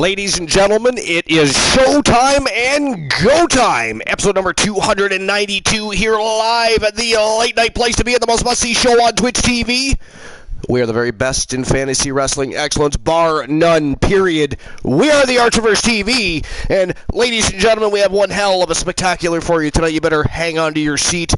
Ladies and gentlemen, it is showtime and go time. Episode number 292 here live at the late night place to be at the most must-see show on Twitch TV. We are the very best in fantasy wrestling excellence, bar none, period. We are the Archiverse TV, and ladies and gentlemen, we have one hell of a spectacular for you tonight. You better hang on to your seat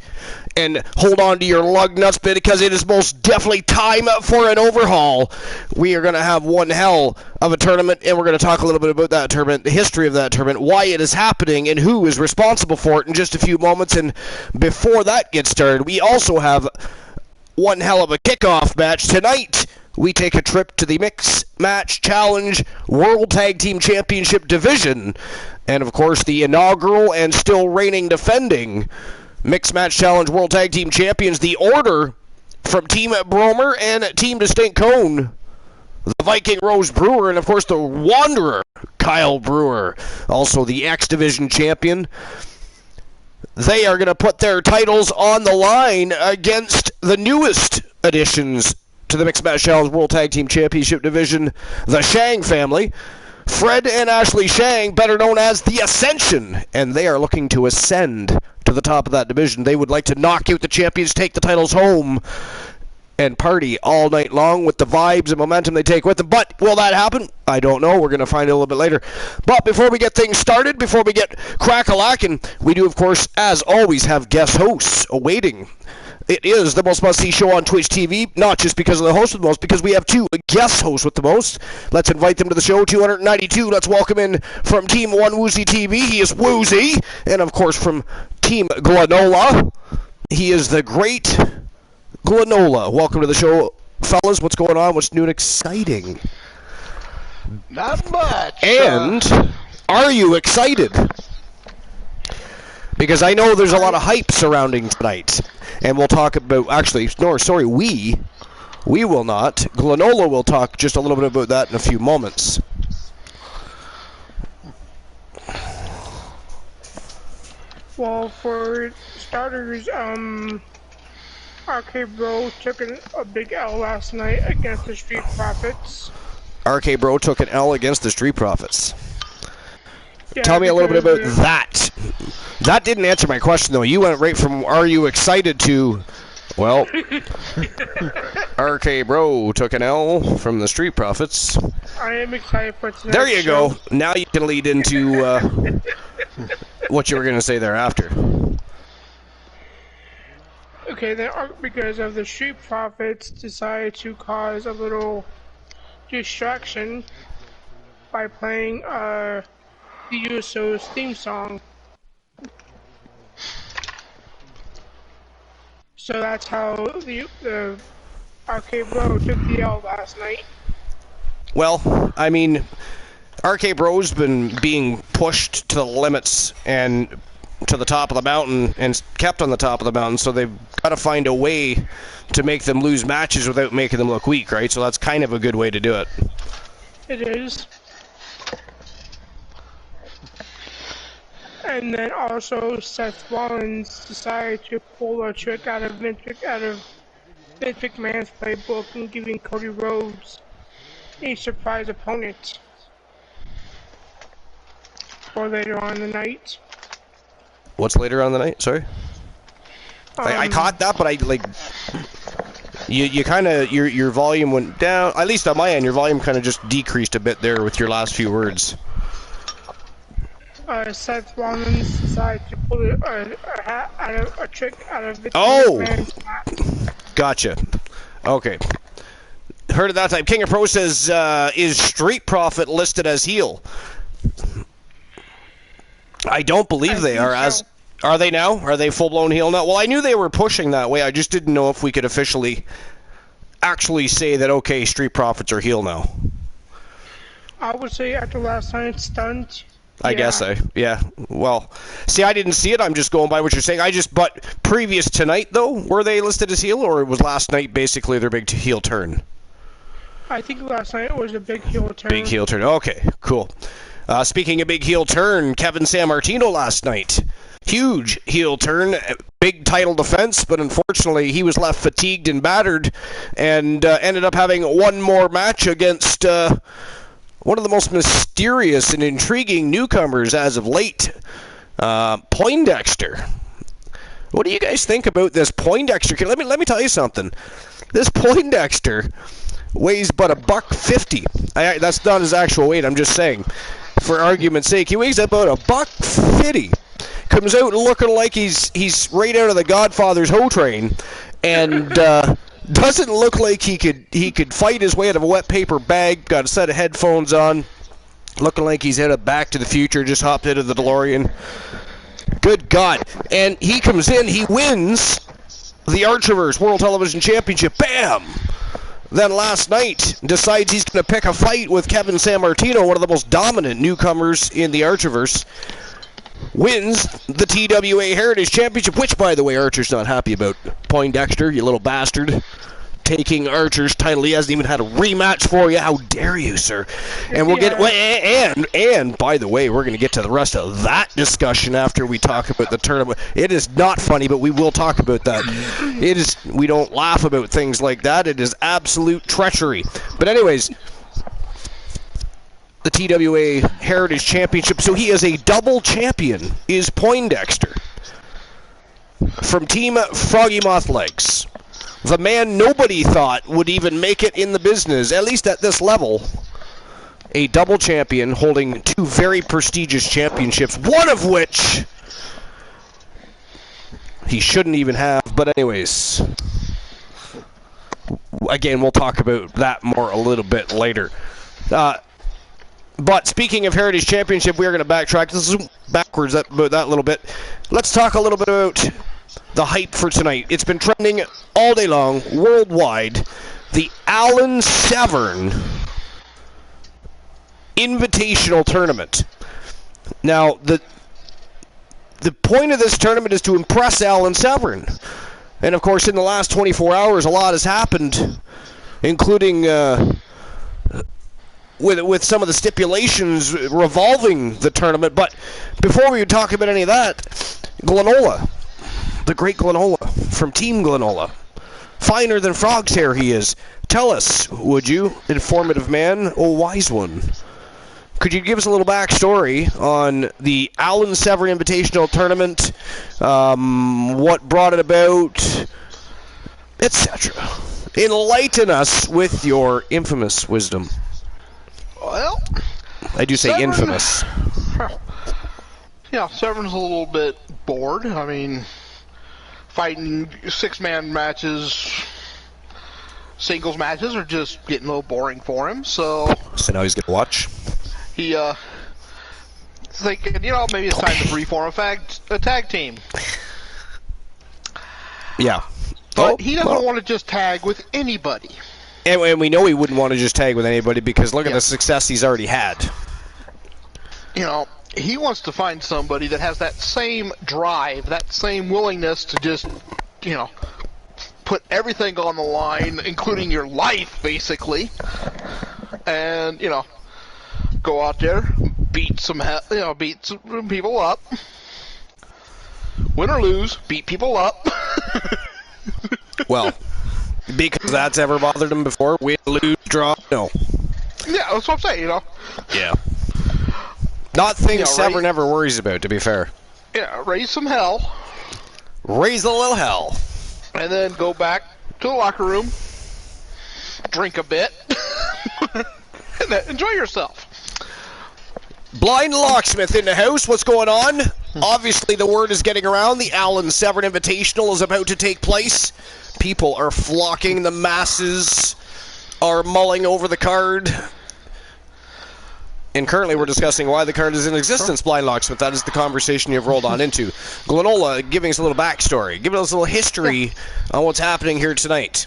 and hold on to your lug nuts because it is most definitely time for an overhaul. We are going to have one hell of a tournament, and we're going to talk a little bit about that tournament, the history of that tournament, why it is happening, and who is responsible for it in just a few moments. And before that gets started, we also have one hell of a kickoff match. Tonight, we take a trip to the Mixed Match Challenge World Tag Team Championship Division. And, of course, the inaugural and still reigning defending Mixed Match Challenge World Tag Team Champions, the Order, from Team Bromer and Team Distinct Cone, the Viking Rose Brewer, and, of course, the Wanderer, Kyle Brewer, also the X Division champion. They are going to put their titles on the line against the newest additions to the Mixed Match Challenge World Tag Team Championship Division, the Shang family. Fred and Ashley Shang, better known as the Ascension, and they are looking to ascend to the top of that division. They would like to knock out the champions, take the titles home, and party all night long with the vibes and momentum they take with them. But will that happen? I don't know. We're going to find out a little bit later. But before we get things started, before we get crack-a-lackin', we do, of course, as always, have guest hosts awaiting. It is the most must-see show on Twitch TV, not just because of the host with the most, because we have two guest hosts with the most. Let's invite them to the show, 292. Let's welcome in from Team One Woozy TV. He is Woozy. And, of course, from Team Glenola, he is the great Glenola. Welcome to the show, fellas. What's going on? What's new and exciting? Not much. And are you excited? Because I know there's a lot of hype surrounding tonight. And we'll talk about, we will not. Glenola will talk just a little bit about that in a few moments. Well, for starters, RK Bro took a big L last night against the Street Profits. RK Bro took an L against the Street Profits. Yeah, Tell me a little bit about that. That didn't answer my question, though. You went right from, are you excited to, well, RK Bro took an L from the Street Profits. I am excited for tonight's There you show. go. Now you can lead into what you were going to say thereafter. Okay, then because of the Street Profits decided to cause a little distraction by playing the Usos theme song. So that's how the RK Bro took the L last night. Well, I mean, RK Bro's been being pushed to the limits and to the top of the mountain and kept on the top of the mountain, so they've got to find a way to make them lose matches without making them look weak, right? So that's kind of a good way to do it. It is. And then also Seth Rollins decided to pull a trick out of Vince McMahon's playbook and giving Cody Rhodes a surprise opponent for later on in the night. What's later on the night? Sorry? I caught that, but you kind of, your volume went down, at least on my end, your volume kind of just decreased a bit there with your last few words. Seth Rollins decided to pull a trick out of Vince McMahon's hat. Gotcha. Okay. Heard of that type. King of Pro says, is Street Profit listed as heel? I don't believe they are. So. Are they now? Are they full-blown heel now? Well, I knew they were pushing that way. I just didn't know if we could officially actually say that, okay, Street Profits are heel now. I would say after last night's stunt. I guess yeah. Well, see, I didn't see it. I'm just going by what you're saying. But previous tonight, though, were they listed as heel, or was last night basically their big heel turn? I think last night was a big heel turn. Big heel turn. Okay, cool. Speaking of big heel turn, Kevin Sammartino last night. Huge heel turn, big title defense, but unfortunately he was left fatigued and battered and ended up having one more match against one of the most mysterious and intriguing newcomers as of late, Poindexter. What do you guys think about this Poindexter kid? Let me tell you something. This Poindexter weighs but $150. That's not his actual weight. I'm just saying, for argument's sake, he weighs about $150. Comes out looking like he's right out of the Godfather's Hoe Train, and doesn't look like he could fight his way out of a wet paper bag. Got a set of headphones on, looking like he's out of Back to the Future. Just hopped out of the DeLorean. Good God! And he comes in, he wins the Archerverse World Television Championship. Bam! Then last night decides he's going to pick a fight with Kevin Sammartino, one of the most dominant newcomers in the Archerverse. Wins the TWA Heritage Championship, which, by the way, Archer's not happy about. Poindexter, you little bastard. Taking Archer's title. He hasn't even had a rematch for you. How dare you, sir? And we'll get and by the way, we're going to get to the rest of that discussion after we talk about the tournament. It is not funny, but we will talk about that. It is. We don't laugh about things like that. It is absolute treachery. But anyways, the TWA Heritage Championship. So he is a double champion. Is Poindexter from Team Froggy Moth Legs. The man nobody thought would even make it in the business, at least at this level. A double champion holding two very prestigious championships, one of which he shouldn't even have. But anyways, again, we'll talk about that more a little bit later. But speaking of Heritage Championship, we are going to backtrack. This is backwards about that little bit. Let's talk a little bit about the hype for tonight. It's been trending all day long, worldwide. The Alan Severn Invitational Tournament. Now, the point of this tournament is to impress Alan Severn. And, of course, in the last 24 hours, a lot has happened, including with some of the stipulations revolving the tournament. But before we talk about any of that, Glenola, the great Glenola from Team Glenola. Finer than frog's hair he is. Tell us, would you, informative man, oh wise one, could you give us a little backstory on the Alan Severn Invitational Tournament, what brought it about, etc. Enlighten us with your infamous wisdom. Well, I do say Severn, infamous. Yeah, Severn's a little bit bored. I mean, fighting six-man matches, singles matches are just getting a little boring for him. So now he's gonna watch. He thinking, maybe it's time to reform a tag team. Yeah, but he doesn't want to just tag with anybody. And we know he wouldn't want to just tag with anybody because look at the success he's already had. He wants to find somebody that has that same drive, that same willingness to just, put everything on the line, including your life, basically, and, go out there, beat some people up, win or lose, beat people up. Well, because that's ever bothered him before, win, lose, draw, no. Yeah, that's what I'm saying, Yeah. Not things Severn never worries about, to be fair. Yeah, raise some hell. Raise a little hell. And then go back to the locker room, drink a bit, and then enjoy yourself. Blind Locksmith in the house, what's going on? Obviously the word is getting around, the Alan Severn Invitational is about to take place. People are flocking, the masses are mulling over the card. And currently we're discussing why the card is in existence, Blind Locksmith. That is the conversation you've rolled on into. Glenola giving us a little backstory, giving us a little history on what's happening here tonight.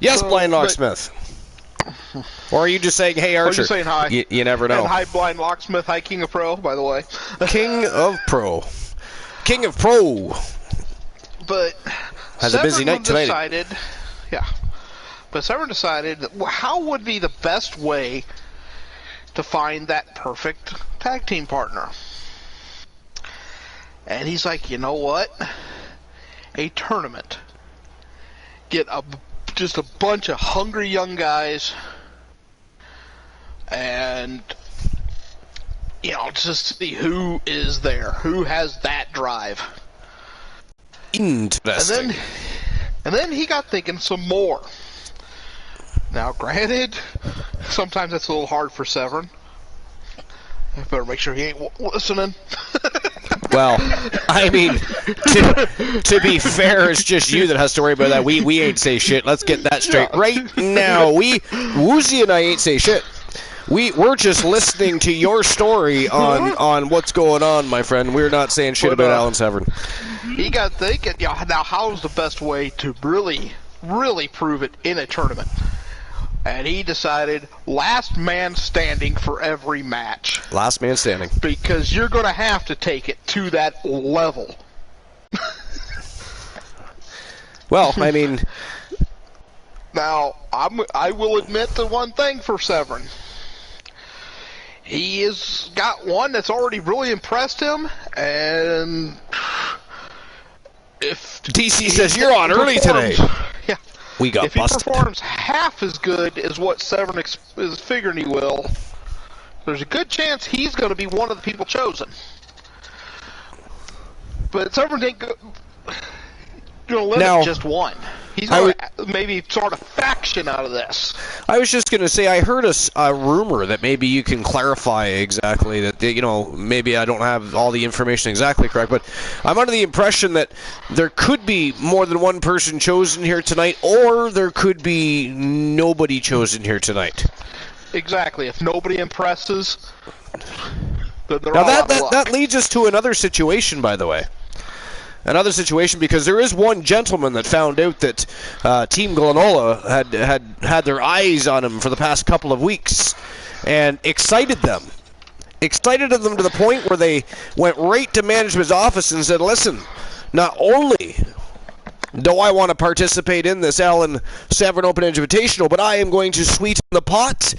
Yes, Blind Locksmith. Or are you just saying, hey, Archer? I'm just saying hi. You never know. And hi, Blind Locksmith. Hi, King of Pro, by the way. King of Pro. King of Pro. But has a busy night tonight. But Severn decided, how would be the best way to find that perfect tag team partner? And he's like, you know what? A tournament. Get just a bunch of hungry young guys, and and just see who is there, who has that drive. Interesting. And then he got thinking some more. Now, granted, sometimes that's a little hard for Severn. I better make sure he ain't listening. Well, I mean, to be fair, it's just you that has to worry about that. We ain't say shit. Let's get that straight. Yeah. Right now, Woozy and I ain't say shit. We're just listening to your story on what's going on, my friend. We're not saying shit about Alan Severn. He got thinking, now how's the best way to really, really prove it in a tournament? And he decided last man standing for every match. Last man standing. Because you're going to have to take it to that level. Well, I mean... Now, I will admit the one thing for Severn. He has got one that's already really impressed him, and if DC says you're on early today. Yeah. We got if busted. He performs half as good as what Severn is figuring he will, there's a good chance he's going to be one of the people chosen. But Severn ain't going to limit just one. He's going to maybe sort of faction out of this. I was just going to say, I heard a rumor that maybe you can clarify exactly that, maybe I don't have all the information exactly correct, but I'm under the impression that there could be more than one person chosen here tonight, or there could be nobody chosen here tonight. Exactly. If nobody impresses, then they're now all out of luck. That leads us to another situation, by the way. Another situation, because there is one gentleman that found out that Team Glenola had their eyes on him for the past couple of weeks, and excited them to the point where they went right to management's office and said, listen, not only do I want to participate in this Alan Severn Open Invitational, but I am going to sweeten the pot.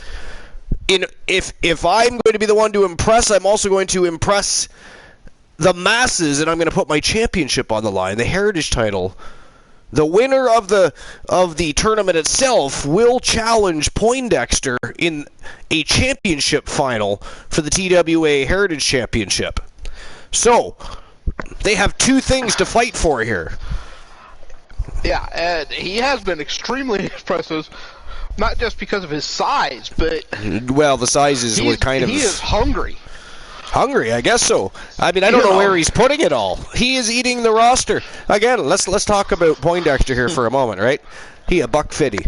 If I'm going to be the one to impress, I'm also going to impress the masses, and I'm going to put my championship on the line, the Heritage title. The winner of the tournament itself will challenge Poindexter in a championship final for the TWA Heritage Championship. So, they have two things to fight for here. Yeah, and he has been extremely impressive, not just because of his size, but... Well, the size is what kind of... He is hungry. Hungry, I guess so. I mean, I don't know where he's putting it all. He is eating the roster. Again, let's talk about Poindexter here for a moment, right? He a $150,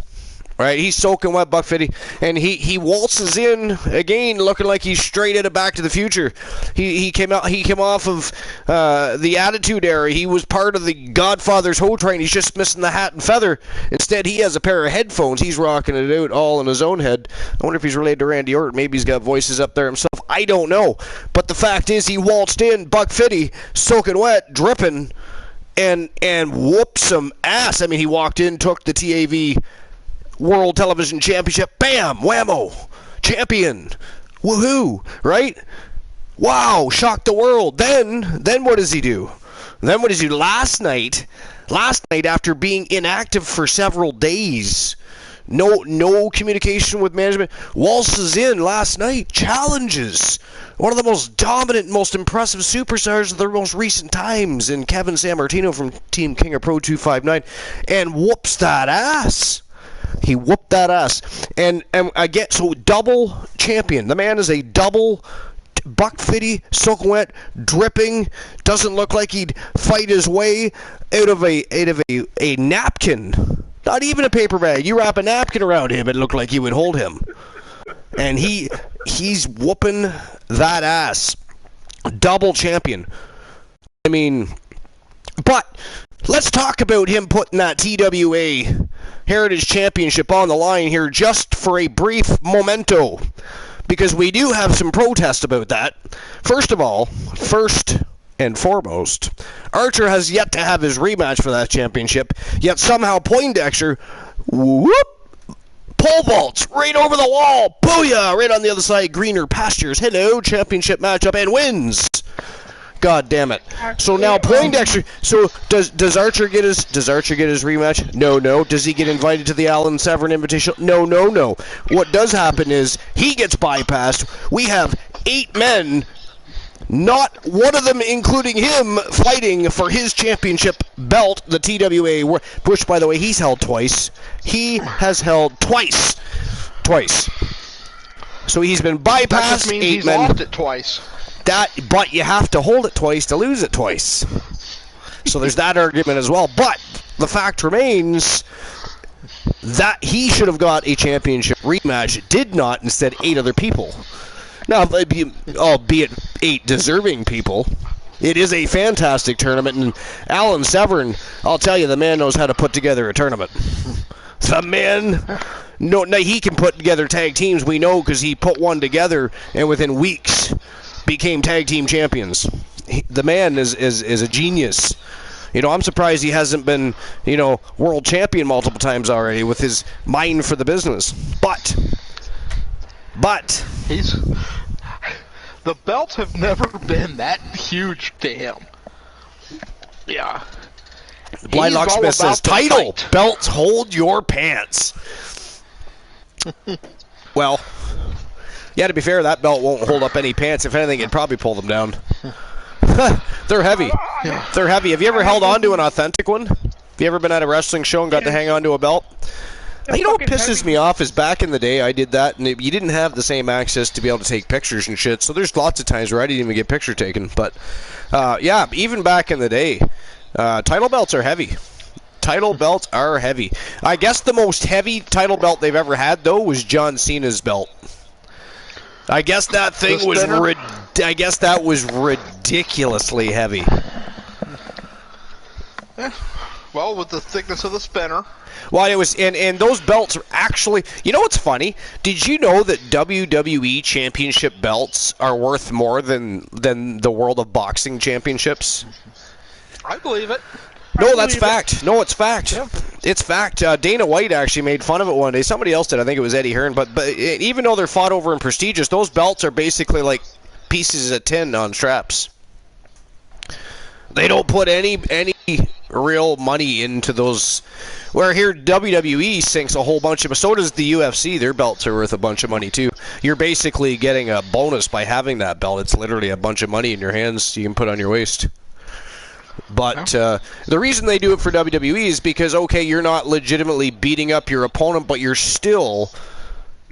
right? He's soaking wet $150, and he waltzes in again, looking like he's straight out of Back to the Future. He came off of the Attitude Era. He was part of the Godfather's Hoe Train. He's just missing the hat and feather. Instead, he has a pair of headphones. He's rocking it out all in his own head. I wonder if he's related to Randy Orton. Maybe he's got voices up there himself. I don't know. But the fact is, he waltzed in, $150, soaking wet, dripping, and whooped some ass. I mean, he walked in, took the TAV World Television Championship, bam, whammo, champion, woohoo, right? Wow, shocked the world. Then what does he do? Then what does he do? Last night, after being inactive for several days, no communication with management, waltzes in last night, challenges one of the most dominant, most impressive superstars of the most recent times in Kevin Sammartino from Team King of Pro 259, and whoops that ass. He whooped that ass. And again, so double champion. The man is a double $150, soaking wet, dripping, doesn't look like he'd fight his way out of a napkin. Not even a paper bag. You wrap a napkin around him, it looked like he would hold him. And he's whooping that ass. Double champion. I mean, but let's talk about him putting that TWA Heritage Championship on the line here just for a brief memento, because we do have some protest about that. First and foremost, Archer has yet to have his rematch for that championship, yet somehow Poindexter, pole vaults right over the wall, booyah, right on the other side, greener pastures, hello, championship matchup, and wins. God damn it. So now Poindexter. So does Archer get his rematch? No, no. Does he get invited to the Alan Severn Invitational? No, no, no. What does happen is he gets bypassed. We have 8 men, not one of them, including him, fighting for his championship belt, the TWA, which, by the way, he's held twice. He has held twice. So he's been bypassed. That just means 8 he's men. lost it twice. But you have to hold it twice to lose it twice. So there's that argument as well. But the fact remains that he should have got a championship rematch. Did not. Instead, 8 other people. Now, albeit 8 deserving people. It is a fantastic tournament, and Alan Severn, I'll tell you, the man knows how to put together a tournament. The man, no, he can put together tag teams. We know because he put one together, and within weeks became tag team champions. The man is a genius. You know, I'm surprised he hasn't been, world champion multiple times already with his mind for the business. But the belts have never been that huge to him. Yeah. Blind Locksmith says, title, belts, hold your pants. Well, yeah, to be fair, that belt won't hold up any pants. If anything, it'd probably pull them down. They're heavy. They're heavy. Have you ever held on to an authentic one? Have you ever been at a wrestling show and got to hang on to a belt? You know what pisses me off is back in the day I did that, and you didn't have the same access to be able to take pictures and shit, so there's lots of times where I didn't even get picture taken. But, yeah, even back in the day, title belts are heavy. Title belts are heavy. I guess the most heavy title belt they've ever had, though, was John Cena's belt. I guess that thing was ridiculously heavy. Yeah. Well, with the thickness of the spinner. Well, it was, and those belts are actually, you know what's funny? Did you know that WWE championship belts are worth more than the World of Boxing championships? I believe it. No, that's fact. No, it's fact. Yeah. It's fact. Dana White actually made fun of it one day. Somebody else did. I think it was Eddie Hearn. But even though they're fought over and prestigious, those belts are basically like pieces of tin on straps. They don't put any real money into those. Where here WWE sinks a whole bunch of. So does the UFC. Their belts are worth a bunch of money too. You're basically getting a bonus by having that belt. It's literally a bunch of money in your hands you can put on your waist. But the reason they do it for WWE is because, okay, you're not legitimately beating up your opponent, but you're still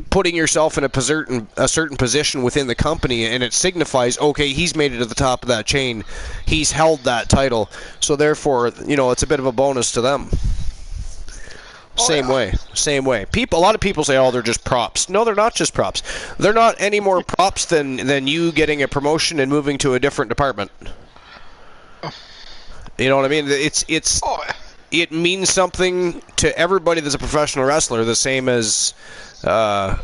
putting yourself in a certain position within the company, and it signifies, okay, he's made it to the top of that chain. He's held that title. So therefore, it's a bit of a bonus to them. Same way. A lot of people say, oh, they're just props. No, they're not just props. They're not any more props than you getting a promotion and moving to a different department. You know what I mean? It means something to everybody that's a professional wrestler, the same as, I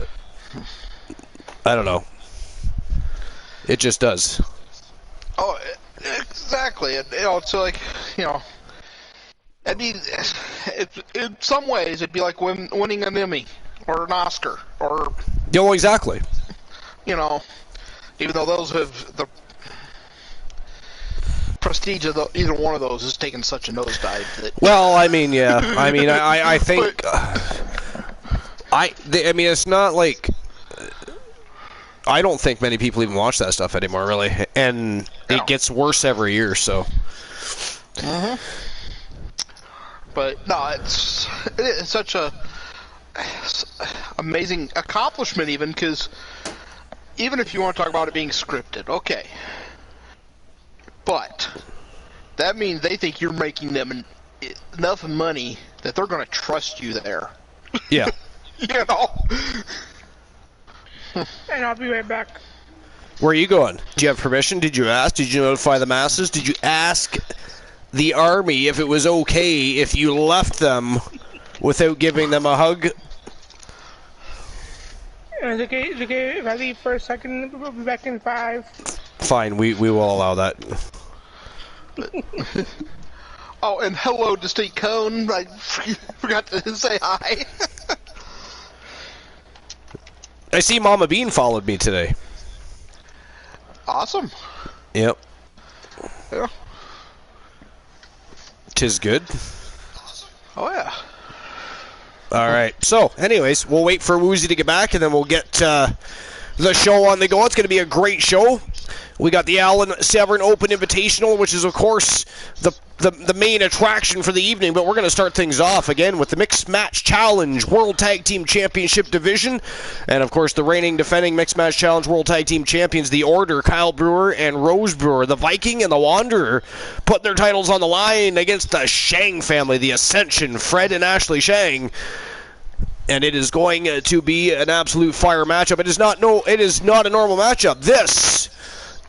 don't know. It just does. Oh, exactly. It's like, I mean, in some ways, it'd be like winning an Emmy or an Oscar, or. Yeah, exactly. Even though those have the prestige of either one of those has taken such a nosedive that. Well, I mean, yeah. I think. It's not like. I don't think many people even watch that stuff anymore, really, and it gets worse every year. So. Mm-hmm. But no, it's such a amazing accomplishment, even because even if you want to talk about it being scripted, okay, but that means they think you're making them enough money that they're going to trust you there. Yeah. And I'll be right back. Where are you going? Do you have permission? Did you ask? Did you notify the masses? Did you ask the army if it was okay if you left them without giving them a hug? It's okay if I leave for a second. We'll be back in 5. Fine, we will allow that. Oh, and hello, Distinct Cone. I forgot to say hi. I see Mama Bean followed me today. Awesome. Yep. Yeah. 'Tis good. Oh yeah. All right. So, anyways, we'll wait for Woozy to get back, and then we'll get the show on the go. It's going to be a great show. We got the Allen Severn Open Invitational, which is, of course, the main attraction for the evening. But we're going to start things off again with the Mixed Match Challenge World Tag Team Championship Division. And, of course, the reigning defending Mixed Match Challenge World Tag Team Champions, the Order, Kyle Brewer and Rose Brewer. The Viking and the Wanderer put their titles on the line against the Shang family, the Ascension, Fred and Ashley Shang. And it is going to be an absolute fire matchup. It is not a normal matchup. This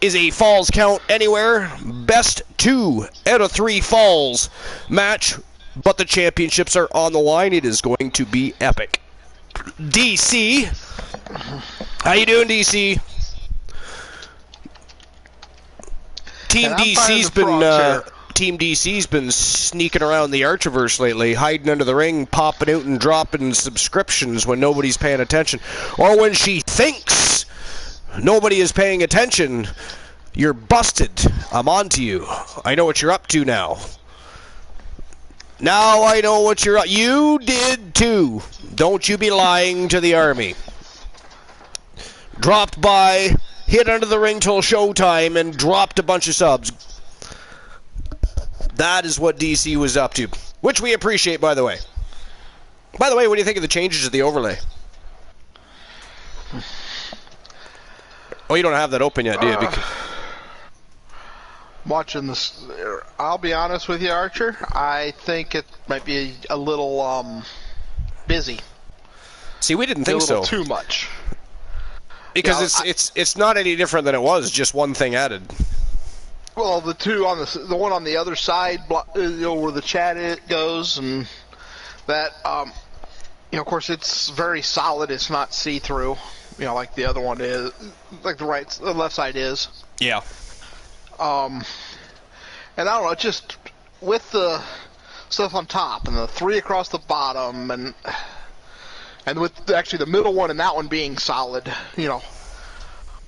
is a Falls Count Anywhere best 2 out of 3 falls match, but the championships are on the line. It is going to be epic. DC, how you doing, DC? Team DC's been sneaking around the Archiverse lately, hiding under the ring, popping out and dropping subscriptions when nobody's paying attention. Or when she thinks nobody is paying attention, you're busted. I'm on to you. I know what you're up to now. Now I know what you're up. You did too. Don't you be lying to the army. Dropped by, hit under the ring till showtime, and dropped a bunch of subs. That is what DC was up to, which we appreciate, by the way. By the way, what do you think of the changes to the overlay? Oh, you don't have that open yet, do you? Watching this, I'll be honest with you, Archer. I think it might be a little busy. See, we didn't think a little so. Too much. Because it's not any different than it was. Just one thing added. Well, the one on the other side, where the chat goes, and that, of course, it's very solid. It's not see-through, like the other one is, like the left side is. Yeah. And I don't know, just with the stuff on top and the 3 across the bottom, and with actually the middle one and that one being solid,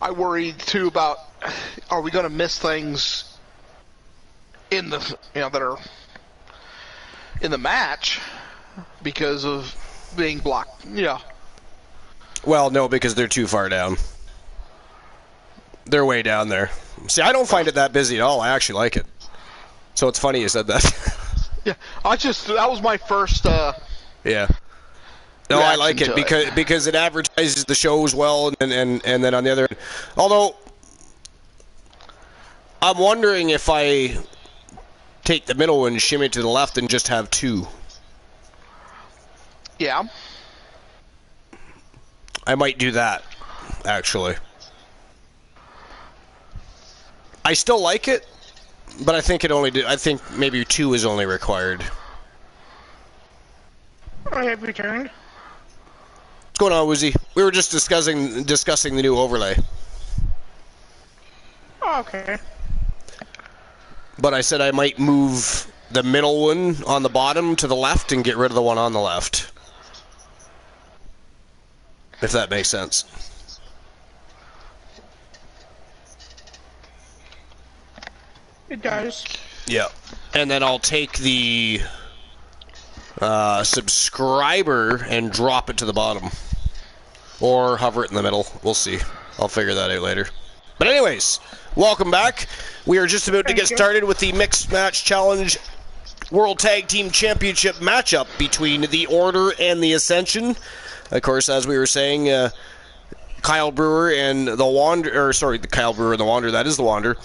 I worried too about, are we going to miss things in the that are in the match because of being blocked? Yeah. Well, no, because they're too far down. They're way down there. See, I don't find it that busy at all. I actually like it. So it's funny you said that. Yeah, that was my first. Yeah. No, I like it because it advertises the shows well, and then on the other end. Although, I'm wondering if I take the middle and shimmy it to the left and just have 2. Yeah. I might do that, actually. I still like it, but I think I think maybe 2 is only required. I have returned. What's going on, Woozy? We were just discussing the new overlay. Oh, okay. But I said I might move the middle one on the bottom to the left and get rid of the one on the left. If that makes sense. It does. Yeah. And then I'll take the subscriber and drop it to the bottom. Or hover it in the middle. We'll see. I'll figure that out later. But anyways, welcome back. We are just about to get started with the Mixed Match Challenge World Tag Team Championship matchup between the Order and the Ascension. Of course, as we were saying, Kyle Brewer and the Wanderer, Kyle Brewer and the Wanderer, that is the Wanderer,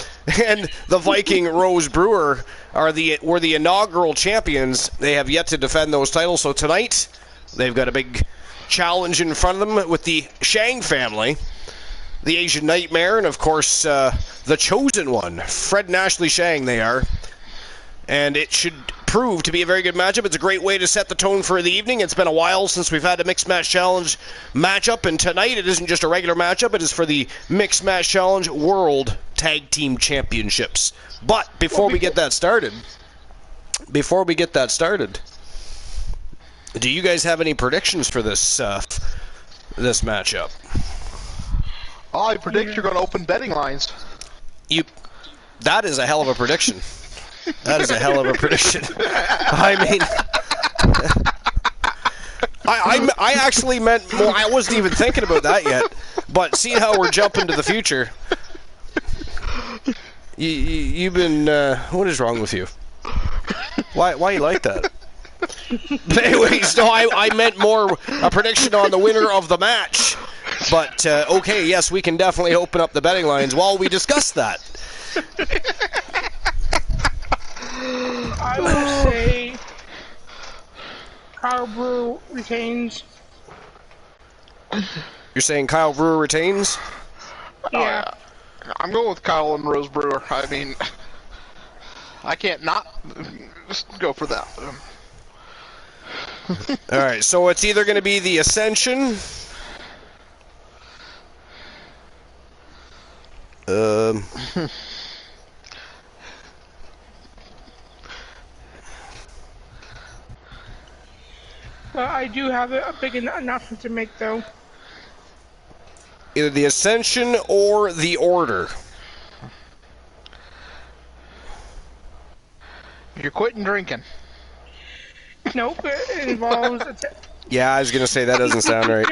and the Viking Rose Brewer were the inaugural champions. They have yet to defend those titles, so tonight they've got a big challenge in front of them with the Shang family, the Asian Nightmare, and of course the Chosen One, Fred and Ashley Shang they are. And it should prove to be a very good matchup. It's a great way to set the tone for the evening. It's been a while since we've had a Mixed Match Challenge matchup, and tonight it isn't just a regular matchup, it is for the Mixed Match Challenge World Tag Team Championships. But before we get that started, do you guys have any predictions for this this matchup? I predict you're going to open betting lines. That is a hell of a prediction. That is a hell of a prediction. I mean, I actually meant more. I wasn't even thinking about that yet. But seeing how we're jumping to the future, you've been. What is wrong with you? Why you like that? But anyways, no, I meant more a prediction on the winner of the match. But okay, yes, we can definitely open up the betting lines while we discuss that. I will say Kyle Brew retains. You're saying Kyle Brewer retains? Yeah. I'm going with Kyle and Rose Brewer. I mean, I can't not go for that. All right, so it's either going to be the Ascension. I do have a big announcement to make, though. Either the Ascension or the Order. You're quitting drinking. Nope, it involves... Yeah, I was going to say that doesn't sound right.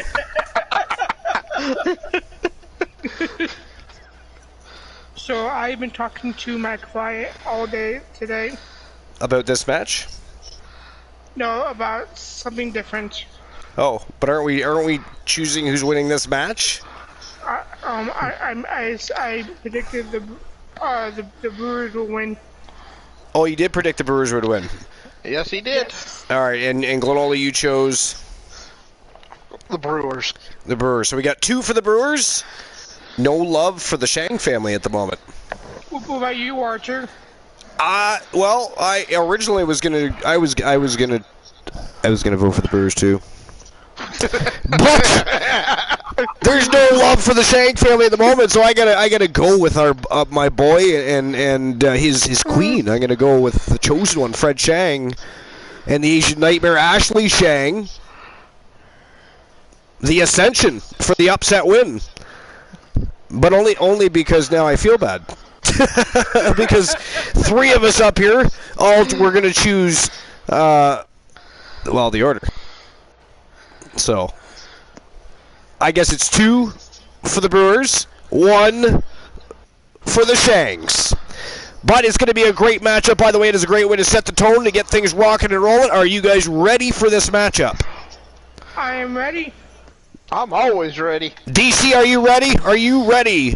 So I've been talking to my client all day today. About this match? No, about something different. Oh, but aren't we choosing who's winning this match? I predicted the Brewers will win. Oh, you did predict the Brewers would win. Yes, he did. All right, and Glenola, you chose The Brewers. the Brewers. So we got 2 for the Brewers. No love for the Shang family at the moment. What about you, Archer? Well, I originally was gonna vote for the Brewers too. But there's no love for the Shang family at the moment, so I gotta go with our my boy and his queen. I'm gonna go with the chosen one, Fred Shang, and the Asian Nightmare Ashley Shang. The Ascension for the upset win, but only because now I feel bad. Because 3 of us up here, we're gonna choose the Order. So I guess it's 2 for the Brewers, 1 for the Shangs. But it's going to be a great matchup. By the way, it is a great way to set the tone to get things rocking and rolling. Are you guys ready for this matchup? I am ready. I'm always ready. DC, are you ready? Are you ready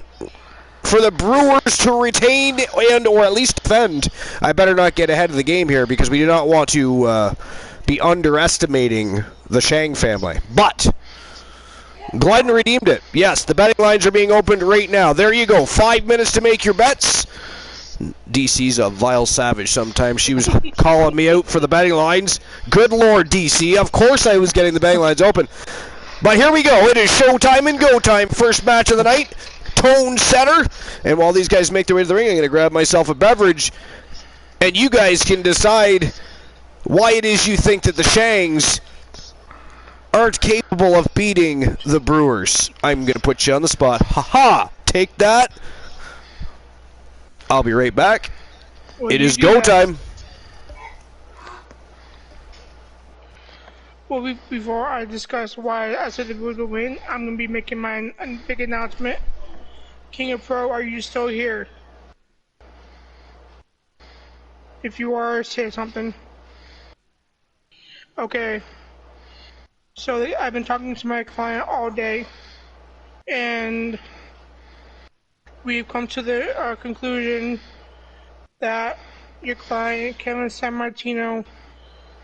for the Brewers to retain and or at least defend? I better not get ahead of the game here because we do not want to be underestimating the Shang family. But Glenn redeemed it. Yes, the betting lines are being opened right now. There you go. 5 minutes to make your bets. DC's a vile savage sometimes. She was calling me out for the betting lines. Good Lord, DC. Of course I was getting the betting lines open. But here we go. It is showtime and go time. First match of the night. Tone setter. And while these guys make their way to the ring, I'm going to grab myself a beverage. And you guys can decide why it is you think that the Shangs aren't capable of beating the Brewers. I'm going to put you on the spot. Ha-ha! Take that. I'll be right back. Well, it is go time. Well, before I discuss why I said the Brewers will win, I'm going to be making my big announcement. King of Pro, are you still here? If you are, say something. Okay. So I've been talking to my client all day, and we've come to the conclusion that your client, Kevin San Martino,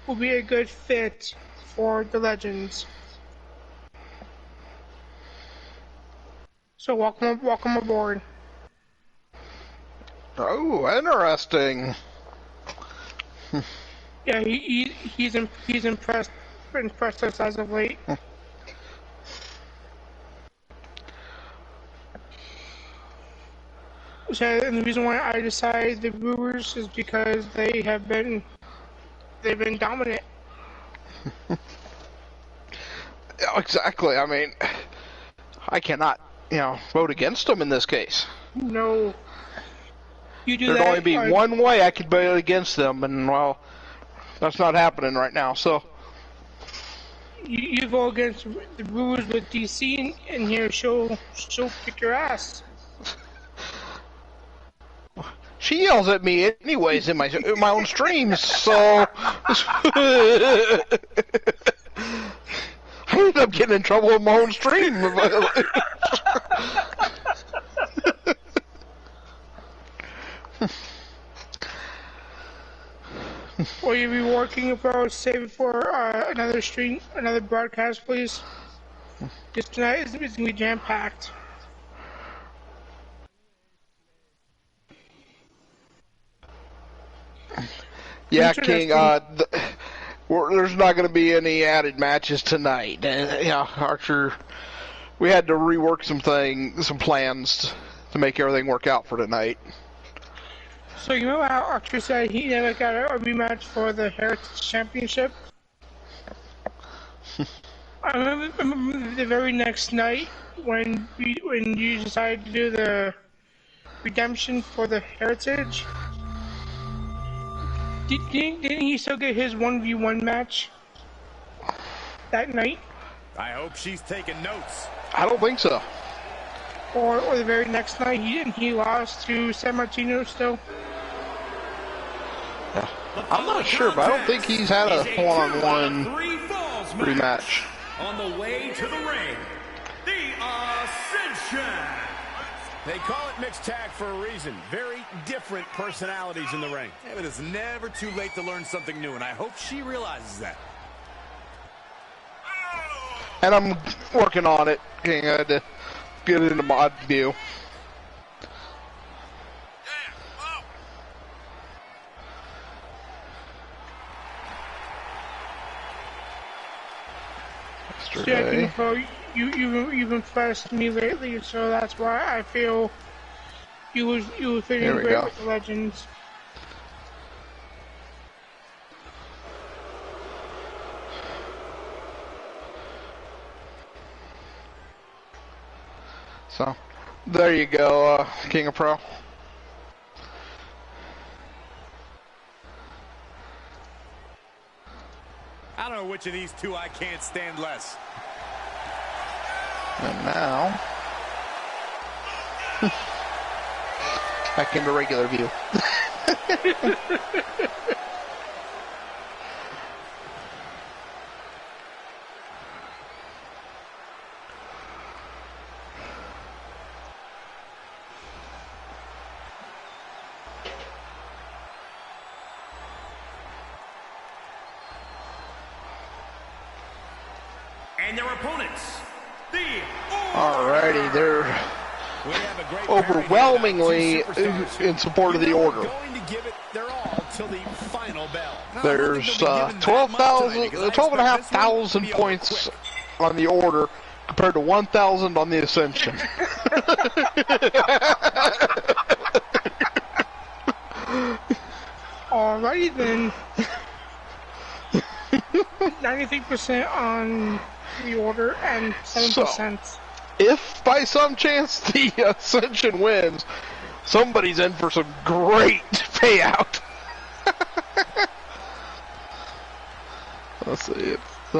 will be a good fit for the Legends. So welcome aboard. Oh, interesting. Yeah, he's impressed us as of late. So, and the reason why I decided the Brewers is because they've been dominant. Exactly. I mean, I cannot, vote against them in this case. No. You do There'd that, only be one way I could bet against them, and well, that's not happening right now. So you go against the Brewers with DC in here. She'll kick your ass. she yells at me anyways in my own streams. So I ended up getting in trouble in my own stream. Will you be working about save it for another stream, another broadcast, please? Just tonight is gonna be jam packed. Yeah, King. There's not going to be any added matches tonight. Yeah, Archer. We had to rework some plans to make everything work out for tonight. So you know how Archer said he never got a rematch for the Heritage Championship? I remember the very next night when you decided to do the redemption for the Heritage. Didn't he still get his 1v1 match that night? I hope she's taking notes. I don't think so. Or the very next night he lost to San Martino still? Yeah. I'm not sure, but I don't think he's had a one-on-one rematch. On the way to the ring, the Ascension. They call it mixed tag for a reason. Very different personalities in the ring. Yeah, but it's never too late to learn something new, and I hope she realizes that. And I'm working on it. I had to get it into mod view. Yeah, you've impressed me lately, so that's why I feel you were fitting great with the Legends. So, there you go, King of Pro. I don't know which of these two I can't stand less. And now, back into regular view. And their opponents, Alrighty, they're overwhelmingly in support of the Order. There's 12,500 points on the Order compared to 1,000 on the Ascension. Alrighty then. 93% on the Order and 7%. So, if by some chance the Ascension wins, somebody's in for some great payout. Let's see, it's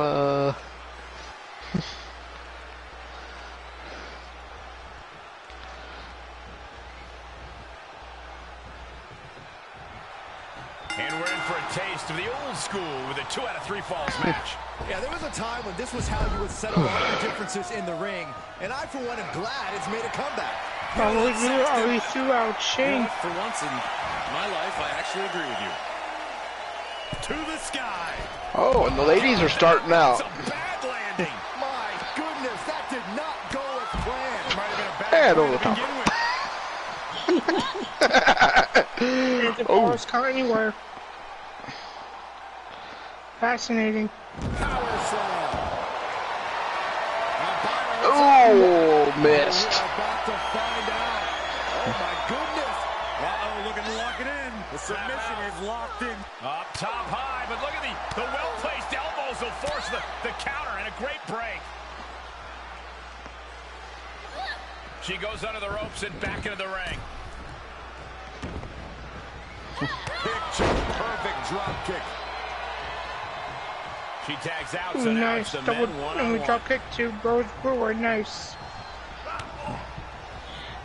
and we're in for a taste of the old school with a 2 out of 3 falls match. Yeah, there was a time when this was how you would settle all your differences in the ring, and I, for one, am glad it's made a comeback. Probably threw out Shane. You know, for once in my life, I actually agree with you. To the sky. oh, and the ladies are starting out. It's a bad landing. My goodness, that did not go as planned. Might have been a bad And over the plan to begin with. The ball's come anywhere. Fascinating. Power slam. Oh, missed. We're about to find out. Oh my goodness. Uh-oh, looking to lock it in. The submission is locked in. Up top high, but look at the well-placed elbows will force the counter and a great break. She goes under the ropes and back into the ring. Picture perfect drop kick. She tags out. Ooh, So now nice. it's the Double men one-on-one. drop kick to Rose Brewer. Nice.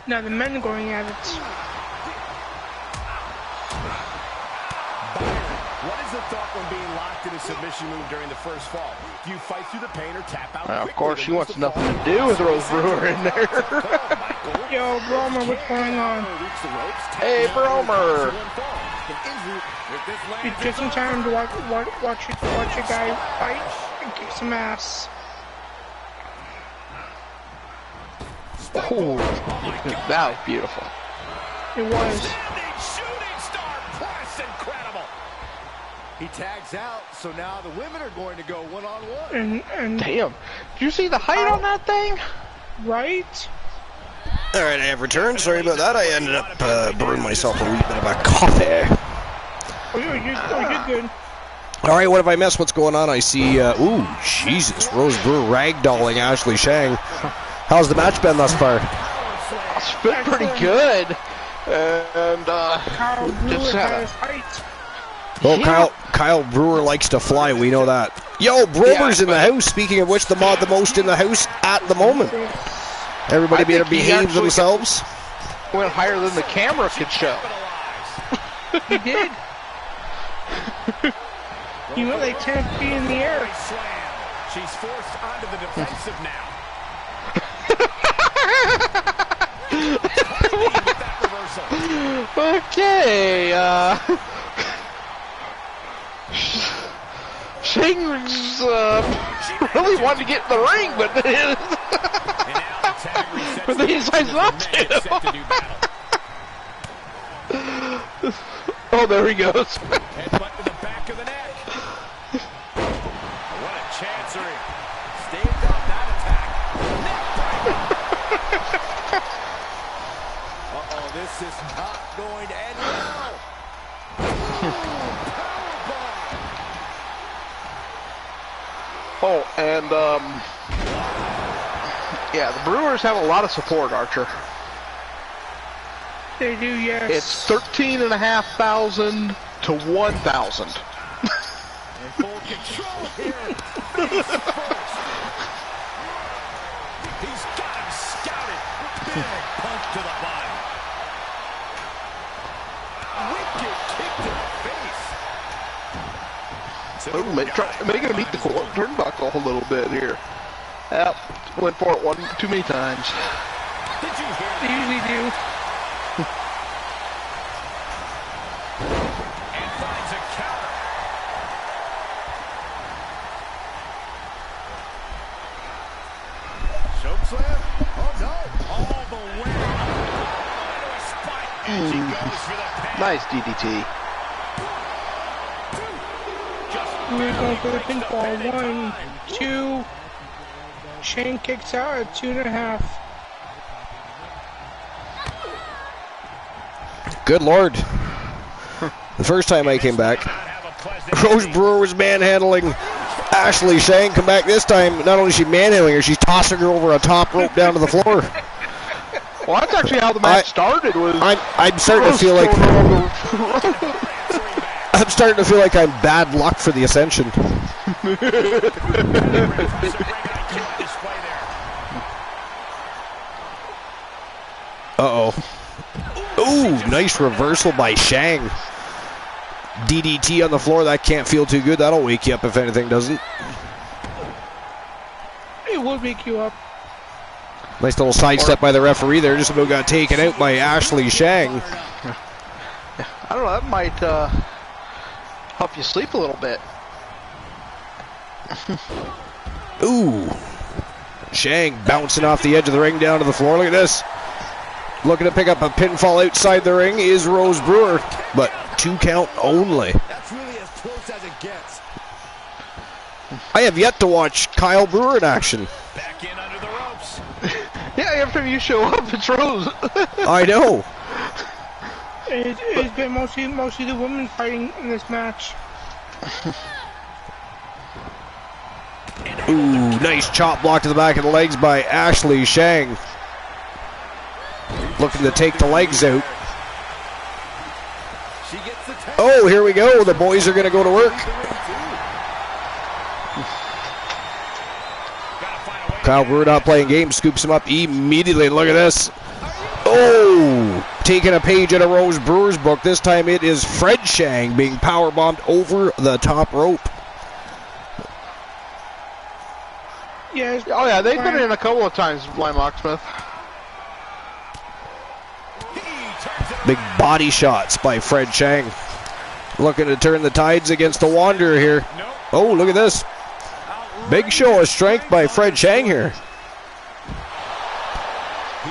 Now the men going at it. What is the thought when being locked in a submission move during the first fall? Do you fight through the pain or tap out quickly? Of course, she wants nothing to do with Rose Brewer in there. Yo, Bromer, what's going on? Hey, Bromer. It's just in time to watch a guy fight and kick some ass. Oh, that was beautiful. It was. Shooting star press, incredible. He tags out, so now the women are going to go one-on-one. And Damn. Did you see the height on that thing? right? All right, I have returned. Sorry about that. I ended up brewing myself a wee bit of a coffee. Oh, you're good. All right, what have I missed? What's going on? I see, ooh, Jesus, Rose Brewer ragdolling Ashley Shang. How's the match been thus far? It's been pretty good. And, Kyle Brewer just had has height. Well, Yeah. Kyle Brewer likes to fly. We know that. Yo, Bromer's in the house. Speaking of which, the mod the most in the house at the moment. Everybody I think he behave actually themselves. went higher than the camera could show. He did. He went like 10 feet in the air. She's forced onto the defensive now. Okay, Shang's, really wanted to get in the ring, but but then he decides not to. Oh, there he goes. Headbutt to the back of the neck. What a chancery. Staved off that attack. Uh-oh, this is not going to end well. Oh, and, yeah, the Brewers have a lot of support, Archer. They do, yes. It's 13,500 to 1,000. In full control here. Face first. He's got him scouted. Big punch to the body. Wicked kick to the face. Oh, making him meet the turnbuckle a little bit here. Yep, went for it one too many times. Did you hear They usually do. and finds a counter. Choke slam? Oh, no. All the way. Into a spike. And she goes for the pin. Nice DDT. We're going for the pinfall. 1, 2. Shane kicks out at 2.5. Good Lord. The first time I came back, Rose Brewer was manhandling Ashley Shang. Come back this time, not only is she manhandling her, she's tossing her over a top rope down to the floor. Well, that's actually how the match started. Was I'm starting to feel like I'm starting to feel like I'm bad luck for the Ascension. Uh-oh. Ooh, nice reversal by Shang. DDT on the floor, that can't feel too good. That'll wake you up if anything doesn't. It will wake you up. Nice little sidestep by the referee there. Just about got taken out by Ashley Shang. I don't know, that might help you sleep a little bit. Ooh. Shang bouncing off the edge of the ring down to the floor. Look at this. Looking to pick up a pinfall outside the ring is Rose Brewer, but 2 count only. That's really as close as it gets. I have yet to watch Kyle Brewer in action. Back in under the ropes. Yeah, every time you show up, it's Rose. I know. It's been mostly the women fighting in this match. Ooh, nice chop block to the back of the legs by Ashley Shang. Looking to take the legs out. She gets Oh, here we go. The boys are going to go to work. Kyle Brewer not playing games, scoops him up immediately. Look at this. Oh, taking a page out of Rose Brewer's book. This time it is Fred Shang being powerbombed over the top rope. Yes. Oh yeah, they've been in a couple of times, Blind Locksmith. Big body shots by Fred Shang. Looking to turn the tides against the Wanderer here. Oh, look at this. Big show of strength by Fred Shang here.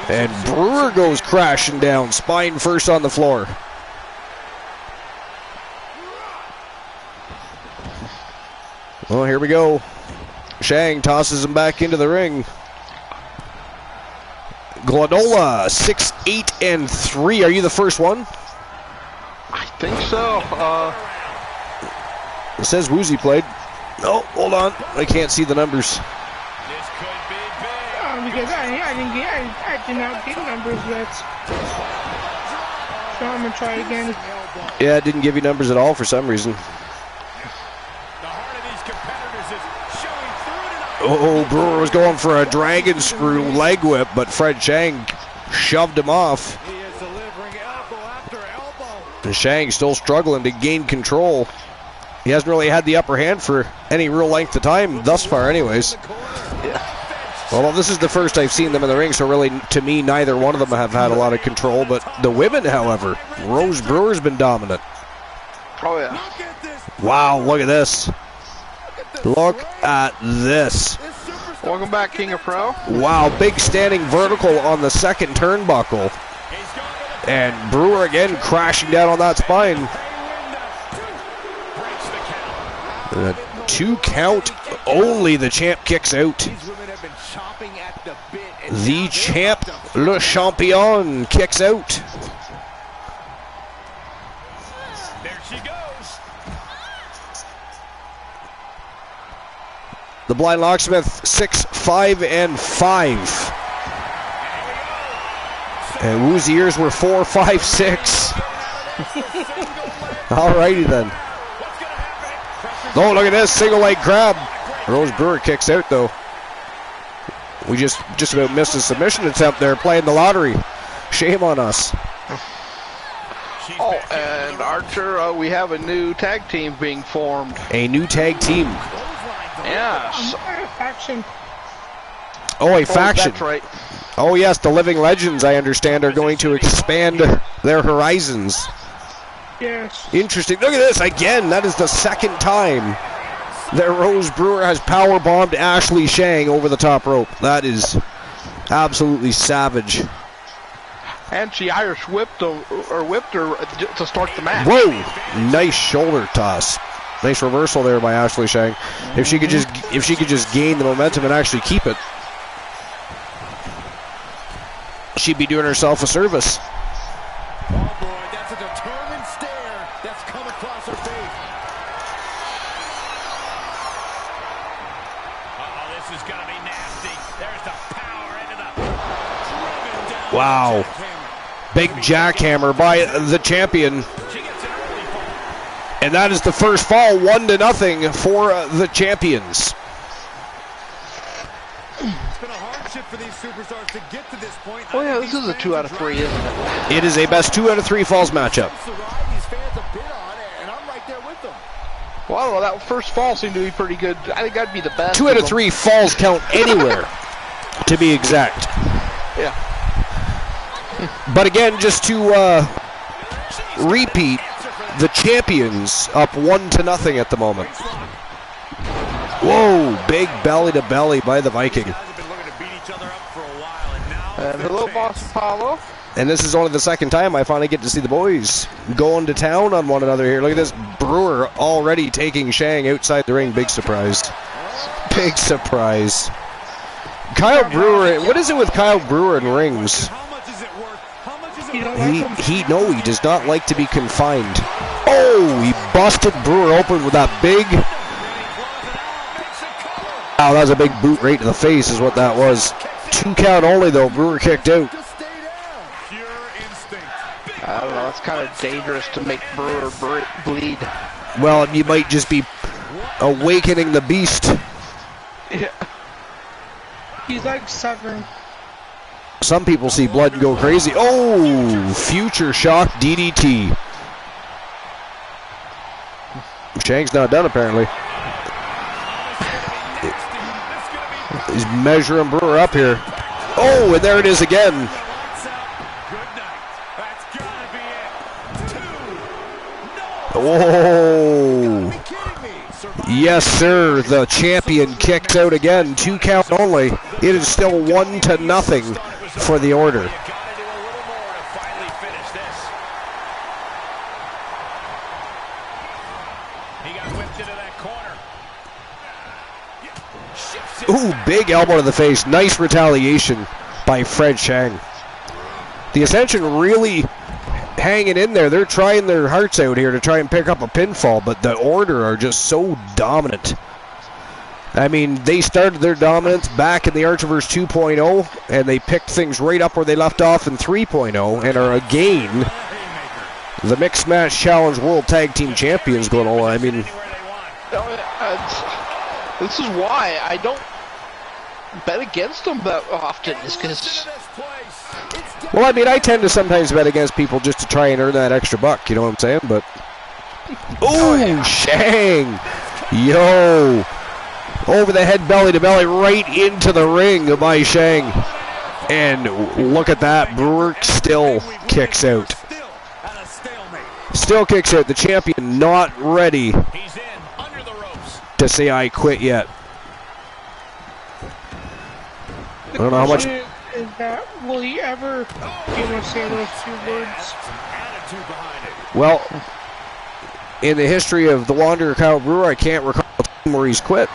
And Brewer goes crashing down, spine first on the floor. Well, here we go. Shang tosses him back into the ring. Glenola, 6-8-3. Are you the first one? I think so. It says Woozy played. Oh, hold on. I can't see the numbers. Because I did not get numbers yet. So I'm gonna try again. Yeah, it didn't give you numbers at all for some reason. Oh, Brewer was going for a dragon screw leg whip, but Fred Shang shoved him off. And Shang still struggling to gain control. He hasn't really had the upper hand for any real length of time thus far anyways. Well, this is the first I've seen them in the ring, so really, to me, neither one of them have had a lot of control. But the women, however, Rose Brewer's been dominant. Oh yeah. Wow, look at this. Look at this. Welcome back, King of Pro. Wow, big standing vertical on the second turnbuckle. And Brewer again crashing down on that spine. A 2 count only. The champ kicks out. The champ, Le Champion, kicks out. There she goes. The Blind Locksmith, 6-5-5. And Woozy ears were 4-5-6. Alrighty then. Oh, look at this single leg grab. Rose Brewer kicks out though. We just about missed a submission attempt there, playing the lottery. Shame on us. Oh, and Archer, we have a new tag team being formed. A new tag team. Yes. Faction. Oh, a faction. That's right. Oh yes, the Living Legends, I understand, are going to expand their horizons. Yes. Interesting. Look at this again. That is the second time that Rose Brewer has powerbombed Ashley Shang over the top rope. That is absolutely savage. And she Irish whipped her to start the match. Whoa! Nice shoulder toss. Nice reversal there by Ashley Shang. If she could just gain the momentum and actually keep it, she'd be doing herself a service. Oh boy, that's a determined stare that's come across her face. This is gonna be nasty. There's the power into the Wow. Big jackhammer by the champion. And that is the first fall, 1-0 for the champions. It's been a hardship for these superstars to get to this point. Oh yeah, this is a 2 out of 3, isn't it? It is a best 2 out of 3 falls matchup. These fans a bit on it, and I'm right there with them. Well, that first fall seemed to be pretty good. I think that'd be the best. 2 out of 3 falls count anywhere, to be exact. Yeah. But again, just to repeat, the champions up 1-0 at the moment. Whoa, big belly to belly by the Viking. And hello, Boss Apollo. And this is only the second time I finally get to see the boys going to town on one another here. Look at this, Brewer already taking Shang outside the ring. Big surprise. Big surprise. Kyle Brewer, what is it with Kyle Brewer in rings? He does not like to be confined. Oh, he busted Brewer open with that big... Wow, that was a big boot right to the face is what that was. 2 count only though, Brewer kicked out. I don't know. it's kind of dangerous to make Brewer bleed. Well, you might just be awakening the beast. Yeah. He's like 7. Some people see blood and go crazy. Oh, future shock DDT. Shang's not done, apparently. He's measuring Brewer up here. Oh, and there it is again. Oh. Yes, sir. The champion kicks out again. 2 count only. It is still 1-0 for the Order. Ooh, big elbow to the face. Nice retaliation by Fred Shang. The Ascension really hanging in there. They're trying their hearts out here to try and pick up a pinfall, but the Order are just so dominant. I mean, they started their dominance back in the Archiverse 2.0, and they picked things right up where they left off in 3.0, and are again the Mixed Match Challenge World Tag Team Champions going on. I mean, this is why I don't bet against them that often, is because... Well, I mean, I tend to sometimes bet against people just to try and earn that extra buck, you know what I'm saying? But, ooh, Shang! Yo! Over the head, belly to belly, right into the ring by Shang. And look at that, Brewer still kicks out. Still kicks out. The champion not ready to say I quit yet. I don't know how much... Is that, will he ever be able to say those 2 words? Well, in the history of the Wanderer Kyle Brewer, I can't recall a time where he's quit.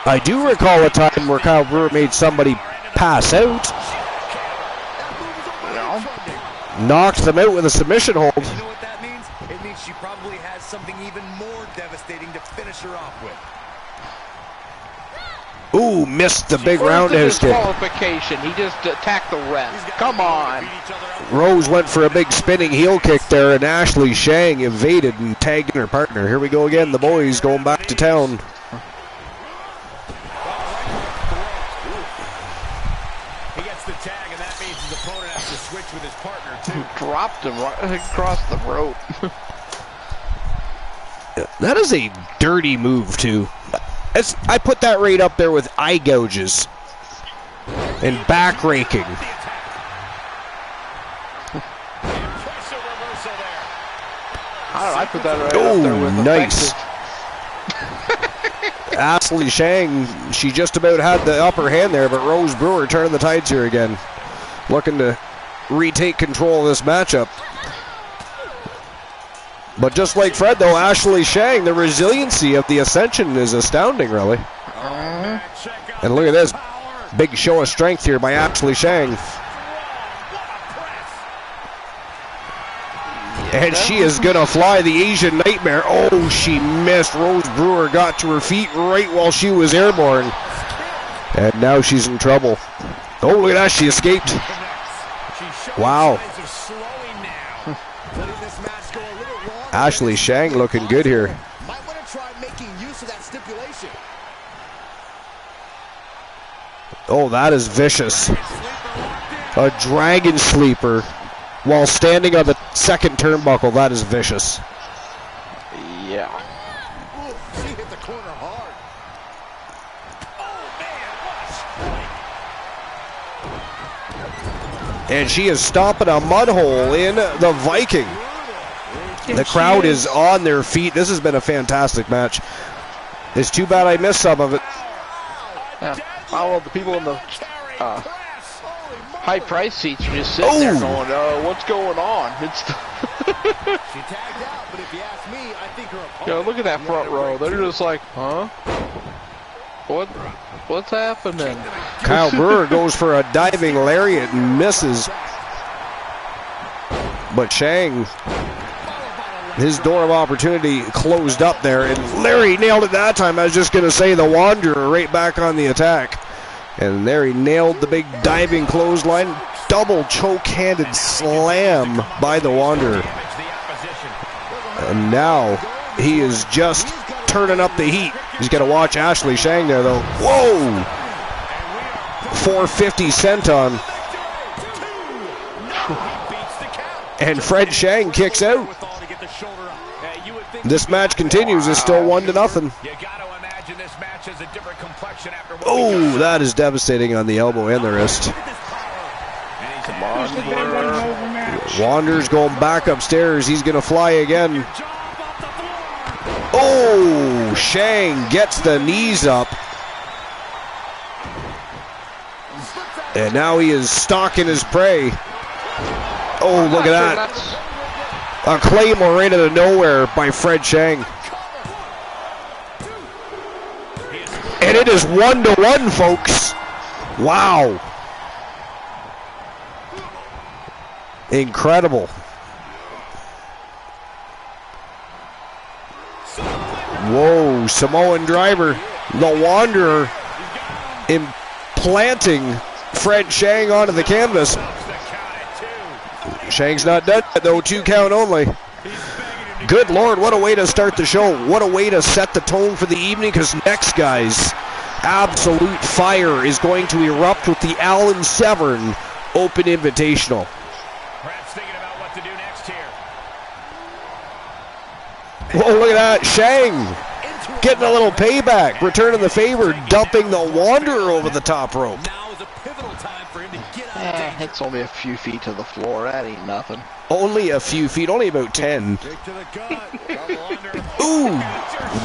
I do recall a time where Kyle Brewer made somebody pass out. Knocked them out with a submission hold. You know what that means? It means she probably has something even more devastating to finish her off with. Ooh, missed the big roundhouse kick. Disqualification. He just attacked the ref. Come on. Rose went for a big spinning heel kick there, and Ashley Shang evaded and tagged in her partner. Here we go again. The boys going back to town. He gets the tag, and that means his opponent has to switch with his partner, too. Dropped him right across the rope. That is a dirty move, too. I put that right up there with eye gouges and back raking. I put that right up there with nice. Ashley Shang, she just about had the upper hand there, but Rose Brewer turning the tides here again. Looking to retake control of this matchup. But just like Fred, though, Ashley Shang, the resiliency of the Ascension is astounding, really. And look at this. Big show of strength here by Ashley Shang. And she is going to fly the Asian Nightmare. Oh, she missed. Rose Brewer got to her feet right while she was airborne. And now she's in trouble. Oh, look at that. She escaped. Wow. Ashley Shang looking good here. Might want to try making use of that stipulation. Oh, that is vicious. A dragon sleeper while standing on the second turnbuckle. That is vicious. Yeah. Ooh, she hit the corner hard. Oh, man, And she is stomping a mud hole in the Viking. The crowd is on their feet. This has been a fantastic match. It's too bad I missed some of it. Yeah. Well, the people in the high price seats are just sitting there going, what's going on? It's she tagged out, but if you ask me, I think her opponent... look at that front row. They're just like, huh? What's happening? Kyle Brewer goes for a diving lariat and misses. But Shang, his door of opportunity closed up there, and Larry nailed it that time. I was just going to say the Wanderer right back on the attack. And there he nailed the big diving clothesline. Double choke-handed slam by the Wanderer. And now he is just turning up the heat. He's got to watch Ashley Shang there, though. Whoa! 450 senton. And Fred Shang kicks out. This match continues. It's still 1-0. Oh, that is devastating on the elbow and the wrist. Wanderer's going back upstairs. He's going to fly again. Oh, Shang gets the knees up. And now he is stalking his prey. Oh, look at that. A claymore right out of nowhere by Fred Shang. And it is 1-1, folks. Wow. Incredible. Whoa, Samoan driver. The Wanderer implanting Fred Shang onto the canvas. Shang's not done yet, though. 2 count only. Good Lord, what a way to start the show. What a way to set the tone for the evening, because next, guys, absolute fire is going to erupt with the Alan Severn Open Invitational. Perhaps thinking about what to do next here. Whoa, look at that. Shang getting a little payback, returning the favor, dumping the Wanderer over the top rope. Now is a pivotal time for him to get out of danger. It's only a few feet to the floor. That ain't nothing. Only a few feet, only about 10. Kick to the gut. Ooh!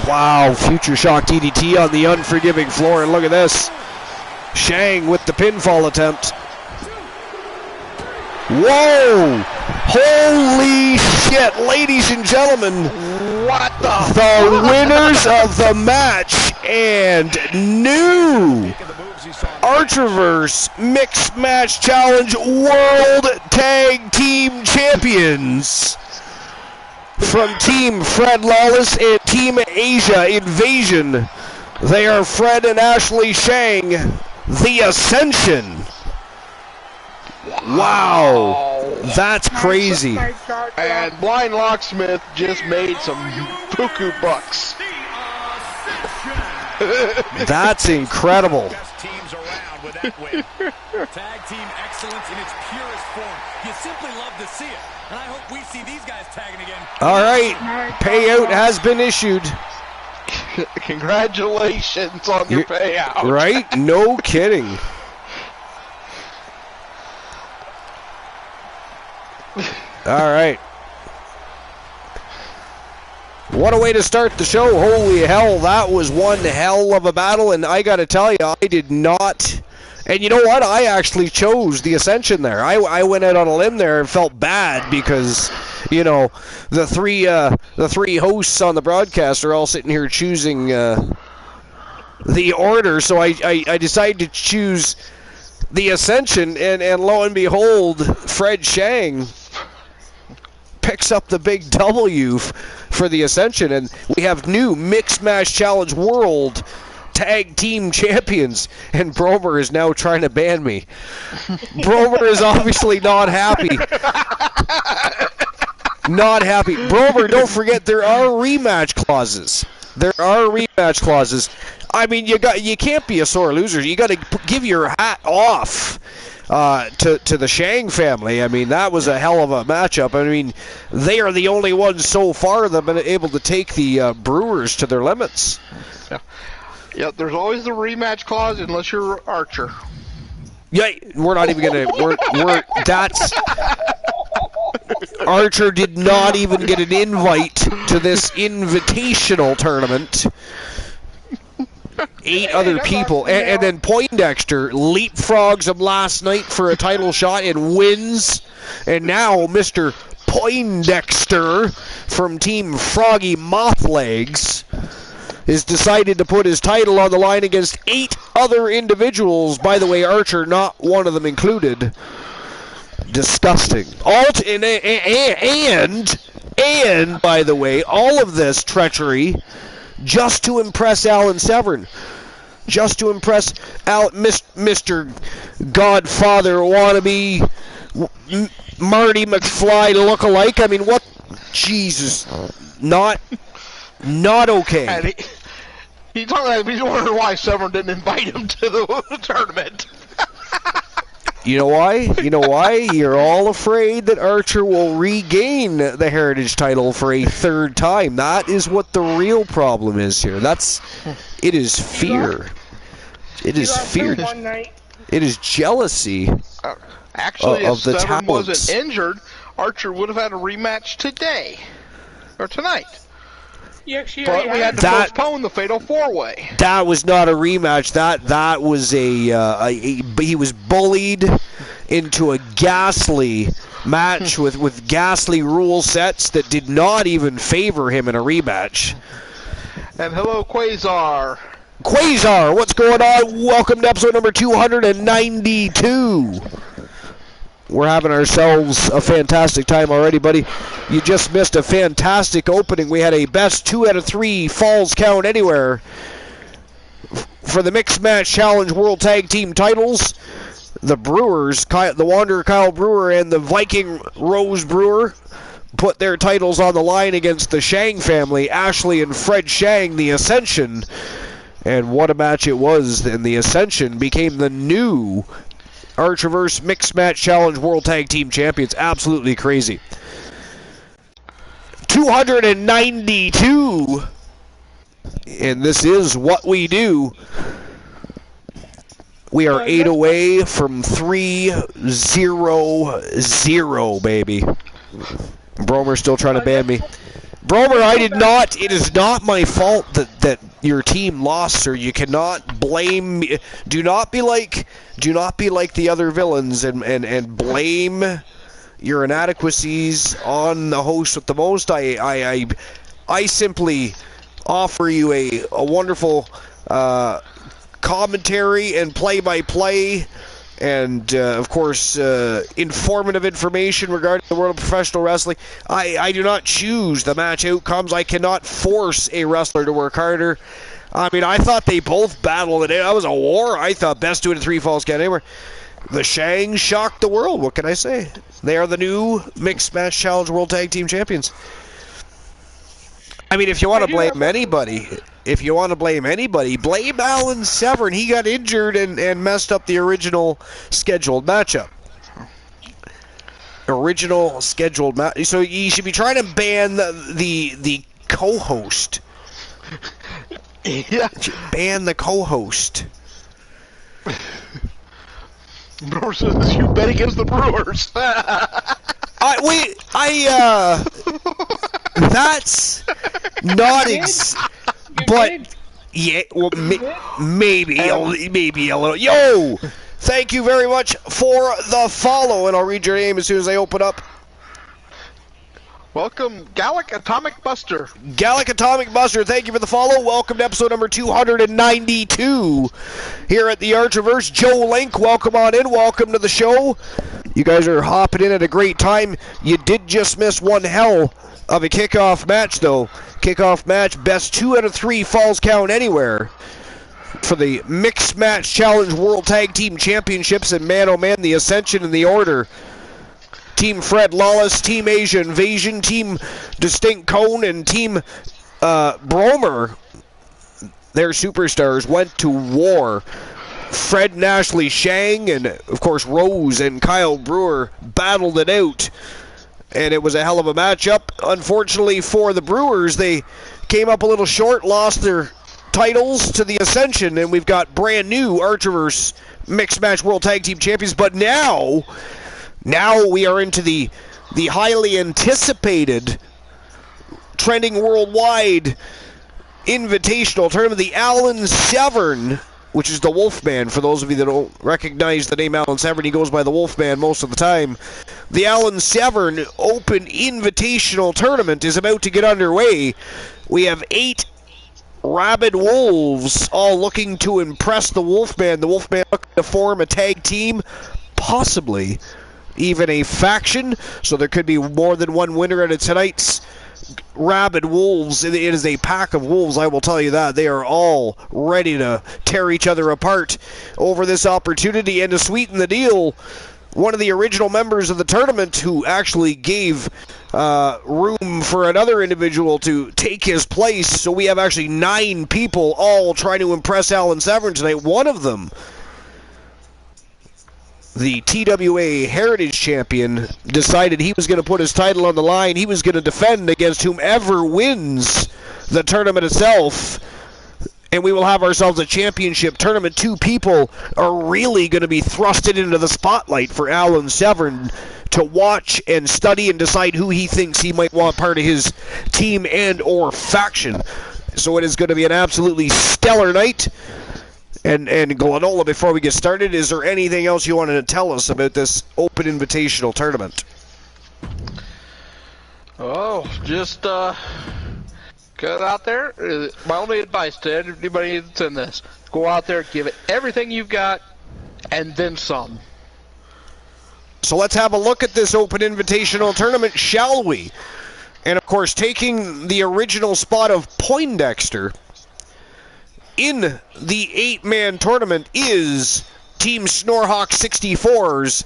Wow, future shock DDT on the unforgiving floor, and look at this. Shang with the pinfall attempt. Whoa! Holy shit, ladies and gentlemen. What the? The winners of the match and new Archerverse Mixed Match Challenge World Tag Team Champions from Team Fred Lawless and Team Asia Invasion. They are Fred and Ashley Shang, The Ascension. Wow, that's crazy. And Blind Locksmith just made some buku bucks. That's incredible. Best teams around with that win. Tag team excellence in its purest form. You simply love to see it. And I hope we see these guys tagging again. All right, payout has been issued. Congratulations on your payout. Right? No kidding. All right. What a way to start the show. Holy hell, that was one hell of a battle, and I got to tell you, I did not. And you know what? I actually chose the Ascension there. I went out on a limb there and felt bad because, you know, the three hosts on the broadcast are all sitting here choosing the order, so I decided to choose the Ascension, and lo and behold, Fred Shang picks up the big W for the Ascension, and we have new Mixed Match Challenge World Tag Team Champions, and Bromer is now trying to ban me. Bromer is obviously not happy. Not happy. Bromer, don't forget there are rematch clauses. There are rematch clauses. I mean, you can't be a sore loser. You got to give your hat off to the Shang family. I mean, that was a hell of a matchup. I mean, they are the only ones so far that have been able to take the Brewers to their limits. Yeah, there's always the rematch clause unless you're Archer. Yeah, we're not even gonna. That's Archer did not even get an invite to this invitational tournament. 8 other people, and then Poindexter leapfrogs him last night for a title shot and wins. And now Mr. Poindexter from Team Froggy Mothlegs is decided to put his title on the line against 8 other individuals. By the way, Archer, not one of them included. Disgusting. And by the way, all of this treachery just to impress Alan Severn. just to impress Mr. Godfather wannabe Marty McFly look-alike? I mean, what? Jesus. Not okay. And he's wondering why Severn didn't invite him to the tournament. You know why? You're all afraid that Archer will regain the Heritage title for a third time. That is what the real problem is here. It is fear. It is fear. It is jealousy. Actually, of if the Severn talents. wasn't injured, Archer would have had a rematch today. Or tonight. But we had to postpone the Fatal 4-Way. That was not a rematch. That was he was bullied into a ghastly match with ghastly rule sets that did not even favor him in a rematch. And hello, Quasar. Quasar, what's going on? Welcome to episode number 292. We're having ourselves a fantastic time already, buddy. You just missed a fantastic opening. We had a best 2 out of 3 falls count anywhere for the Mixed Match Challenge World Tag Team titles. The Brewers, the Wanderer Kyle Brewer and the Viking Rose Brewer, put their titles on the line against the Shang family, Ashley and Fred Shang, the Ascension. And what a match it was. And the Ascension became the new Archerverse Mixed Match Challenge World Tag Team Champions. Absolutely crazy. 292. And this is what we do. We are 8 away from 3-0-0, baby. Bromer's still trying to ban me. Bromer, I did not. It is not my fault that your team lost, sir. You cannot blame me. Do not be like the other villains and blame your inadequacies on the host with the most. I simply offer you a wonderful commentary and play-by-play and, of course, informative information regarding the world of professional wrestling. I do not choose the match outcomes. I cannot force a wrestler to work harder. I mean, I thought they both battled it. That was a war. I thought best 2 out of 3 falls count anywhere. The Shang shocked the world. What can I say? They are the new Mixed Match Challenge World Tag Team Champions. I mean, if you want to blame anybody, blame Alan Severn. He got injured and messed up the original scheduled matchup. Original scheduled match. So you should be trying to ban the co-host. Yeah. Ban the co-host. Brewer says you bet against the Brewers. That's not but yeah, well, maybe a little. Yo, thank you very much for the follow, and I'll read your name as soon as I open up. Welcome, Gallic Atomic Buster. Gallic Atomic Buster, thank you for the follow. Welcome to episode number 292 here at the Archerverse. Joe Link, welcome on in. Welcome to the show. You guys are hopping in at a great time. You did just miss one hell of a kickoff match, though. Kickoff match, best 2 out of 3 falls count anywhere for the Mixed Match Challenge World Tag Team Championships, and man oh man, the Ascension and the Order. Team Fred Lawless, Team Asia Invasion, Team Distinct Cone, and Team Bromer, their superstars, went to war. Fred and Ashley Shang and, of course, Rose and Kyle Brewer battled it out. And it was a hell of a matchup. Unfortunately for the Brewers, they came up a little short, lost their titles to the Ascension, and we've got brand new Archerverse Mixed Match World Tag Team Champions. But now we are into the highly anticipated, trending worldwide invitational tournament, the Alan Severn, which is the Wolfman. For those of you that don't recognize the name Alan Severn, he goes by the Wolfman most of the time. The Alan Severn Open Invitational Tournament is about to get underway. We have 8 rabid wolves all looking to impress the Wolfman. The Wolfman looking to form a tag team, possibly even a faction, so there could be more than one winner at tonight's rabid wolves. It is a pack of wolves, I will tell you that. They are all ready to tear each other apart over this opportunity. And to sweeten the deal, one of the original members of the tournament who actually gave room for another individual to take his place. So we have actually 9 people all trying to impress Alan Severn tonight. One of them, the TWA Heritage Champion, decided he was going to put his title on the line. He was going to defend against whomever wins the tournament itself. And we will have ourselves a championship tournament. 2 people are really going to be thrusted into the spotlight for Alan Severn to watch and study and decide who he thinks he might want part of his team and or faction. So it is going to be an absolutely stellar night. And Glenola, before we get started, is there anything else you wanted to tell us about this Open Invitational tournament? Oh, just get out there. My only advice to anybody that's in this: go out there, give it everything you've got, and then some. So let's have a look at this Open Invitational tournament, shall we? And of course, taking the original spot of Poindexter in the 8-man tournament is Team Snorhawk 64's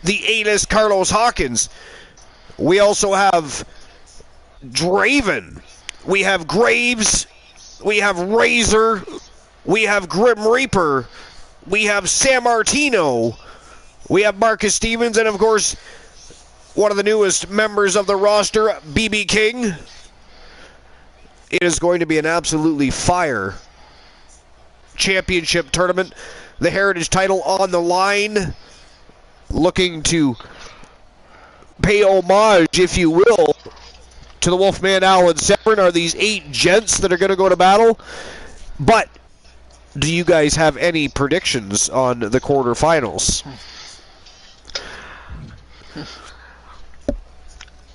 the A-list Carlos Hawkins. We also have Draven. We have Graves. We have Razor. We have Grim Reaper. We have San Martino. We have Marcus Stevens. And, of course, one of the newest members of the roster, BB King. It is going to be an absolutely fire championship tournament. The Heritage title on the line. Looking to pay homage, if you will, to the Wolfman Alan Severn are these 8 gents that are going to go to battle. But do you guys have any predictions on the quarterfinals?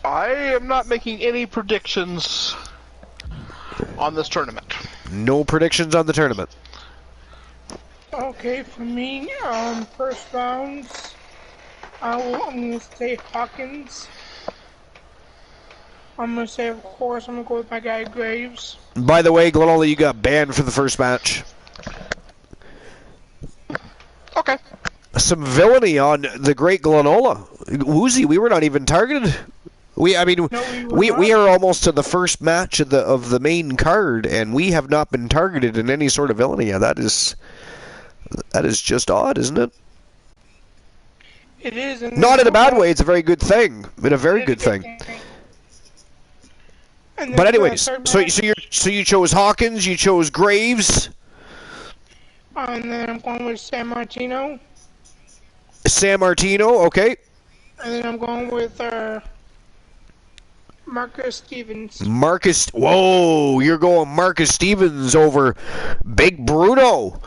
I am not making any predictions on this tournament. No predictions on the tournament. Okay, for me, first rounds, I'm going to say Hawkins. I'm going to say, of course, I'm going to go with my guy Graves. By the way, Glenola, you got banned for the first match. Okay. Some villainy on the great Glenola. Woozy, we were not even targeted. We are almost to the first match of the main card, and we have not been targeted in any sort of villainy. Yeah, that is just odd, isn't it? It is. Not in a bad way. It's a very good thing. But a very good thing. But anyways, so you chose Hawkins, you chose Graves. And then I'm going with San Martino. San Martino, okay. And then I'm going with Marcus Stevens. Whoa, you're going Marcus Stevens over Big Bruno.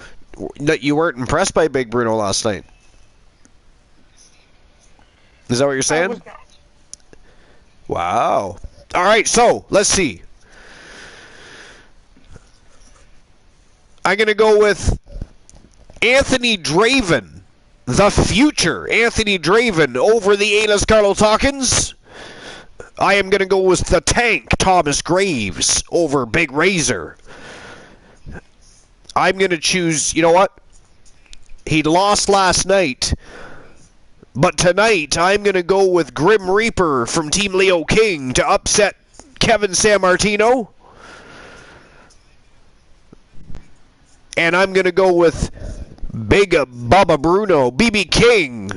You weren't impressed by Big Bruno last night. Is that what you're saying? Wow. All right, so let's see. I'm going to go with Anthony Draven, the future Anthony Draven, over the A-list Carlos Hawkins. I am going to go with the tank Thomas Graves over Big Razor. I'm going to choose, you know what? He lost last night. But tonight, I'm going to go with Grim Reaper from Team Leo King to upset Kevin San Martino. And I'm going to go with Big Baba Bruno, BB King,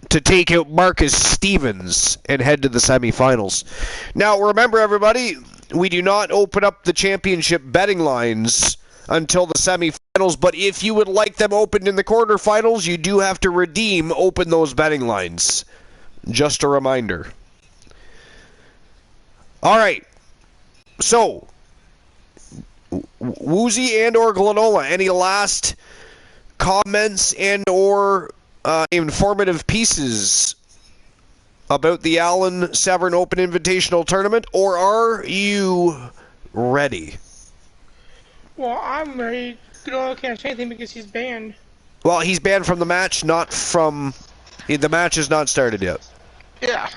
to take out Marcus Stevens and head to the semifinals. Now, remember, everybody, we do not open up the championship betting lines until the semifinals, but if you would like them opened in the quarterfinals, you do have to open those betting lines. Just a reminder. All right. So, Woozy and or Glenola, any last comments and or informative pieces about the Alan Severn Open Invitational Tournament, or are you ready? Well, I'm ready. Glenola can't say anything because he's banned. Well, he's banned from the match, not from... The match has not started yet. Yeah.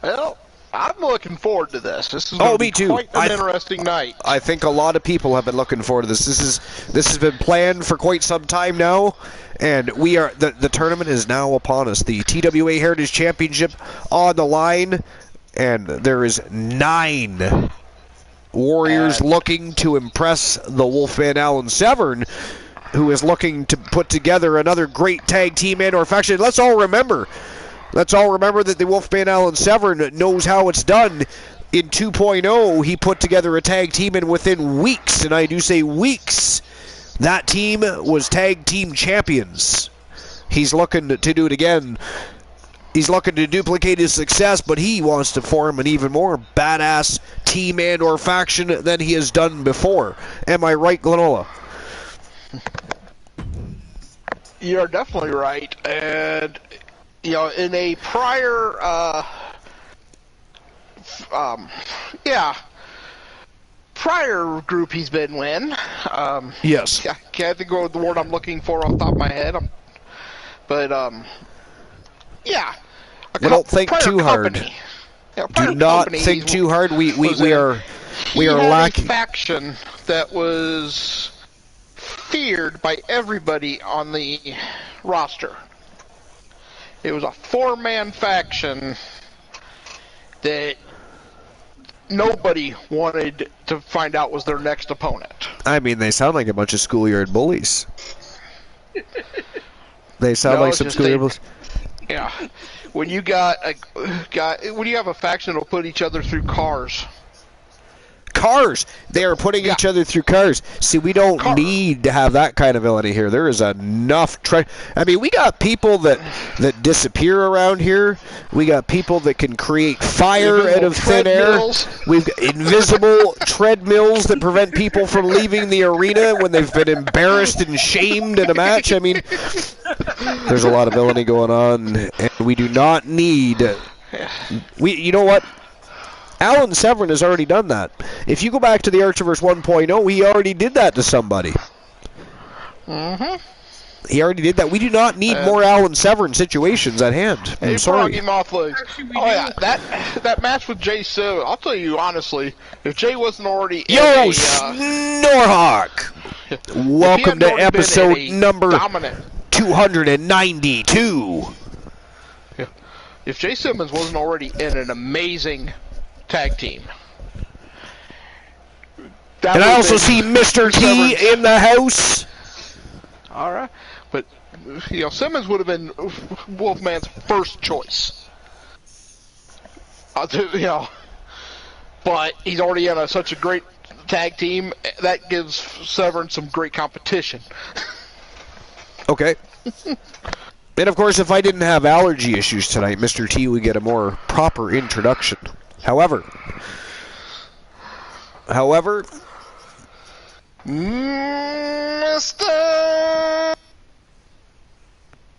Well, I'm looking forward to this. This is going to be quite an interesting night. I think a lot of people have been looking forward to this. This has been planned for quite some time now, and we are the tournament is now upon us. The TWA Heritage Championship on the line, and there is 9 warriors looking to impress the Wolfman Alan Severn, who is looking to put together another great tag team and/or faction. Let's all remember that the Wolfman Alan Severn knows how it's done. In 2.0, he put together a tag team, and within weeks, and I do say weeks, that team was tag team champions. He's looking to do it again. He's looking to duplicate his success, but he wants to form an even more badass team and/or faction than he has done before. Am I right, Glenola? You're definitely right, and in a prior, prior group he's been in. Yes. I can't think of the word I'm looking for off the top of my head. Don't think too hard. Do not think too hard. We are lacking. A faction that was feared by everybody on the roster. It was a 4-man faction that nobody wanted to find out was their next opponent. I mean, they sound like a bunch of schoolyard bullies. They sound like some schoolyard bullies. Yeah. When you when you have a faction that'll put each other through cars. Cars! They are putting each other through cars. See, we don't need to have that kind of villainy here. There is enough. I mean, we got people that disappear around here. We got people that can create fire out of thin air. We've got invisible treadmills that prevent people from leaving the arena when they've been embarrassed and shamed in a match. I mean, there's a lot of villainy going on, and we do not need. You know what? Alan Severn has already done that. If you go back to the Archerverse 1.0, he already did that to somebody. Mm-hmm. He already did that. We do not need more Alan Severn situations at hand. I'm sorry. That match with Jay Simmons, I'll tell you honestly, if Jay wasn't already Snorhawk! Welcome to episode number 292. If Jay Simmons wasn't already in an amazing tag team. And I also see Mr. T in the house. All right, but Simmons would have been Wolfman's first choice. But he's already in such a great tag team that gives Severn some great competition. Okay. And of course, if I didn't have allergy issues tonight, Mr. T would get a more proper introduction. However, Mr.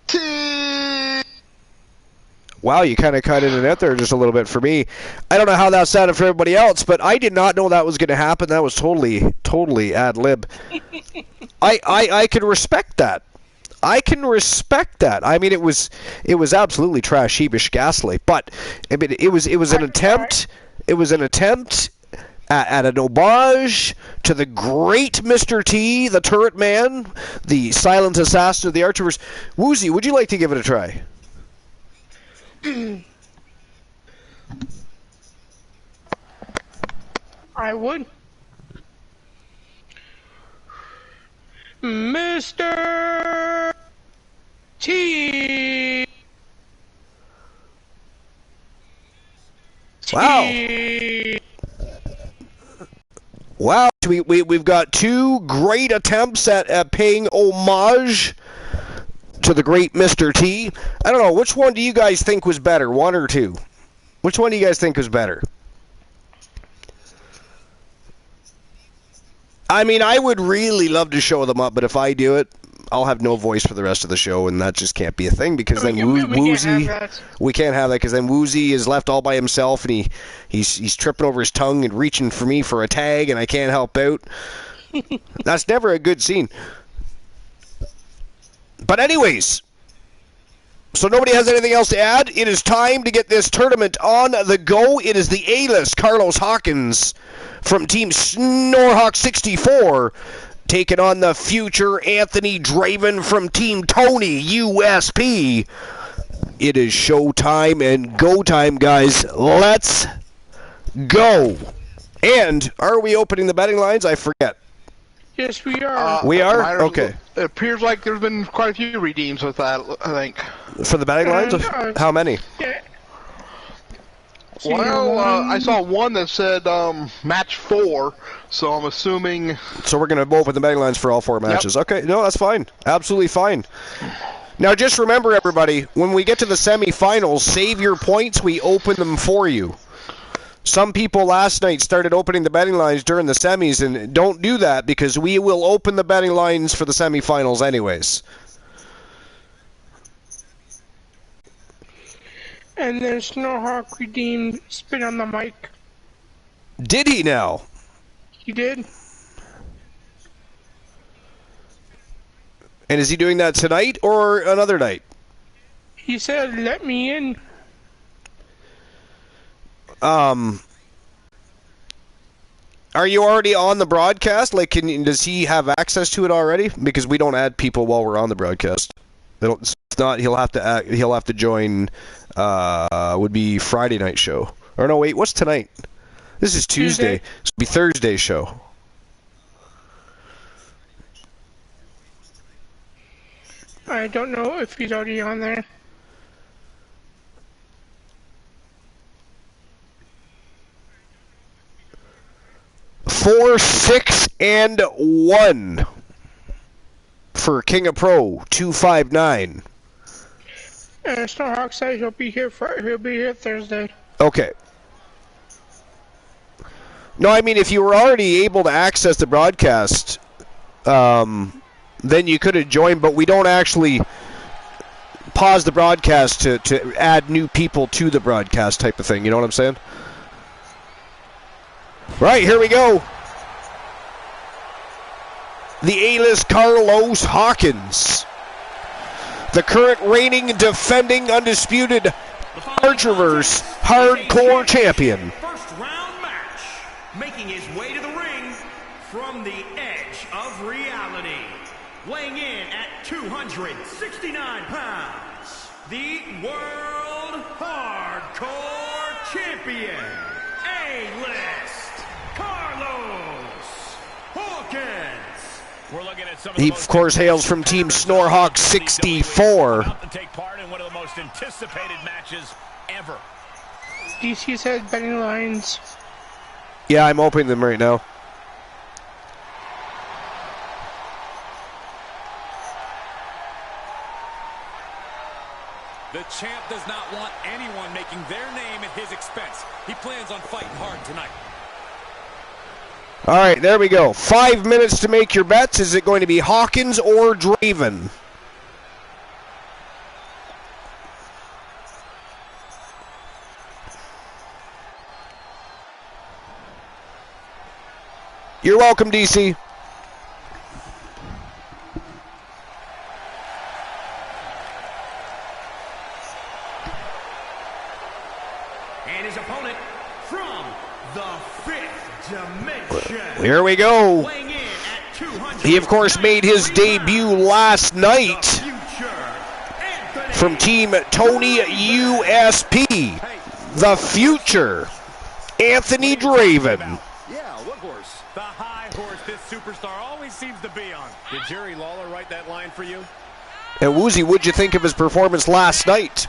T. Wow, you kind of cut in and out there just a little bit for me. I don't know how that sounded for everybody else, but I did not know that was going to happen. That was totally ad lib. I can respect that. I can respect that. I mean, it was absolutely trash, heapish, ghastly. But I mean, it was an attempt. It was an attempt at an homage to the great Mr. T, the Turret Man, the silent assassin of the Archerverse. Woozy, would you like to give it a try? I would. Mr. T. Wow. Wow. We've got 2 great attempts at paying homage to the great Mr. T. I don't know, which one do you guys think was better, 1 or 2? Which one do you guys think was better? I mean, I would really love to show them up, but if I do it, I'll have no voice for the rest of the show, and that just can't be a thing, because then Woozy... We can't have that, because then Woozy is left all by himself, and he's tripping over his tongue and reaching for me for a tag, and I can't help out. That's never a good scene. But anyways, So nobody has anything else to add. It is time to get this tournament on the go. It is the A-list Carlos Hawkins from Team Snorhawk 64 taking on the future Anthony Draven from Team Tony USP. It is showtime and go time, guys. Let's go. And are we opening the betting lines? I forget. Yes, we are. We are? Okay. It appears like there's been quite a few redeems with that, I think. For the betting lines? How many? Yeah. Well, I saw one that said match 4, so I'm assuming... So we're going to open the betting lines for all 4 matches. Yep. Okay, no, that's fine. Absolutely fine. Now just remember, everybody, when we get to the semifinals, save your points. We open them for you. Some people last night started opening the betting lines during the semis, and don't do that because we will open the betting lines for the semifinals anyways. And then Snorhawk redeemed Spit on the Mic. Did he now? He did. And is he doing that tonight or another night? He said, let me in. Are you already on the broadcast? Like, does he have access to it already? Because we don't add people while we're on the broadcast. It's not. He'll have to join. Would be Friday night show. Or no, wait. What's tonight? This is Tuesday. So it'll be Thursday show. I don't know if he's already on there. Four, 6, and 1 for King of Pro 259. Snorhawk said he'll be here Thursday. Okay. No, I mean if you were already able to access the broadcast, then you could have joined. But we don't actually pause the broadcast to add new people to the broadcast type of thing. You know what I'm saying? Right, here we go. The A-list Carlos Hawkins. The current reigning, defending, undisputed Archerverse Hardcore Champion. First round match. Making his way to the ring from the edge of reality. Weighing in at 269 pounds. The World Hardcore Champion. A-list. Carlos Hawkins. We're looking at some He, of course, hails from Team Snorhawk 64. To take part in one of the most anticipated matches ever. DC said betting lines. Yeah, I'm opening them right now. The champ does not want anyone making their name at his expense. He plans on fighting hard tonight. All right, there we go. 5 minutes to make your bets. Is it going to be Hawkins or Draven? You're welcome, DC. And his opponent from the 5th dimension. Here we go. Weighing in at 200. He, of course, made his debut last night from Team Tony USP. The future, Anthony Draven. Yeah, what horse? The high horse this superstar always seems to be on. Did Jerry Lawler write that line for you? And Woozy, what'd you think of his performance last night?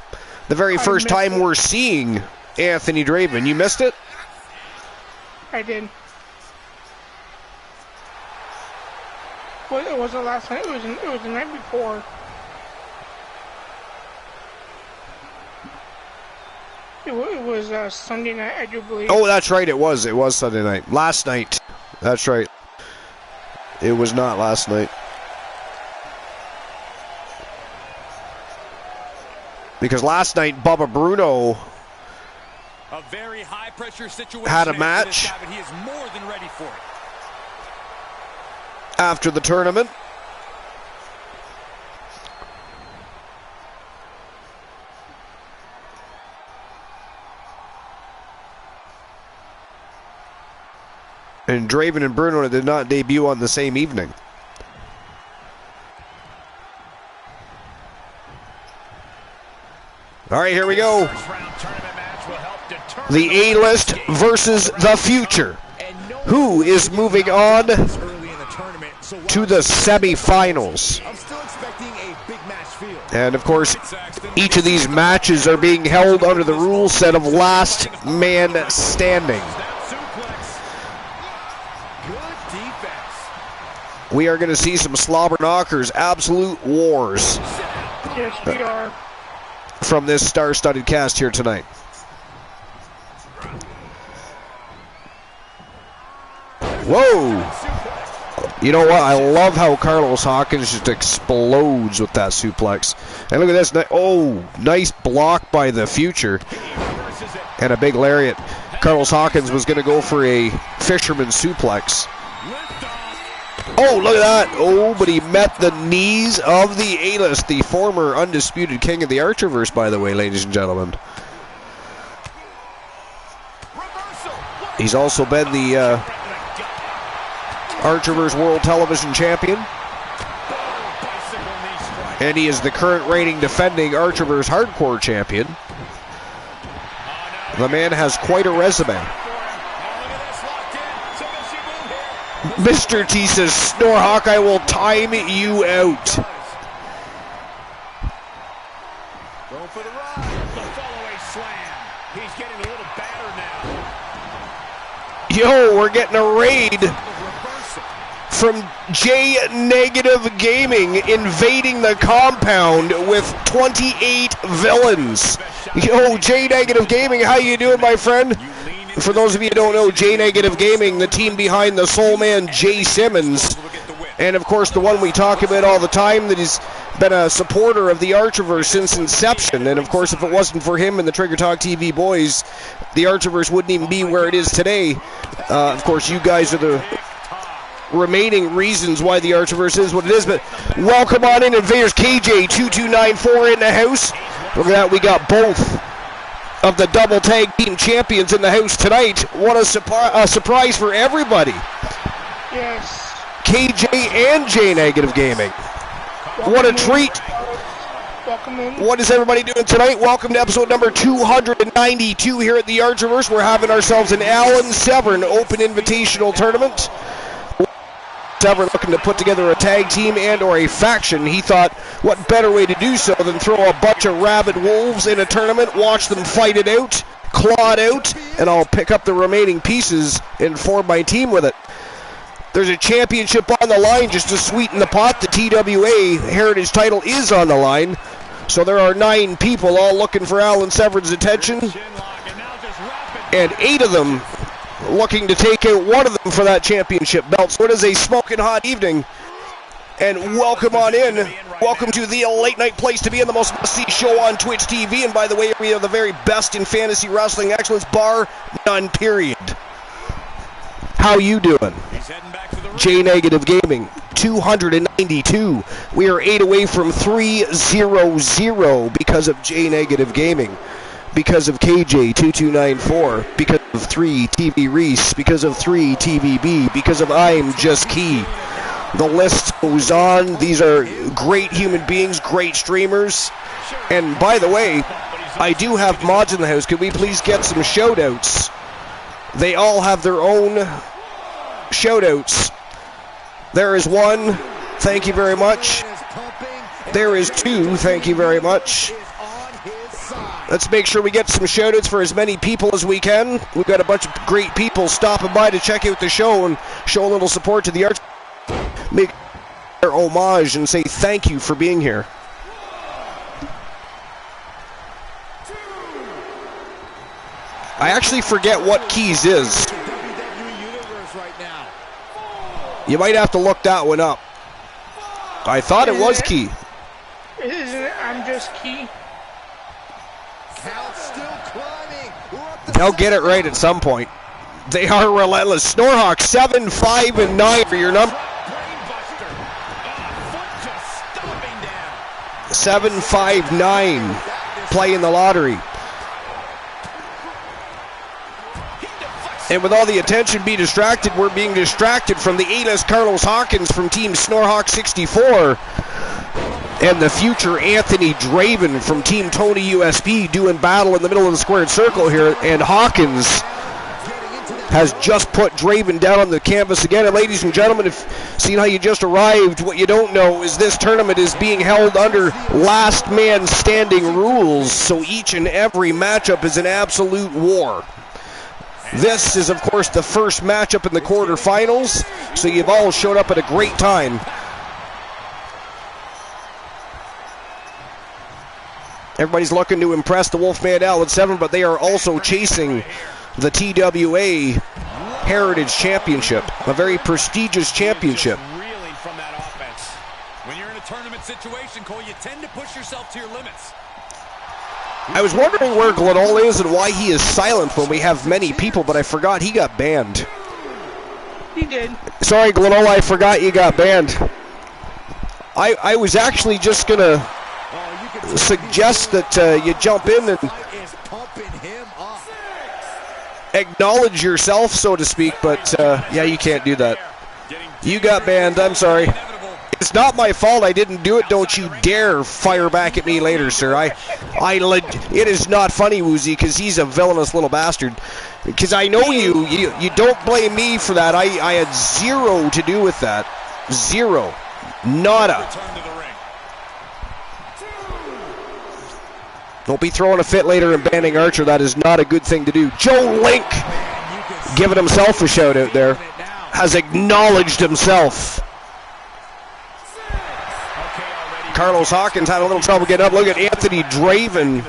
The very first time we're seeing Anthony Draven. You missed it? I did. Well, it wasn't last night. It was the night before. It was Sunday night, I do believe. Oh, that's right. It was. It was Sunday night. Last night. That's right. It was not last night. Because last night, Bubba Bruno A very high pressure situation had a match but he is more than ready for it. after the tournament. And Draven and Bruno did not debut on the same evening. All right, here we go. The A-list versus the future. Who is moving on to the semifinals? And of course, each of these matches are being held under the rule set of last man standing. We are going to see some slobber knockers, absolute wars. Yes, we are. From this star-studded cast here tonight. Whoa! You know what? I love how Carlos Hawkins just explodes with that suplex. And look at this. Oh, nice block by the future. And a big lariat. Carlos Hawkins was going to go for a fisherman suplex. Oh, look at that. Oh, but he met the knees of the A-list, the former undisputed king of the Archerverse, by the way, ladies and gentlemen. He's also been the Archerverse World Television Champion. And he is the current reigning defending Archerverse Hardcore Champion. The man has quite a resume. Mr. T says, Snorhawk, I will time you out. Going for the ride. The follow-away slam. He's getting a little battered now. Yo, we're getting a raid from J Negative Gaming invading the compound with 28 villains. Yo, J Negative Gaming, how you doing, my friend? For those of you who don't know, J Negative Gaming, the team behind the Soul Man Jay Simmons, and of course the one we talk about all the time that has been a supporter of the Archerverse since inception. And of course, if it wasn't for him and the Trigger Talk TV boys, the Archerverse wouldn't even be where it is today. Of course, you guys are the remaining reasons why the Archerverse is what it is. But welcome on in, Invaders. KJ2294 in the house. Look at that, we got both of the double tag team champions in the house tonight. What a surprise for everybody. Yes. KJ and J Negative Gaming. What a treat. Welcome in. What is everybody doing tonight? Welcome to episode number 292 here at the Archerverse. We're having ourselves an Alan Severn Open Invitational Tournament. Severn looking to put together a tag team and or a faction. He thought, what better way to do so than throw a bunch of rabid wolves in a tournament, watch them fight it out, claw it out, and I'll pick up the remaining pieces and form my team with it. There's a championship on the line just to sweeten the pot. The TWA Heritage title is on the line. So there are 9 people all looking for Alan Severn's attention. And 8 of them looking to take out one of them for that championship belt. So it is a smoking hot evening. And welcome on in. Welcome to the late night place to be in, the most must-see show on Twitch TV. And by the way, we are the very best in fantasy wrestling excellence, bar none, period. How you doing? J Negative Gaming, 292. We are 8 away from 300 because of J Negative Gaming. Because of KJ2294, because of 3 TV Reese, because of 3 TVB, because of I'm Just Key. The list goes on. These are great human beings, great streamers. And by the way, I do have mods in the house. Could we please get some shout-outs? They all have their own shout-outs. There is 1, thank you very much. There is 2, thank you very much. Let's make sure we get some shout-outs for as many people as we can. We've got a bunch of great people stopping by to check out the show and show a little support to the art. Make their homage and say thank you for being here. I actually forget what Keys is. You might have to look that one up. I thought it was Key. Isn't it? I'm Just Key. They'll get it right at some point. They are relentless. Snorhawk 7, 5, and 9 for your number. 7, 5, 9. Playing the lottery. And with all the attention being distracted, we're being distracted from the A-list Carlos Hawkins from Team Snorhawk 64 and the future Anthony Draven from Team Tony USP doing battle in the middle of the squared circle here. And Hawkins has just put Draven down on the canvas again. And ladies and gentlemen, if seeing how you just arrived, what you don't know is this tournament is being held under last man standing rules. So each and every matchup is an absolute war. This is, of course, the first matchup in the quarterfinals, so you've all showed up at a great time. Everybody's looking to impress the Wolfman Alan 7, but they are also chasing the TWA Heritage Championship, a very prestigious championship. Reeling from that offense. When you're in a tournament situation, Cole, you tend to push yourself to your limits. I was wondering where Glenol is and why he is silent when we have many people, but I forgot he got banned. He did. Sorry, Glenol, I forgot you got banned. I was actually just going to suggest that you jump in and acknowledge yourself, so to speak, but yeah, you can't do that. You got banned, I'm sorry. It's not my fault I didn't do it. Don't you dare fire back at me later, sir. It is not funny, Woozy, because he's a villainous little bastard. Because I know you don't blame me for that. I had zero to do with that. Zero. Nada. Don't be throwing a fit later and banning Archer. That is not a good thing to do. Joe Link, giving himself a shout out there, has acknowledged himself. Carlos Hawkins had a little trouble getting up. Look at Anthony Draven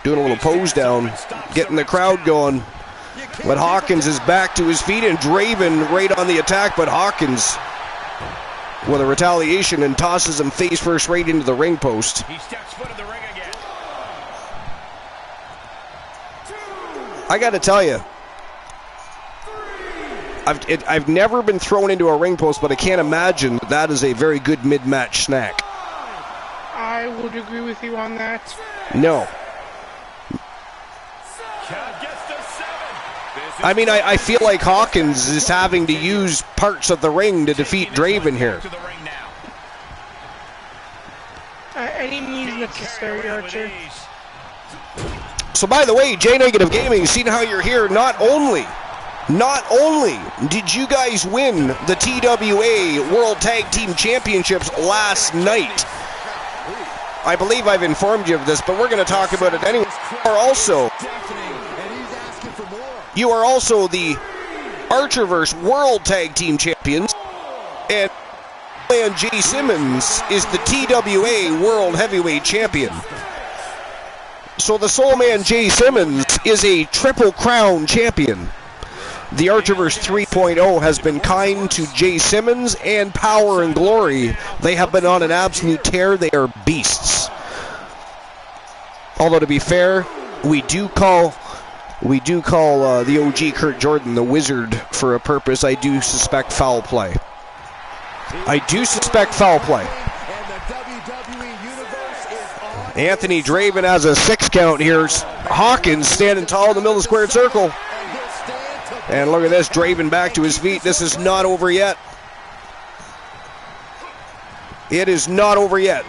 doing a little pose down, getting the crowd going. But Hawkins is back to his feet, and Draven right on the attack, but Hawkins with a retaliation and tosses him face first right into the ring post. He steps foot in the ring again. I got to tell you, I've never been thrown into a ring post, but I can't imagine that is a very good mid-match snack. I would agree with you on that. No. I mean, I feel like Hawkins is having to use parts of the ring to defeat Draven here. Any means necessary, Archer. So, by the way, J-Negative Gaming, seeing how you're here, not only did you guys win the TWA World Tag Team Championships last night. I believe I've informed you of this, but we're going to talk about it anyway. You are also the Archerverse World Tag Team Champions, and Jay Simmons is the TWA World Heavyweight Champion. So the Soul Man Jay Simmons is a Triple Crown Champion. The Archerverse 3.0 has been kind to Jay Simmons and Power and Glory. They have been on an absolute tear. They are beasts. Although, to be fair, we do call the OG Kurt Jordan the Wizard for a purpose. I do suspect foul play. Anthony Draven has a 6 count here. Hawkins standing tall in the middle of the squared circle. And look at this, Draven back to his feet. This is not over yet. It is not over yet.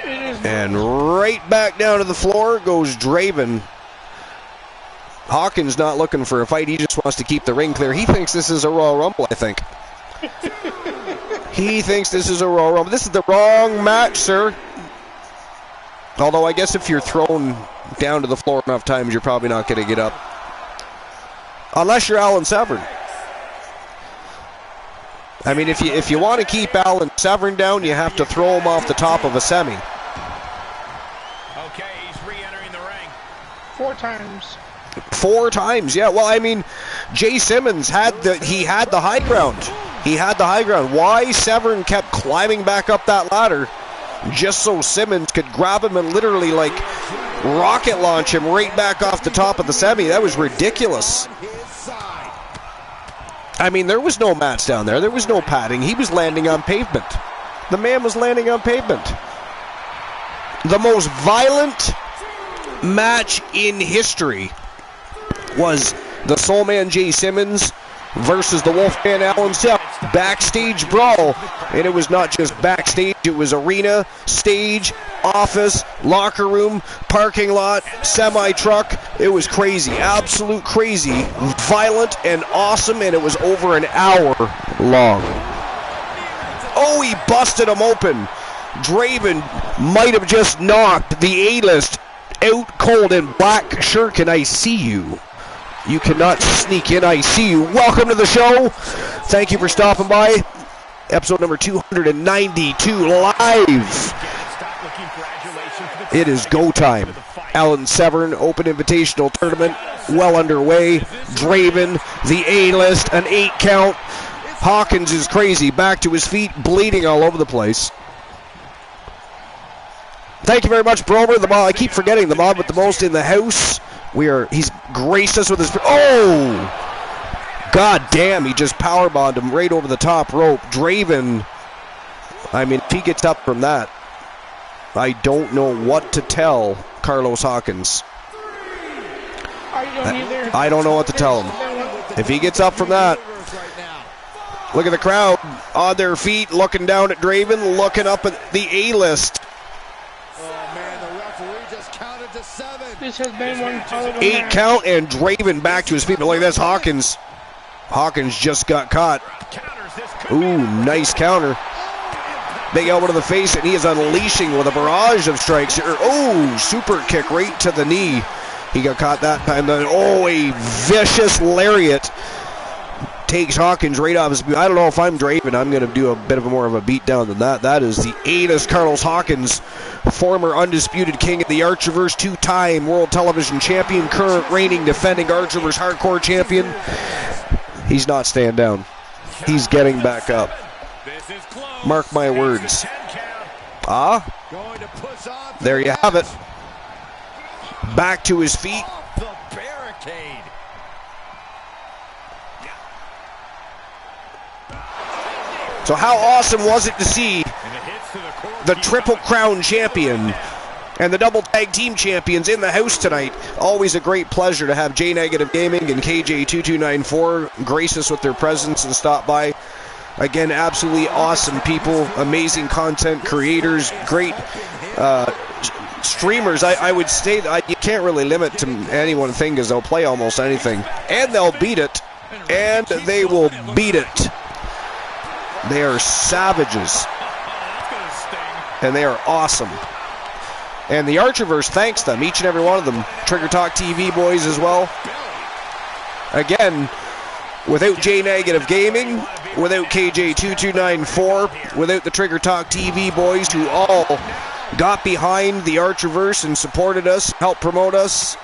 And right back down to the floor goes Draven. Hawkins not looking for a fight. He just wants to keep the ring clear. He thinks this is a Royal Rumble, I think. He thinks this is a Royal Rumble. This is the wrong match, sir. Although I guess if you're thrown down to the floor enough times, you're probably not going to get up. Unless you're Alan Severn. I mean, if you want to keep Alan Severn down, you have to throw him off the top of a semi. Okay, he's re-entering the ring. 4 times. 4 times, yeah. Well, I mean, Jay Simmons had the high ground. He had the high ground. Why Severn kept climbing back up that ladder? Just so Simmons could grab him and literally, like, rocket launch him right back off the top of the semi. That was ridiculous. I mean, there was no mats down there. There was no padding. He was landing on pavement. The man was landing on pavement. The most violent match in history was the Soul Man Jay Simmons versus the Wolfman Alan Sepp. Backstage brawl, and it was not just backstage, it was arena, stage, office, locker room, parking lot, semi-truck. It was crazy, absolute crazy, violent and awesome, and it was over an hour long. Oh, he busted him open. Draven might have just knocked the A-list out cold in black. Sure, can I see you? You cannot sneak in, I see you. Welcome to the show. Thank you for stopping by. Episode number 292 live. It is go time. Alan Severn Open Invitational Tournament well underway. Draven, the A-list, an 8 count. Hawkins is crazy, back to his feet, bleeding all over the place. Thank you very much, Bromer. The mod, I keep forgetting the mod with the most in the house. He's graced us with his. Oh! God damn! He just powerbombed him right over the top rope. Draven. I mean, if he gets up from that, I don't know what to tell Carlos Hawkins. I don't know what to tell him. If he gets up from that. Look at the crowd on their feet, looking down at Draven, looking up at the A-list. Oh man, the referee just counted to 7. This has been one hell of a 8 match. count and Draven back to his feet. But look at this, Hawkins. Hawkins just got caught. Ooh, nice counter. Big elbow to the face, and he is unleashing with a barrage of strikes here. Oh, super kick right to the knee. He got caught that time. Then, oh, a vicious lariat. Takes Hawkins right off his boot. I don't know if I'm Draven. I'm going to do a bit of more of a beatdown than that. That is the A-list Carlos Hawkins, former undisputed king of the Archerverse, 2-time world television champion, current reigning defending Archerverse hardcore champion. He's not staying down. He's getting back up. Mark my words. There you have it. Back to his feet. The barricade. So how awesome was it to see the Triple Crown champion and the double tag team champions in the house tonight? Always a great pleasure to have J Negative Gaming and KJ2294 grace us with their presence and stop by. Again, absolutely awesome people, amazing content creators, great streamers. I would say that you can't really limit to any one thing because they'll play almost anything. And they'll beat it. And they will beat it. They are savages. And they are awesome. And the Archerverse thanks them, each and every one of them. Trigger Talk TV boys as well. Again, without J Negative Gaming, without KJ2294, without the Trigger Talk TV boys who all got behind the Archerverse and supported us, helped promote us.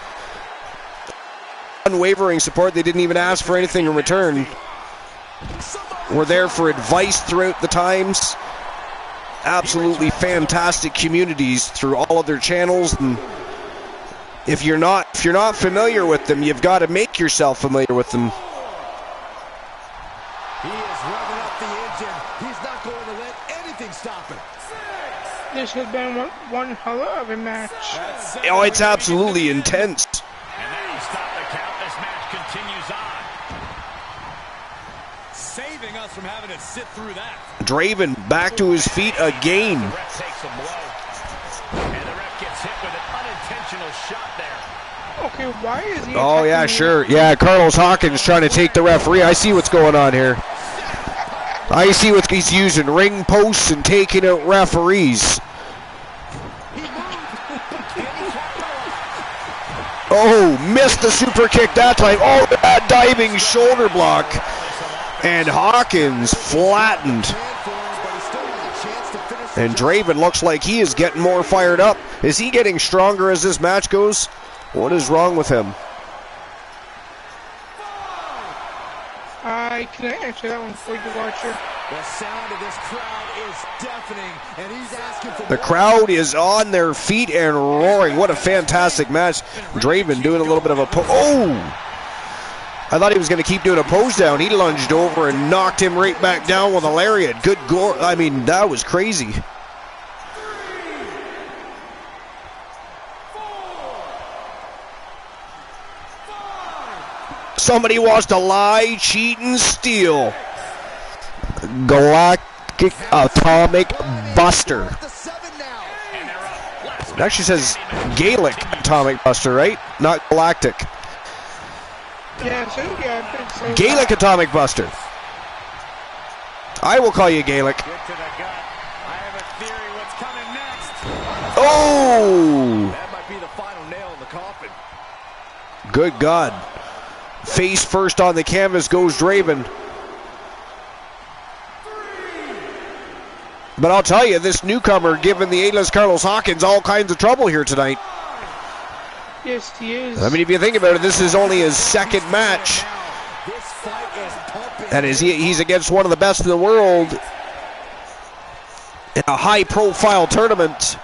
Unwavering support. They didn't even ask for anything in return. We're there for advice throughout the times. Absolutely fantastic communities through all of their channels, and if you're not familiar with them, you've got to make yourself familiar with them. He is revving up the engine. He's not going to let anything stop him. This has been one hell of a match. Oh, it's absolutely intense. And then he stopped the count. This match continues on. Saving us from having to sit through that. Draven back to his feet again. The ref takes a blow. And the ref gets hit with an unintentional shot there. Okay, why is he? Oh, yeah, attacking sure. Yeah, Carlos Hawkins trying to take the referee. I see what's going on here. I see what he's using. Ring posts and taking out referees. Oh, missed the super kick that time. Oh, that diving shoulder block. And Hawkins flattened. And Draven looks like he is getting more fired up. Is he getting stronger as this match goes? What is wrong with him? I can't answer that one for you, Watcher. The sound of this crowd is deafening, and he's asking for The crowd is on their feet and roaring. What a fantastic match. Draven doing a little bit of a oh! I thought he was going to keep doing a pose down. He lunged over and knocked him right back down with a lariat. Good gore. I mean, that was crazy. So Somebody wants to lie, cheat, and steal. Galactic Atomic Buster. It actually says Gaelic Atomic Buster, right? Not Galactic. Yeah, I think so. Gaelic Atomic Buster. I will call you Gaelic. Oh! That might be the final nail in the coffin. Good God. Face first on the canvas goes Draven. But I'll tell you, this newcomer giving the A-list Carlos Hawkins all kinds of trouble here tonight. Yes, he is. I mean, if you think about it, this is only his second match. And he's against one of the best in the world in a high-profile tournament.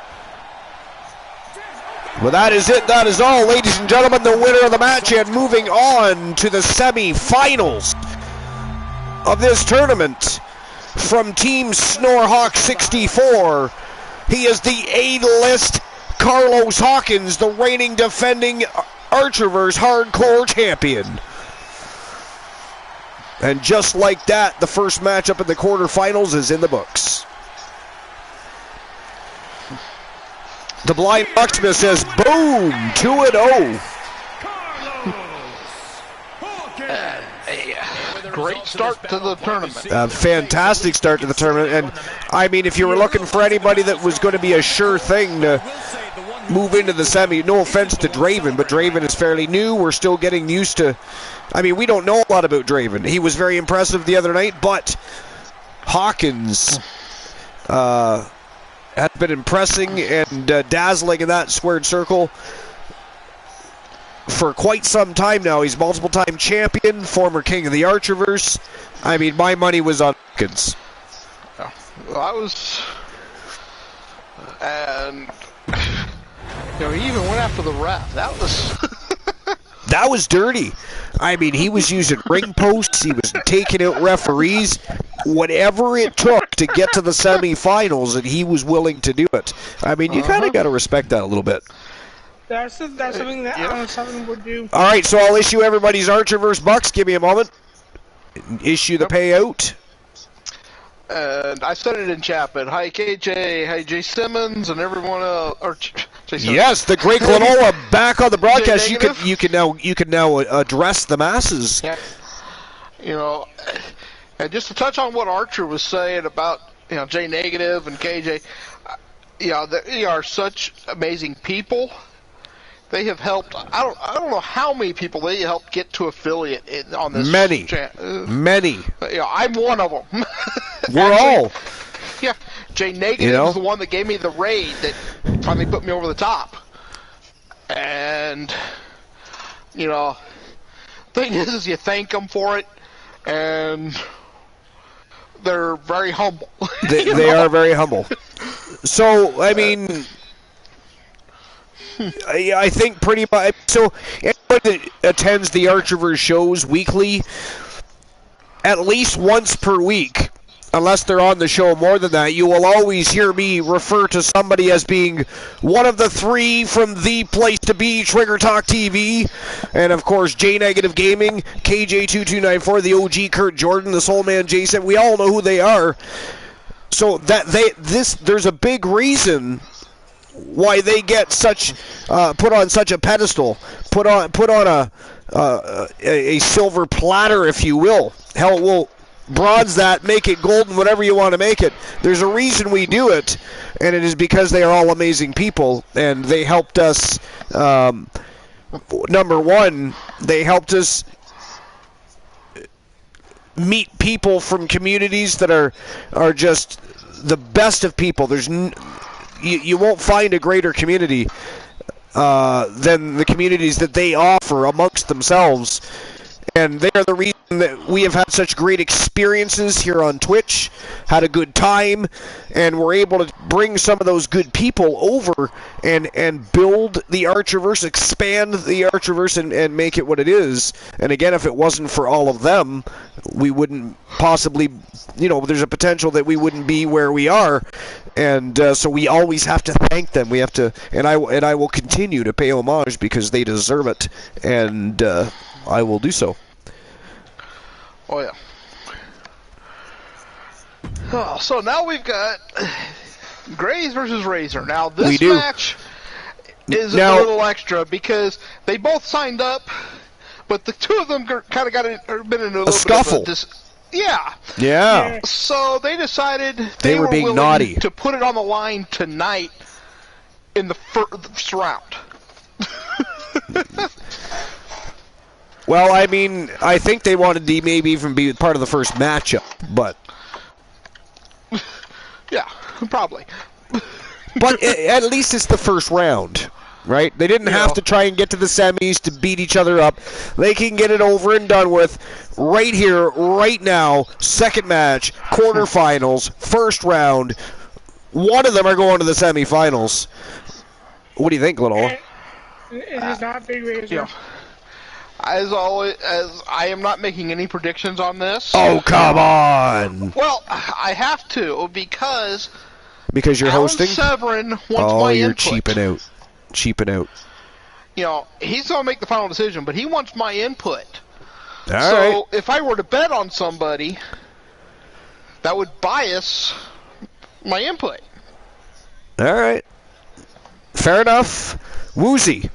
But that is it. That is all, ladies and gentlemen. The winner of the match, and moving on to the semifinals of this tournament from Team Snorhawk 64. He is the A-list Carlos Hawkins, the reigning defending Archerverse Hardcore Champion. And just like that, the first matchup in the quarterfinals is in the books. The blind locksmith says, boom, 2-0. Great start to the tournament. A fantastic start to the tournament. And, I mean, if you were looking for anybody that was going to be a sure thing to move into the semi, no offense to Draven, but Draven is fairly new. We're still getting used to, I mean, we don't know a lot about Draven. He was very impressive the other night, but Hawkins has been impressing and dazzling in that squared circle for quite some time now. He's multiple-time champion, former king of the Archerverse. I mean, my money was on Hawkins. And he even went after the ref. That was that was dirty. I mean, he was using ring posts. He was taking out referees. Whatever it took to get to the semifinals, and he was willing to do it. I mean, you kind of got to respect that a little bit. That's something that Alan Sullivan would do. All right, so I'll issue everybody's Archerverse bucks. Give me a moment. Issue the payout. And I said it in chat, but hi KJ, hi Jay Simmons, and everyone else. Yes, the great Glenola back on the broadcast. You can now address the masses. Yeah. And just to touch on what Archer was saying about J Negative and KJ, they are such amazing people. They have helped. I don't know how many people they helped get to affiliate on this. Many. I'm one of them. We're all. Yeah, J Negative is the one that gave me the raid that finally put me over the top. And thing is, you thank them for it, and they're very humble. They are very humble. So I mean. I think pretty much. So anybody that attends the Archerverse shows weekly, at least once per week, unless they're on the show more than that, you will always hear me refer to somebody as being one of the three from the place to be, Trigger Talk TV, and of course J Negative Gaming, KJ2294, the OG Kurt Jordan, the Soul Man Jason. We all know who they are. So that there's a big reason why they get such put on such a pedestal, put on a silver platter, if you will. Hell, we'll bronze that, make it golden, whatever you want to make it. There's a reason we do it, and it is because they are all amazing people, and they helped us. Number one, they helped us meet people from communities that are just the best of people. There's you won't find a greater community than the communities that they offer amongst themselves. And they are the reason that we have had such great experiences here on Twitch, had a good time, and we're able to bring some of those good people over and build the Archerverse, expand the Archerverse, and make it what it is. And again, if it wasn't for all of them, we wouldn't possibly, there's a potential that we wouldn't be where we are. And so we always have to thank them. We have to, and I will continue to pay homage because they deserve it, and I will do so. Oh, yeah. Oh, so now we've got Graves versus Razor. Now, this match is a little extra because they both signed up, but the two of them kind of been in a little scuffle. Bit of a Yeah. So they decided they were being willing naughty to put it on the line tonight in the first round. Well, I mean, I think they wanted to maybe even be part of the first matchup, but... Yeah, probably. But at least it's the first round, right? They didn't have to try and get to the semis to beat each other up. They can get it over and done with right here, right now. Second match, quarterfinals, first round. One of them are going to the semifinals. What do you think, Lenola? It is not Big Razor. As always, as I am not making any predictions on this. Oh, come on! Well, I have to because you're Alan hosting. Severin wants my Oh, you're input. cheaping out. You know, he's gonna make the final decision, but he wants my input. All right. If I were to bet on somebody, that would bias my input. All right. Fair enough. Woozy.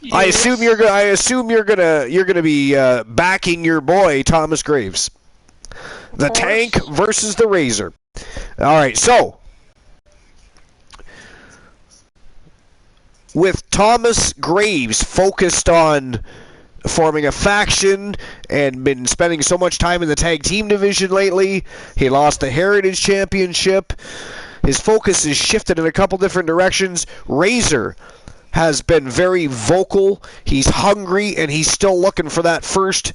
Yes. I assume you're gonna be backing your boy Thomas Graves. The Tank versus the Razor. All right, so with Thomas Graves focused on forming a faction and been spending so much time in the tag team division lately, he lost the Heritage Championship. His focus is shifted in a couple different directions. Razor has been very vocal. He's hungry, and he's still looking for that first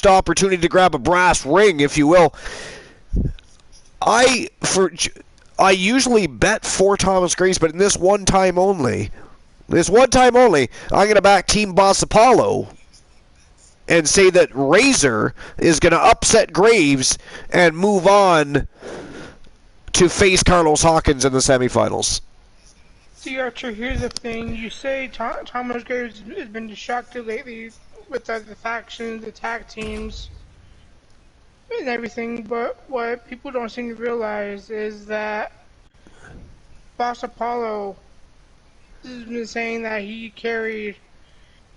opportunity to grab a brass ring, if you will. I usually bet for Thomas Graves, but in this one time only, I'm going to back Team Boss Apollo and say that Razor is going to upset Graves and move on to face Carlos Hawkins in the semifinals. See, Archer, here's the thing. You say Thomas Graves has been distracted lately with the factions, the tag teams, and everything, but what people don't seem to realize is that Boss Apollo has been saying that he carried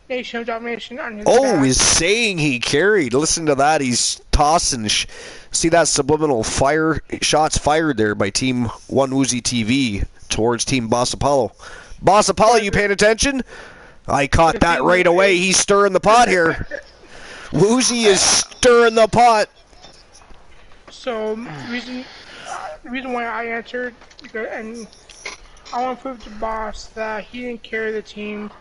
Nation of Domination on his back. Oh, he's saying he carried. Listen to that. He's tossing. See that subliminal fire shots fired there by Team One Woozy TV towards Team Boss Apollo. Boss Apollo, you paying attention? I caught that right away. He's stirring the pot here. Woozy is stirring the pot. So the reason why I answered, and I want to prove to Boss that he didn't carry the team.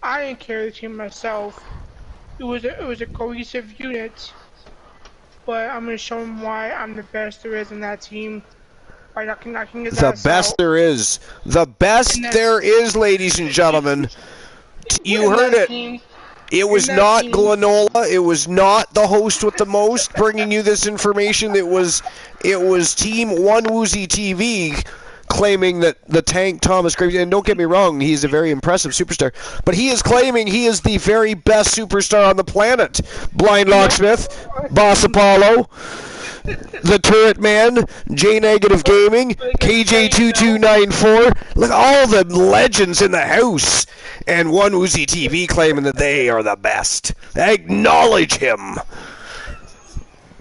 I didn't carry the team myself. It was a cohesive unit, but I'm gonna show him why I'm the best there is in that team by knocking his ass best out. there is. The best there is, ladies and gentlemen. You heard it. It was not Glenola. It was not the host with the most bringing you this information. It was Team One Woozy TV claiming that the Tank Thomas Graves, and don't get me wrong, he's a very impressive superstar, but he is claiming he is the very best superstar on the planet. Blind Locksmith, Boss Apollo, the Turret Man, J Negative Gaming, KJ2294. Look, all the legends in the house. And One Woozy TV claiming that they are the best. Acknowledge him.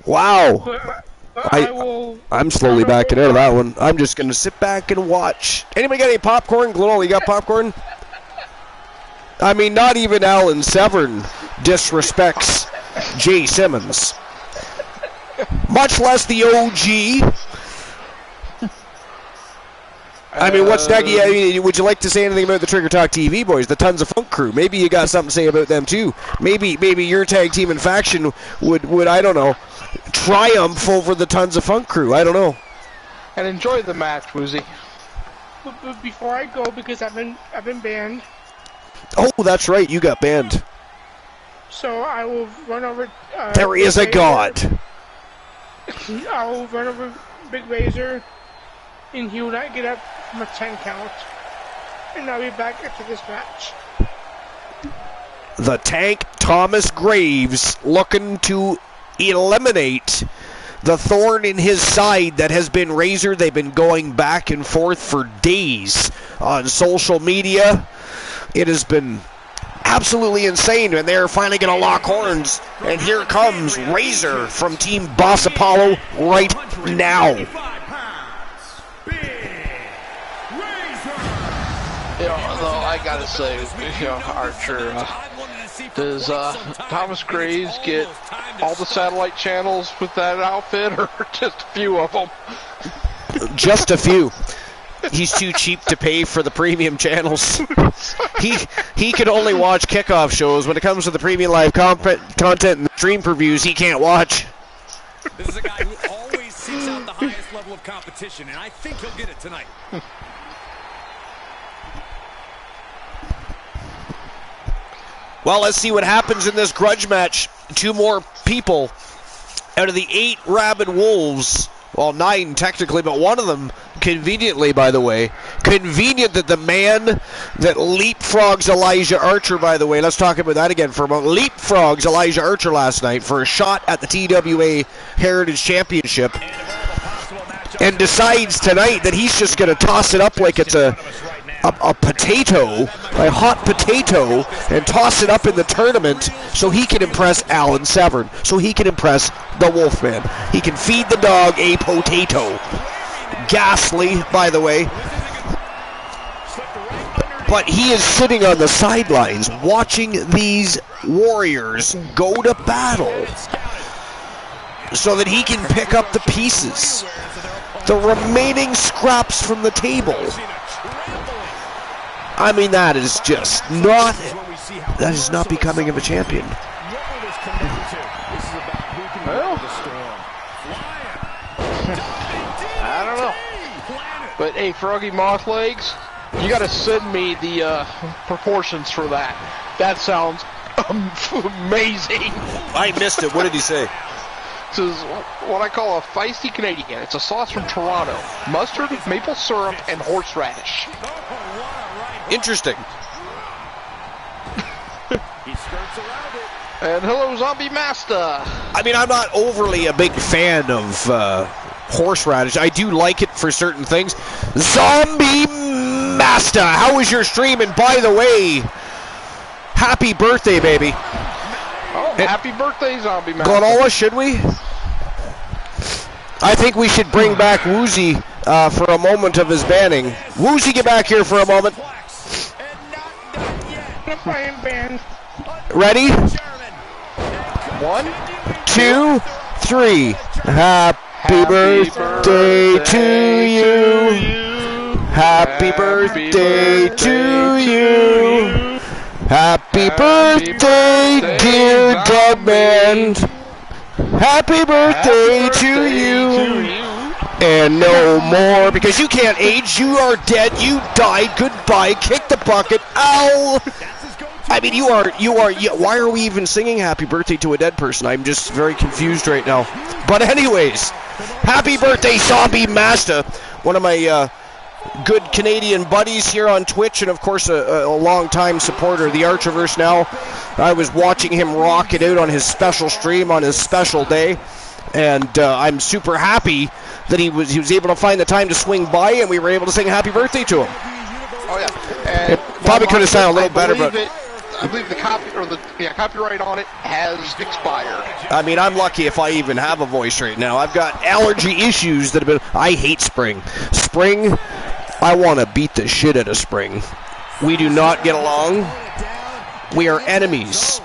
Wow. I'm slowly backing out of that one. I'm just going to sit back and watch. Anybody got any popcorn? Glenola, you got popcorn? I mean, not even Alan Severn disrespects Jay Simmons. Much less the OG. I mean, what's next? I mean, would you like to say anything about the Trigger Talk TV boys, the Tons of Funk crew? Maybe you got something to say about them too. Maybe your tag team and faction would I don't know, triumph over the Tons of Funk crew. I don't know. And enjoy the match, Woozy. But before I go, because I've been banned. Oh, that's right, you got banned. So I will run over. There is a god. I will run over Big Razor, and he will not get up from a 10 count. And I'll be back after this match. The Tank, Thomas Graves, looking to eliminate the thorn in his side that has been Razor. They've been going back and forth for days on social media. It has been absolutely insane, and they're finally going to lock horns. And here comes Razor from Team Boss Apollo right now. Though I gotta say, Archer, does Thomas Graves get all the satellite channels with that outfit, or just a few of them? Just a few. He's too cheap to pay for the premium channels. He can only watch kickoff shows. When it comes to the premium live content and stream previews, he can't watch. This is a guy who always seeks out the highest level of competition, and I think he'll get it tonight. Well, let's see what happens in this grudge match. 2 more people out of the 8 rabid wolves. Well, 9 technically, but one of them, conveniently, by the way. Convenient that the man that leapfrogs Elijah Archer, by the way, let's talk about that again for a moment. Leapfrogs Elijah Archer last night for a shot at the TWA Heritage Championship. And decides tonight that he's just going to toss it up like it's a potato, a hot potato, and toss it up in the tournament so he can impress Alan Severn, so he can impress the Wolfman. He can feed the dog a potato. Ghastly, by the way. But he is sitting on the sidelines watching these warriors go to battle so that he can pick up the pieces, the remaining scraps from the table. I mean, that is just not, that is not becoming of a champion. Well, I don't know. But hey, Froggy Moth Legs, you gotta send me the proportions for that. That sounds amazing. I missed it. What did he say? This is what I call a feisty Canadian. It's a sauce from Toronto. Mustard, maple syrup, and horseradish. Interesting. And hello, Zombie Master. I mean, I'm not overly a big fan of horseradish. I do like it for certain things. Zombie Master, how was your stream? And by the way, happy birthday, baby. Oh, happy birthday, Zombie Master. Glenola, should we? I think we should bring back Woozy for a moment of his banning. Woozy, get back here for a moment. Ready? 1, 2, 3. Happy birthday to you. Happy birthday to you. Happy birthday, dear Dogman. Happy birthday to you. And no more, because you can't age. You are dead. You died. Goodbye. Kick the bucket. Ow. I mean, you are, why are we even singing happy birthday to a dead person? I'm just very confused right now. But anyways, happy birthday, Zombie Master. One of my good Canadian buddies here on Twitch, and of course a long-time supporter of the Archerverse now. I was watching him rock it out on his special stream on his special day, and I'm super happy that he was able to find the time to swing by, and we were able to sing happy birthday to him. Oh yeah, and it probably could have sounded a little better, but I believe the copyright on it has expired. I mean, I'm lucky if I even have a voice right now. I've got allergy issues that have been. I hate spring. Spring, I want to beat the shit out of spring. We do not get along. We are enemies.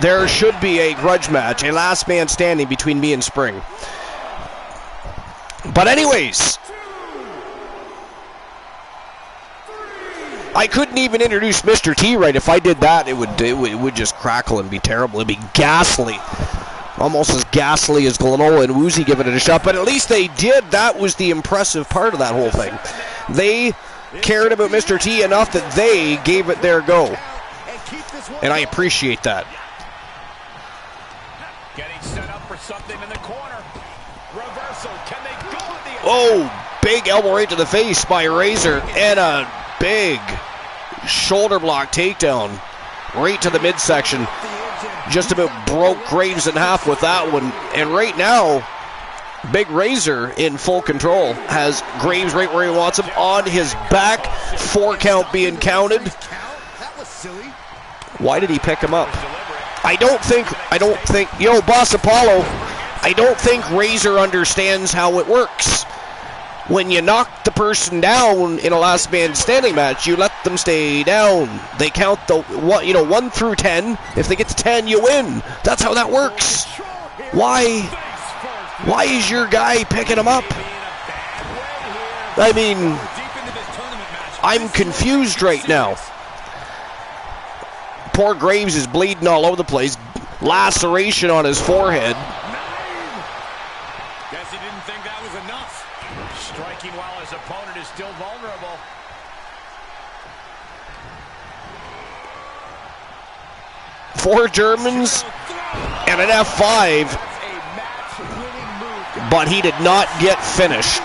There should be a grudge match, a last man standing between me and Spring. But anyways, I couldn't even introduce Mr. T right. If I did that, it would just crackle and be terrible. It'd be ghastly. Almost as ghastly as Glenola and Woozy giving it a shot. But at least they did. That was the impressive part of that whole thing. They cared about Mr. T enough that they gave it their go. And I appreciate that. Getting set up for something in the corner. Reversal. Can they go with the... Oh, big elbow right to the face by Razor. And a big shoulder block takedown right to the midsection. Just about broke Graves in half with that one. And right now, Big Razor in full control. Has Graves right where he wants him, on his back. 4 count being counted. Why did he pick him up? I don't think, Boss Apollo, I don't think Razor understands how it works. When you knock the person down in a last man standing match, you let them stay down. They count the 1 through 10. If they get to 10, you win. That's how that works. Why is your guy picking him up? I mean, I'm confused right now. Poor Graves is bleeding all over the place. Laceration on his forehead. Guess he didn't think that was enough. Striking while his opponent is still vulnerable. Four Germans and an F5, but he did not get finished.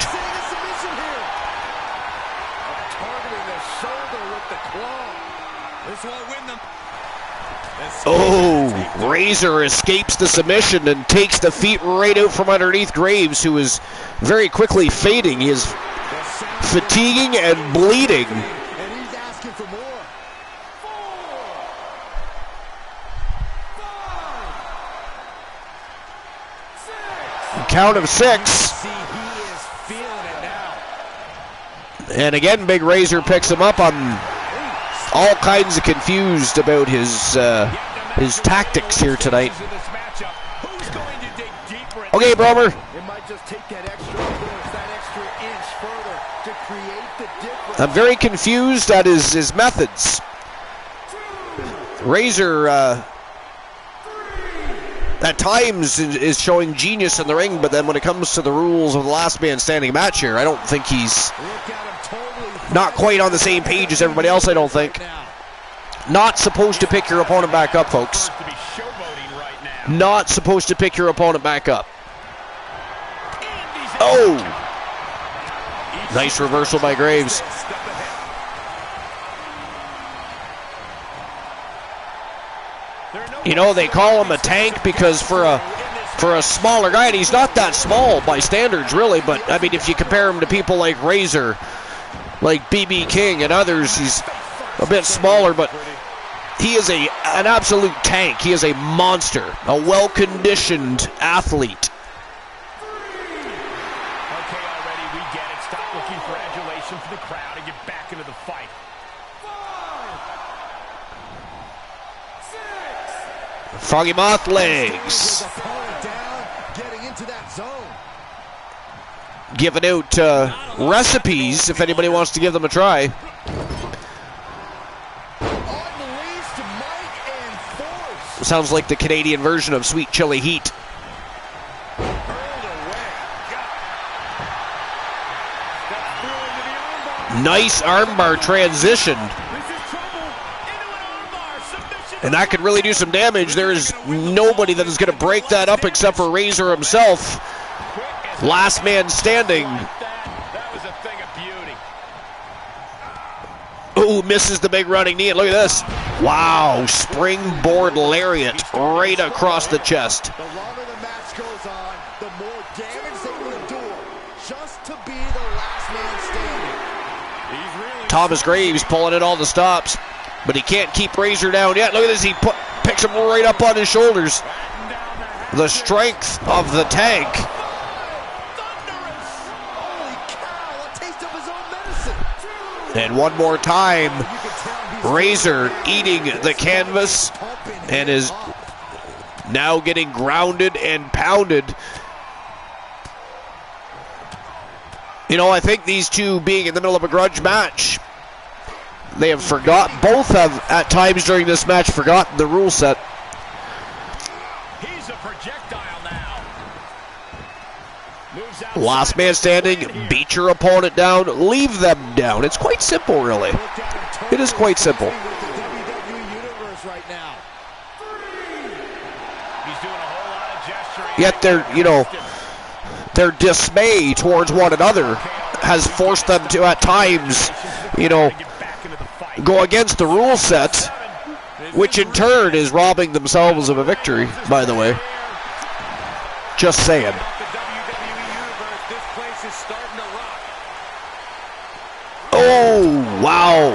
Oh, Razor escapes the submission and takes the feet right out from underneath Graves, who is very quickly fading. He is fatiguing and bleeding. And he's asking for more. 4, 5, 6. Count of 6. See, he is feeling it now. And again, Big Razor picks him up. I'm all kinds of confused about his tactics here tonight. Okay, Bromer. It might just take that extra push, that extra inch further to create the difference. I'm very confused at his methods. Razor at times is showing genius in the ring, but then when it comes to the rules of the last man standing match here, I don't think he's not quite on the same page as everybody else, I don't think. Not supposed to pick your opponent back up, folks. Not supposed to pick your opponent back up. Oh! Nice reversal by Graves. You know, they call him a tank because for a smaller guy, and he's not that small by standards, really, but, I mean, if you compare him to people like Razor, like B.B. King and others, he's a bit smaller, but he is an absolute tank. He is a monster, a well-conditioned athlete. Okay, already, we get it. Stop looking for adulation for the crowd and get back into the fight. 5, 6. Foggy Moth legs. Giving out recipes if anybody wants to give them a try. Sounds like the Canadian version of Sweet Chili Heat. Nice armbar transition. And that could really do some damage. There is nobody that is going to break that up except for Razor himself. Last man standing. That was a thing of beauty. Ooh, misses the big running knee. And look at this. Wow, springboard lariat right across the chest. The longer the match goes on, the more damage they will endure just to be the last man standing. Thomas Graves pulling in all the stops, but he can't keep Razor down yet. Look at this. He picks him right up on his shoulders. The strength of the tank. And one more time, Razor eating the canvas and is now getting grounded and pounded. You know, I think these two being in the middle of a grudge match, they have both have at times during this match forgotten the rule set. He's a projectile now. Last man standing, beat your opponent down, leave them down. It's quite simple, really. It is quite simple. Yet their dismay towards one another has forced them to, at times, go against the rule set which in turn is robbing themselves of a victory, by the way. Just saying. Oh, wow.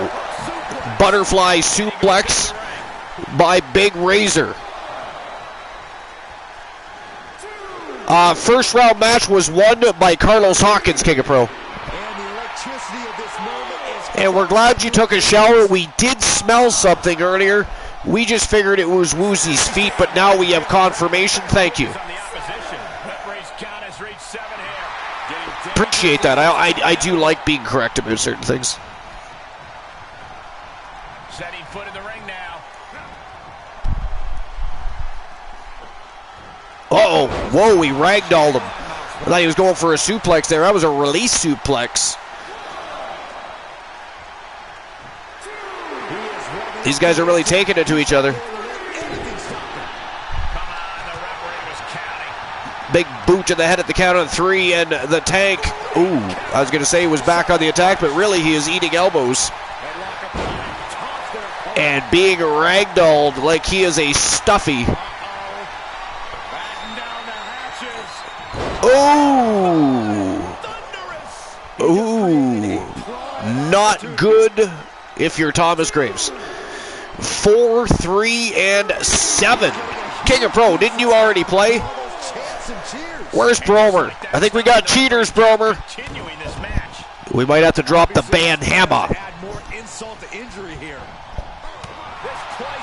Butterfly suplex by Big Razor. First round match was won by Carlos Hawkins, King of Pro. And we're glad you took a shower. We did smell something earlier. We just figured it was Woozy's feet, but now we have confirmation. Thank you. Appreciate that. I do like being correct about certain things. Setting foot in the ring now. Uh-oh. Whoa, he ragdolled him. I thought he was going for a suplex there. That was a release suplex. These guys are really taking it to each other. Big boot to the head at the count of 3, and the Tank, ooh, I was going to say he was back on the attack, but really he is eating elbows. And being ragdolled like he is a stuffy. Ooh. Ooh. Not good if you're Thomas Graves. 4, 3, and 7. King of Pro, didn't you already play? Where's Bromer? I think we got cheaters, Bromer. We might have to drop the ban hammer.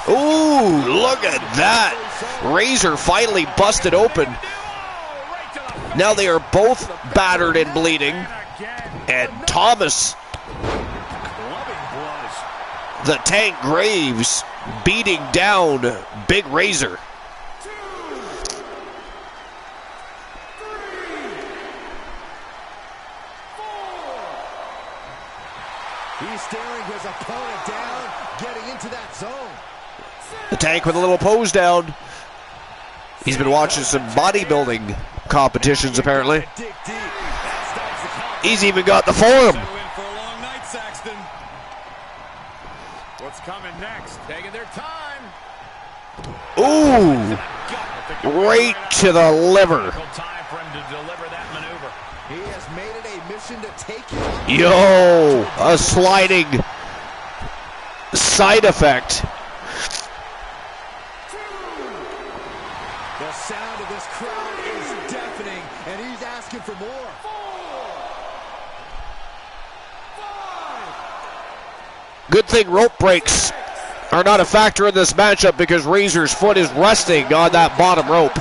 Ooh, look at that. Razor finally busted open. Now they are both battered and bleeding. And Thomas, the Tank Graves, beating down Big Razor. He's staring his opponent down, getting into that zone. The Tank with a little pose down. He's been watching some bodybuilding competitions, apparently. He's even got the form. What's coming next? Taking their time. Ooh, right to the liver. Time for him to deliver that maneuver. He has made it a mission to take him. Yo, a sliding side effect. The sound of this crowd is deafening, and he's asking for more. 4, 5. Good thing rope breaks are not a factor in this matchup because Razor's foot is resting on that bottom rope.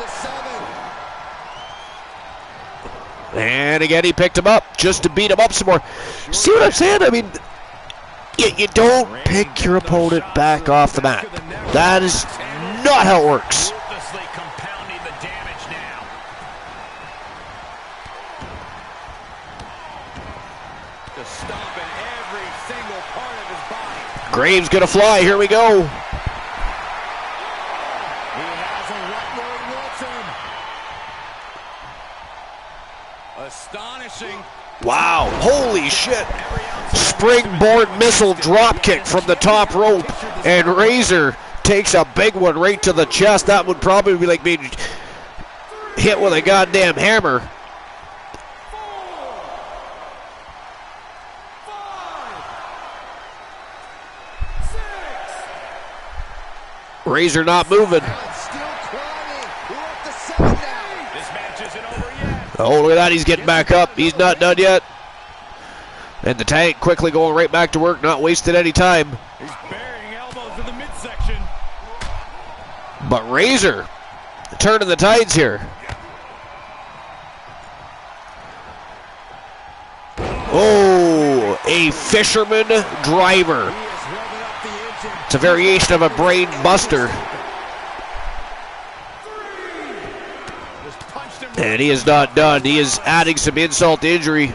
And again, he picked him up just to beat him up some more. See what I'm saying? I mean, you don't pick your opponent back off the mat. That is not how it works. Graves gonna fly. Here we go. He has him right where he wants him. Astonishing. Wow, holy shit. Springboard missile drop kick from the top rope. And Razor takes a big one right to the chest. That would probably be like being hit with a goddamn hammer. 4, 5, 6. Razor not moving. Still climbing. We're up to 7 now. This match isn't over yet. Oh, look at that. He's getting back up. He's not done yet. And the Tank quickly going right back to work, not wasting any time. He's burying elbows in the midsection. But Razor turning the tides here. Oh, a fisherman driver. It's a variation of a brain buster. And he is not done. He is adding some insult to injury,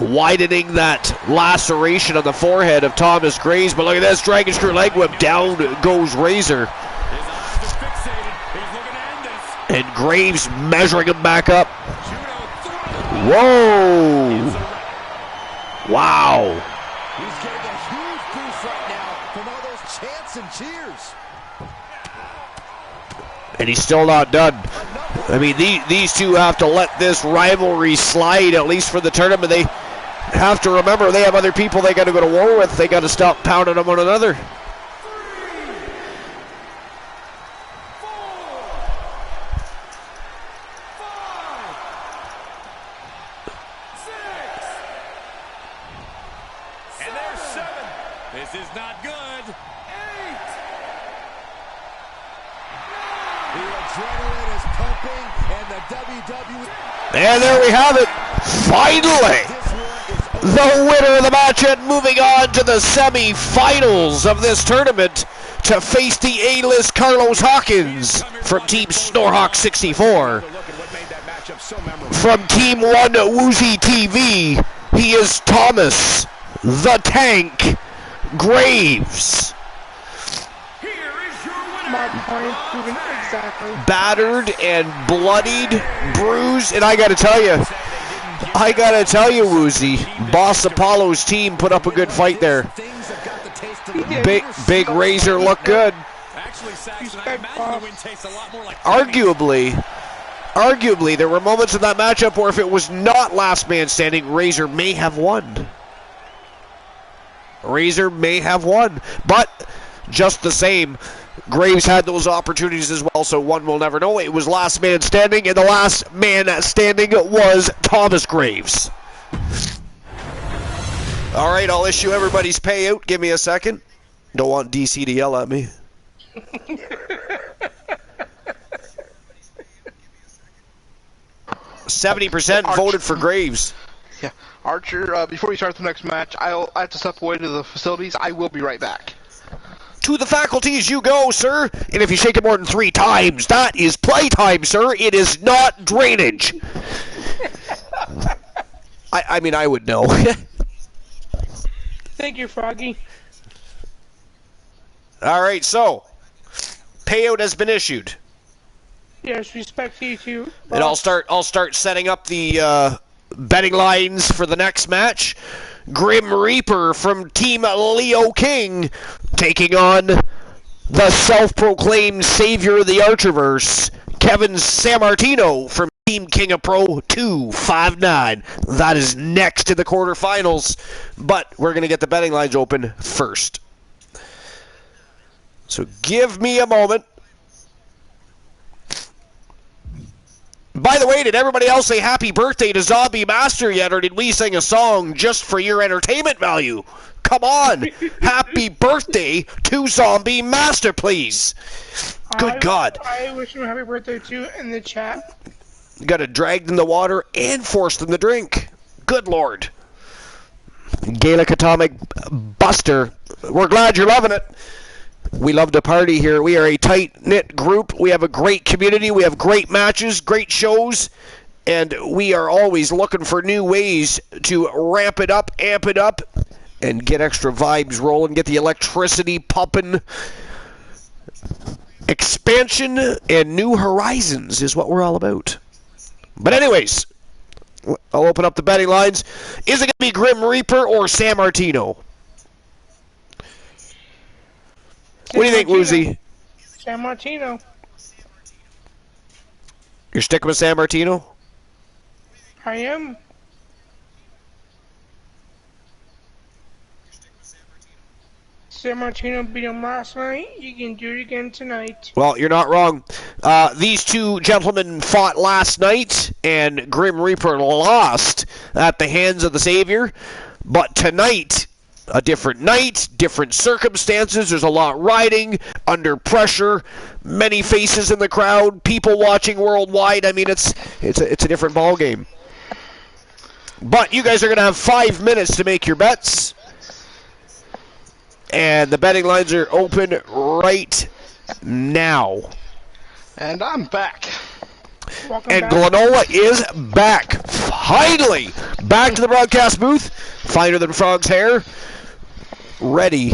widening that laceration on the forehead of Thomas Graves. But look at this, Dragon Screw leg whip. Down goes Razor. And Graves measuring him back up. Whoa. Wow. He's getting a huge boost right now from all those chants and cheers. And he's still not done. I mean, these two have to let this rivalry slide, at least for the tournament. They have to remember they have other people they got to go to war with. They got to stop pounding on one another. This is not good. 8. The adrenaline is pumping, and the WWE... And there we have it. Finally, the winner of the match and moving on to the semi-finals of this tournament to face the A-list Carlos Hawkins from Team Snorhawk 64. From Team 1 Woozy TV, he is Thomas the Tank Graves. My point proven exactly. Battered and bloodied, bruised, and I gotta tell you, Woozy, Boss Apollo's team put up a good fight there. Big Razor looked good. Arguably, there were moments in that matchup where if it was not last man standing, Razor may have won. But just the same, Graves had those opportunities as well, so one will never know. It was last man standing, and the last man standing was Thomas Graves. All right, I'll issue everybody's payout. Give me a second. Don't want DC to yell at me. 70% voted for Graves. Yeah. Archer, before we start the next match, I have to step away to the facilities. I will be right back. To the faculties you go, sir. And if you shake it more than 3 times, that is playtime, sir. It is not drainage. I mean, I would know. Thank you, Froggy. All right, so payout has been issued. Yes, respect to you too. And I'll start setting up the betting lines for the next match. Grim Reaper from Team Leo King taking on the self-proclaimed savior of the Archerverse, Kevin Sammartino from Team King of Pro 259. That is next to the quarterfinals, but we're going to get the betting lines open first. So give me a moment. By the way, did everybody else say happy birthday to Zombie Master yet, or did we sing a song just for your entertainment value? Come on! Happy birthday to Zombie Master, please! Good God. I wish him a happy birthday too in the chat. You gotta drag them in the water and force them to drink. Good Lord. Gaelic Atomic Buster, we're glad you're loving it. We love to party here. We are a tight-knit group. We have a great community. We have great matches, great shows, and we are always looking for new ways to ramp it up, amp it up, and get extra vibes rolling, get the electricity pumping. Expansion and new horizons is what we're all about. But anyways, I'll open up the betting lines. Is it going to be Grim Reaper or Sammartino? What do you think, Woozy? Sammartino. You're sticking with Sammartino? I am. Sammartino beat him last night. You can do it again tonight. Well, you're not wrong. These two gentlemen fought last night, and Grim Reaper lost at the hands of the Savior. But tonight, a different night, different circumstances. There's a lot riding, under pressure, many faces in the crowd, people watching worldwide. I mean, it's a different ball game. But you guys are going to have 5 minutes to make your bets. And the betting lines are open right now. And I'm back. And Glenola is back. Finally, back to the broadcast booth. Finer than Frog's hair. Ready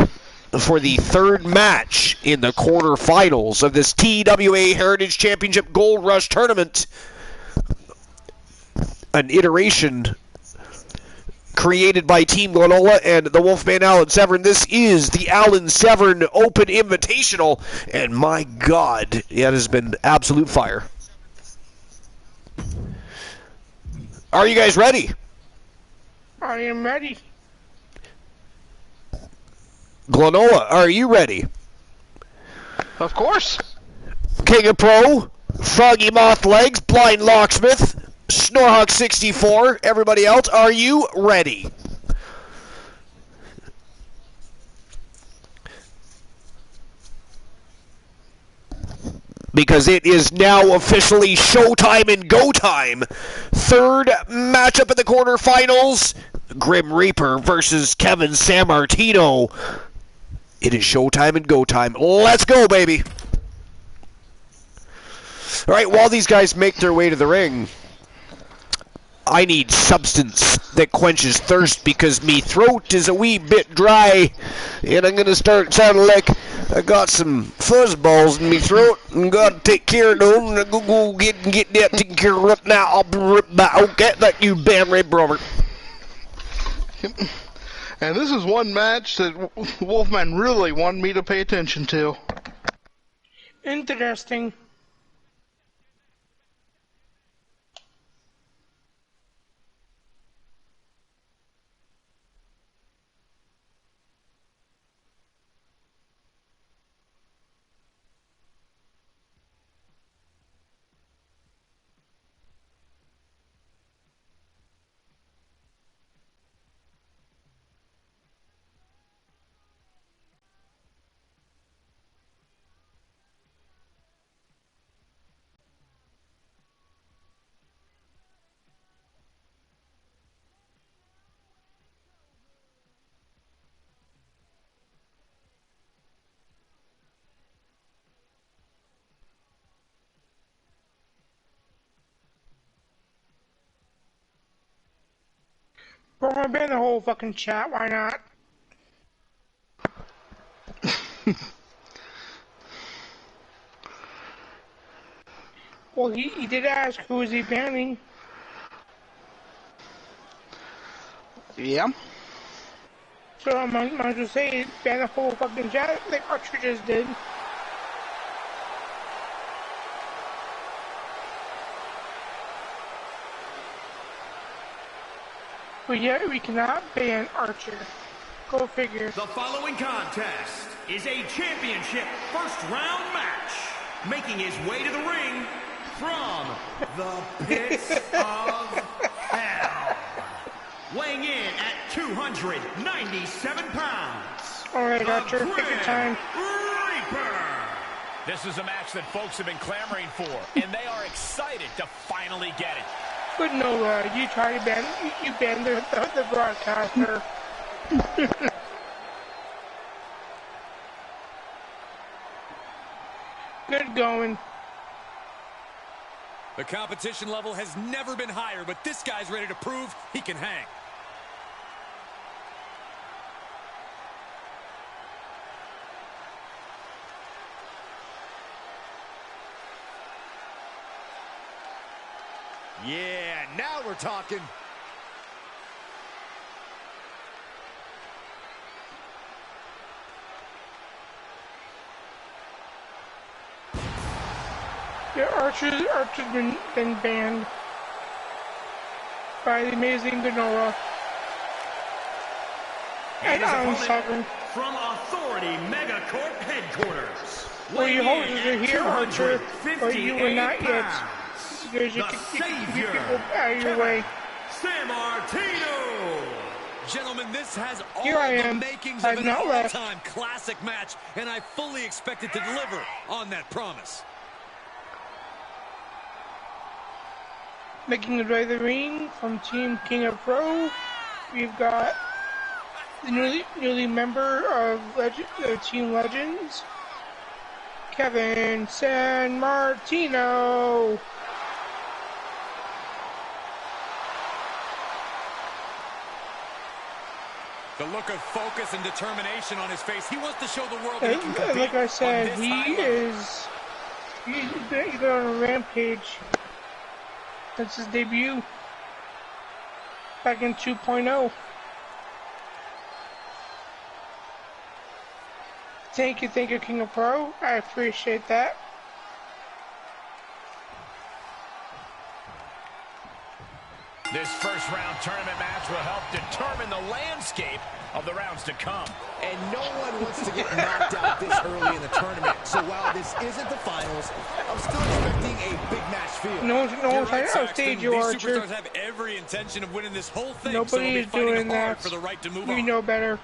for the third match in the quarterfinals of this TWA Heritage Championship Gold Rush Tournament. An iteration created by Team Granola and the Wolfman Alan Severn. This is the Alan Severn Open Invitational, and my God, it has been absolute fire. Are you guys ready? I am ready. Granola, are you ready? Of course. King of Pro, Froggy Moth Legs, Blind Locksmith, Snorhawk 64, everybody else, are you ready? Because it is now officially showtime and go time. Third matchup in the quarterfinals, Grim Reaper versus Kevin Sammartino. It is showtime and go time. Let's go, baby. All right, while these guys make their way to the ring, I need substance that quenches thirst because me throat is a wee bit dry, and I'm going to start sounding like I got some fuzzballs in me throat and got to take care of them. And go get that taken care of right now. I'll be right back. Okay, thank you, Ben Ray Brother. And this is one match that Wolfman really wanted me to pay attention to. Interesting. Bro, I ban the whole fucking chat, why not? Well, he did ask who is he banning. Yeah. So I might as well say ban the whole fucking chat like Archer just did. But yet we cannot ban Archer. Go figure. The following contest is a championship first round match. Making his way to the ring from the pits of hell. Weighing in at 297 pounds. Alright, Archer, take your time. Reaper. This is a match that folks have been clamoring for, and they are excited to finally get it. But no, you try to ban, you banned the broadcaster. Good going. The competition level has never been higher, but this guy's ready to prove he can hang. Yeah, now we're talking. Yeah, Archer's been banned by the amazing Granola and Alan Severn. From Authority Megacorp Headquarters. Well, your hosts are here, Archer, but you were not yet. Because you can get people out of your way. Sammartino! Gentlemen, this has all Here I the am. makings I've of an not left. all-time classic match, and I fully expect it to deliver on that promise. Making his way to the ring from Team King of Pro, we've got the newly member of Team Legends, Kevin Sammartino. The look of focus and determination on his face. He wants to show the world that he can compete. Like I said, on this high level. he's been on a rampage. That's his debut back in 2.0. Thank you, King of Pro. I appreciate that. This first round tournament match will help determine the landscape of the rounds to come. And no one wants to get knocked out this early in the tournament. So while this isn't the finals, I'm still expecting a big match feel. No one's trying to outstage you, These Archer. superstars have every intention of winning this whole thing. Nobody is doing that. For the right to move We on. know better.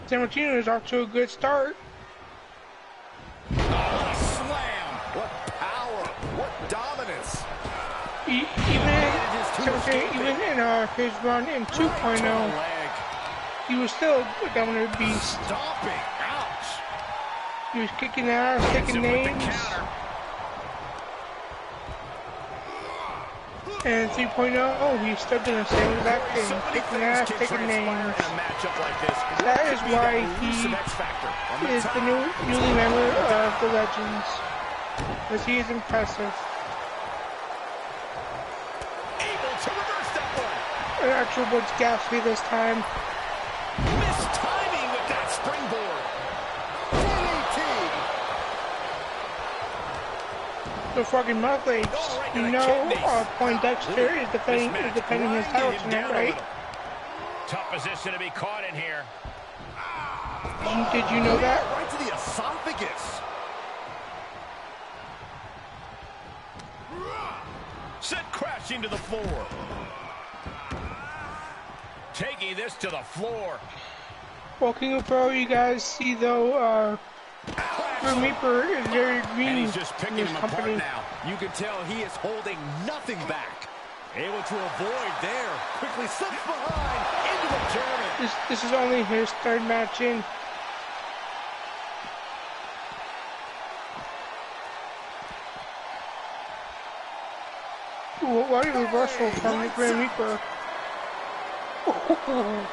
San Martino is off to a good start. Slam. What power, what dominance. Even in his run in 2.0, he was still a dominant beast. Stomping. Ouch. He was kicking ass, taking names. And 3.0, he's still doing the same exact thing, kicking ass, taking names. That is why he is the newly member of the Legends, because he is impressive. And Archer was ghastly this time. Missed timing with that springboard. The fucking Mufflades, you know, Poindexter is defending his title tonight, right? Tough position to be caught in here. Did you know that? Right to the esophagus. Sent crashing to the floor. Taking this to the floor. Well, King of Pro, you guys see though, Grim Reaper is very green And he's just in picking this him company. apart now. You can tell he is holding nothing back. Able to avoid there. Quickly slips behind into the German. This is only his third match in. What a reversal from the Grim Reaper.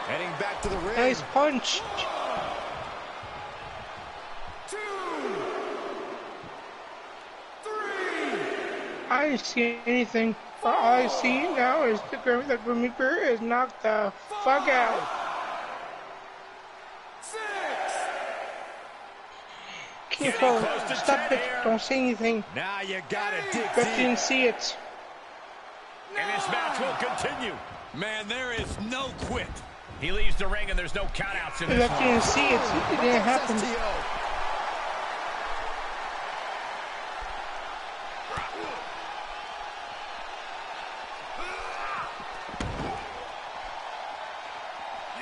Heading back to the ring. Nice punch. I didn't see anything. All I see now is the Grim Reaper is knocked the fuck out. King of Pro, stop it. Don't say anything. Now you gotta dig But deep. didn't see it. And this match will continue. Man, there is no quit. He leaves the ring and there's no countouts in If this I one. didn't see it, it didn't happen.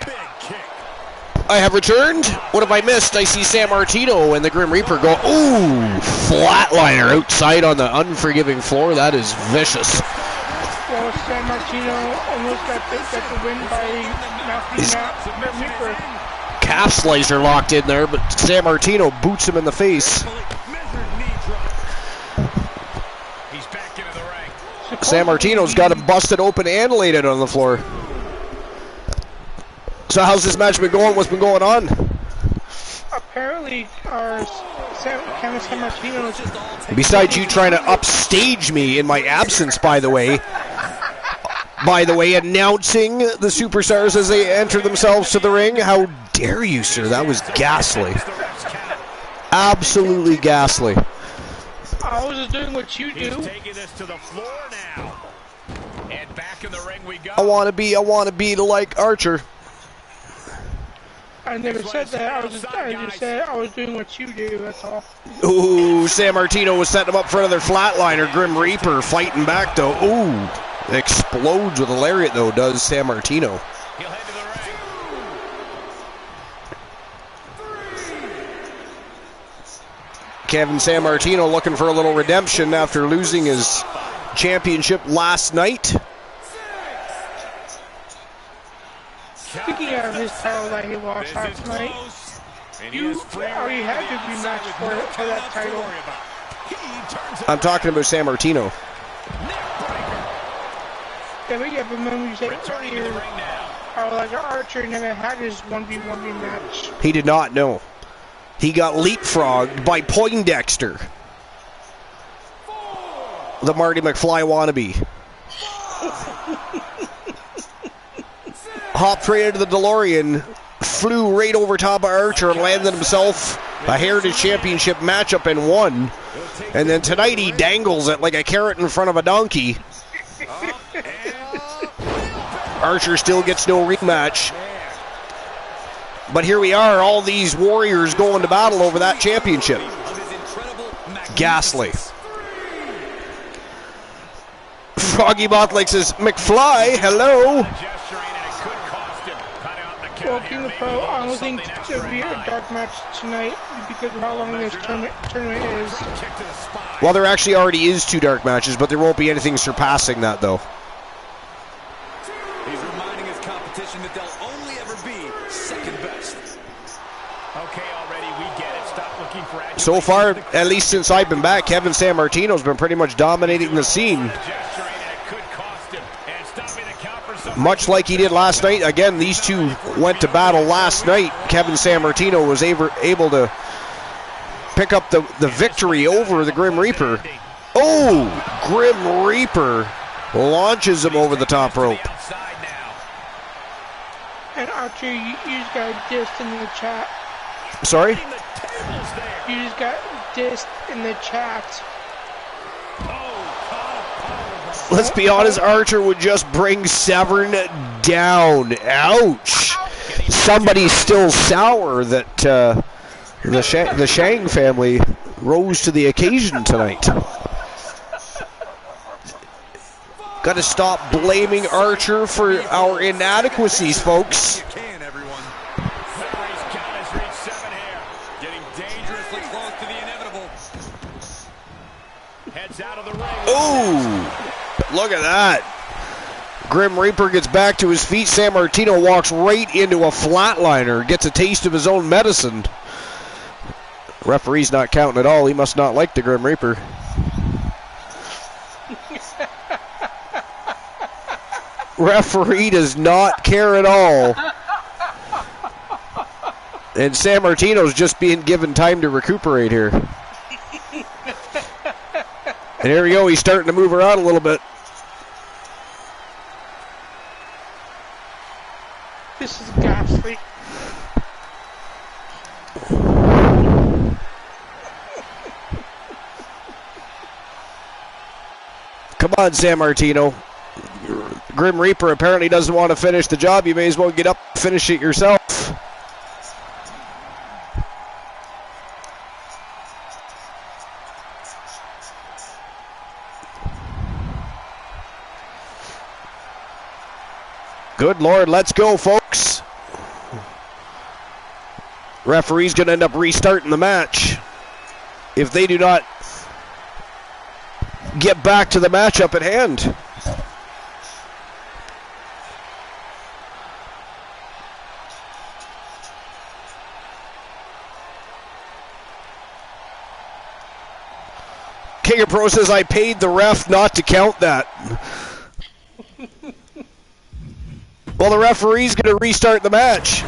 Big kick. I have returned. What have I missed? I see San Martino and the Grim Reaper go, ooh, flatliner outside on the unforgiving floor. That is vicious. Well, San Martino almost got the win by knocking out Grim Reaper. Calf slicer locked in there, but San Martino boots him in the face. Measured knee drop. He's back into the ring. San Martino's got him busted open and laid it on the floor. So how's this match been going? What's been going on? Apparently, San Martino is just Besides you trying to upstage me in my absence, by the way, announcing the superstars as they enter themselves to the ring. How dare you, sir? That was ghastly. Absolutely ghastly. I was just doing what you He's do. taking this to the floor now. And back in the ring we go. I want to be like Archer. I never said that. I just said I was doing what you do. That's all. Ooh, San Martino was setting him up for another flatliner. Grim Reaper fighting back, though. Ooh, explodes with a lariat, though, does San Martino. He'll head to the ring. Kevin San Martino looking for a little redemption after losing his championship last night. Speaking of his title that he lost last night, you already had to rematch for that title. I'm talking about San Martino. Yeah, but remember you said earlier, like Archer never had his 1v1 rematch. He did not know. He got leapfrogged by Poindexter, the Marty McFly wannabe. hopped right into the DeLorean, flew right over top of Archer and landed himself a Heritage Championship matchup and won. And then tonight he dangles it like a carrot in front of a donkey. Archer still gets no rematch. But here we are, all these warriors going to battle over that championship. Ghastly. Froggy Mothlick says, McFly, hello. Well, King of Pro, I don't think there'll be a dark match tonight because of how long this tournament is. Well, there actually already is 2 dark matches, but there won't be anything surpassing that, though. He's reminding his competition that they'll only ever be second best. Okay, already, we get it. Stop looking for adulation. So far, at least since I've been back, Kevin Sammartino's been pretty much dominating the scene. Much like he did last night. Again, these two went to battle last night. Kevin Sammartino was able to pick up the victory over the Grim Reaper. Oh, Grim Reaper launches him over the top rope. And Archer, you just got dissed in the chat. Sorry? You just got dissed in the chat. Let's be honest, Archer would just bring Severn down. Ouch. Somebody's still sour that the Shang family rose to the occasion tonight. Got to stop blaming Archer for our inadequacies, folks. Ooh. Look at that. Grim Reaper gets back to his feet. Sammartino walks right into a flatliner. Gets a taste of his own medicine. Referee's not counting at all. He must not like the Grim Reaper. Referee does not care at all. And Sammartino's just being given time to recuperate here. And here we go. He's starting to move around a little bit. This is ghastly. Come on, Sammartino. Grim Reaper apparently doesn't want to finish the job. You may as well get up and finish it yourself. Good Lord, let's go, folks. Referee's going to end up restarting the match if they do not get back to the matchup at hand. King of Pro says, I paid the ref not to count that. Well, the referee's going to restart the match.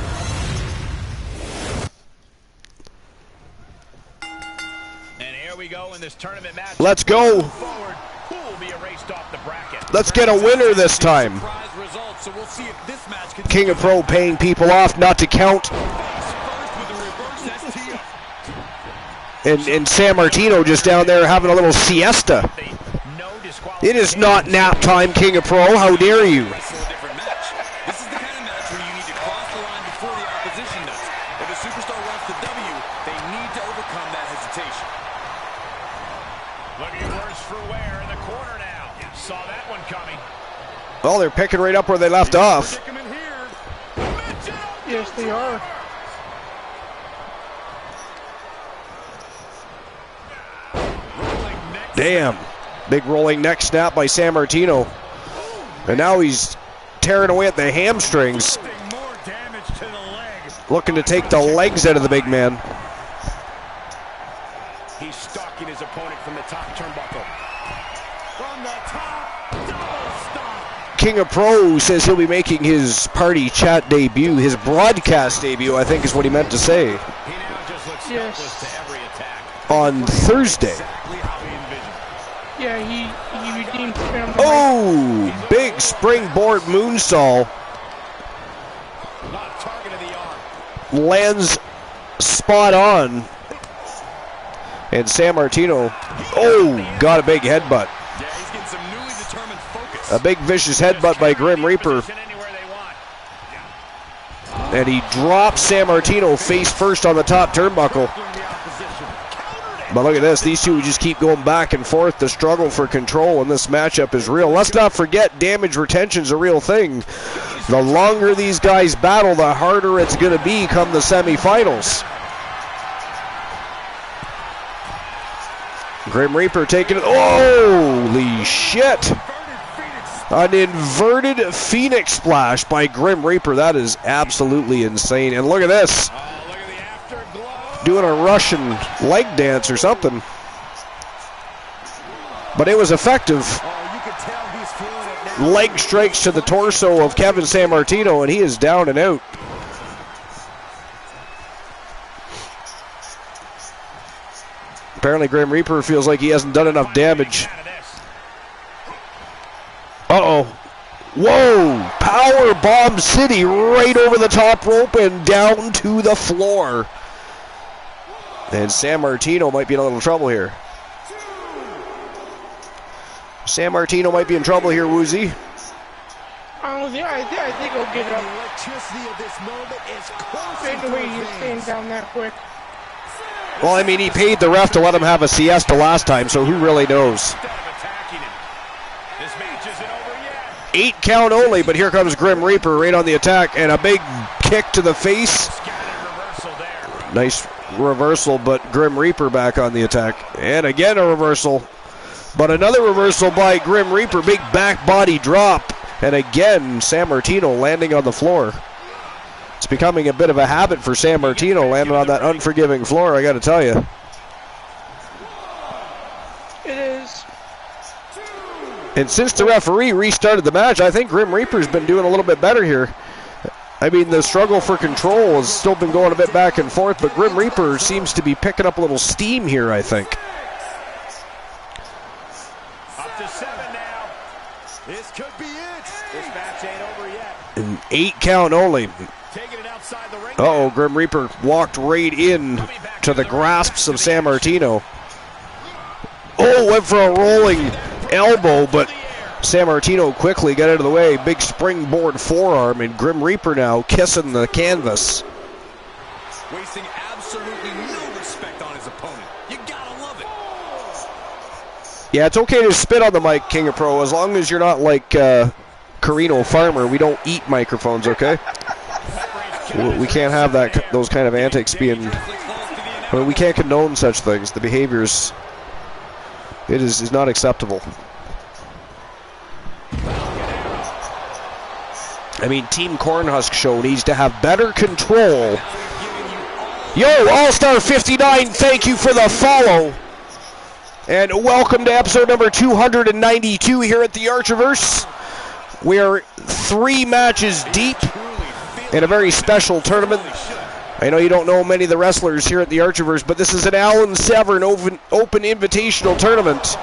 And here we go in this tournament match. Let's go. Forward, who will be erased off the bracket? Let's get a winner this time. So we'll see if this match can King of Pro paying people off not to count. And Sammartino just down there having a little siesta. It is not nap time, King of Pro. How dare you? Well, they're picking right up where they left off. Yes, they are. Damn. Big rolling neck snap by Sammartino. And now he's tearing away at the hamstrings. Looking to take the legs out of the big man. He's stalking his opponent from the top turnbuckle. From the top, double stomp. King of Pro says he'll be making his party chat debut, his broadcast debut, I think is what he meant to say. He now just looks helpless to every attack. On Thursday. Yeah, he redeemed him. Oh, big springboard moonsault. lands spot on. And Sammartino, got a big headbutt. Yeah, he's getting some newly determined focus. A big vicious headbutt by Grim Reaper. And he drops Sammartino face first on the top turnbuckle. But look at this, these two just keep going back and forth. The struggle for control in this matchup is real. Let's not forget, damage retention's a real thing. The longer these guys battle, the harder it's going to be come the semifinals. Grim Reaper taking it. Holy shit! An inverted Phoenix splash by Grim Reaper. That is absolutely insane. And look at this. Doing a Russian leg dance or something. But it was effective. Leg strikes to the torso of Kevin Sammartino, and he is down and out. Apparently Grim Reaper feels like he hasn't done enough damage. Uh-oh. Whoa! Power bomb City right over the top rope and down to the floor. And Sammartino might be in a little trouble here. Sammartino might be in trouble here, Woozy. I think he'll get up. The electricity of this moment is close. The way he's staying down that quick. Well, I mean, he paid the ref to let him have a siesta last time, so who really knows? 8 count only, but here comes Grim Reaper right on the attack, and a big kick to the face. Nice reversal, but Grim Reaper back on the attack. And again a reversal, but another reversal by Grim Reaper. Big back body drop, and again Sammartino landing on the floor. It's becoming a bit of a habit for Sammartino landing on that unforgiving floor, I gotta tell you. It is. And since the referee restarted the match, I think Grim Reaper's been doing a little bit better here. I mean, the struggle for control has still been going a bit back and forth, but Grim Reaper seems to be picking up a little steam here, I think. Up to 7 now. This could be it. This match ain't over yet. An 8 count only. Taking it outside the ring. Uh-oh, Grim Reaper walked right in to the grasps of Sammartino. Oh, went for a rolling elbow, but Sammartino quickly got out of the way. Big springboard forearm, and Grim Reaper now kissing the canvas. Wasting absolutely no respect on his opponent. You gotta love it. Yeah, it's okay to spit on the mic, King of Pro, as long as you're not like Carino Farmer. We don't eat microphones, okay? We can't have those kind of antics being... I mean, we can't condone such things. The behaviors... It is not acceptable. I mean, Team Cornhusk Show needs to have better control. Yo, All-Star 59, thank you for the follow. And welcome to episode number 292 here at the Archiverse. We're 3 matches deep in a very special tournament. I know you don't know many of the wrestlers here at the Archiverse, but this is an Alan Severn open invitational tournament.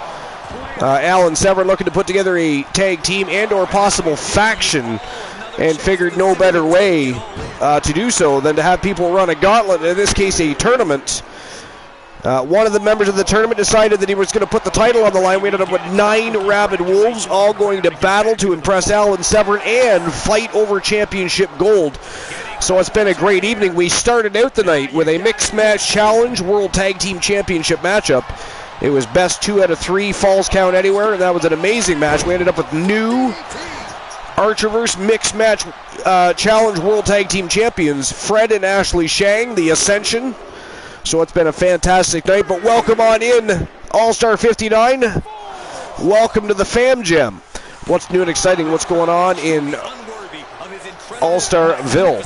Alan Severn looking to put together a tag team and or possible faction, and figured no better way to do so than to have people run a gauntlet, in this case a tournament. One of the members of the tournament decided that he was going to put the title on the line. We ended up with 9 rabid wolves, all going to battle to impress Alan Severn and fight over championship gold. So it's been a great evening. We started out the night with a mixed match challenge World Tag Team Championship matchup. It was best 2 out of 3 falls count anywhere, and that was an amazing match. We ended up with new Archiverse mixed match challenge World Tag Team Champions, Fred and Ashley Shang, the Ascension. So it's been a fantastic night, but welcome on in, All-Star 59. Welcome to the Fam Jam. What's new and exciting? What's going on in All-Starville?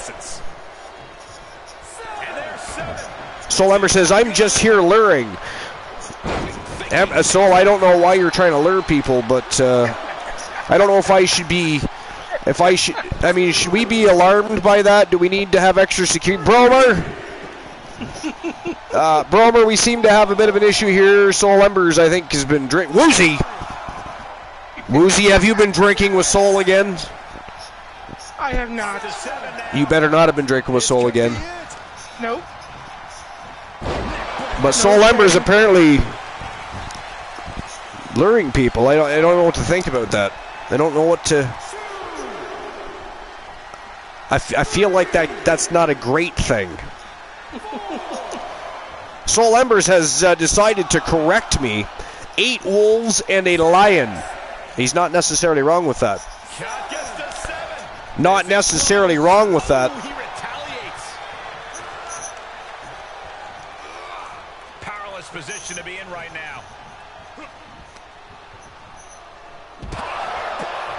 Soul Ember says, I'm just here luring. Soul, I don't know why you're trying to lure people, but I don't know if I should be... I mean, should we be alarmed by that? Do we need to have extra security? Bromer! Bromer, we seem to have a bit of an issue here. Soul Embers, I think, has been drinking. Woozy! Woozy, have you been drinking with Soul again? I have not. You better not have been drinking with Soul again. Nope. But Soul Ember's apparently luring people. I don't know what to think about that. I don't know what to... I feel like that's not a great thing. Soul Embers has decided to correct me. 8 wolves and a lion. He's not necessarily wrong with that. Not necessarily wrong with that. He retaliates. Powerless position to be in right now.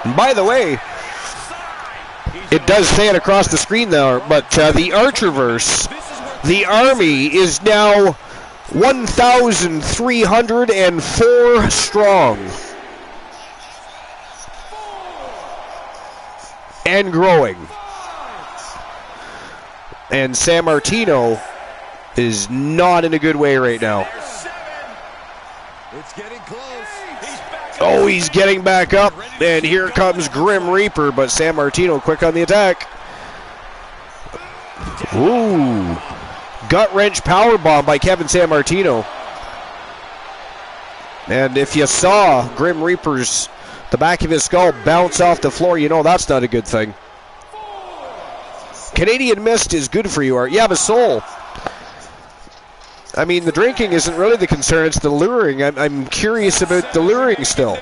And by the way, it does say it across the screen there, but the Archerverse, the army is now 1,304 strong. And growing. And San Martino is not in a good way right now. It's getting close. Oh, he's getting back up, and here comes Grim Reaper, but San Martino quick on the attack. Ooh. Gut-wrench powerbomb by Kevin San Martino. And if you saw Grim Reaper's, the back of his skull bounce off the floor, you know that's not a good thing. Canadian Mist is good for you, Art. You have a soul. I mean, the drinking isn't really the concern, it's the luring. I'm curious about the luring still.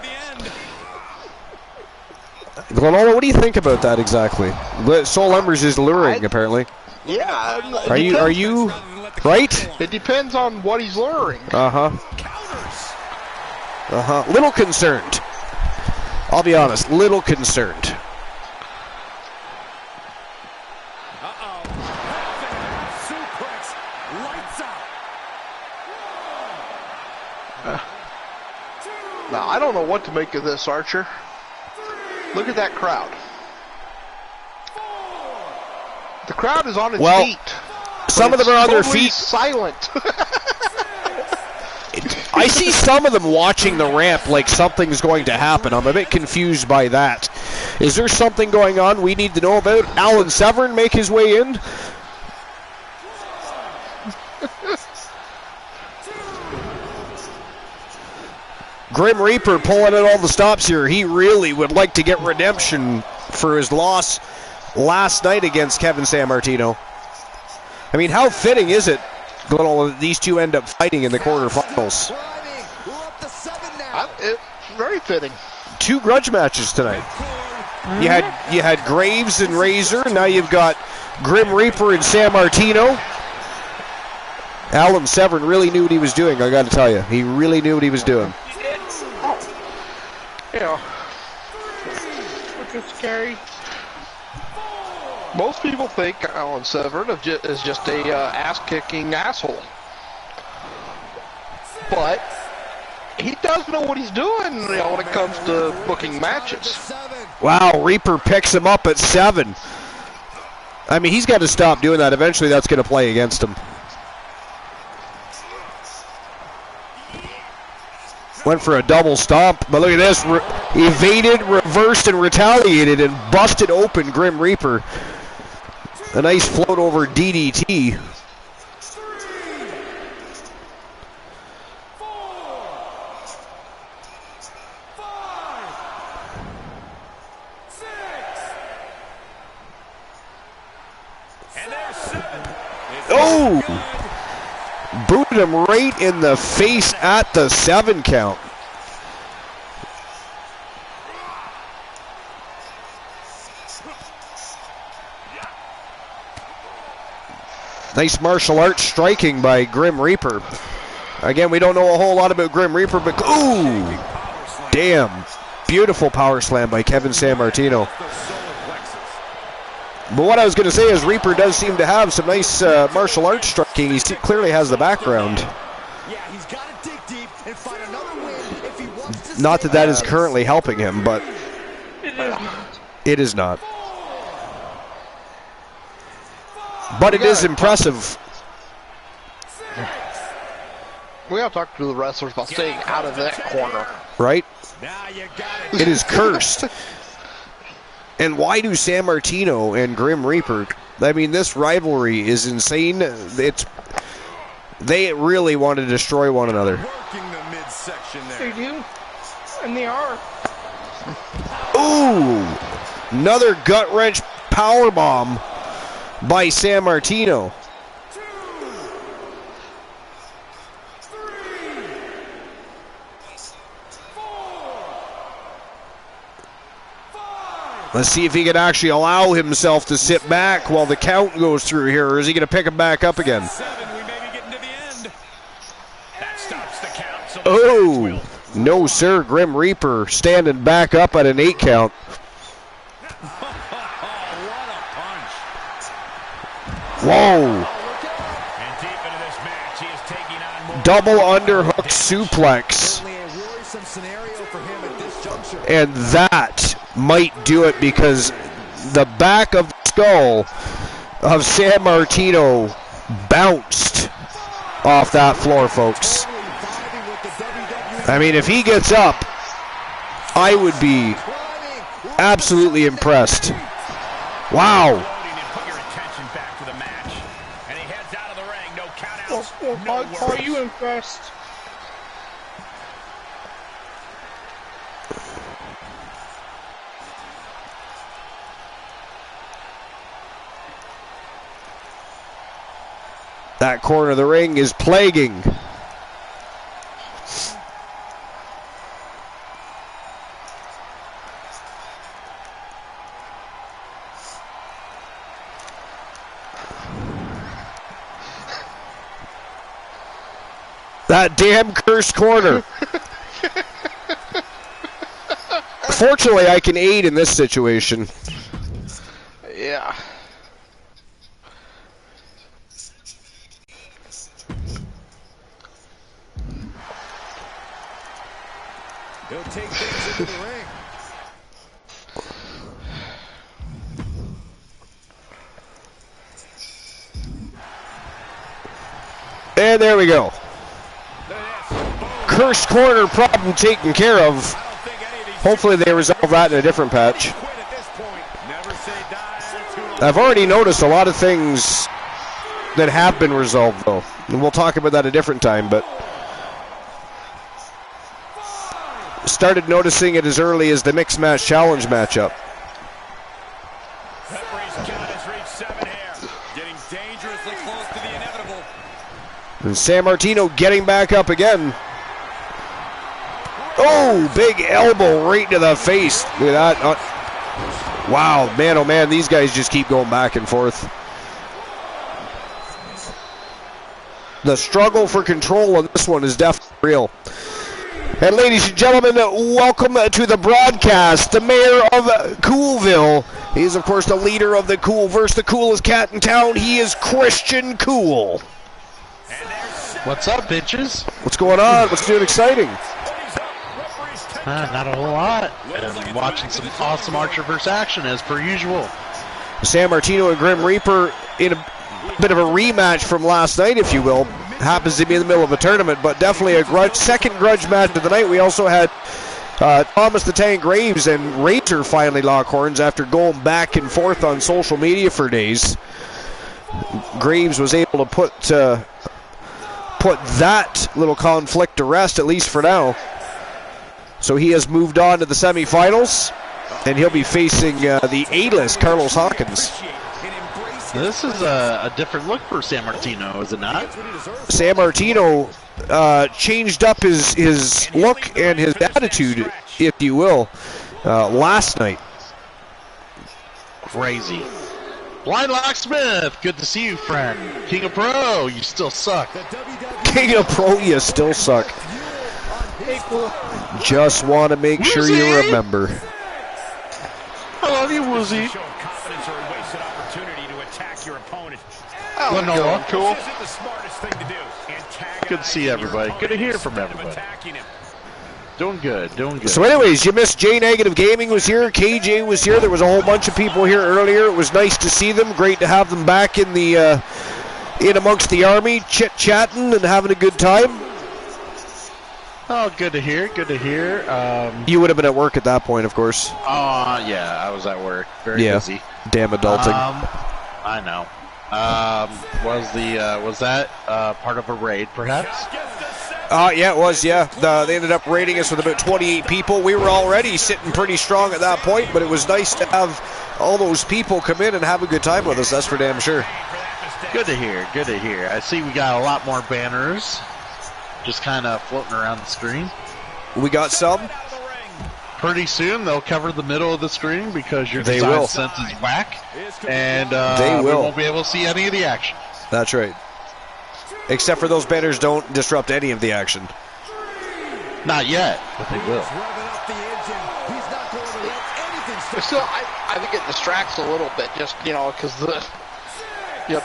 Glenola, what do you think about that exactly? Soul Embers is luring, apparently. Yeah. Are you right? It depends on what he's luring. Little concerned. I'll be honest, little concerned. Now, I don't know what to make of this, Archer. Look at that crowd. The crowd is on its feet. Some of them are on their feet. Silent. I see some of them watching the ramp like something's going to happen. I'm a bit confused by that. Is there something going on we need to know about? Alan Severn make his way in? Grim Reaper pulling out all the stops here. He really would like to get redemption for his loss last night against Kevin San Martino. I mean, how fitting is it, Glenola, that these two end up fighting in the quarterfinals? It's very fitting. 2 grudge matches tonight. You had Graves and Razor. Now you've got Grim Reaper and San Martino. Alan Severn really knew what he was doing, I got to tell you. He really knew what he was doing. Yeah. Which is scary. Most people think Alan Severn is just a ass-kicking asshole. But he does know what he's doing, when it comes to booking matches. Wow, Reaper picks him up at 7. I mean, he's got to stop doing that. Eventually that's going to play against him. Went for a double stomp, but look at this. Evaded, reversed, and retaliated, and busted open Grim Reaper. A nice float over DDT. Oh! Booted him right in the face at the 7 count. Nice martial arts striking by Grim Reaper. Again, we don't know a whole lot about Grim Reaper, but ooh! Damn. Beautiful power slam by Kevin San Martino. But what I was going to say is Reaper does seem to have some nice martial arts striking. He clearly has the background. Yeah, he's got to dig deep and find another win if he wants to. Not that that is currently helping him, but it is not. But it is impressive. We gotta talk to the wrestlers about staying out of that corner. Right? It is cursed. And why do San Martino and Grim Reaper? I mean, this rivalry is insane. They really want to destroy one another. Working the midsection there. They do, and they are. Ooh! Another gut wrench power bomb by San Martino. 2, 3, 4, 5. Let's see if he can actually allow himself to sit back while the count goes through here, or is he going to pick him back up again? 7, we may be getting to the end. That stops the count. So the Oh! will. No, sir. Grim Reaper standing back up at an 8 count. What a punch. Whoa! And deep into this match, he is taking on more. Double underhook suplex. Certainly a worrisome scenario for him at this juncture. And that might do it because the back of the skull of San Martino bounced off that floor, folks. I mean, if he gets up, I would be absolutely impressed. Wow. And put your attention back to the match. And he heads out of the ring. No countouts. Well, No are worries. you impressed? That corner of the ring is plaguing. That damn cursed corner. Fortunately, I can aid in this situation. Yeah. He'll take things into the ring. And there we go. Cursed corner problem taken care of. Hopefully they resolve that in a different patch. I've already noticed a lot of things that have been resolved, though. And we'll talk about that a different time, but started noticing it as early as the Mixed Match Challenge matchup. Referee's count has reached 7 here. Getting dangerously close to the inevitable. And San Martino getting back up again. Oh, big elbow right to the face. Look at that. Wow, man, oh man, these guys just keep going back and forth. The struggle for control on this one is definitely real. And ladies and gentlemen, welcome to the broadcast. The mayor of Coolville. He is, of course, the leader of the Coolverse, the coolest cat in town. He is Christian Cool. What's up, bitches? What's going on? What's new and exciting? Not a whole lot. And watching some awesome Archerverse action as per usual. San Martino and Grim Reaper in a bit of a rematch from last night, if you will. Happens to be in the middle of a tournament, but definitely a second grudge match of the night. We also had Thomas the Tank Graves and Razor finally lock horns after going back and forth on social media for days. Graves was able to put that little conflict to rest, at least for now. So he has moved on to the semifinals, and he'll be facing the A-list Carlos Hawkins. This is a different look for San Martino, is it not? San Martino changed up his look and his attitude, if you will, last night. Crazy. Blind Locksmith, good to see you, friend. King of Pro, you still suck. King of Pro, you still suck. Just want to make sure you remember. I love you, Woozy. Show of confidence or a wasted opportunity to attack your opponent. Well, no, cool. This isn't the smartest thing to do. Antagonize Good to see everybody. Good to hear from everybody. attacking him. Doing good, doing good. So anyways, you missed J Negative Gaming was here, KJ was here, there was a whole bunch of people here earlier. It was nice to see them, great to have them back in the in amongst the army, chit-chatting and having a good time. Oh, good to hear. Good to hear. You would have been at work at that point, of course. Yeah, I was at work. Very busy. Damn adulting. I know. Was that part of a raid, perhaps? Yeah, it was, yeah. They ended up raiding us with about 28 people. We were already sitting pretty strong at that point, but it was nice to have all those people come in and have a good time with us, that's for damn sure. Good to hear, good to hear. I see we got a lot more banners just kind of floating around the screen. We got some. Pretty soon they'll cover the middle of the screen because your They design will. sense is whack, and They will. we won't be able to see any of the action. That's right. Except for those banners don't disrupt any of the action. Not yet, but they will. Still, I think it distracts a little bit, just, because the,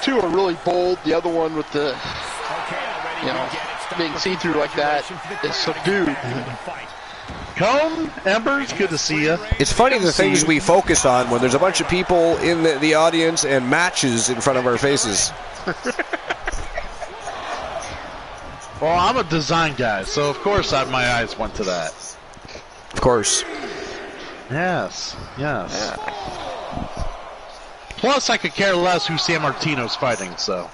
two are really bold. The other one with the, being see-through like that is subdued. Cone, Embers, good to see you. It's funny the things we focus on when there's a bunch of people in the audience and matches in front of our faces. Well, I'm a design guy, so of course my eyes went to that. Of course. Yes. Plus, I could care less who San Martino's fighting, so.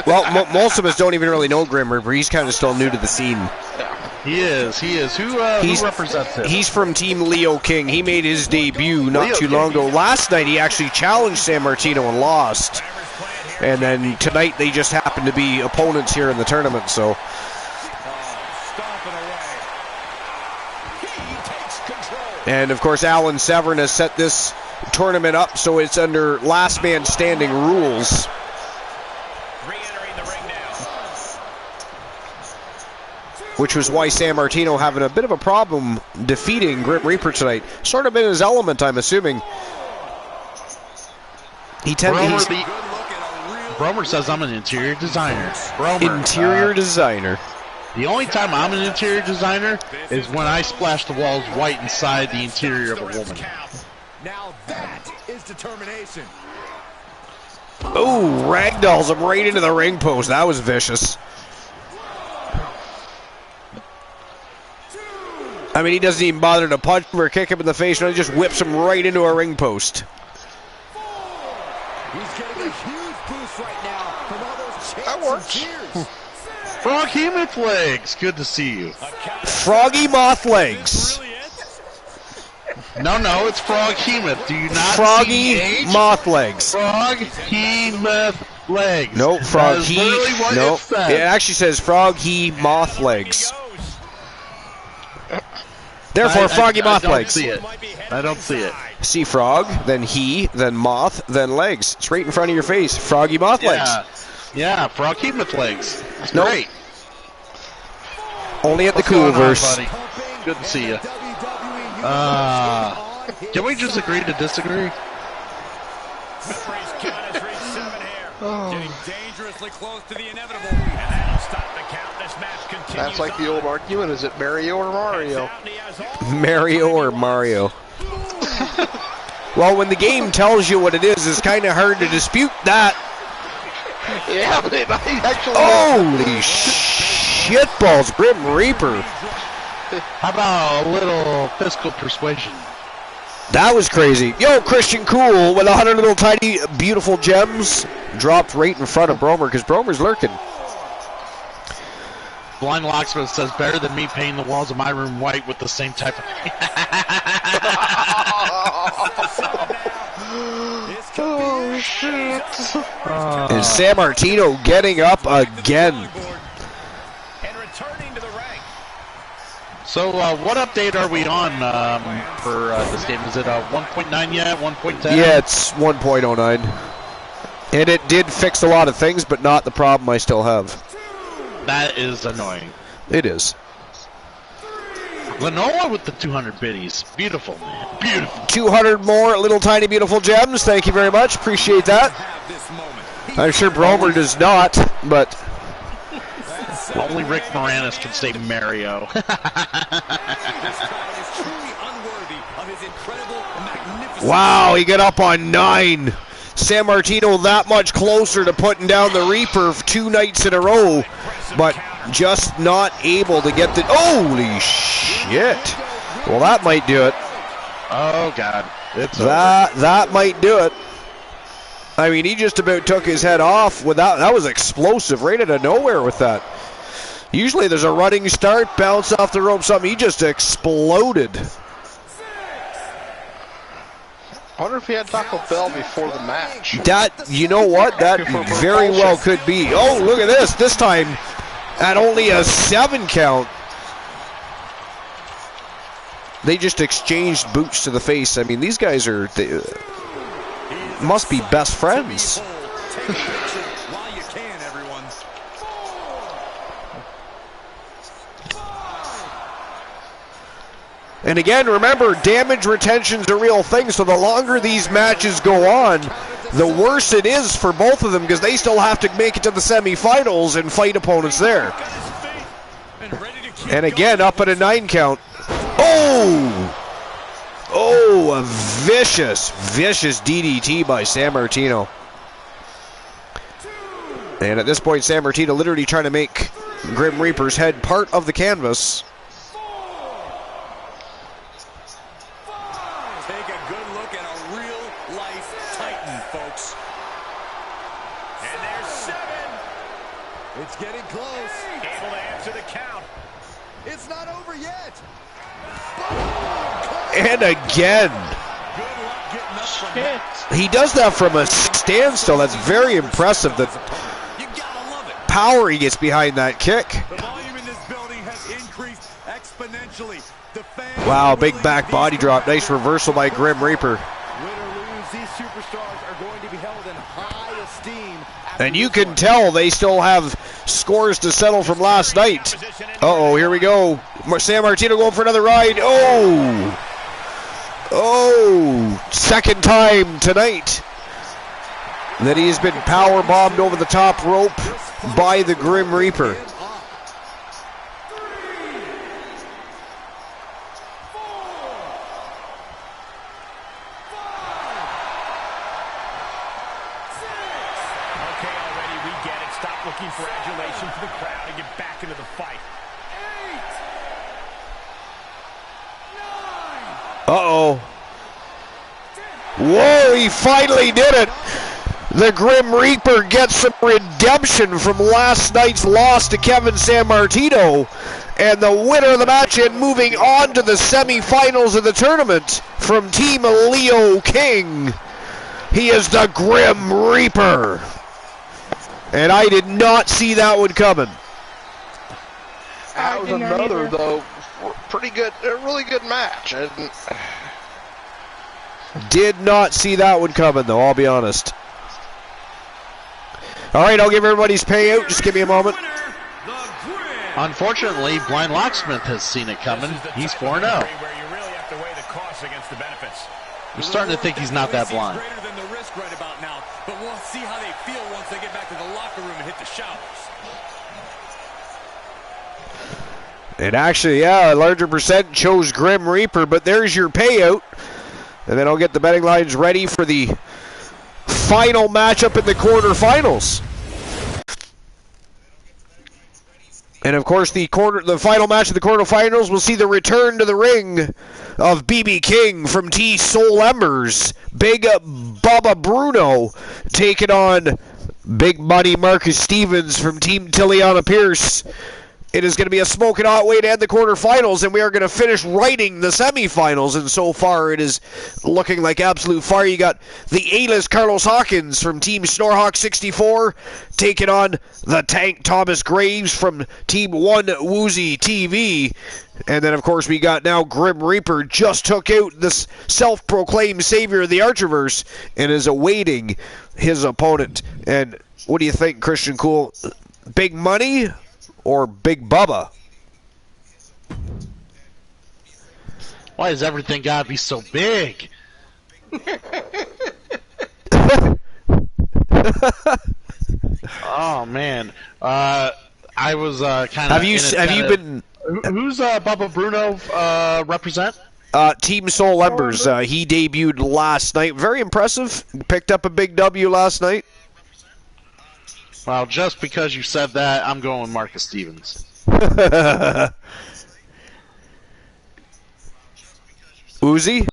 Well, most of us don't even really know Grim Reaper. He's kind of still new to the scene. He is. Who represents him? He's from Team Leo King. He made his debut not too long ago. Last night, he actually challenged San Martino and lost. And then tonight, they just happen to be opponents here in the tournament, so. And, of course, Alan Severn has set this tournament up so it's under last man standing rules. Which was why San Martino having a bit of a problem defeating Grim Reaper tonight. Sort of in his element, I'm assuming. Bromer says I'm an interior designer. Interior designer. The only time I'm an interior designer is when I splash the walls white inside the interior of a woman. Now that is determination. Oh, ragdolls him right into the ring post. That was vicious. I mean, he doesn't even bother to punch him or kick him in the face. No, he just whips him right into a ring post. He's getting a huge boost right now from all those chants That works. and cheers. Frog Hemoth Legs, good to see you. Froggy Moth Legs. No, it's Frog Hemoth. Do you not Froggy see the H? Moth Legs. Frog Hemoth Legs. No, Frog That is He. literally what No, it says. it actually says Frog He Moth Legs. Therefore, Froggy Moth Legs. I don't see it. See frog, then he, then moth, then legs. It's right in front of your face. Froggy Moth Legs. Yeah, Frog Hemoth Legs. It's Nope. great. Only at the What's going on, Coolverse. buddy? Good to see you. Can we just agree to disagree? Getting dangerously close to the inevitable, and that'll stop the count. This match continues. That's like the old argument, is it Mario or Mario? Mario or Mario? Well, when the game tells you what it is, it's kind of hard to dispute that. Yeah, but it might actually... Holy shitballs, Grim Reaper. How about a little fiscal persuasion? That was crazy. Yo, Christian Cool with 100 little tiny beautiful gems dropped right in front of Bromer because Bromer's lurking. Blind Locksmith says, better than me painting the walls of my room white with the same type of... Oh, shit. And San Martino getting up again. And returning to the ring. So, what update are we on for this game? Is it 1.9 yet? 1.10? Yeah, it's 1.09. And it did fix a lot of things, but not the problem I still have. That is annoying. It is. Lenoa with the 200 biddies. Beautiful, man. Beautiful. 200 more little tiny beautiful gems. Thank you very much. Appreciate that. I'm sure Bromer does not, but... Only Rick Moranis can say Mario. Wow, he got up on 9. San Martino that much closer to putting down the Reaper 2 nights in a row, but just not able to get the... Holy shit. Well, that might do it. Oh, God. That might do it. I mean, he just about took his head off without... That was explosive right out of nowhere with that. Usually there's a running start, bounce off the rope, something. He just exploded. I wonder if he had Taco Bell before the match. That, you know what? That very well could be. Oh, look at this. This time at only a 7 count. They just exchanged boots to the face. I mean, these guys are... They, must be best friends. And again, remember, damage retention's a real thing, so the longer these matches go on, the worse it is for both of them, because they still have to make it to the semifinals and fight opponents there. And again, up at a 9 count. Oh! Oh, a vicious DDT by Sammartino. And at this point, Sammartino literally trying to make Grim Reaper's head part of the canvas. It's getting close. Able to answer the count. It's not over yet. And again. He does that from a standstill. That's very impressive. The power he gets behind that kick. The volume in this building has increased exponentially. Wow, big back body drop. Nice reversal by Grim Reaper. Win or lose, these superstars are going to be held in high esteem. And you can tell they still have scores to settle from last night. Uh-oh, here we go. Sammartino going for another ride. Oh! Oh! Second time tonight that he has been power bombed over the top rope by the Grim Reaper. Looking for adulation for the crowd and get back into the fight. 8, 9. Uh-oh. Whoa, he finally did it. The Grim Reaper gets some redemption from last night's loss to Kevin Sammartino. And the winner of the match and moving on to the semifinals of the tournament from Team Leo King. He is the Grim Reaper. And I did not see that one coming. That was another, though, pretty good, a really good match. Did not see that one coming, though, I'll be honest. All right, I'll give everybody's payout. Just give me a moment. Unfortunately, Blind Locksmith has seen it coming. He's 4-0. I'm starting to think he's not that blind. But we'll see how they feel once they get back to the locker room and hit the showers. And actually, yeah, a larger percent chose Grim Reaper, but there's your payout. And then I'll get the betting lines ready for the final matchup in the quarterfinals. And of course, the final match of the quarterfinals will see the return to the ring of BB King from T Soul Embers, Big Bubba Bruno taking on Big Money Marcus Stevens from Team Tiliana Pierce. It is going to be a smoking hot way to end the quarterfinals, and we are going to finish writing the semifinals. And so far, it is looking like absolute fire. You got the A-list Carlos Hawkins from Team Snorhawk 64 taking on the Tank Thomas Graves from Team One Woozy TV. And then, of course, we got now Grim Reaper just took out this self-proclaimed savior of the Archerverse and is awaiting his opponent. And what do you think, Christian Cool? Big Money or Big Bubba? Why does everything gotta be so big? Oh man, I was kind of. Have you been? Who's Bubba Bruno represent? Team Soul Embers. He debuted last night. Very impressive. Picked up a big W last night. Well, just because you said that, I'm going with Marcus Stevens. Uzi?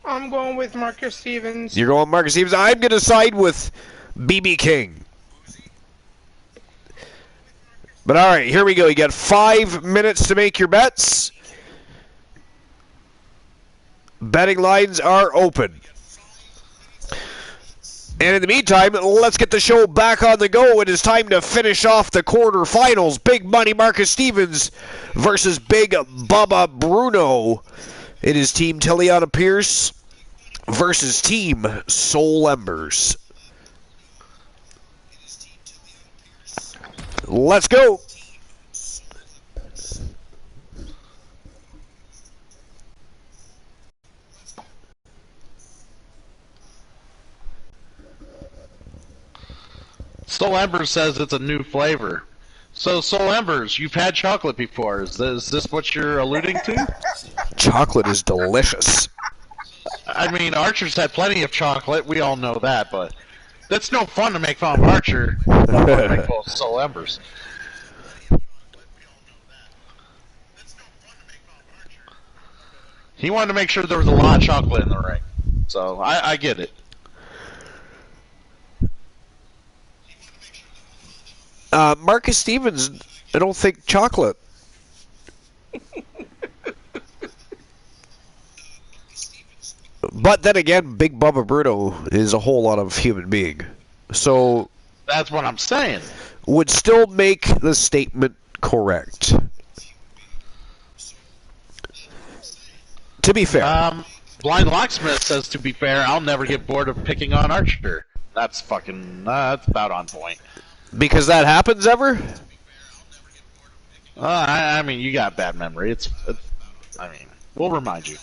I'm going with Marcus Stevens. You're going Marcus Stevens. I'm going to side with BB King. But all right, here we go. You got 5 minutes to make your bets. Betting lines are open. And in the meantime, let's get the show back on the go. It is time to finish off the quarterfinals. Big Money Marcus Stevens versus Big Bubba Bruno. It is Team Tiliana Pierce versus Team Soul Embers. Let's go. Soul Embers says it's a new flavor. So, Soul Embers, you've had chocolate before. Is this what you're alluding to? Chocolate is delicious. I mean, Archer's had plenty of chocolate. We all know that, but that's no fun to make fun of Archer. No fun to make fun of Soul Embers. He wanted to make sure there was a lot of chocolate in the ring. So, I get it. Marcus Stevens, I don't think chocolate. But then again, Big Bubba Bruno is a whole lot of human being. So that's what I'm saying. Would still make the statement correct. To be fair. Blind Locksmith says, to be fair, I'll never get bored of picking on Archer. That's fucking, that's about on point. Because that happens ever? I mean, you got bad memory. I mean, we'll remind you.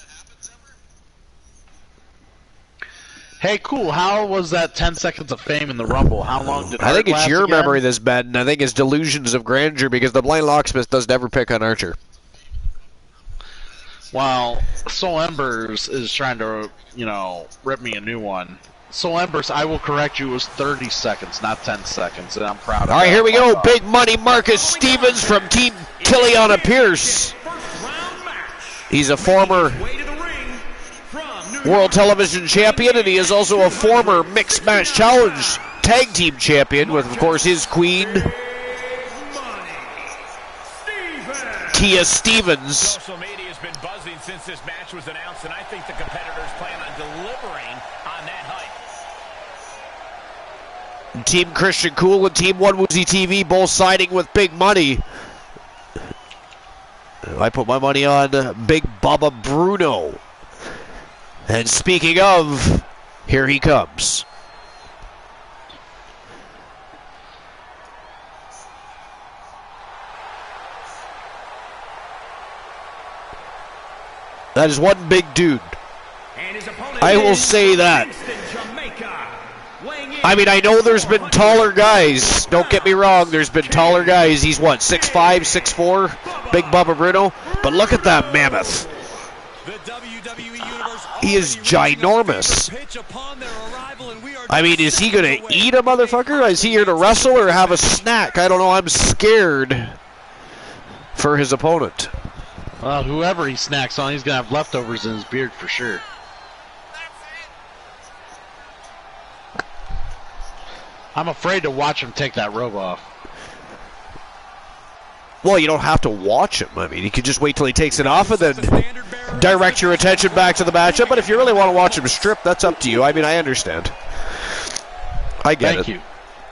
Hey, cool. How was that 10 seconds of fame in the Rumble? How long did I think it's your again? memory that's bad, and I think it's delusions of grandeur because the Blind Locksmith does never pick on Archer. Well, Soul Embers is trying to, rip me a new one. Soul Embers, I will correct you, was 30 seconds, not 10 seconds, and I'm proud of that. All right, here we go. Big Money Marcus Stevens from Team Tiliana Pierce. He's a former World Television Champion, and he is also a former Mixed Match Challenge Tag Team Champion with, of course, his queen, Tia Stevens. Social media has been buzzing since this match was announced, and I think the competitors plan on delivering on that hype. Team Christian Cool and Team One Woozy TV both siding with Big Money. I put my money on Big Bubba Bruno. And speaking of, here he comes. That is one big dude. I will say that. I mean, I know there's been taller guys. Don't get me wrong. There's been taller guys. He's what, 6'5", 6'4", Big Bubba Bruno? But look at that mammoth. He is ginormous. I mean, is he going to eat a motherfucker? Is he here to wrestle or have a snack? I don't know. I'm scared for his opponent. Well, whoever he snacks on, he's going to have leftovers in his beard for sure. I'm afraid to watch him take that robe off. Well, you don't have to watch him. I mean, you can just wait till he takes it off and then direct your attention back to the matchup. But if you really want to watch him strip, that's up to you. I mean, I understand. I get it.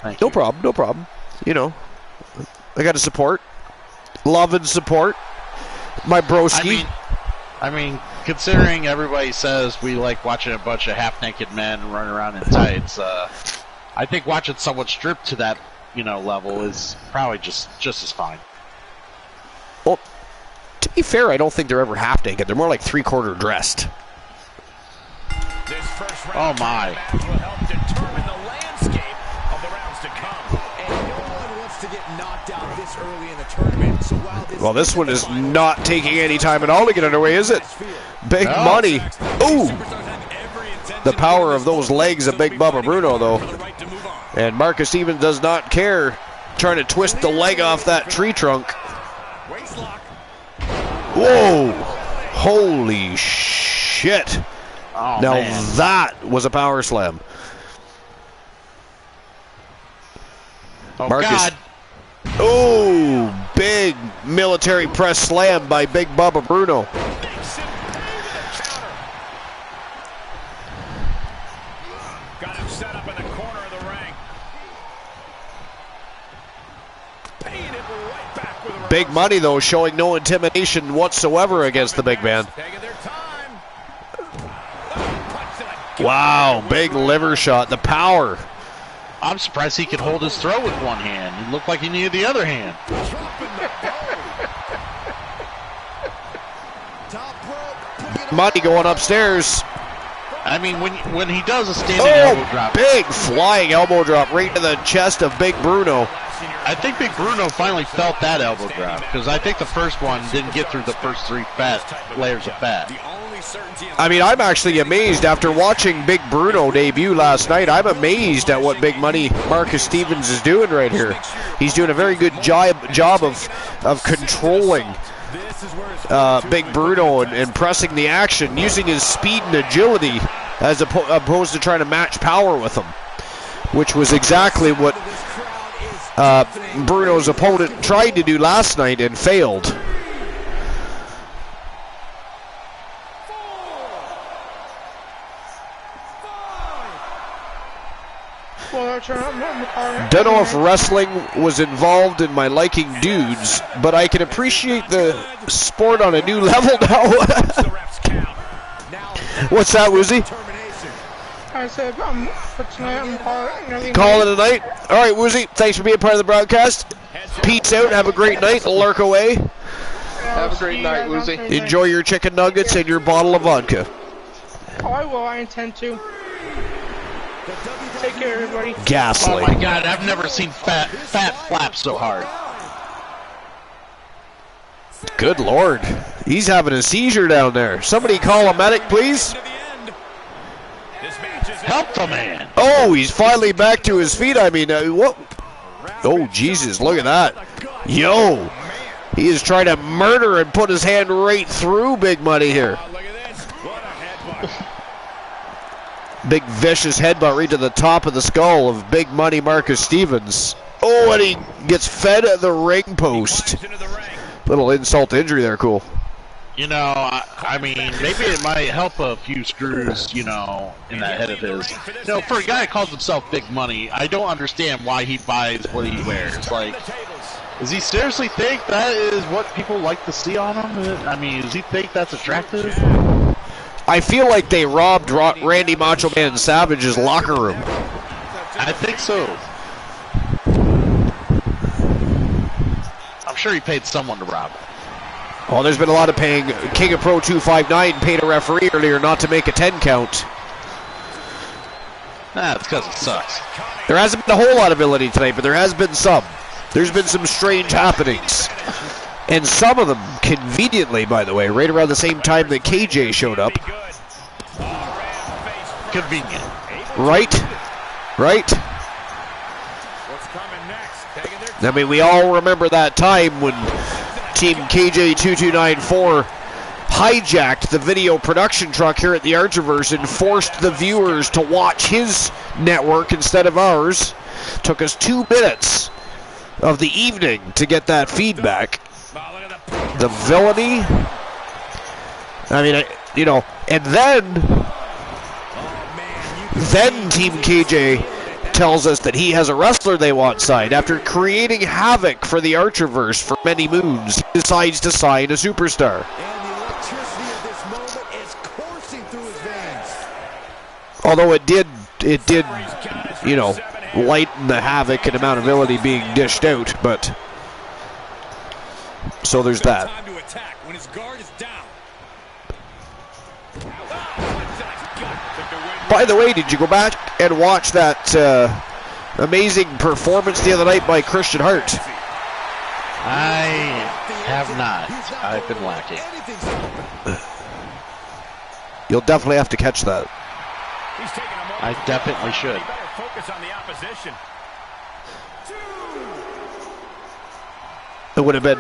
Thank you. No problem, no problem. You know, I got to support. Love and support. My broski. I mean, considering everybody says we like watching a bunch of half-naked men run around in tights, I think watching someone stripped to that, level is probably just as fine. Well, to be fair, I don't think they're ever half naked. They're more like three-quarter dressed. Oh my! Will help determine the landscape of the rounds to come. And no one wants to get knocked out this early in the tournament. So while this one is not taking any time at all to get underway, is it? Big Money. Ooh! The power of those legs of Big Bubba Bruno, though. And Marcus Stevens does not care, trying to twist the leg off that tree trunk. Whoa! Holy shit. Oh, Now man. that was a power slam. Oh, Marcus. God. Oh, big military press slam by Big Bubba Bruno. Got him set up in the corner of the ring. Paying it right back with a Big Money, though, showing no intimidation whatsoever against the big man. taking their time. Wow, big liver shot. The power. I'm surprised he could hold his throat with one hand. It looked like he needed the other hand. Money going upstairs. I mean, when he does a standing elbow drop, Big flying elbow drop right to the chest of Big Bruno. I think Big Bruno finally felt that elbow drop, because I think the first one didn't get through the first 3 layers of fat. I mean, I'm actually amazed after watching Big Bruno debut last night. I'm amazed at what Big Money Marcus Stevens is doing right here. He's doing a very good job of controlling Big Bruno and pressing the action, using his speed and agility as opposed to trying to match power with him, which was exactly what Bruno's opponent tried to do last night and failed. Don't know if wrestling was involved in my liking dudes, but I can appreciate the sport on a new level now. What's that, Woozy? I said, for tonight, I'm calling Call it a night. All right, Woozy, thanks for being part of the broadcast. Peace out. Have a great night. Lurk away. Have a great night, Woozy. Enjoy your chicken nuggets and your bottle of vodka. Oh, I will. I intend to. Take care, everybody. Oh Ghastly. my God, I've never seen fat flap so hard. Good Lord. He's having a seizure down there. Somebody call a medic, please. Help the man. Oh, he's finally back to his feet. I mean, what? Oh, Jesus, look at that. Yo. He is trying to murder and put his hand right through Big Money here. Big vicious headbutt right to the top of the skull of Big Money Marcus Stevens. Oh, and he gets fed at the ring post. Little insult to injury there, cool. You know, I mean, maybe it might help a few screws, you know, in that head of his. You know, for a guy that calls himself Big Money, I don't understand why he buys what he wears. Like, does he seriously think that is what people like to see on him? I mean, does he think that's attractive? I feel like they robbed Randy Macho Man Savage's locker room. I think so. I'm sure he paid someone to rob him. Well, there's been a lot of paying. King of Pro 259 paid a referee earlier not to make a 10 count. Nah, it's because it sucks. There hasn't been a whole lot of ability tonight, but there has been some. There's been some strange happenings. And some of them, conveniently, by the way, right around the same time that KJ showed up. Convenient. Right? Right? I mean, we all remember that time when Team KJ2294 hijacked the video production truck here at the Archerverse and forced the viewers to watch his network instead of ours. Took us 2 minutes of the evening to get that feedback. The villainy. I mean, you know, and then Team KJ tells us that he has a wrestler they want signed. After creating havoc for the Archerverse for many moons, he decides to sign a superstar. And the electricity of this moment is coursing through his veins. Although it did, you know, lighten the havoc and amount of ability being dished out, but so there's that. By the way, did you go back and watch that amazing performance the other night by Christian Hart? I have not. I've been lacking. You'll definitely have to catch that. I definitely should. focus on the opposition. It would have been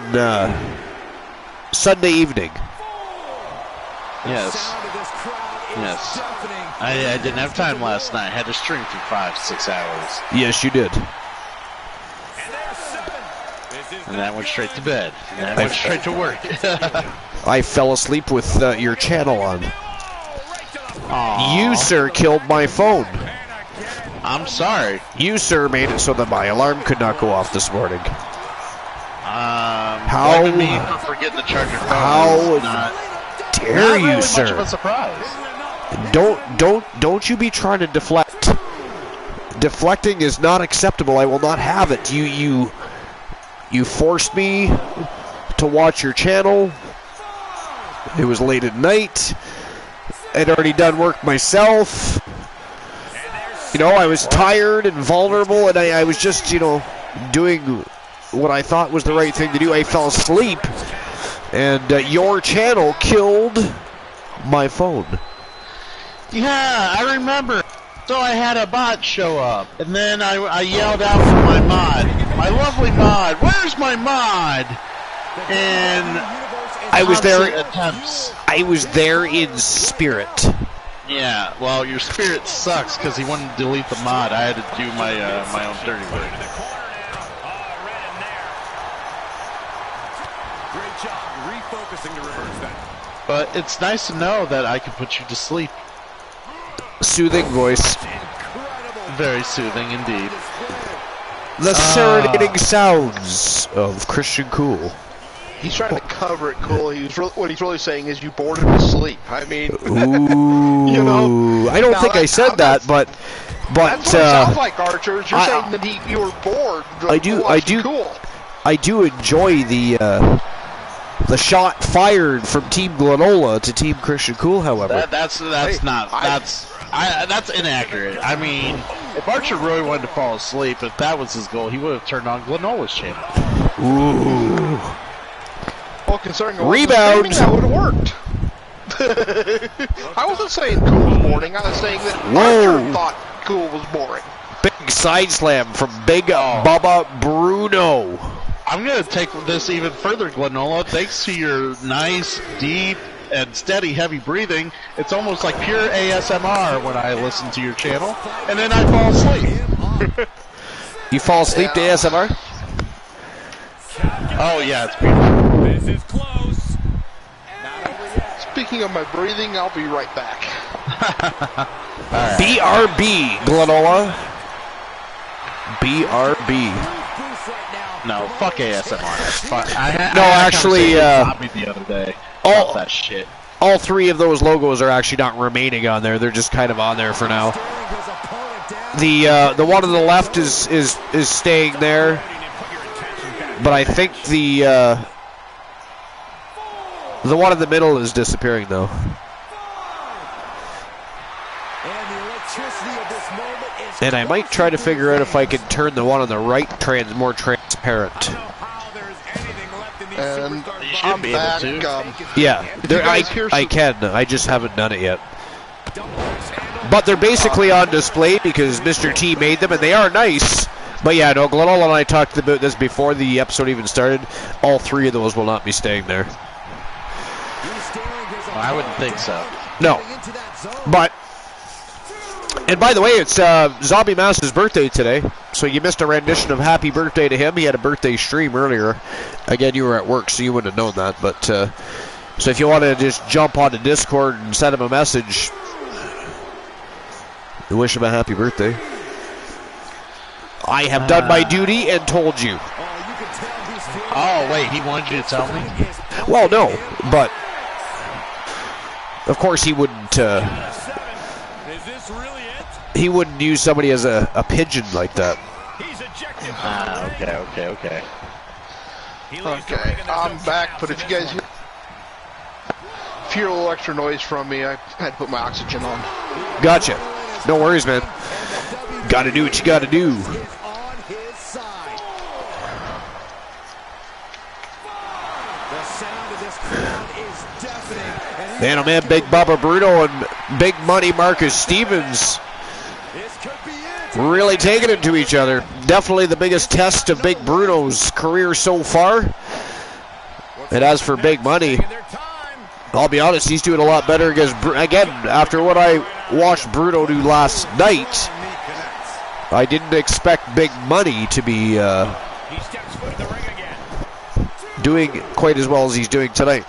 Sunday evening. Yes. Yes. I didn't have time last night. I had to stream for 5-6 hours. Yes, you did. And then I went straight to bed. And then I went straight to work. I fell asleep with your channel on. Aww. You, sir, killed my phone. I'm sorry. You, sir, made it so that my alarm could not go off this morning. Blaming me for forgetting to charge your phone. How dare you, really sir? Much of a surprise. Don't you be trying to deflect. Deflecting is not acceptable. I will not have it. You forced me to watch your channel. It was late at night. I'd already done work myself. You know, I was tired and vulnerable, and I was just, doing what I thought was the right thing to do. I fell asleep, and your channel killed my phone. Yeah, I remember. So I had a bot show up, and then I yelled out for my mod. My lovely mod. Where's my mod? And I was there. Attempts. I was there in spirit. Yeah, well, your spirit sucks because he wouldn't delete the mod. I had to do my my own dirty work. Great job refocusing to reverse that. But it's nice to know that I can put you to sleep. Soothing voice. Very soothing indeed. The serenading sounds of Christian Cool. He's trying to cover it cool. What he's really saying is you bored him to sleep. I mean, Ooh, I don't think I said that, but that's what it sounds like, Archer. You're saying that you were bored. I do. Cool. I do enjoy the shot fired from Team Glenola to Team Christian Cool. However, that's inaccurate. I mean, if Archer really wanted to fall asleep, if that was his goal, he would have turned on Glenola's channel. Ooh. Well, considering Rebound, that would have worked. I wasn't saying Cool was boring. I was saying that Archer thought Cool was boring. Big side slam from Big Bubba Bruno. I'm going to take this even further, Glenola. Thanks to your nice, deep, and steady, heavy breathing, it's almost like pure ASMR when I listen to your channel, and then I fall asleep. You fall asleep to ASMR? Oh, yeah, it's beautiful. This is close. Not over yet. Speaking of my breathing, I'll be right back. Right. BRB, Glenola. BRB. No, fuck ASMR. Actually, the other day. All that shit. All three of those logos are actually not remaining on there. They're just kind of on there for now. The one on the left is staying there, but I think the one in the middle is disappearing though. And I might try to figure out if I can turn the one on the right more transparent. And I'm back. Yeah, I can. I just haven't done it yet. But they're basically on display because Mr. T made them, and they are nice. But yeah, no, Glenola and I talked about this before the episode even started. All three of those will not be staying there. I wouldn't think so. No. But, and by the way, it's Zombie Mass's birthday today, so you missed a rendition of Happy Birthday to him. He had a birthday stream earlier. Again, you were at work, so you wouldn't have known that. But so if you want to just jump onto Discord and send him a message, wish him a happy birthday. I have done my duty and told you. Oh, wait, he wanted you to tell me? Well, no, but of course he wouldn't. He wouldn't use somebody as a pigeon like that. Okay. Okay, I'm back, but if you guys hear a little extra noise from me, I had to put my oxygen on. Gotcha. No worries, man. Gotta do what you gotta do. Man, oh man, Big Bubba Bruno and Big Money Marcus Stevens really taking it to each other. Definitely the biggest test of Big Bruno's career so far. And as for Big Money, I'll be honest, he's doing a lot better against, again, after what I watched Bruno do last night. I didn't expect Big Money to be doing quite as well as he's doing tonight.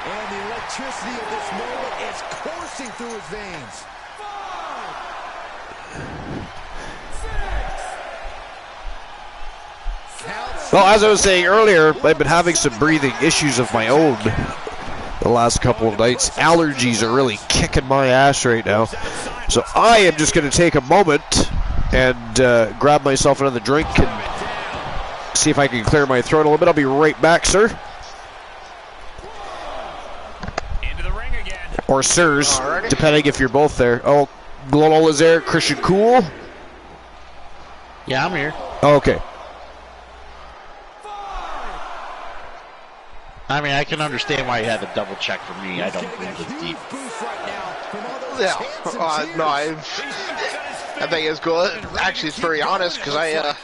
And the electricity of this moment is coursing through his veins. 5, 6. Well, as I was saying earlier, I've been having some breathing issues of my own the last couple of nights. Allergies are really kicking my ass right now. So I am just going to take a moment and grab myself another drink and see if I can clear my throat a little bit. I'll be right back, sir. Into the ring again. Or sirs, depending if you're both there. Oh, Glonol is there. Christian Cool. Yeah, I'm here. Okay. I mean, I can understand why you had to double check for me. I don't breathe as deep. Yeah, no, I think it's good. Actually, it's very honest because I've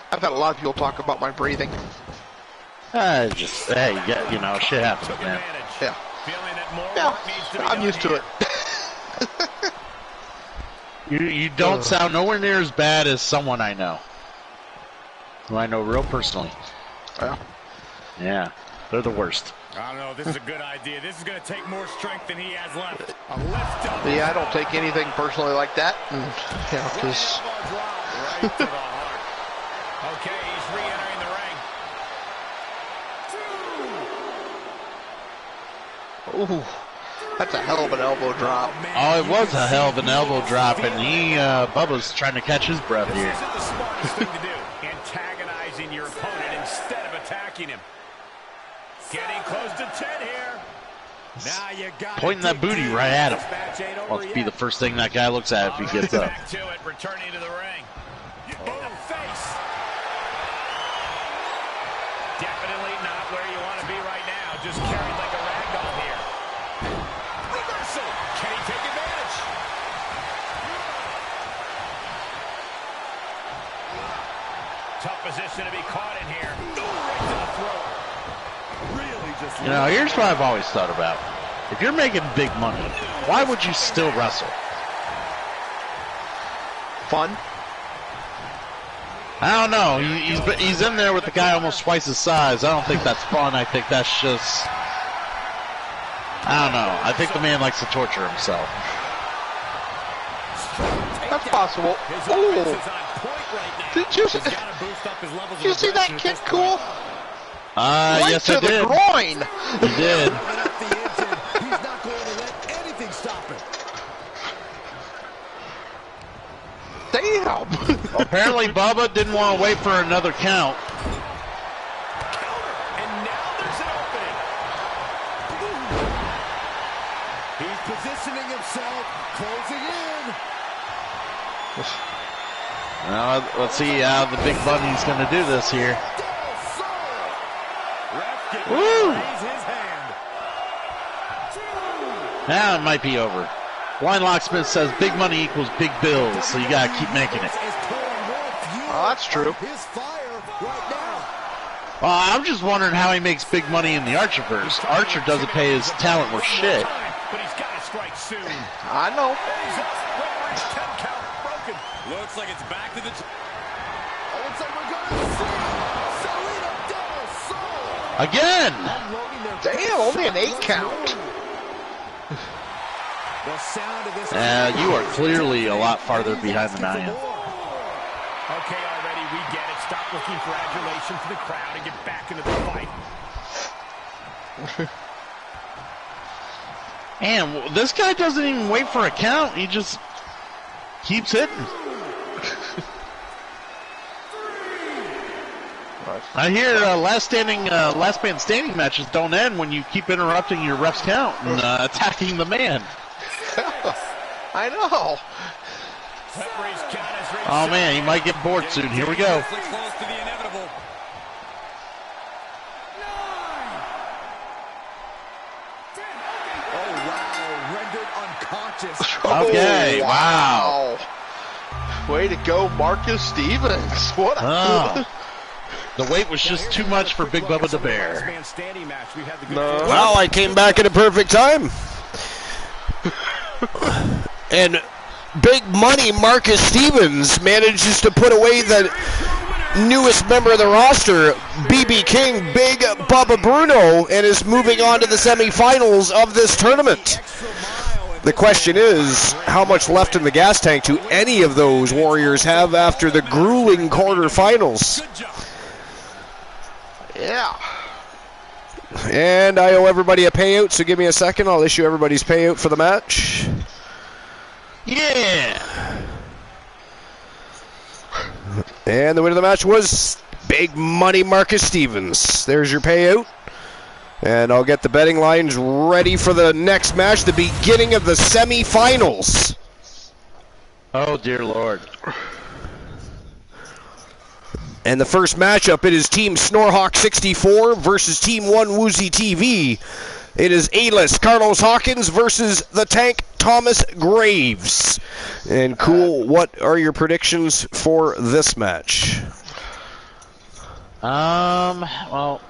had a lot of people talk about my breathing. Just hey, yeah, you know, shit happens, man. Yeah, I'm used to it. You don't sound nowhere near as bad as someone I know, who I know real personally. Yeah, they're the worst. I don't know. This is a good idea. This is going to take more strength than he has left. A lift up. Yeah, I don't take anything personally like that. Yeah, because. Right to the heart. Okay, he's re-entering the ring. Ooh, that's a hell of an elbow drop. Oh, it was a hell of an elbow drop, and Bubba's trying to catch his breath here. This isn't the smartest thing to do. Antagonizing your opponent instead of attacking him. Getting close to 10 here. Now you got pointing that booty right at him. Must be the first thing that guy looks at if he gets up. Back to it, returning to the ring. In the face. Definitely not where you want to be right now. Just carried like a rag doll here. Reversal. Can he take advantage? Tough position to be caught in here. Right to the throat. You know, here's what I've always thought about. If you're making big money, why would you still wrestle? Fun? I don't know. He's in there with the guy almost twice his size. I don't think that's fun. I think that's just... I don't know. I think the man likes to torture himself. That's possible. Oh! Did you see that kick, Cool? Right yes, to I did. The groin. He did. He's not going to let anything stop him. Damn. Apparently, Bubba didn't want to wait for another count. And now there's an opening. He's positioning himself, closing in. Now, let's see how the Big Bunny's going to do this here. Woo! Now it might be over. Blind Locksmith says big money equals big bills, so you gotta keep making it. Oh, that's true. Well, I'm just wondering how he makes big money in the Archerverse. Archer doesn't pay his talent worth shit. But he's got to strike soon. I know. Looks like it's back to the... Again! Damn, only an 8 count. You are clearly a lot farther behind than I am. Okay, already, we get it. Stop looking for adulation from the crowd and get back into the fight. And this guy doesn't even wait for a count. He just keeps hitting. I hear last man standing matches don't end when you keep interrupting your ref's count and attacking the man. I know. Oh man, he might get bored soon. Here we go. matches. Okay, wow. Way to go, Marcus Stevens. What a... The weight was just too much for Big Bubba the Bear. Well, I came back at a perfect time. And big money Marcus Stevens manages to put away the newest member of the roster, BB King, Big Bubba Bruno, and is moving on to the semifinals of this tournament. The question is, how much left in the gas tank do any of those Warriors have after the grueling quarterfinals? Yeah. And I owe everybody a payout, so give me a second. I'll issue everybody's payout for the match. Yeah. And the winner of the match was Big Money Marcus Stevens. There's your payout. And I'll get the betting lines ready for the next match, the beginning of the semifinals. Oh, dear Lord. And the first matchup, it is Team Snorhawk 64 versus Team 1 Woozy TV. It is A-list Carlos Hawkins versus the Tank Thomas Graves. And Cool, what are your predictions for this match? Well,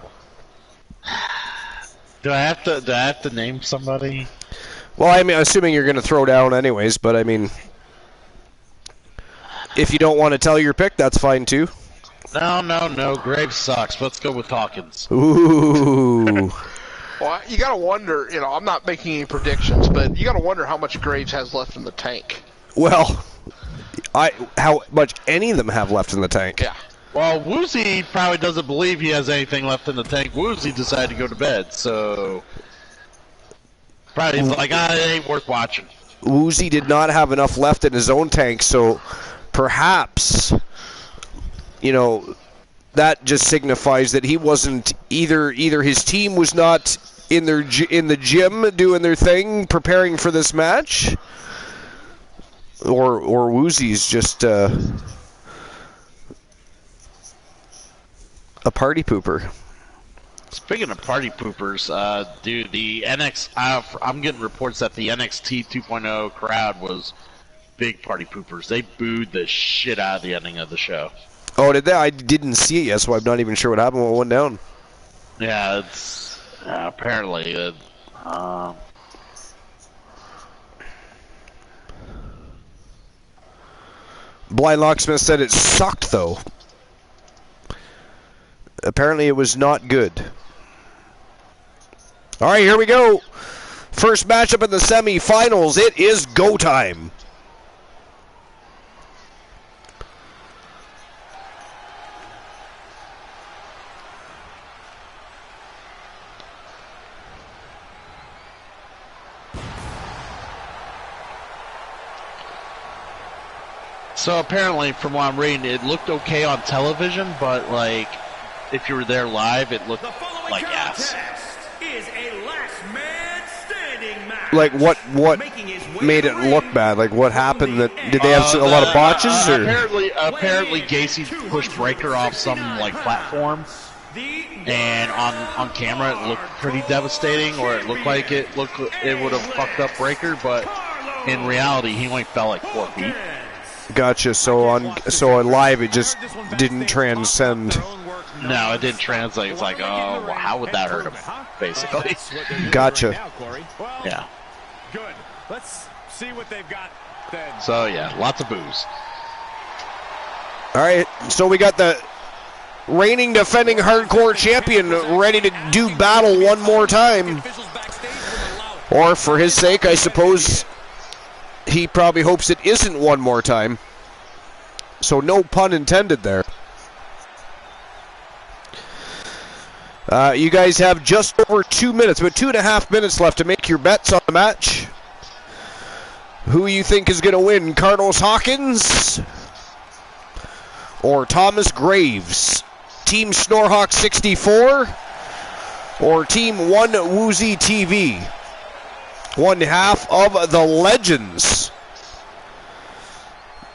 do I have to name somebody? Well, I mean, assuming you're going to throw down anyways, but I mean, if you don't want to tell your pick, that's fine too. No. Graves sucks. Let's go with Hawkins. Ooh. Well, you gotta wonder, I'm not making any predictions, but you gotta wonder how much Graves has left in the tank. Well, how much any of them have left in the tank. Yeah. Well, Woozy probably doesn't believe he has anything left in the tank. Woozy decided to go to bed, so probably he's like, it ain't worth watching. Woozy did not have enough left in his own tank, so perhaps, that just signifies that he wasn't either his team was not in the gym doing their thing, preparing for this match, or Woozy's just a party pooper. Speaking of party poopers, dude, the I'm getting reports that the NXT 2.0 crowd was big party poopers. They booed the shit out of the ending of the show. Oh, did they? I didn't see it yet, so I'm not even sure what happened when it went down. Yeah, it's apparently. Blind Locksmith said it sucked, though. Apparently it was not good. All right, here we go. First matchup in the semifinals. It is go time. So apparently, from what I'm reading, it looked okay on television, but like, if you were there live, it looked like ass. Is a last man standing match. Like what made it look bad? Like what happened? Did they have a lot of botches? Or? Apparently Gacy pushed Breaker off some like platform, and on camera it looked pretty devastating, or it looked like it would have fucked up Breaker, but in reality he only fell like 4 feet. Gotcha. So on live it just didn't transcend. No, it didn't translate. It's like, oh, well, how would that hurt him? Basically. Gotcha. Yeah. Good. Let's see what they've got then. So yeah, lots of booze. All right. So we got the reigning defending hardcore champion ready to do battle one more time. Or for his sake, I suppose he probably hopes it isn't one more time. So no pun intended there. You guys have just over 2 minutes, about 2.5 minutes left to make your bets on the match. Who you think is going to win, Carlos Hawkins or Thomas Graves? Team Snorhawk 64 or Team 1 Woozy TV? One half of the Legends.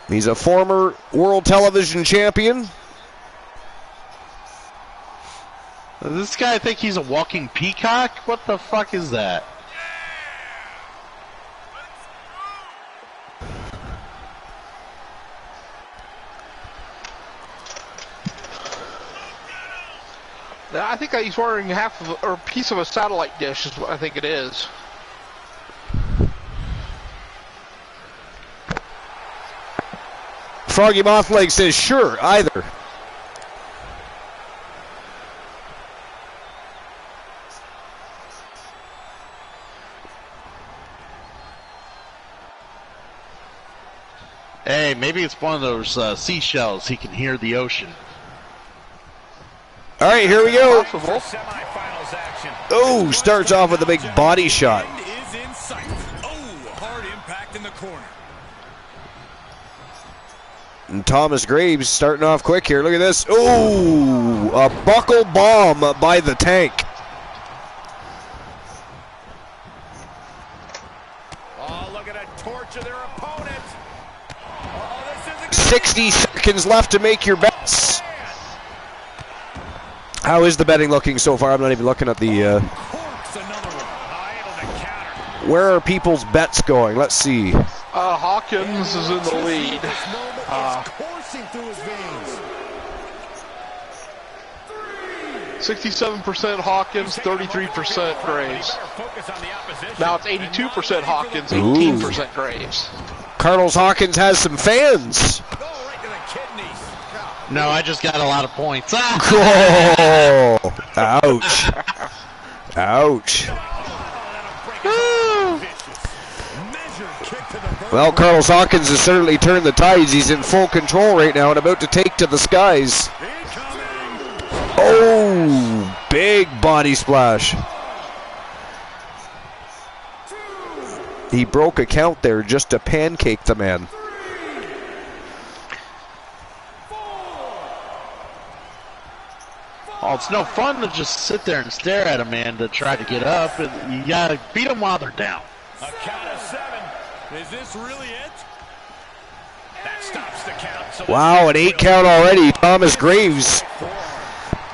He's a former World Television Champion. Does this guy think he's a walking peacock? What the fuck is that? I think he's wearing half of or a piece of a satellite dish. Is what I think it is. Froggy Mothleg says, sure, either. Hey, maybe it's one of those seashells. He can hear the ocean. All right, here we go. Semifinals action. Oh, starts off with a big body shot. Is in sight. Oh, hard impact in the corner. And Thomas Graves starting off quick here. Look at this. Oh, a buckle bomb by the Tank. Oh, look at a torch of their opponent. Oh, this is a 60 seconds left to make your bets. How is the betting looking so far? I'm not even looking at the... Corks another one. able to counter. where are people's bets going? Let's see. Hawkins is in the lead. Coursing through his veins. 67% Hawkins, 33% Graves. Focus on the opposition. Now it's 82% Hawkins, 18% Graves. Carlos Hawkins has some fans. Oh, right to the kidneys. No, I just got a lot of points. Oh, ouch. Ouch. Well, Carlos Hawkins has certainly turned the tides. He's in full control right now and about to take to the skies. Oh, big body splash. He broke a count there just to pancake the man. Oh, it's no fun to just sit there and stare at a man to try to get up. And you gotta beat them while they're down. A count of 7. Is this really it? That stops the count. So Wow, an 8 count already. Thomas Graves,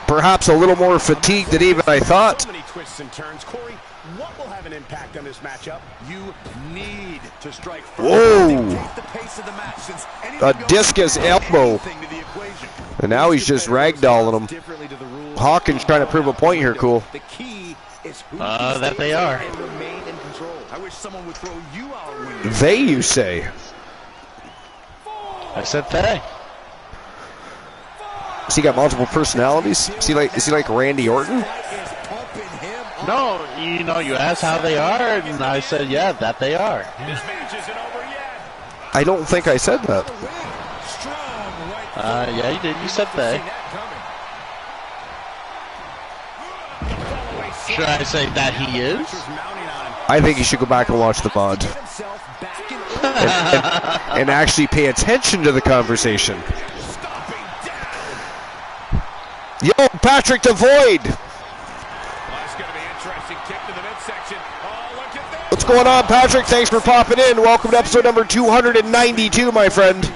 perhaps a little more fatigued than even I thought. So many twists and turns. Corey, what will have an impact on this matchup? You need to strike first. Whoa. Dictate the pace of the match, since anything A goes discus can elbow. add anything to the equation. And now he's just ragdolling him. Differently to the rules. Hawkins trying to prove a point here, cool. The key is who That they are. and remain in control. I wish someone would throw you out when They, you say? I said they. Has he got multiple personalities? Is he like Randy Orton? Is pumping him up. No, you know, you asked how they are, and I said, yeah, that they are. this match isn't over yet. I don't think I said that. strong right. Yeah, you did. You said they. Should I say that he is? I think you should go back and watch the mod Get himself back in order. and actually pay attention to the conversation. Yo, Patrick DeVoid! That's going to be interesting. Kick to the midsection. Oh, look at that. What's going on, Patrick? Thanks for popping in. Welcome to episode number 292, my friend.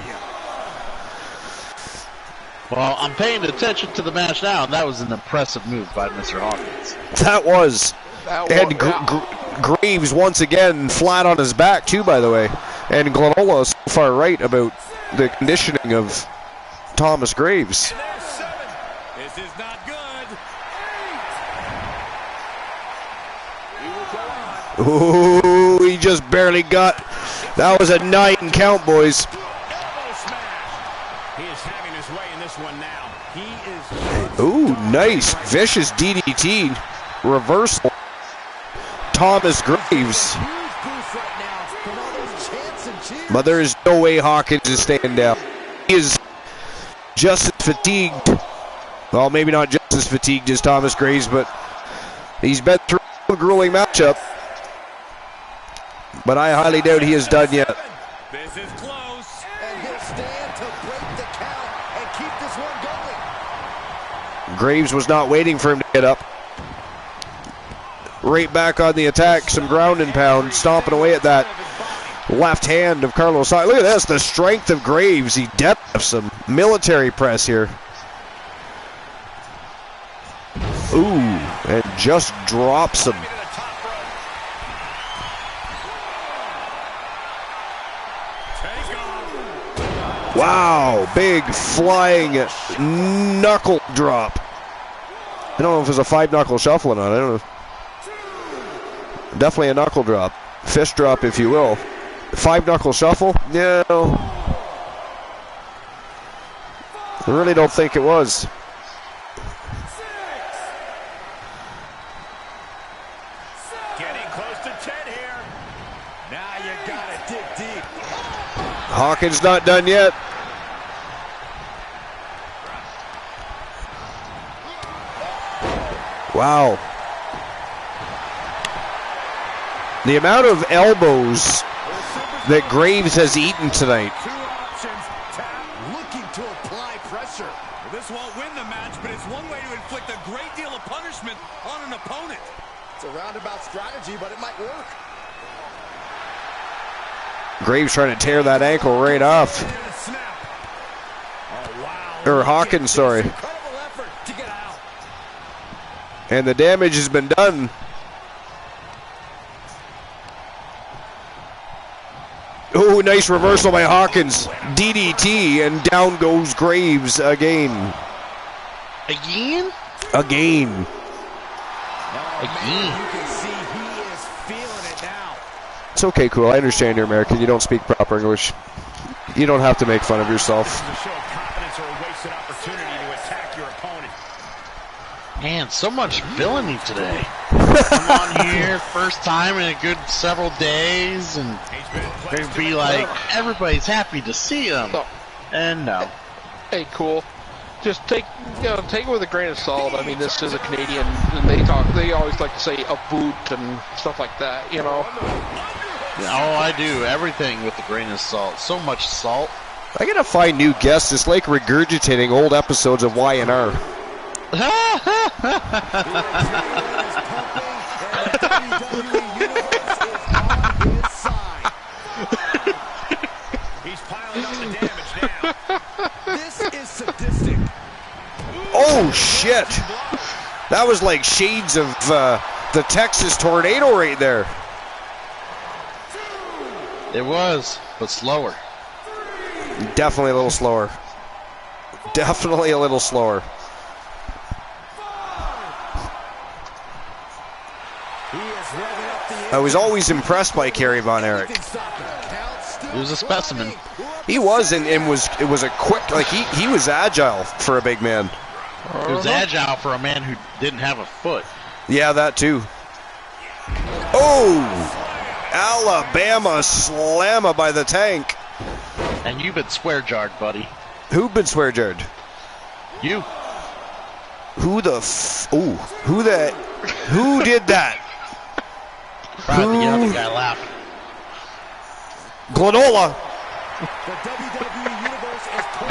Well, I'm paying attention to the match now, and that was an impressive move by Mr. Hawkins. That was. That And one- Graves once again flat on his back, too, by the way. And Glenola is so far right about the conditioning of Thomas Graves. And there's 7. This is not good. 8. He will go on. Ooh, he just barely got. That was a 9 count, boys. Elbow smash. He is having his way in this one now. He is. Ooh, nice. Vicious DDT. Reversal. Thomas Graves. Huge boost right now from all those chants and cheers. But there is no way Hawkins is staying down. He is just as fatigued. Well, maybe not just as fatigued as Thomas Graves, but he's been through a grueling matchup. But I highly doubt he is done yet. This is close. And he'll stand to break the count and keep this one going. Graves was not waiting for him to get up. Right back on the attack, some ground and pound, stomping away at that left hand of Carlos. Look at this, the strength of Graves. He depth some military press here. Ooh, and just drops him. Wow, big flying knuckle drop. I don't know if it was a 5-knuckle shuffle or not. I don't know. Definitely a knuckle drop. Fist drop, if you will. 5-knuckle shuffle? No. I really don't think it was. Getting close to 10 here. Now you gotta dig deep. Hawkins not done yet. Wow. The amount of elbows that Graves has eaten tonight. Two options. TAV looking to apply pressure. Well, this won't win the match, but it's one way to inflict a great deal of punishment on an opponent. It's a roundabout strategy, but it might work. Graves trying to tear that ankle right off. Snap. Oh, wow. Or Hawkins, sorry. Incredible effort to get out. And the damage has been done. Oh, nice reversal by Hawkins. DDT, and down goes Graves again. Again? Again. Man, you can see he is feeling it now. It's okay, cool. I understand you're American. You don't speak proper English. You don't have to make fun of yourself. This is a show of confidence or a wasted opportunity to attack your opponent. Man, so much villainy today. Come on here, first time in a good several days, and they'd be like, everybody's happy to see him. And no. Hey, cool. Just take it with a grain of salt. I mean, this is a Canadian, and they always like to say a boot and stuff like that, you know. Oh, I do everything with a grain of salt. So much salt. I gotta find new guests. It's like regurgitating old episodes of Y&R. He's piling on the damage now. This is sadistic. Oh, shit. That was like shades of the Texas tornado right there. It was, but slower. Definitely a little slower. Definitely a little slower. I was always impressed by Kerry Von Erich. He was a specimen. He was, and it was a quick, like he was agile for a big man. He was agile for a man who didn't have a foot. Yeah, that too. Oh! Alabama slammer by the Tank. And you've been swear-jarred, buddy. Who been swear-jarred? You. Who did that? Probably the other guy laughing. Glenola.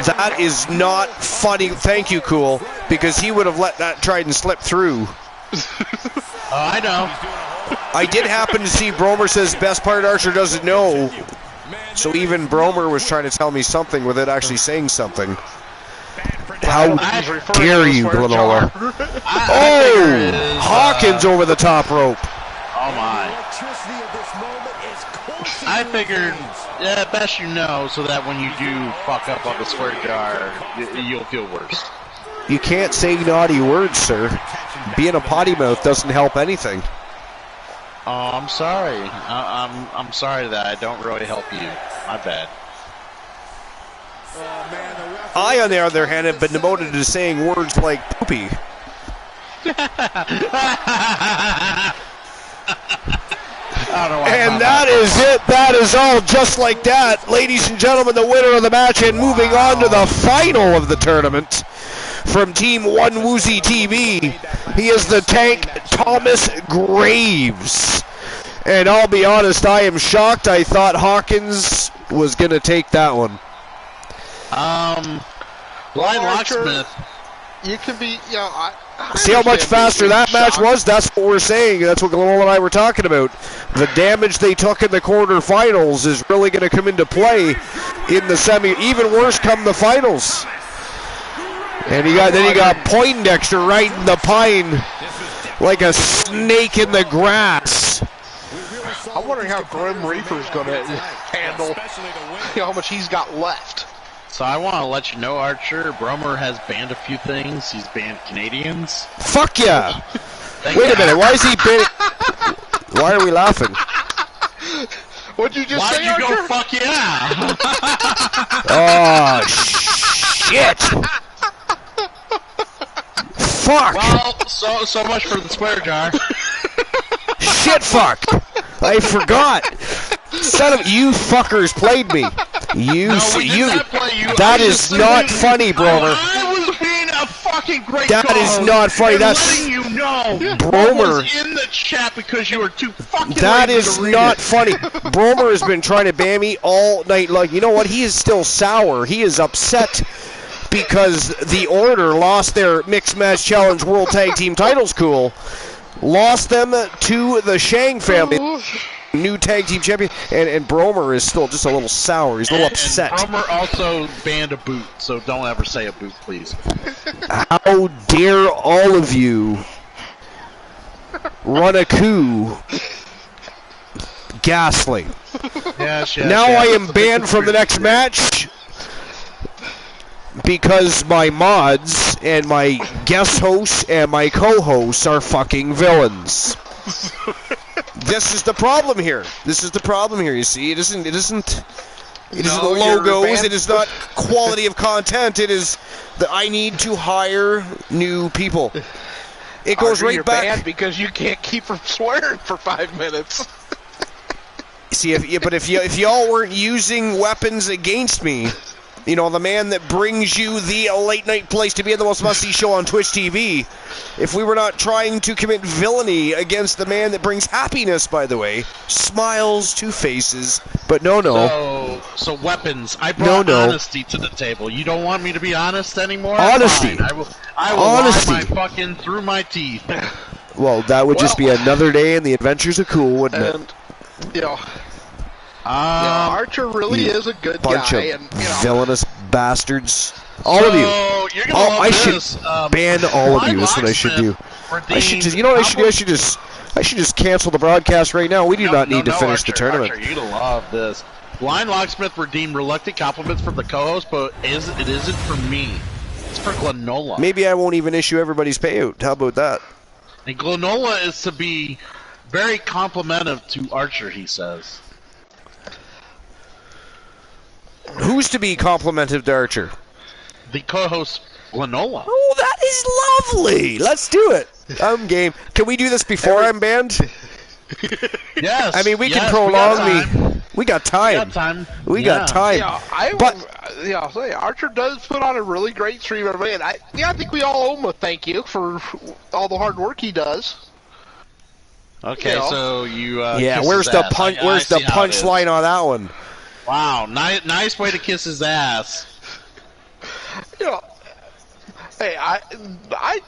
That is not funny. Thank you, Cool, because he would have let that try and slip through. Oh, I know. I did happen to see Bromer says best part Archer doesn't know. So even Bromer was trying to tell me something without actually saying something. How dare you, Glenola? Oh! Hawkins over the top rope. Oh my. I figured, yeah, best you know, so that when you do fuck up on the swear jar, you'll feel worse. You can't say naughty words, sir. Being a potty mouth doesn't help anything. Oh, I'm sorry. I'm sorry that I don't really help you. My bad. I, on the other hand, have been demoted to saying words like poopy. And that is it. That is all. Just like that, ladies and gentlemen, the winner of the match, and moving on to the final of the tournament from Team One Woozy TV, he is the Tank Thomas Graves. And I'll be honest, I am shocked. I thought Hawkins was going to take that one. Blind Locksmith. You can be, I See how much faster that match was? That's what we're saying. That's what Glenola and I were talking about. The damage they took in the quarterfinals is really going to come into play in the semi. Even worse come the finals. And you got Poindexter right in the pine like a snake in the grass. I'm wondering how Grim Reaper's going to handle how much he's got left. So I want to let you know, Archer, Bromer has banned a few things. He's banned Canadians. Fuck yeah! Wait a minute, why is he banning... Why are we laughing? What'd you just say, Why'd you Archer? go fuck yeah? Oh, shit! Fuck! Well, so much for the swear jar. Shit fuck! I forgot! Son of... You fuckers played me. You... No, we did you... not play you. That I is just not said- funny, Bromer. I was being a fucking great That is co-host not funny, and that's- letting you know Bromer. what was in the chat because you were too fucking That lazy is to read not it. funny. Bromer has been trying to ban me all night long. You know what? He is still sour. He is upset because the Order lost their Mixed Match Challenge World Tag Team titles. Cool. Lost them to the Shang family, new tag team champion, and Bromer is still just a little sour. He's a little upset. And Bromer also banned a boot, so don't ever say a boot, please. How dare all of you run a coup? Ghastly. Yes, Now I am banned from the next match because my mods and my guest hosts and my co-hosts are fucking villains. This is the problem here. This is the problem here. You see, it isn't logos. It is not quality of content. It is that I need to hire new people. It goes Archer, right you're back. banned because you can't keep from swearing for 5 minutes. See, if y'all weren't using weapons against me, you know, the man that brings you the late night place to be in the most must-see show on Twitch TV, if we were not trying to commit villainy against the man that brings happiness, by the way, smiles to faces, but no. So weapons. I brought honesty to the table. You don't want me to be honest anymore? Honesty. Fine. I will Honesty. lie my fucking through my teeth. Well, that would just be another day in the adventures of cool, wouldn't it? And, you know, Archer really is a good Bunch guy. of And, you know, villainous bastards. All of you. You're gonna love I this. should ban all of you. That's what I should do. I should just, you know what I should do? I should just cancel the broadcast right now. We do not need to finish the tournament. Archer, you're gonna love this. Blind Locksmith redeemed reluctant compliments from the co-host, but it isn't for me. It's for Glenola. Maybe I won't even issue everybody's payout. How about that? And Glenola is to be very complimentive to Archer, he says. Who's to be complimented to Archer? The co-host, Glenola. Oh, that is lovely. Let's do it. I'm game. Can we do this before I'm banned? Yes. I mean, we can yes, prolong We got time. We got time. yeah, I'll say Archer does put on a really great stream, everybody. And I think we all owe him a thank you for all the hard work he does. Okay, You know. so you. Yeah, kiss where's his the ass. punch? I Where's the see how it is. punchline on that one? Wow, nice way to kiss his ass. You know, hey, I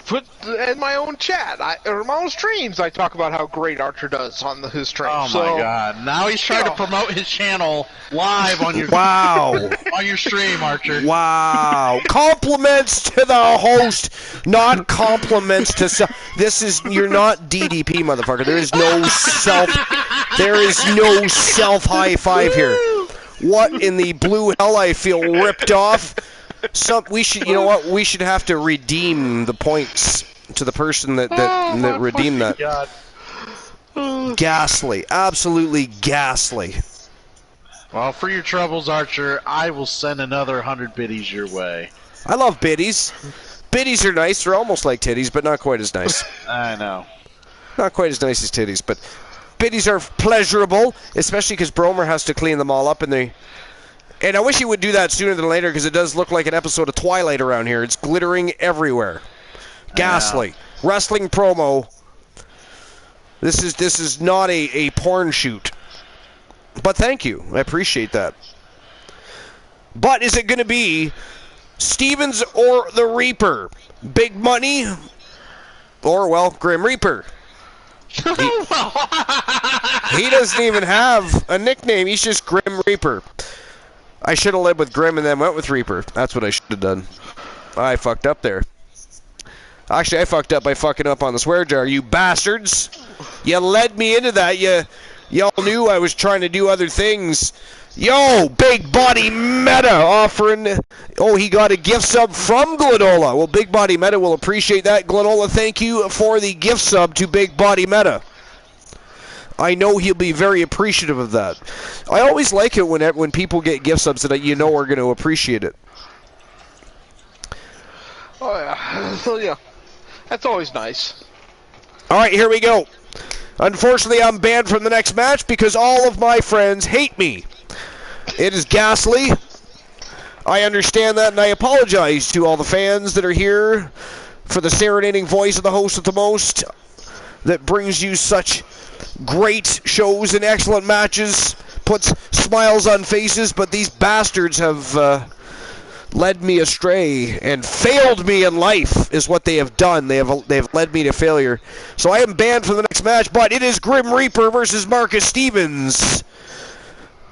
put in my own chat, or my own streams, I talk about how great Archer does on his stream. Oh so, my God! Now he's trying to promote his channel live on your on your stream, Archer. Wow! Compliments to the host, not compliments to self. This is you're not DDP, motherfucker. There is no self. There is no self high five here. What in the blue hell? I feel ripped off. We should, you know what? We should have to redeem the points to the person that redeemed that. God. Ghastly, absolutely ghastly. Well, for your troubles, Archer, I will send another 100 biddies your way. I love biddies. Biddies are nice. They're almost like titties, but not quite as nice. I know. Not quite as nice as titties, but biddies are pleasurable, especially because Bromer has to clean them all up in the. And I wish he would do that sooner than later, because it does look like an episode of Twilight around here. It's glittering everywhere. Ghastly. Wrestling promo. This is not a porn shoot. But thank you. I appreciate that. But is it going to be Stevens or the Reaper? Big Money or, well, Grim Reaper? He doesn't even have a nickname. He's just Grim Reaper. I should have led with Grim and then went with Reaper. That's what I should have done. I fucked up there. Actually, I fucked up by fucking up on the swear jar. You bastards. You led me into that. Y'all knew I was trying to do other things. Yo, Big Body Meta offering. Oh, he got a gift sub from Glenola. Well, Big Body Meta will appreciate that. Glenola, thank you for the gift sub to Big Body Meta. I know he'll be very appreciative of that. I always like it when people get gift subs that you know are going to appreciate it. Oh, yeah. So, yeah. That's always nice. All right, here we go. Unfortunately, I'm banned from the next match because all of my friends hate me. It is ghastly. I understand that, and I apologize to all the fans that are here for the serenading voice of the host of the most that brings you such great shows and excellent matches, puts smiles on faces, but these bastards have led me astray and failed me in life is what they have done. They have led me to failure. So I am banned from the next match, but it is Grim Reaper versus Marcus Stevens.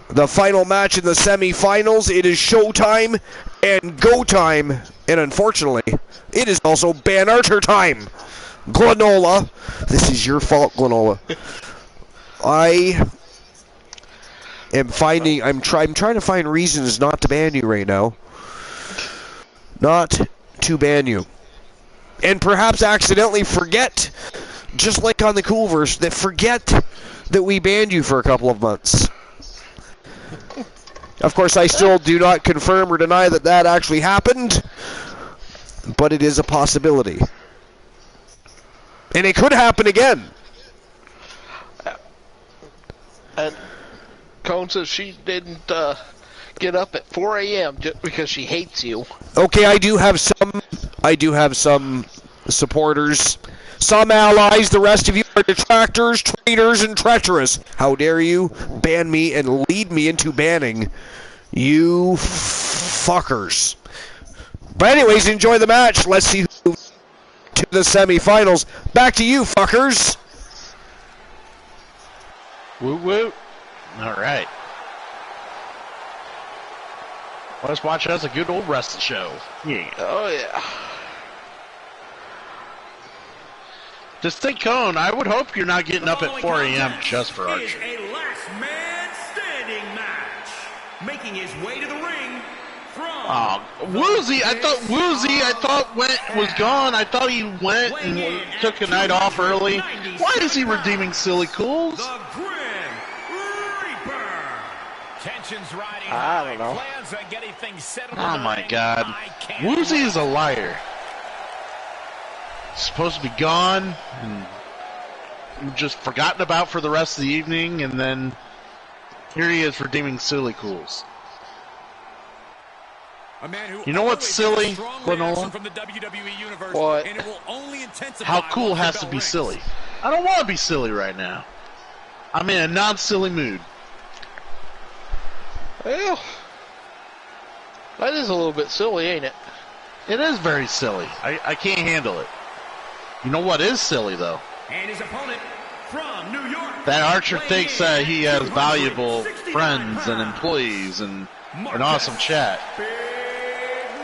The final match in the semifinals. It is showtime and go time, and unfortunately, it is also Ban Archer time. Glenola, this is your fault, Glenola. I'm trying to find reasons not to ban you right now. Not to ban you. And perhaps accidentally forget, just like on the Coolverse, forget that we banned you for a couple of months. Of course, I still do not confirm or deny that actually happened, but it is a possibility. And it could happen again. And Cone says she didn't get up at 4 a.m. just because she hates you. Okay, I do have some supporters, some allies. The rest of you are detractors, traitors, and treacherous. How dare you ban me and lead me into banning? You fuckers. But anyways, enjoy the match. Let's see who to the semifinals. Back to you, fuckers. Woo woo. All right. Let's watch us a good old wrestling show. Yeah. Oh, yeah. Just think, Cone, I would hope you're not getting up at 4 a.m. just for Archer. A last man standing match. Making his way to the ring from Woozy, I thought was gone. I thought he went and took a night off early. Why is he redeeming Silly Cools? the Grim Reaper. Tensions riding I don't know. Plans on getting things settled Oh in the my ring. God. I can't Woozy wait. is a liar. He's supposed to be gone and just forgotten about for the rest of the evening, and then here he is redeeming Silly Cools. A man who You know what's always silly, gets strong Glenola? reaction from the WWE universe, What? and it will only intensify How cool once the has to bell be rings. silly. I don't want to be silly right now. I'm in a non-silly mood. Well, that is a little bit silly, ain't it? It is very silly. I can't handle it. You know what is silly, though? And his opponent from New York. That Archer weighing thinks in he has valuable 269 friends and pounds. employees and an Marcus awesome chat. Big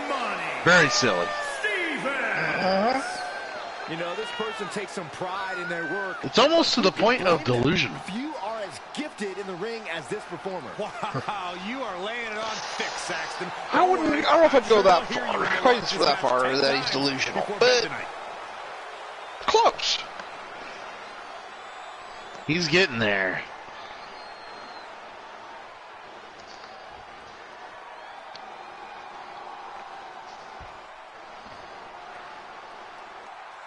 Money Very silly. Stevens. You know, this person takes some pride in their work. It's almost to the point of delusion. Few are as gifted in the ring as this performer. Wow, you are laying it on thick, Saxton. I don't know if I'd go that far. Quite that far that he's delusional, but close. He's getting there.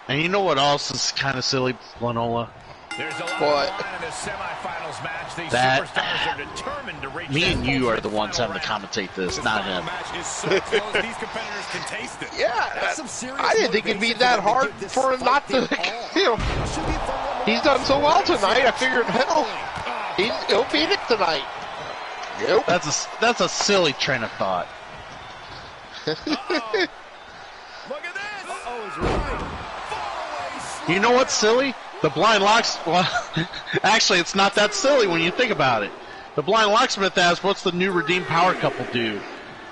And you know what else is kind of silly, Glenola? There's a lot What? on the line in this semifinals match. These That- superstars are determined to reach Me that and you are the ultimate ones final having to round. commentate this, This not final him. match is so close, these competitors can taste it. Yeah, That's some serious I didn't think it'd be motivation that for them to hard give this for him fight not to, their all. Should be fun one more he's done so well round. tonight, I figured, hell, he'll beat it tonight. Nope. That's a silly train of thought. Look at this. Oh, he's right. You know what's silly? The blind locks. Well, actually, it's not that silly when you think about it. The blind locksmith asks, "What's the new redeemed power couple do?"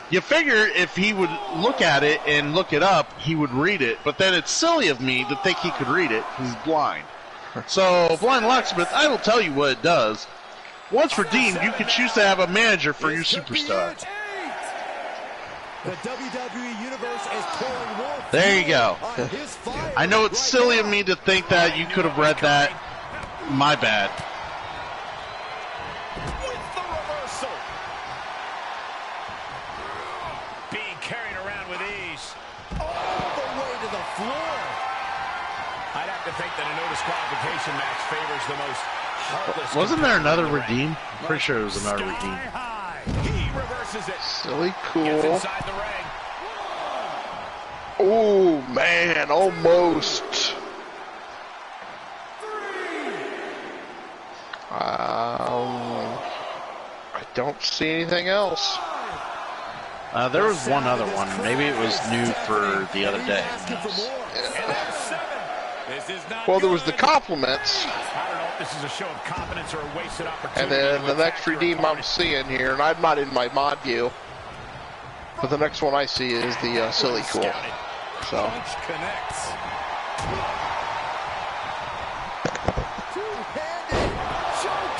You figure if he would look at it and look it up, he would read it. But then it's silly of me to think he could read it. He's blind. So, blind locksmith, I will tell you what it does. once redeemed, you can choose to have a manager for your superstar. The WWE Universe is pouring more There you go. on his fire I know it's silly of me to think that you could have read that. My bad. With the reversal. Being carried around with ease. all the way to the floor. I'd have to think that a no disqualification match favors the most heartless. Wasn't there another competitor in the redeem? I'm pretty sure it was another ring. redeem. Sky high. He reverses it. Silly Gets cool. inside the ring. Oh, man, almost. I don't see anything else. There was one other one. Maybe it was new for the other day. Who knows? And there's 7. This is not Well, there was the good. compliments, I don't know if this is a show of confidence or a wasted opportunity. and then to the attack next your redeem I'm opponent. seeing here, and I'm not in my mod view, but the next one I see is the silly cool. Scouted. So, Punch connects. Two-handed choke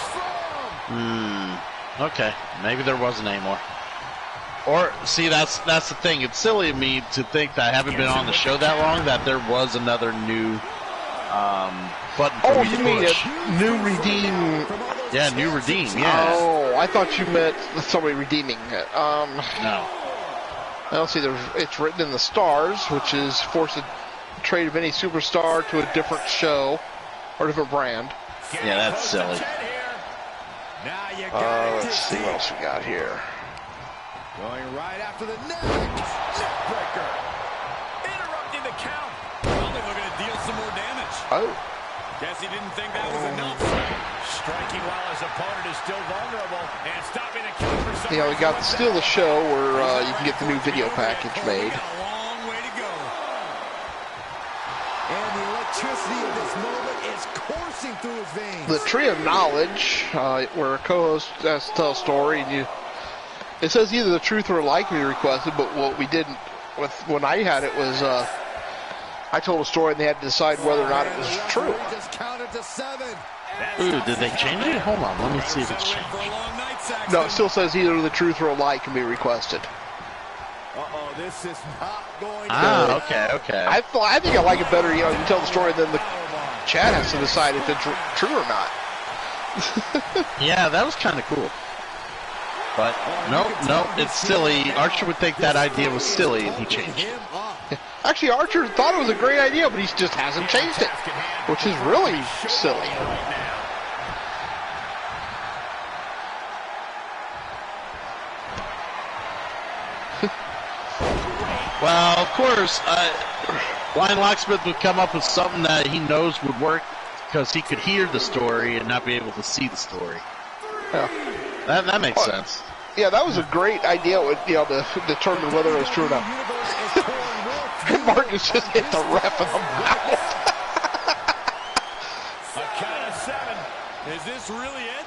slam. Okay, maybe there wasn't any more. Or see, that's the thing. It's silly of me to think that I haven't been on the show that long that there was another new button for oh, me you to mean push. a new redeem? Yeah, new redeem. Yeah. Oh, I thought you meant somebody redeeming it. No. I don't see it's written in the stars, which is force a trade of any superstar to a different show or different brand. Yeah, that's silly. Now you got Let's see what else we got here. Going right after the neck. Neckbreaker. Interrupting the count. Probably looking to deal some more damage. Oh, Guess he didn't think that was enough. Striking while his opponent is still vulnerable and stopping the count for some you know, we got reason. still the show where you can get the new video package made. Got a long way to go. And the electricity of this moment is coursing through his veins. The Tree of Knowledge, where a co-host has to tell a story, and it says either the truth or a lie can be requested, but what we didn't, when I had it was, I told a story and they had to decide whether or not it was true. Just counted to 7. Ooh, did they change it? Hold on, let me see if it's changed. For a long night, Saxton. No, it still says either the truth or a lie can be requested. Uh-oh, this is not going to Ah, okay. I think I like it better, you know, you tell the story, then the chat has to decide if it's true or not. Yeah, that was kind of cool. But nope, it's silly. Archer would think that idea was silly, and he changed it. him up. Actually, Archer thought it was a great idea, but he just hasn't changed it, which is really silly. Well, of course, Lion Locksmith would come up with something that he knows would work because he could hear the story and not be able to see the story. Yeah. That makes sense. Yeah, that was a great idea, you know, to determine whether it was true or not. And Marcus just hit the ref in the mouth. A count of 7. Is this really it?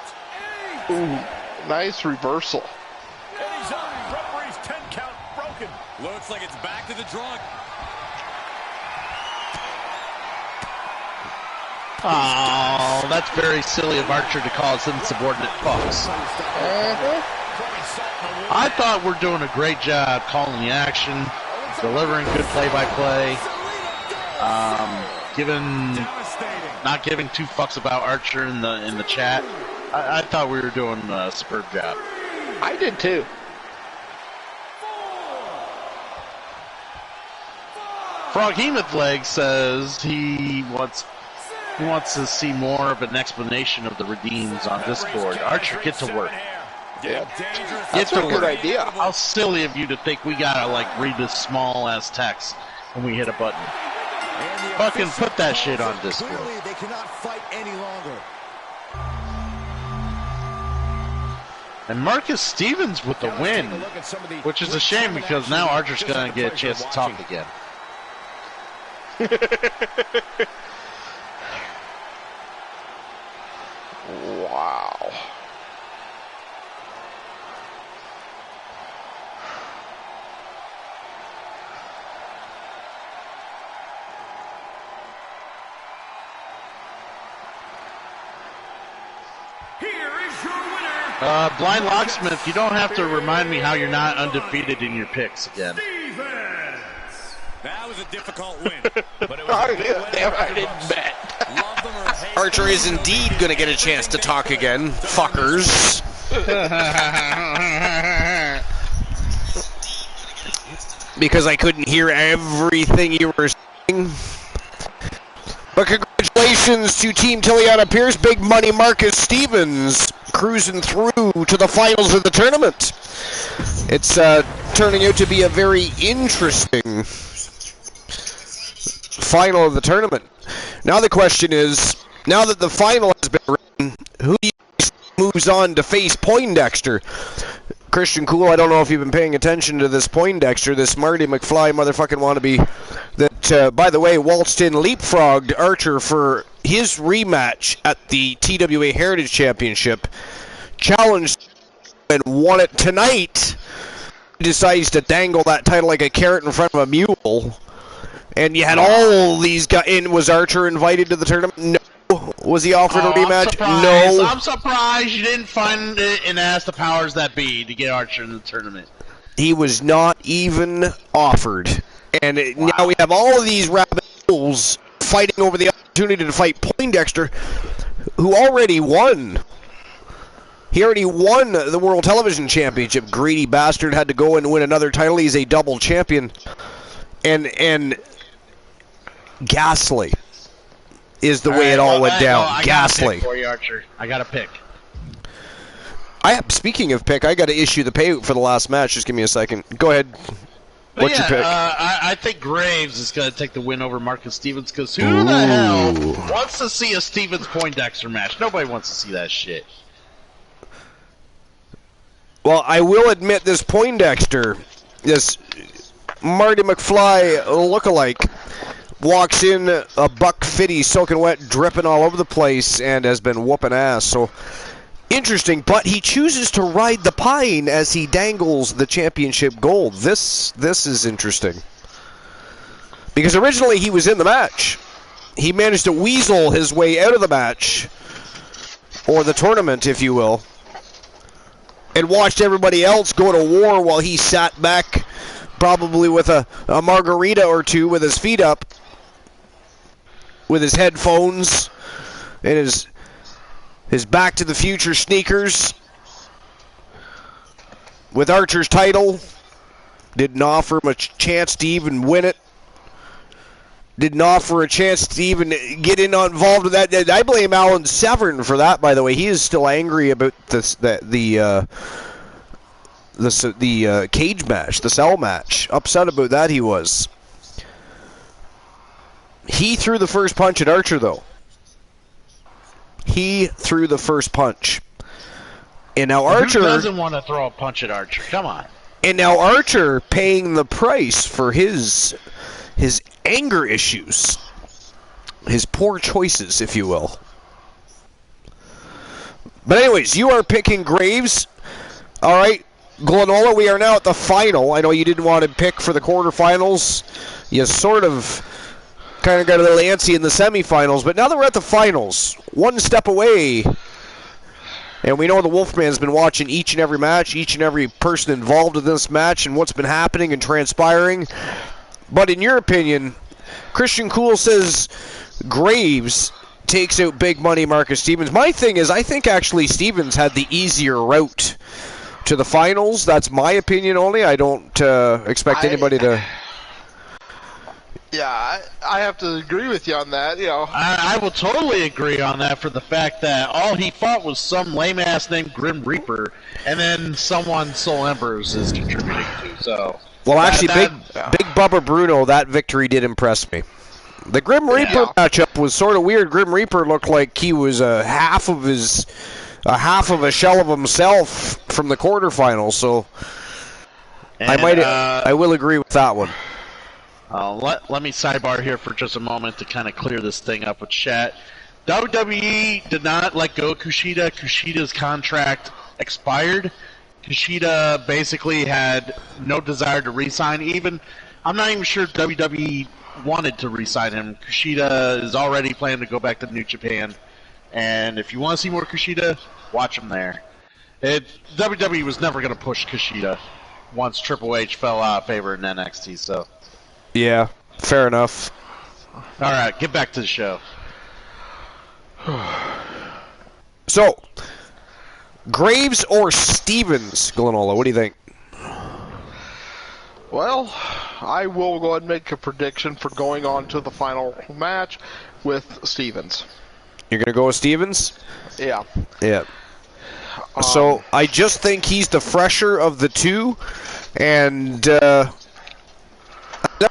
Ooh, nice reversal. And he's up. Referee's 10 count broken. Looks like it's back to the drawing. Oh, that's very silly of Archer to call us insubordinate fucks. I thought we're doing a great job calling the action, delivering good play-by-play, not giving two fucks about Archer in the chat. I thought we were doing a superb job. I did too. Froghemoth Leg says he wants to see more of an explanation of the redeems on Discord. Archer, get to work. Yeah. Get That's to a good work. idea. How silly of you to think we gotta like read this small ass text when we hit a button. Fucking put that shit on Discord. Clearly, they cannot fight any longer. And Marcus Stevens with the win, which is a shame because now Archer's gonna get a chance to talk again. Wow. here is your winner. Blind Locksmith, you don't have to remind me how you're not undefeated in your picks again. Stevens. That was a difficult win, but it was I a big win. didn't bet. Love them or hate Archer is indeed going to get a chance to talk again. Fuckers. Because I couldn't hear everything you were saying. But congratulations to Team Tiliana Pierce, Big Money Marcus Stevens, cruising through to the finals of the tournament. It's turning out to be a very interesting final of the tournament. Now the question is, now that the final has been written, who do you think moves on to face Poindexter? Christian Cool, I don't know if you've been paying attention to this Poindexter, this Marty McFly motherfucking wannabe that, by the way, waltzed in, leapfrogged Archer for his rematch at the TWA Heritage Championship, challenged and won it tonight. He decides to dangle that title like a carrot in front of a mule. And you had all these guys in. Was Archer invited to the tournament? No. Was he offered a rematch? No. I'm surprised you didn't find it and ask the powers that be to get Archer in the tournament. He was not even offered. And now we have all of these rabbit holes fighting over the opportunity to fight Poindexter, who already won. He already won the World Television Championship. Greedy bastard had to go and win another title. He's a double champion. And ghastly is the way it all went down. Ghastly. For you, Archer. I got a pick. Speaking of pick, I got to issue the payout for the last match. Just give me a second. Go ahead. What's your pick? I think Graves is going to take the win over Marcus Stevens, because who the hell wants to see a Stevens Poindexter match? Nobody wants to see that shit. Well, I will admit this Poindexter, this Marty McFly lookalike, walks in a buck fitty, soaking wet, dripping all over the place, and has been whooping ass. So interesting, but he chooses to ride the pine as he dangles the championship gold. This is interesting, because originally he was in the match. He managed to weasel his way out of the match, or the tournament, if you will, and watched everybody else go to war while he sat back, probably with a margarita or two with his feet up, with his headphones and his Back to the Future sneakers, with Archer's title. Didn't offer him a chance to even win it. Didn't offer a chance to even get involved with that. I blame Alan Severn for that, by the way. He is still angry about the cage match, the cell match. Upset about that he was. He threw the first punch at Archer, though. He threw the first punch. And now Archer... Who doesn't want to throw a punch at Archer? Come on. And now Archer paying the price for his anger issues. His poor choices, if you will. But anyways, you are picking Graves. All right, Glenola, we are now at the final. I know you didn't want to pick for the quarterfinals. You sort of kind of got a little antsy in the semifinals, but now that we're at the finals, one step away, and we know the Wolfman's been watching each and every match, each and every person involved in this match, and what's been happening and transpiring. But in your opinion, Christian Cool says Graves takes out Big Money Marcus Stevens. My thing is, I think actually Stevens had the easier route to the finals. That's my opinion only. I don't expect anybody to... Yeah, I have to agree with you on that. You know, I will totally agree on that, for the fact that all he fought was some lame ass named Grim Reaper, and then someone Soul Embers is contributing to. So, well, actually, Big Bubba Bruno, that victory did impress me. The Grim Reaper matchup was sort of weird. Grim Reaper looked like he was a half of a shell of himself from the quarterfinals. So, I will agree with that one. Let me sidebar here for just a moment to kind of clear this thing up with chat. WWE did not let go of Kushida. Kushida's contract expired. Kushida basically had no desire to re-sign. I'm not even sure WWE wanted to re-sign him. Kushida is already planning to go back to New Japan, And if you want to see more Kushida, watch him there. WWE was never going to push Kushida once Triple H fell out of favor in NXT. So, Yeah, fair enough. all right, get back to the show. So, Graves or Stevens, Glenola, what do you think? Well, I will go ahead and make a prediction for going on to the final match with Stevens. You're going to go with Stevens? Yeah. Yeah. So, I just think he's the fresher of the two, and let's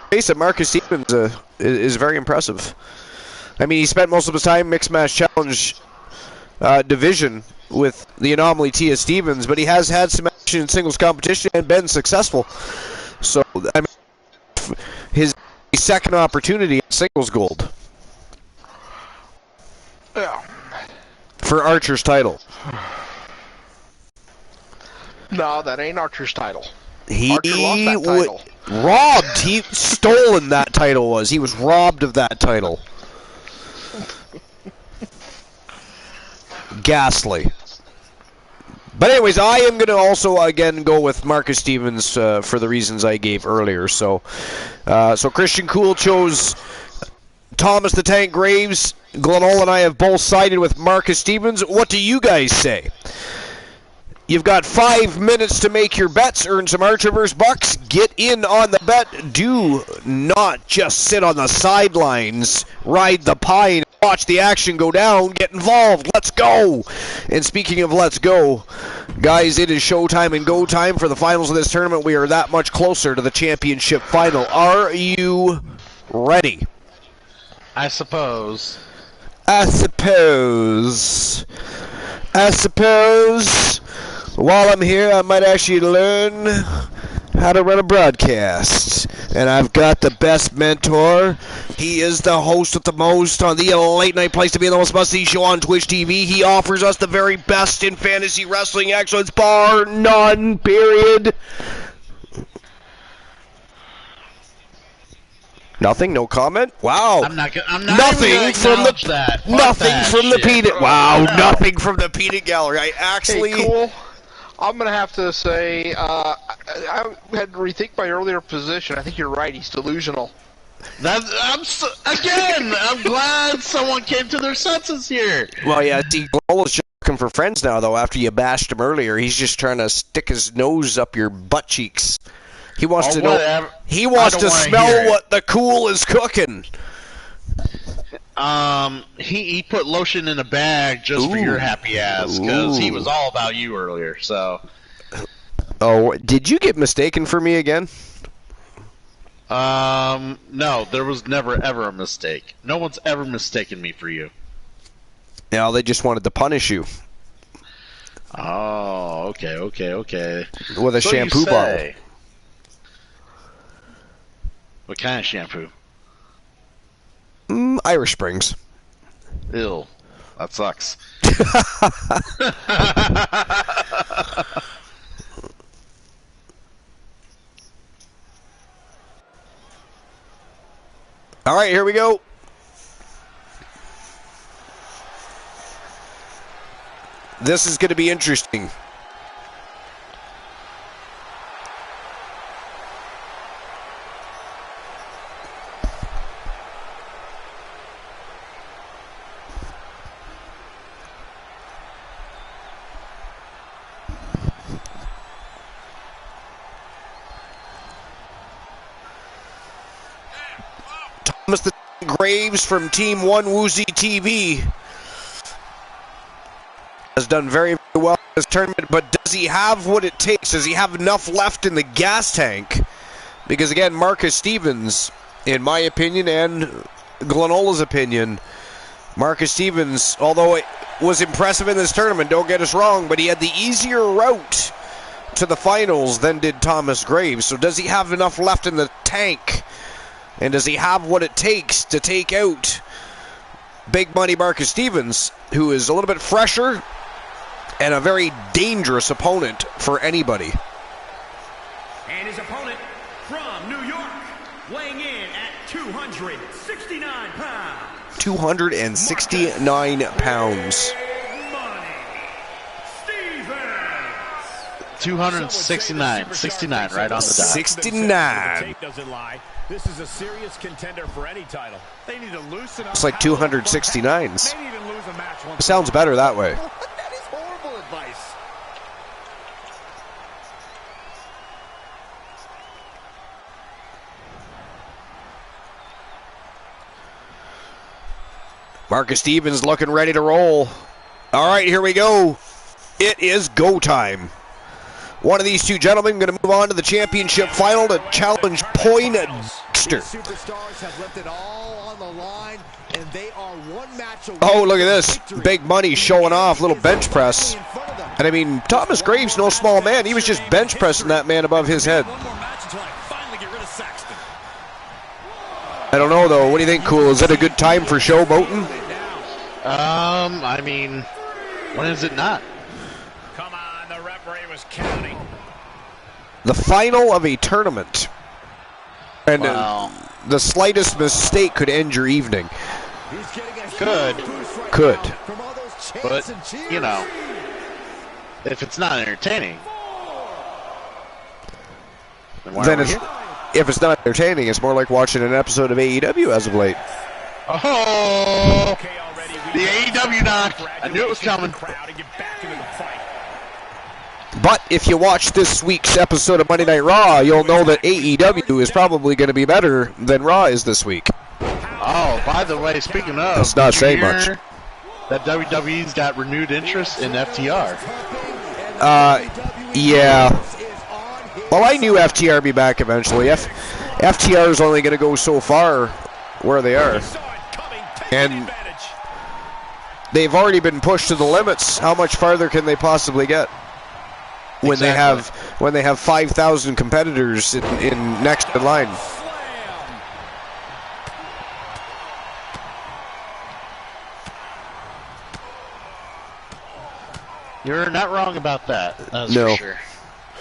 face it, Marcus Stevens is very impressive. I mean, he spent most of his time Mixed Match Challenge division with the Anomaly Tia Stevens, but he has had some action in singles competition and been successful. So, I mean, his second opportunity at singles gold. Yeah. For Archer's title. No, that ain't Archer's title. He Archer lost that title. Robbed. He stolen that title was. He was robbed of that title. Ghastly. But anyways, I am going to also, again, go with Marcus Stevens for the reasons I gave earlier. So Christian Cool chose Thomas the Tank Graves. Glenola and I have both sided with Marcus Stevens. What do you guys say? You've got 5 minutes to make your bets, earn some Archerverse bucks, get in on the bet. Do not just sit on the sidelines, ride the pine, watch the action go down, get involved. Let's go! And speaking of let's go, guys, it is showtime and go time for the finals of this tournament. We are that much closer to the championship final. Are you ready? I suppose. While I'm here, I might actually learn how to run a broadcast. And I've got the best mentor. He is the host with the most on the late night place to be in the most must-see show on Twitch TV. He offers us the very best in fantasy wrestling excellence, bar none, period. Nothing? No comment? Wow. I'm not nothing even from the that. Nothing from the shit. peanut. Wow, nothing from the peanut gallery. I actually. Hey, cool. I'm gonna have to say I had to rethink my earlier position. I think you're right. He's delusional. I'm glad someone came to their senses here. Well, yeah. See, Glola's just looking for friends now, though. After you bashed him earlier, he's just trying to stick his nose up your butt cheeks. He wants to know. He wants to smell what the Cool is cooking. He put lotion in a bag just for your happy ass because he was all about you earlier. So. Oh, did you get mistaken for me again? No, there was never ever a mistake. No one's ever mistaken me for you. No, they just wanted to punish you. Oh, okay. With a shampoo bottle. What kind of shampoo? Irish Springs. Ew. That sucks. All right, here we go. This is going to be interesting. Thomas the Graves from Team One Woozy TV has done very, very well in this tournament, but does he have what it takes? Does he have enough left in the gas tank? Because again, Marcus Stevens, in my opinion and Glenola's opinion, Marcus Stevens, although it was impressive in this tournament, don't get us wrong, but he had the easier route to the finals than did Thomas Graves. So does he have enough left in the tank? And does he have what it takes to take out Big Money Marcus Stevens, who is a little bit fresher and a very dangerous opponent for anybody? And his opponent from New York, weighing in at 269 pounds. 269 pounds. 269, 69, right on the dot. 69. Doesn't lie. This is a serious contender for any title. They need to loosen up. It's like 269s. Maybe even lose a match once. Sounds better that way. That is horrible advice. Marcus Stevens looking ready to roll. All right, here we go. It is go time. One of these two gentlemen going to move on to the championship final to challenge Poindexter. Superstars have left it all on the line, and they are one match away. Oh, look at this. Big Money showing off. Little bench press. And I mean, Thomas Graves, no small man. He was just bench pressing that man above his head. One more match until I finally get rid of Saxton. I don't know, though. What do you think, Cool? Is it a good time for showboating? I mean, when is it not? Come on, the referee was counting. The final of a tournament. And Well, the slightest mistake could end your evening. good, Could. but, you know, if it's not entertaining, then why Then are we it's, here? if it's not entertaining, it's more like watching an episode of AEW as of late. Oh, Okay, already. the AEW knock. I knew it was coming. Crowd and get back into the fight. But if you watch this week's episode of Monday Night Raw, you'll know that AEW is probably going to be better than Raw is this week. Oh, by the way, speaking of, Let's not did you say hear much. That WWE's got renewed interest in FTR. Yeah. Well, I knew FTR would be back eventually. FTR is only going to go so far where they are. Saw it coming. And Advantage. they've already been pushed to the limits. How much farther can they possibly get? When Exactly. they have 5,000 competitors in next in line. You're not wrong about that. That's No. for sure.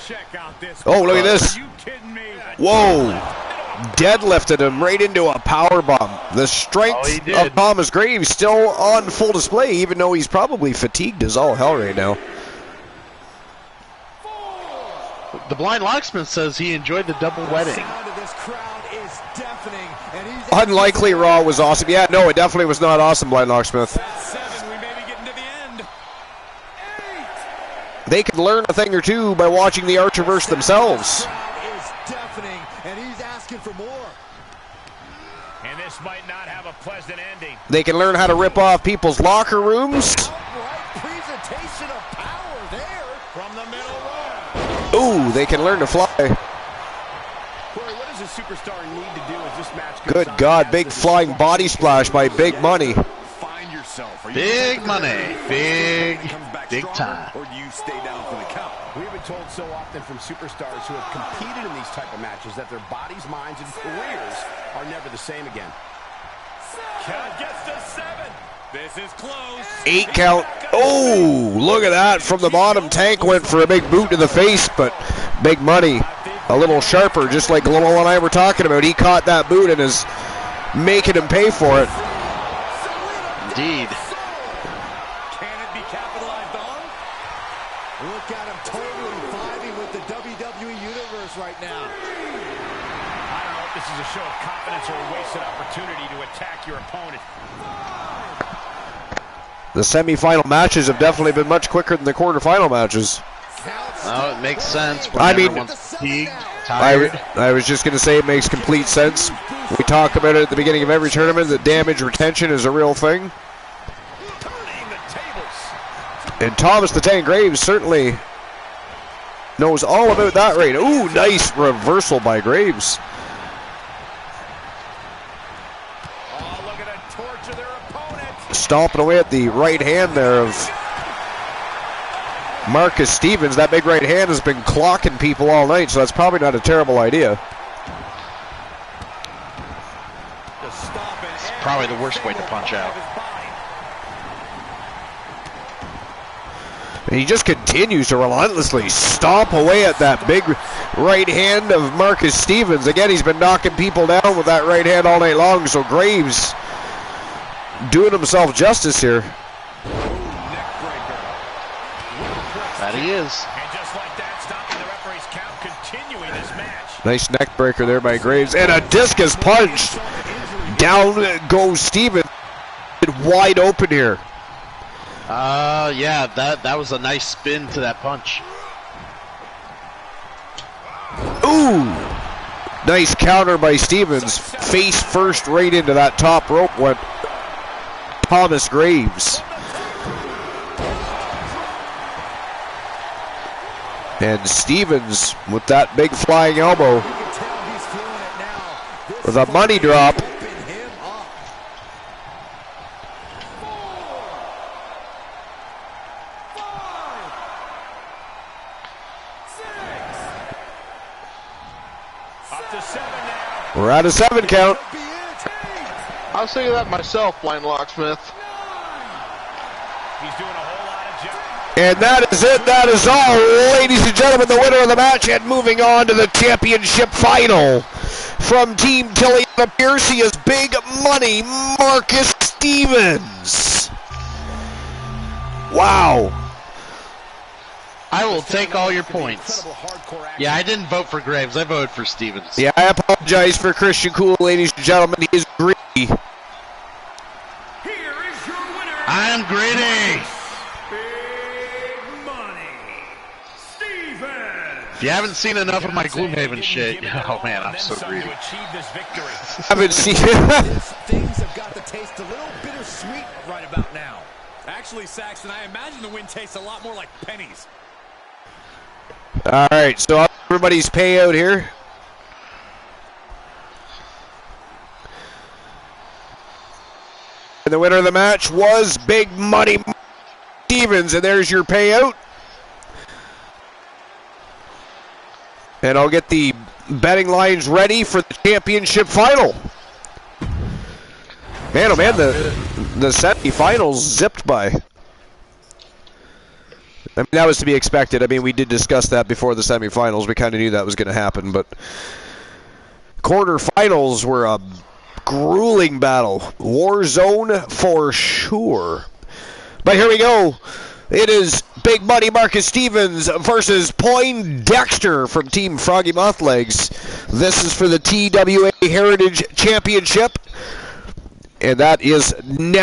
Check out this. Oh, look at this. Are you kidding me? Whoa. Deadlifted him right into a power bomb. The Oh, strength he did. of Thomas Graves still on full display, even though he's probably fatigued as all hell right now. The blind locksmith says he enjoyed the double wedding. Sound of this crowd is deafening, and he's Unlikely Raw was awesome. Yeah, no, it definitely was not awesome, Blind Locksmith. 7, we may be getting to the end. They could learn a thing or two by watching the Archerverse themselves. crowd is deafening, and he's asking for more. And this might not have a pleasant ending. They can learn how to rip off people's locker rooms. Outright presentation of power there. From the middle row. Ooh, they can learn to fly. Corey, what does a superstar need to do as this match goes Good on? God, big flying body splash by Big Money. Find yourself. Are you Big money. Big time. Or do you stay down for the count? We've been told so often from superstars who have competed in these type of matches that their bodies, minds, and careers are never the same again. Count gets to 7. This is close. 8 count. Oh, look at that from the bottom. Tank went for a big boot to the face, but Big Money a little sharper, just like Lowell and I were talking about. He caught that boot and is making him pay for it. Indeed. Can it be capitalized on? Look at him totally vibing with the WWE Universe right now. I don't know if this is a show of confidence or a wasted opportunity to attack your opponent. The semifinal matches have definitely been much quicker than the quarterfinal matches. Oh, it makes sense. When I mean- everyone's fatigued, tired. I was just going to say it makes complete sense. We talk about it at the beginning of every tournament that damage retention is a real thing. Turning the tables. And Thomas the Tank Graves certainly knows all about that right. Ooh, nice reversal by Graves. Oh, look at them torture their opponent. Stomping away at the right hand there of Marcus Stevens. That big right hand has been clocking people all night, so that's probably not a terrible idea. It's probably the worst way to punch out. And he just continues to relentlessly stomp away at that big right hand of Marcus Stevens. Again, he's been knocking people down with that right hand all night long, so Graves doing himself justice here. That he is. And just like that, stopping the referee's count, continuing this match. Nice neck breaker there by Graves. And a discus punch. Down goes Steven. Wide open here. Yeah, that was a nice spin to that punch. Ooh! Nice counter by Stevens. Face first right into that top rope went Thomas Graves. And Stevens with that big flying elbow with a money drop. We're at a 7 count. I was thinking that myself, Blind Locksmith. He's doing a whole lot of jumping. And that is it. That is all, ladies and gentlemen. The winner of the match, and moving on to the championship final. From Team Tilliana Pierce, he is Big Money Marcus Stevens. Wow. I will take all your points. Yeah, I didn't vote for Graves. I voted for Stevens. Yeah, I apologize for Christian Cool, ladies and gentlemen. He is greedy. Here is your winner. I'm greedy. Big Money Stevens. If you haven't seen enough of my Gloomhaven shit, oh man, I'm so greedy. To achieve this victory. Haven't seen it. Things have got to taste a little bittersweet right about now. Actually, Saxton, I imagine the win tastes a lot more like pennies. All right, so everybody's payout here. And the winner of the match was Big Money Stevens, and there's your payout. And I'll get the betting lines ready for the championship final. Man, oh man, the semifinals zipped by. I mean, that was to be expected. I mean, we did discuss that before the semifinals. We kind of knew that was going to happen, but quarterfinals were a grueling battle. War zone for sure. But here we go. It is Big Money Marcus Stevens versus Poindexter from Team Froggy Mothlegs. This is for the TWA Heritage Championship. And that is now.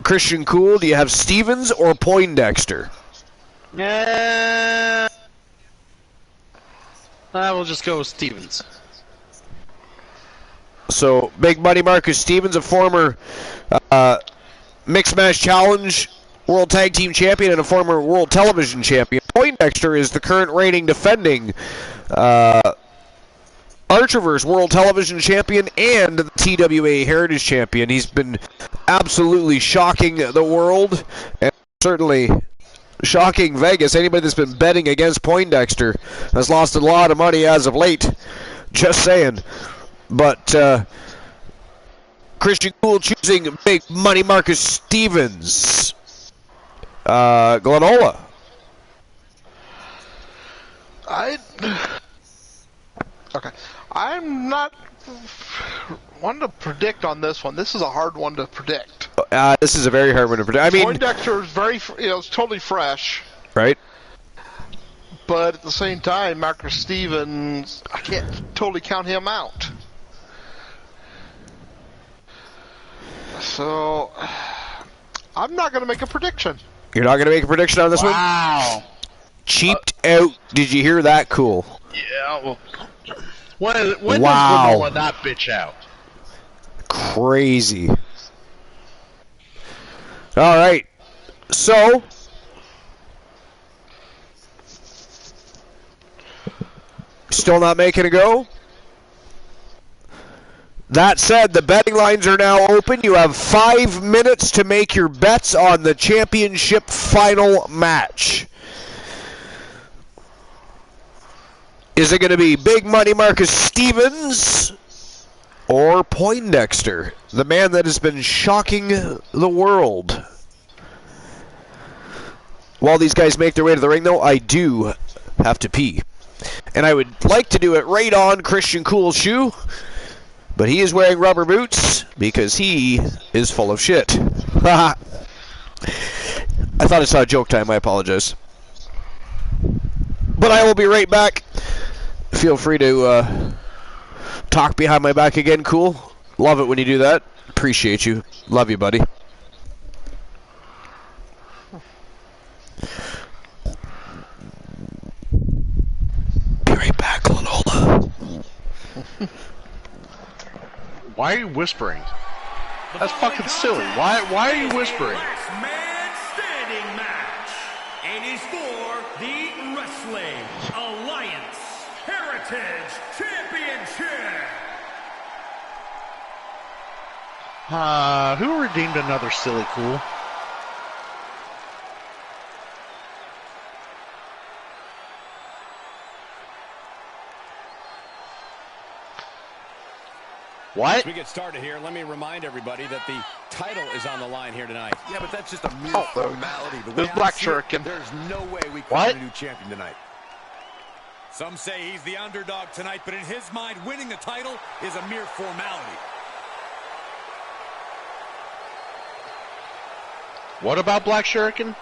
Christian Cool, do you have Stevens or Poindexter? Yeah. We'll just go with Stevens. So, Big Money Marcus Stevens, a former Mixed Match Challenge World Tag Team Champion and a former World Television Champion. Poindexter is the current reigning defending Archerverse World Television Champion and the TWA Heritage Champion. He's been absolutely shocking the world and certainly shocking Vegas. Anybody that's been betting against Poindexter has lost a lot of money as of late. Just saying. But Christian Cool choosing Big Money Marcus Stevens. Glenola. Okay. I'm not one to predict on this one. This is a hard one to predict. This is a very hard one to predict. I mean, Poindexter is very, it's totally fresh. Right. But at the same time, Marcus Stevens, I can't totally count him out. So, I'm not going to make a prediction. You're not going to make a prediction on this one? Wow. Cheaped out. Did you hear that? Cool. Yeah, well, when Wow. does Glenola not bitch out? Crazy. All right. So, still not making a go? That said, the betting lines are now open. You have 5 minutes to make your bets on the championship final match. Is it going to be Big Money Marcus Stevens or Poindexter, the man that has been shocking the world? While these guys make their way to the ring, though, I do have to pee. And I would like to do it right on Christian Cool's shoe. But he is wearing rubber boots because he is full of shit. I thought I saw a joke time. I apologize. But I will be right back. Feel free to talk behind my back again, cool. Love it when you do that. Appreciate you. Love you, buddy. Be right back, Lanola. Why are you whispering? That's fucking silly. Why are you whispering? Last man standing match. And is for the Wrestling Alliance Heritage Championship. Who redeemed another silly cool? What? As we get started here, let me remind everybody that the title is on the line here tonight. Yeah, but that's just a mere formality. The way There's I Black see it, Shuriken. There's no way we What? crown a new champion tonight. Some say he's the underdog tonight, but in his mind, winning the title is a mere formality. What about Black Shuriken?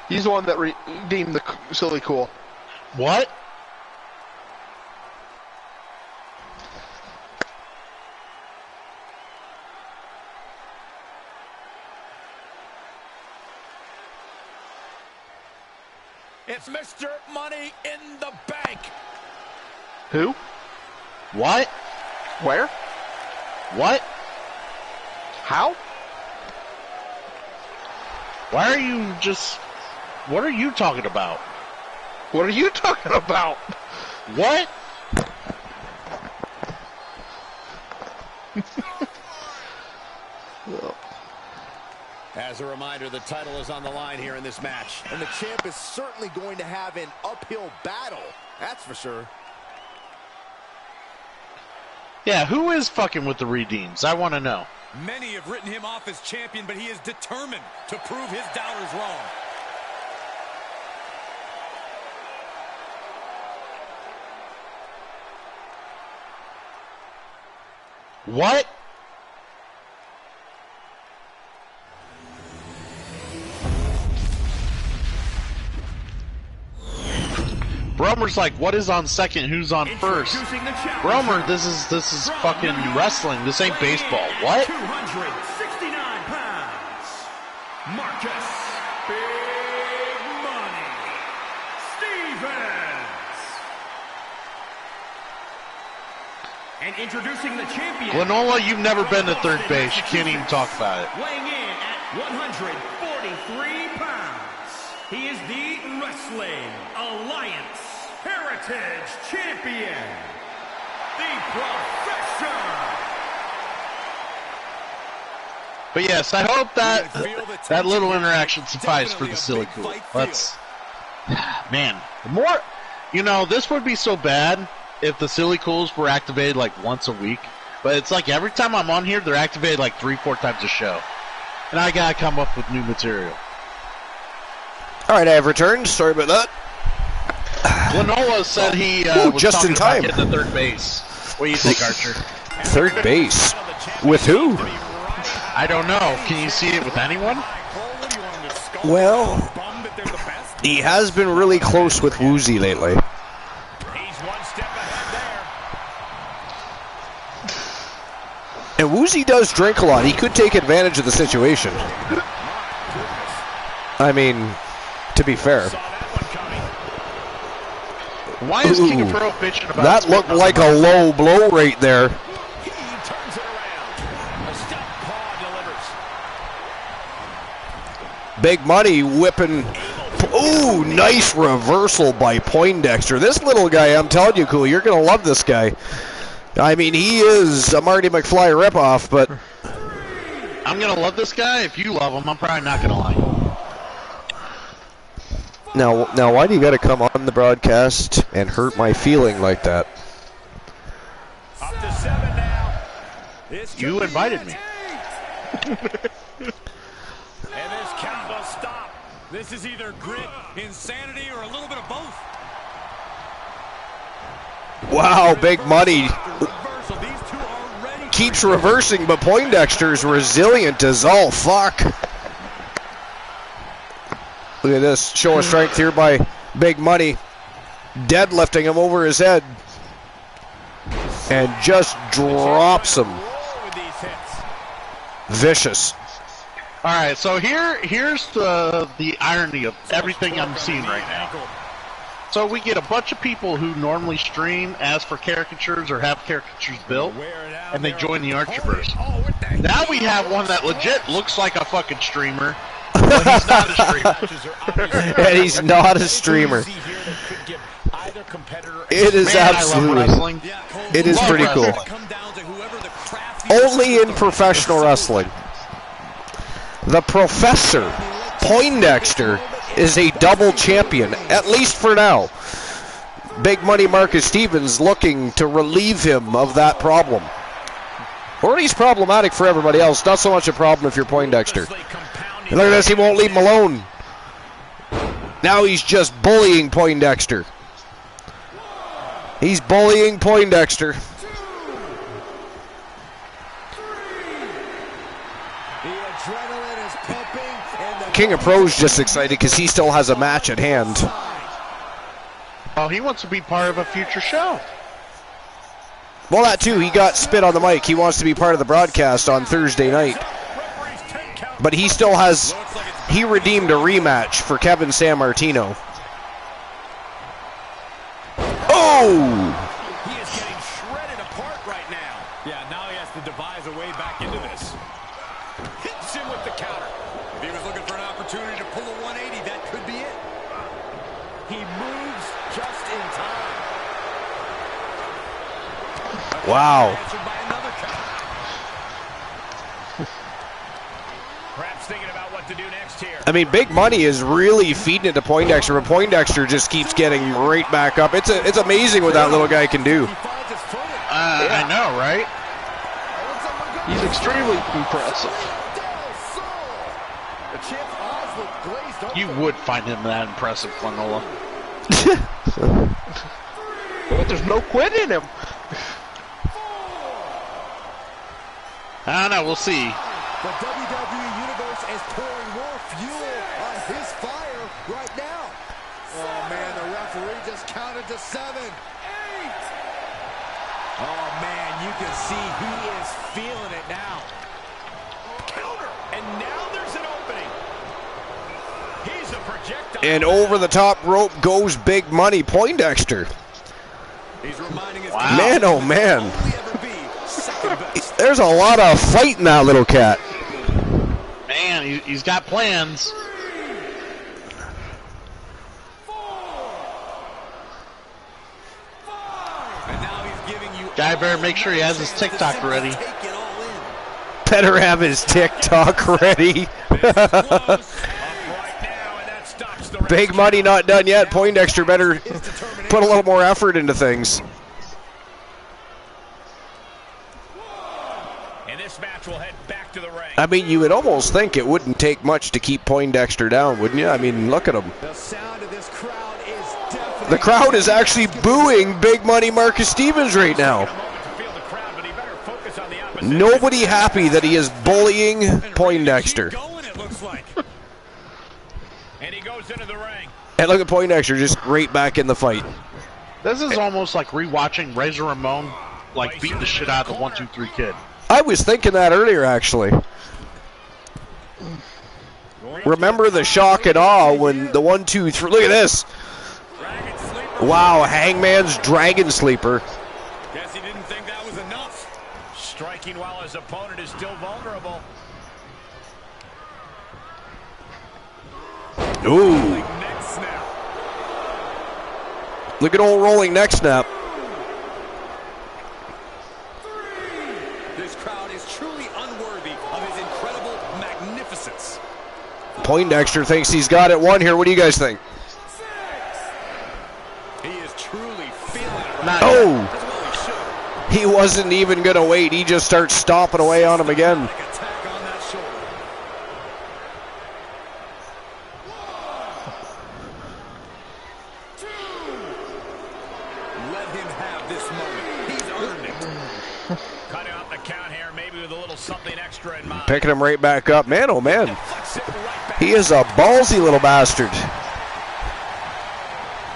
He's the one that redeemed the silly cool. What? It's Mr. Money in the Bank. Who? What? Where? What? How? Why are you just... What are you talking about? What are you talking about? What? As a reminder, the title is on the line here in this match. And the champ is certainly going to have an uphill battle. That's for sure. Yeah, who is fucking with the redeems? I want to know. Many have written him off as champion, but he is determined to prove his doubters wrong. What? Bromer's like, what is on second? Who's on first? Bromer, this is fucking wrestling. This ain't baseball. What? 269 pounds. Marcus Big Money Stevens. And introducing the champion. Glenola, you've never been to third base. You can't even talk about it. Weighing in at 143 pounds. He is the Wrestling Alliance Heritage Champion, the Professor. But yes, I hope that little interaction sufficed for the silly cool. Let's, man, the more, this would be so bad if the silly cools were activated like once a week. But it's like every time I'm on here, they're activated like 3-4 times a show, and I gotta come up with new material. All right, I have returned. Sorry about that. Glenola said he was just talking in time. about getting to third base. What do you think, Archer? Third base? With who? I don't know. Can you see it with anyone? Well, he has been really close with Woozy lately. He's one step ahead there. And Woozy does drink a lot. He could take advantage of the situation. I mean, to be fair. Why is King of Pro bitching about that? Looked like a low blow right there. He turns it around. A step paw delivers. Big Money whipping. Ooh, nice reversal by Poindexter. This little guy, I'm telling you, cool, you're going to love this guy. I mean, he is a Marty McFly ripoff, but... I'm going to love this guy. If you love him, I'm probably not going to like him. Now, why do you got to come on the broadcast and hurt my feeling like that? Up to 7 now. You invited me. And this count will stop. This is either grit, insanity, or a little bit of both. Wow, Big Money. Reversal. These keeps reversing, but Poindexter's resilient as all fuck. Look at this show of strength here by Big Money. Deadlifting him over his head. And just drops him. Vicious. Alright, so here's the irony of everything I'm seeing right now. So we get a bunch of people who normally stream, ask for caricatures or have caricatures built, and they join the Archiverse. Now we have one that legit looks like a fucking streamer, but he's not a streamer. And he's not a streamer. It is absolutely. It is pretty cool. Only in professional wrestling. The Professor, Poindexter, is a double champion, at least for now. Big Money Marcus Stevens looking to relieve him of that problem. Or he's problematic for everybody else, not so much a problem if you're Poindexter. And look at this, he won't leave him alone. Now he's just bullying Poindexter. He's bullying Poindexter. King of Pro's just excited because he still has a match at hand. Oh, he wants to be part of a future show. Well, that too. He got spit on the mic. He wants to be part of the broadcast on Thursday night. But he still has... He redeemed a rematch for Kevin Sammartino. Oh! He is getting shredded apart right now. Yeah, now he has to devise a way back into this. Hits him with the counter. If he was looking for an opportunity to pull a 180, that could be it. He moves just in time. Wow. Answered by another counter. Perhaps thinking about what to do next here. I mean, Big Money is really feeding it to Poindexter, but Poindexter just keeps getting right back up. It's amazing what that little guy can do. I know, right? He's extremely impressive. You would find him that impressive, Flanola. But there's no quit in him. I don't know, we'll see. The WWE Universe is pouring more fuel on his fire right now. Oh, man, the referee just counted to 7. 8. Oh, man, you can see he is feeling it now. Counter, and now there's an opening. He's a projectile. And over the top rope goes Big Money Poindexter. He's reminding us Man, oh man. There's a lot of fight in that little cat. Man, he's got plans. Guy better make sure he has his TikTok ready. Better have his TikTok ready. Big Money not done yet. Poindexter better put a little more effort into things. And this match will head back to the ring. I mean, you would almost think it wouldn't take much to keep Poindexter down, wouldn't you? I mean, look at him. The sound of this crowd is definitely... The crowd is actually booing Big Money Marcus Stevens right now. Nobody happy that he is bullying Poindexter. And he goes into the ring. And look at Poindexter just right back in the fight. This is almost like rewatching Razor Ramon, like beating the shit out of the 1-2-3 kid. I was thinking that earlier, actually. Remember the shock and awe when the 1-2-3... Look at this. Wow, Hangman's Dragon Sleeper. Guess he didn't think that was enough. Striking while his opponent is still vulnerable. Ooh. Neck snap. Look at old rolling neck snap. This crowd is truly unworthy of his incredible magnificence. Poindexter thinks he's got it won here. What do you guys think? He is truly feeling it. Not Oh! He wasn't even going to wait. He just starts stomping away on him again. Attack on that shoulder. Let him have this moment. He's earned it. Cutting out the count with a little something extra in mind. Picking him right back up. Man, oh man. He is a ballsy little bastard.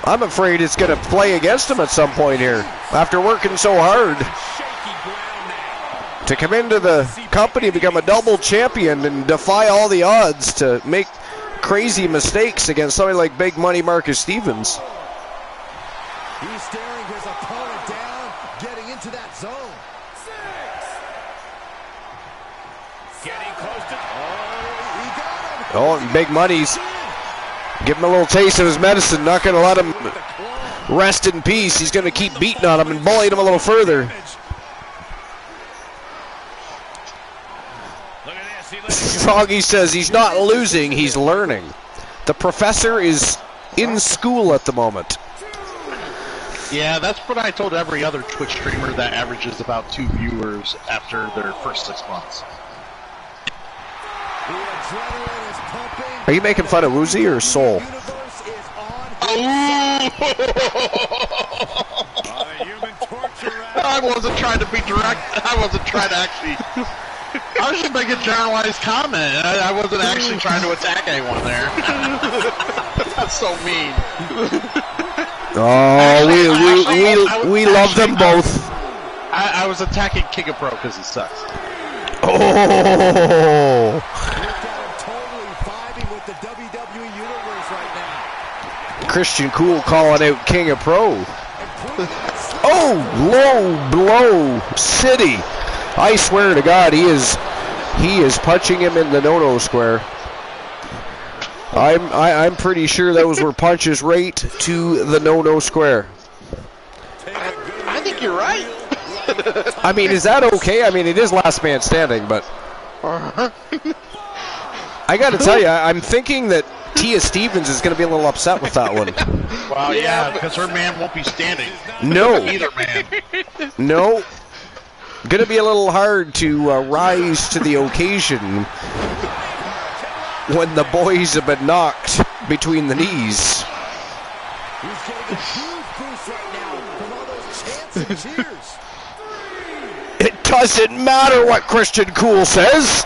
I'm afraid it's going to play against him at some point here. After working so hard to come into the company, become a double champion, and defy all the odds to make crazy mistakes against somebody like Big Money Marcus Stevens. He's staring his opponent down, getting into that zone. Getting close to... He got him. Oh, and Big Money's give him a little taste of his medicine. Not going to let him rest in peace. He's going to keep beating on him and bullying him a little further. Froggy says he's not losing, he's learning. The professor is in school at the moment. Yeah, that's what I told every other Twitch streamer that averages about 2 viewers after their first 6 months. The adrenaline is pumping. Are you making fun of Woozy or Soul? The universe is on. human torture. I wasn't trying to be direct. I wasn't trying to actually... I was just making a generalized comment. I wasn't actually trying to attack anyone there. That's so mean. Oh, we love them both. I was attacking King of Pro because he sucks. Oh! Totally vibing with the WWE universe right now. Christian Cool calling out King of Pro. Oh, low blow city. I swear to God, he is punching him in the no-no square. I'm pretty sure those were punches right to the no-no square. I think you're right. I mean, is that okay? I mean, it is last man standing, but I got to tell you, I'm thinking that Tia Stevens is going to be a little upset with that one. Well, yeah, because her man won't be standing. No. Either man. No. Going to be a little hard to rise to the occasion when the boys have been knocked between the knees. He's getting a huge boost right now from all those chants and cheers. It doesn't matter what Christian Cool says.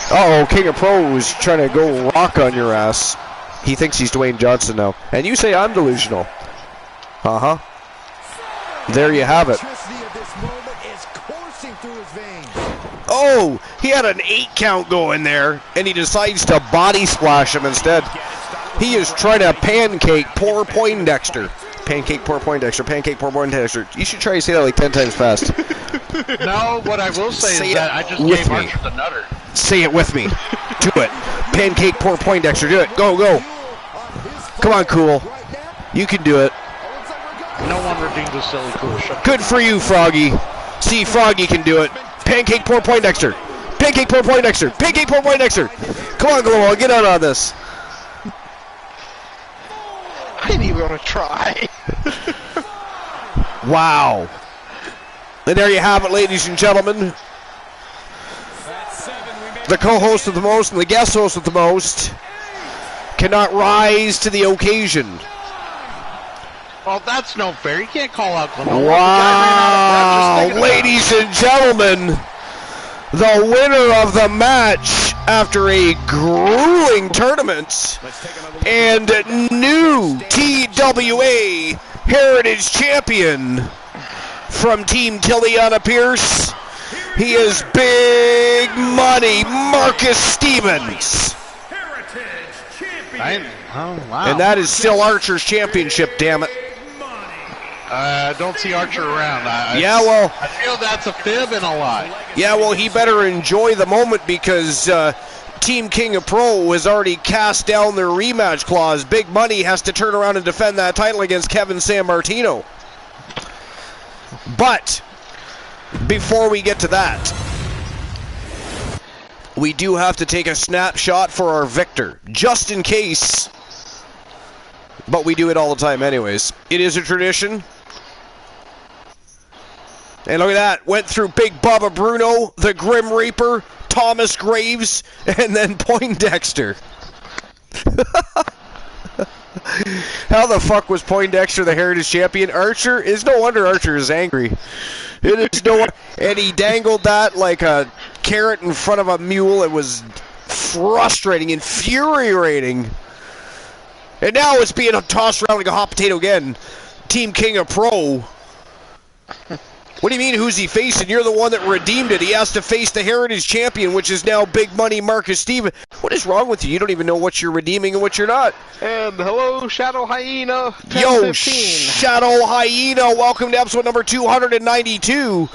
Uh-oh, King of Pro is trying to go rock on your ass. He thinks he's Dwayne Johnson now. And you say I'm delusional. Uh-huh. There you have it. Electricity of this moment is coursing through his veins. Oh, he had an 8 count going there, and he decides to body splash him instead. He is trying to pancake poor Poindexter. Pancake poor Poindexter, pancake poor Poindexter. You should try to say that like 10 times fast. No, what I will say is that I just with gave me. Archer the nutter. Say it with me. Do it. Pancake poor Poindexter. Do it. Go, go. Come on, Cool. You can do it. No one redeemed a silly cool. Shut Good for you, Froggy. See, Froggy can do it. Pancake poor Poindexter. Pancake poor Poindexter. Pancake poor Poindexter. Come on, Glowell. Get out on this. I didn't even want to try. Wow. And there you have it, ladies and gentlemen. The co-host of the most and the guest host of the most cannot rise to the occasion. Well, that's no fair. You can't call out Glenn. Wow, ladies and gentlemen, the winner of the match after a grueling tournament and new TWA Heritage Champion from Team Tiliana Pierce. He is Big Money Marcus Stevens. Oh, wow. And that is still Archer's championship, damn it. I don't see Archer around. Yeah, well, I feel that's a fib and a lie. yeah, well, he better enjoy the moment because Team King of Pro has already cast down their rematch clause. Big Money has to turn around and defend that title against Kevin Sammartino. But before we get to that, we do have to take a snapshot for our victor, just in case. But we do it all the time anyways. It is a tradition. And look at that. Went through Big Bubba Bruno, the Grim Reaper, Thomas Graves, and then Poindexter. How the fuck was Poindexter the Heritage Champion? Archer? It's no wonder Archer is angry. It is no wonder. And he dangled that like a carrot in front of a mule. It was frustrating, infuriating. And now it's being tossed around like a hot potato again. Team King of Pro. What do you mean, who's he facing? You're the one that redeemed it. He has to face the Heritage Champion, which is now Big Money Marcus Steven. What is wrong with you? You don't even know what you're redeeming and what you're not. And hello, Shadow Hyena. 1015. Yo, Shadow Hyena, welcome to episode number 292.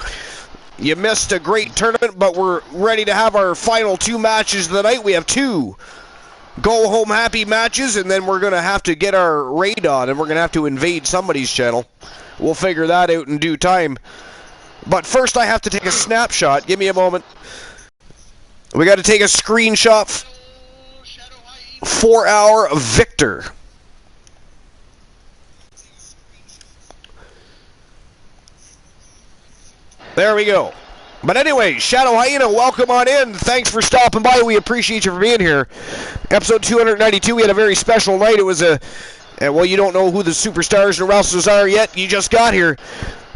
You missed a great tournament, but we're ready to have our final two matches of the night. We have two go-home happy matches, and then we're going to have to get our raid on, and we're going to have to invade somebody's channel. We'll figure that out in due time. But first I have to take a snapshot. Give me a moment. We got to take a screenshot for our Victor. There we go. But anyway, Shadow Hyena, welcome on in. Thanks for stopping by. We appreciate you for being here. Episode 292, we had a very special night. It was well, you don't know who the superstars and wrestlers are yet. You just got here.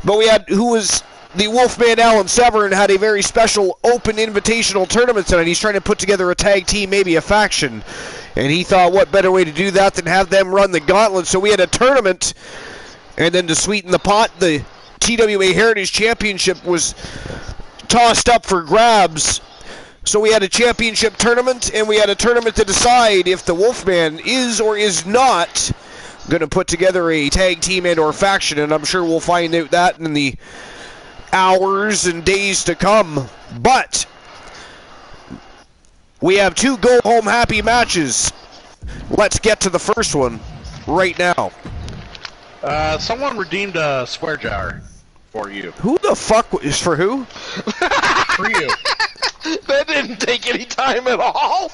But we had, the Wolfman Alan Severn had a very special open invitational tournament tonight. He's trying to put together a tag team, maybe a faction. And he thought, what better way to do that than have them run the gauntlet? So we had a tournament, and then to sweeten the pot, the TWA Heritage Championship was tossed up for grabs. So we had a championship tournament, and we had a tournament to decide if the Wolfman is or is not going to put together a tag team and or faction. And I'm sure we'll find out that in the hours and days to come. But we have two go-home happy matches. Let's get to the first one right now. Someone redeemed a swear jar for you. Who the fuck is for who? For you. That didn't take any time at all.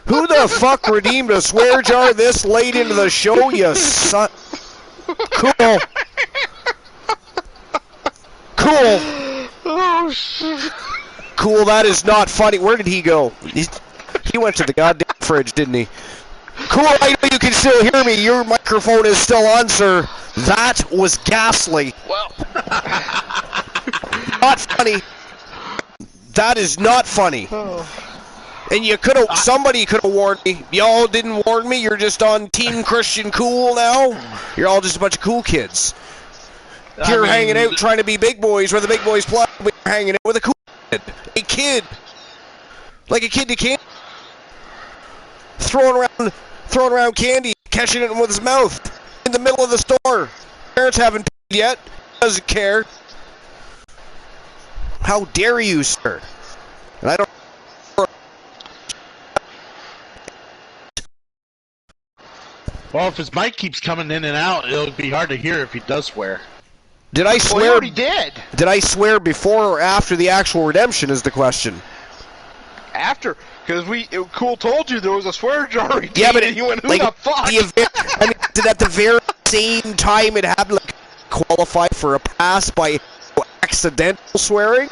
Who the fuck redeemed a swear jar this late into the show, you son? Cool. Cool. Oh, shit. Cool, that is not funny. Where did he go? He went to the goddamn fridge, didn't he? Cool, I know you can still hear me. Your microphone is still on, sir. That was ghastly. Well. Not funny. That is not funny. Oh. And you could have, somebody could have warned me. Y'all didn't warn me. You're just on Team Christian Cool now. You're all just a bunch of cool kids. You're hanging out trying to be big boys where the big boys play. We're hanging out with a cool kid. A kid. Like a kid to candy. Throwing around candy, catching it with his mouth. In the middle of the store. Parents haven't paid yet. Doesn't care. How dare you, sir? And I don't. Well, if his mic keeps coming in and out, it'll be hard to hear if he does swear. Did I swear? Well, he already did. Did I swear before or after the actual redemption is the question. After, because Cool told you there was a swear jar. Yeah, but you went, who like, the fuck? I mean, did at the very same time it had like qualify for a pass by accidental swearing?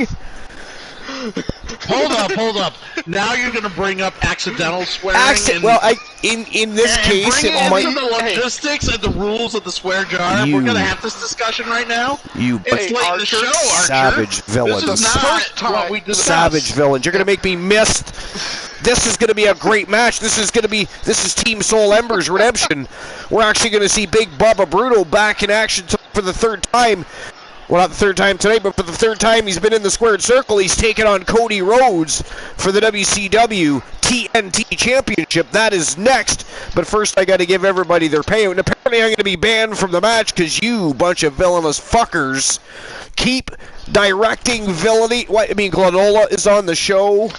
Hold up. Now you're going to bring up accidental swearing. Well, in this case, bring it might. The logistics and the rules of the swear jar. We're going to have this discussion right now. It's late in the show, Archer. Savage villains. This is not what we discussed. Savage villains. You're going to make me miss. This is going to be a great match. This is Team Soul Ember's redemption. We're actually going to see Big Bubba Bruto back in action for the third time. Well, not the third time tonight, but for the third time he's been in the squared circle. He's taken on Cody Rhodes for the WCW TNT Championship. That is next. But first I got to give everybody their payout. And apparently I'm going to be banned from the match because you bunch of villainous fuckers keep directing villainy. What, I mean, Glanola is on the show.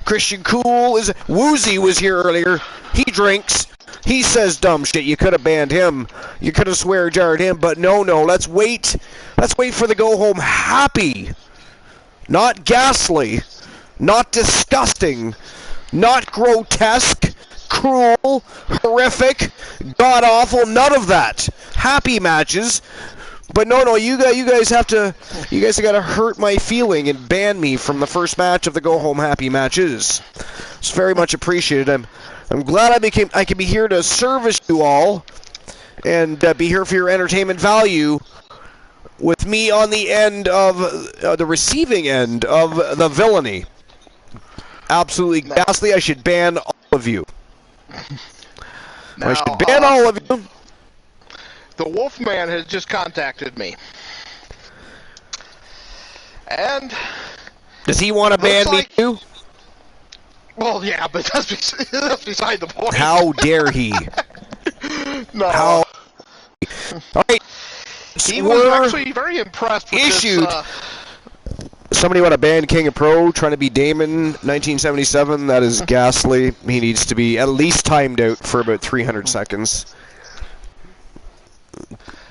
Christian Cool is... Woozy was here earlier. He drinks. He says dumb shit. You could have banned him. You could have swear jarred him. But no. Let's wait. Let's wait for the go home happy. Not ghastly. Not disgusting. Not grotesque. Cruel. Horrific. God awful. None of that. Happy matches. But no, you guys have to hurt my feeling and ban me from the first match of the go home happy matches. It's very much appreciated. I'm glad I can be here to service you all and be here for your entertainment value. with me on the end of the receiving end of the villainy. Absolutely ghastly. I should ban all of you. Now, I should ban all of you. The Wolfman has just contacted me. And does he want to ban me too? Well, yeah, but that's beside the point. How dare he? No. How? All right. He was actually very impressed with issued. this. Somebody want to ban King of Pro trying to be Damon 1977. That is ghastly. He needs to be at least timed out for about 300 seconds.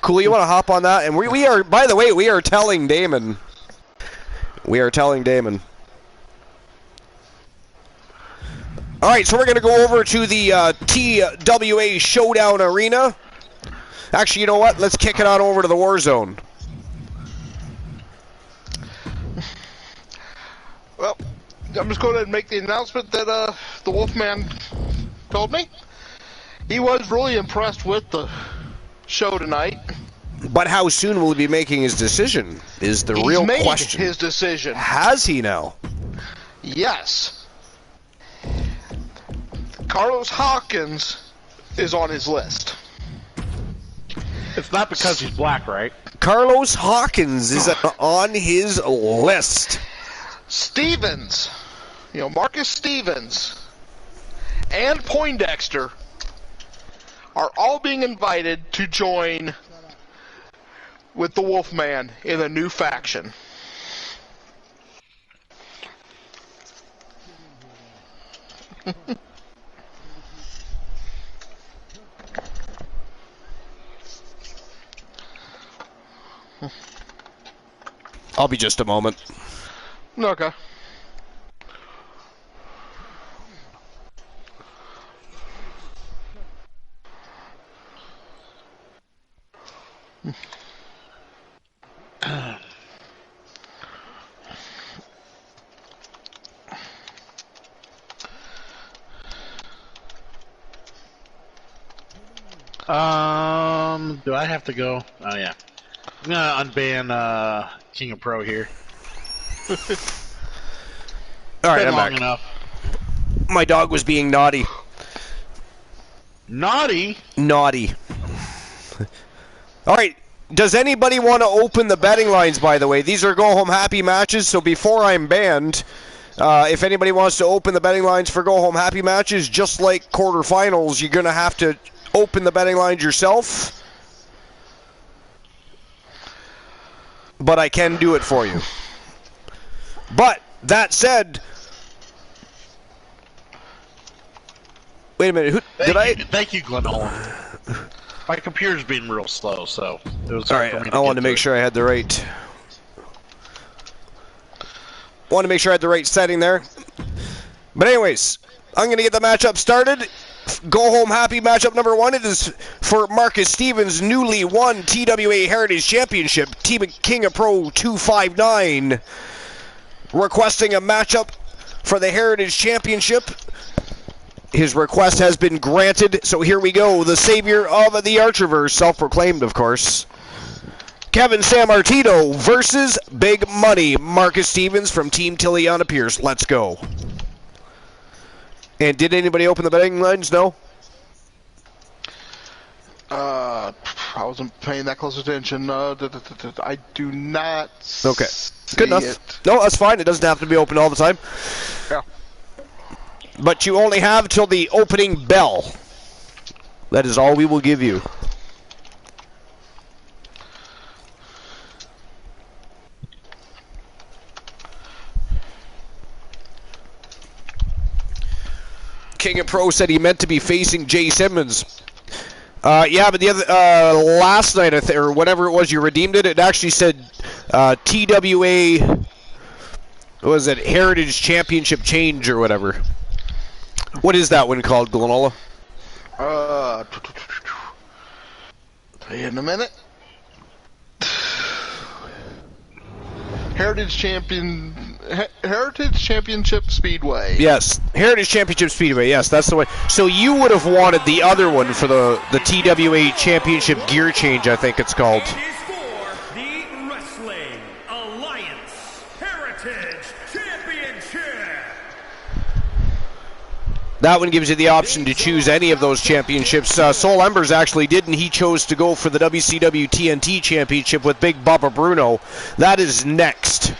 Cool, you want to hop on that? And we are, by the way, we are telling Damon. We are telling Damon. All right, so we're going to go over to the TWA Showdown Arena. Actually, you know what? Let's kick it on over to the War Zone. Well, I'm just going to make the announcement that the Wolfman told me. He was really impressed with the show tonight. But how soon will he be making his decision is the real question. He's made his decision. Has he now? Yes. Carlos Hawkins is on his list. It's not because he's black, right? Carlos Hawkins is on his list. Stevens, Marcus Stevens, and Poindexter are all being invited to join with the Wolfman in a new faction. I'll be just a moment. Okay. Do I have to go? Oh yeah. I'm gonna unban King of Pro here. All right, I'm long back. enough. My dog was being naughty. Naughty? Naughty. All right. Does anybody want to open the betting lines, by the way? These are go-home happy matches, so before I'm banned, if anybody wants to open the betting lines for go-home happy matches, just like quarterfinals, you're going to have to open the betting lines yourself. But I can do it for you. But, that said... Wait a minute, Thank you, Glenn Holland. My computer's being real slow, so it was all right. I wanted to make sure I had the right. Want to make sure I had the right setting there. But anyways, I'm going to get the matchup started. Go home happy matchup number 1. It is for Marcus Stevens' newly won TWA Heritage Championship. Team King of Pro 259 requesting a matchup for the Heritage Championship. His request has been granted, so here we go. The savior of the Archerverse, self-proclaimed, of course. Kevin Sammartino versus Big Money. Marcus Stevens from Team Tiliana Pierce. Let's go. And did anybody open the betting lines? No? I wasn't paying that close attention. I do not Okay. Good enough. it. No, that's fine. It doesn't have to be open all the time. Yeah. But you only have till the opening bell. That is all we will give you. King of Pro said he meant to be facing Jay Simmons. Yeah, but the other last night, or whatever it was, you redeemed it. It actually said TWA. What was it? Heritage Championship Change or whatever. What is that one called, Glenola? Tell you in a minute. Heritage Championship Speedway. Yes, Heritage Championship Speedway. Yes, that's the one. So you would have wanted the other one for the TWA Championship Gear Change, I think it's called. It is for the That one gives you the option to choose any of those championships. Soul Embers actually didn't. He chose to go for the WCW TNT Championship with Big Bubba Bruno. That is next.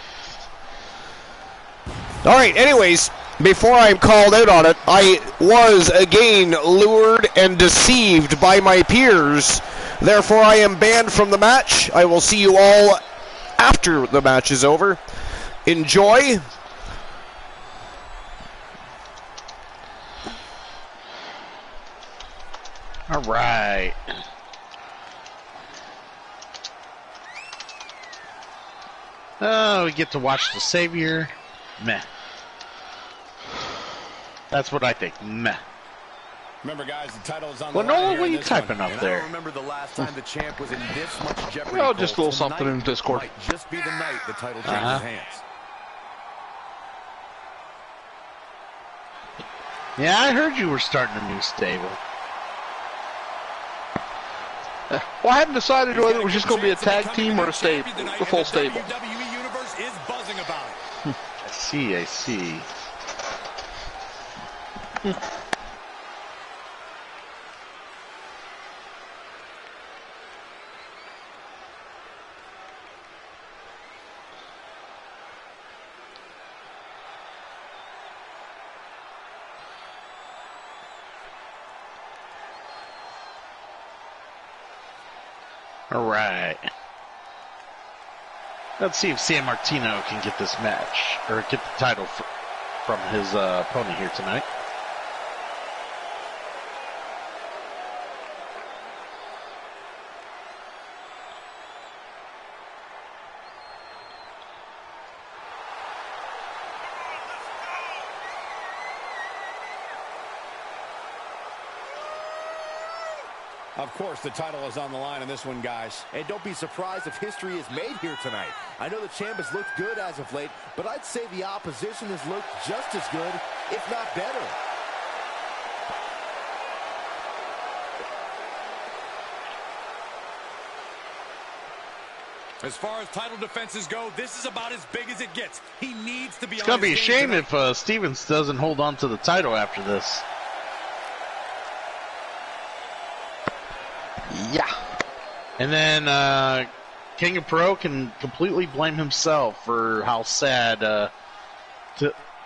All right, anyways, before I'm called out on it, I was again lured and deceived by my peers. Therefore, I am banned from the match. I will see you all after the match is over. Enjoy. All right. Oh, we get to watch the Savior. Meh. That's what I think. Meh. Remember, guys, the title is on Well, the line Nolan, here what are in you this typing one. up And there? I don't remember the last time the champ was in this much jeopardy. Well, just a little Tonight something in Discord. Might just be the night the title changes hands. Yeah, I heard you were starting a new stable. Well, I hadn't decided whether it was just going to be a tag team or a stable, the full stable. WWE Universe is buzzing about it. I see, I see. All right. Let's see if San Martino can get this match, or get the title from his opponent here tonight. Of course, the title is on the line in this one, guys. And don't be surprised if history is made here tonight. I know the champ has looked good as of late, but I'd say the opposition has looked just as good, if not better. As far as title defenses go, this is about as big as it gets. He needs to be. It's gonna be a shame if Stevens doesn't hold on to the title after this. Yeah. And then King of Pro can completely blame himself for how sad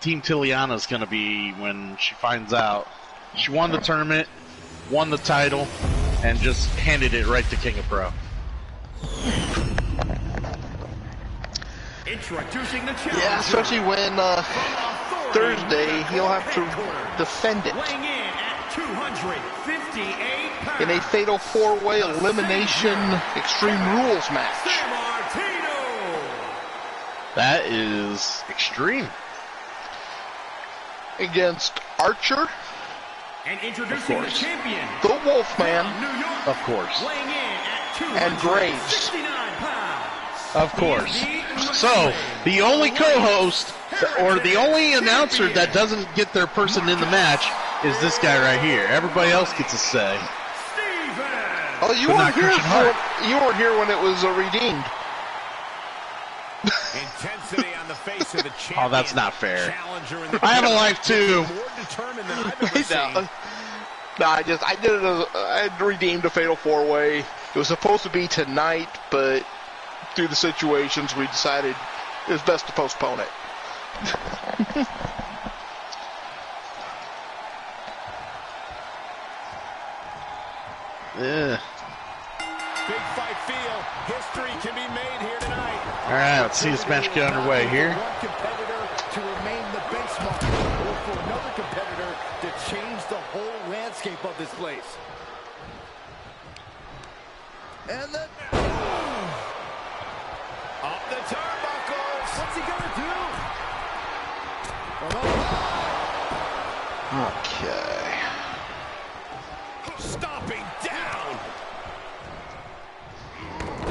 Team Tiliana's going to be when she finds out. She won the tournament, won the title, and just handed it right to King of Pro. Introducing the challenger. Yeah, especially when Thursday he'll have to defend it Weighing in at 258 pounds. in a fatal four-way elimination Extreme Rules match. San Martino. That is extreme. Against Archer, And introducing the champion. the Wolfman, New York. Of course. Weighing in at and Graves. 269 pounds. Of course. So, the only co-host, or the only announcer that doesn't get their person in the match is this guy right here. Everybody else gets a say. Oh, you But weren't not here Christian Hart. you weren't here when it was redeemed. Intensity on the face of the champion. Oh, that's not fair. Challenger in the I have a life too. more determined than I've ever seen. No, I did it as I had redeemed a fatal four-way. It was supposed to be tonight, but through the situations, we decided it was best to postpone it. Ugh. Big fight feel. History can be made here tonight. All right, let's see this match get underway here. One competitor to remain the benchmark, or for another competitor to change the whole landscape of this place. And then Up the turnbuckles. what's he gonna do? Okay. Stomping down.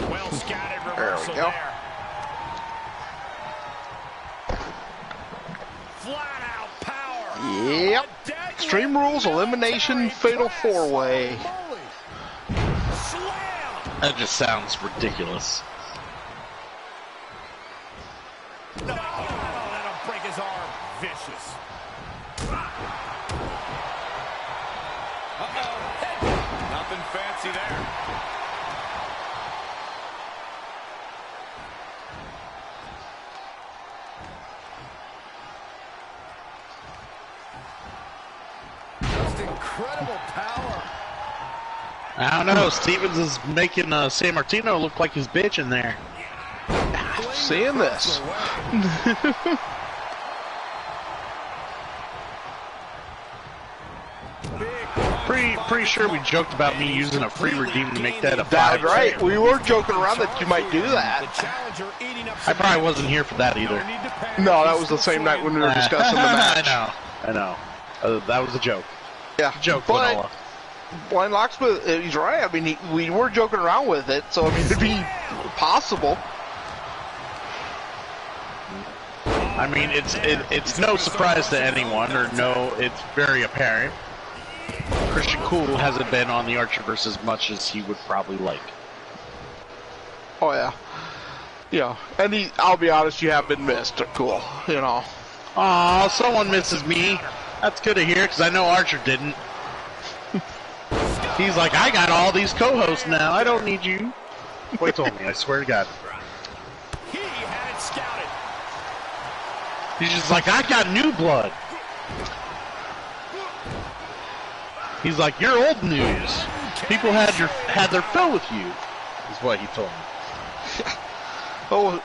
Well scattered There we reversal go. there. Flat out power. Yep. Dead Extreme Rules elimination fatal four-way. slam. That just sounds ridiculous. No, that'll break his arm. Vicious. Nothing fancy there. Just incredible power. I don't know. Stevens is making San Martino look like his bitch in there. Seeing this. Pretty sure we joked about me using a free redeem to make that a 5. That's right. We were joking around that you might do that. I probably wasn't here for that either. No, that was the same night when we were discussing the match. I know. That was a joke. Yeah, Joke, but Manola. Blind Locksmith, he's right. I mean, we were joking around with it, so I mean, it'd be possible. I mean, it's no surprise to anyone, or no, it's very apparent. Christian Cool hasn't been on the Archerverse as much as he would probably like. Oh yeah, yeah. And I'll be honest, you have been missed. Cool, you know. Aw, someone misses me. That's good to hear, because I know Archer didn't. He's like, I got all these co-hosts now. I don't need you. Wait till me, I swear to God. He had it scouted. He's just like, I got new blood. He's like, you're old news. People had their fill with you, is what he told me. Oh,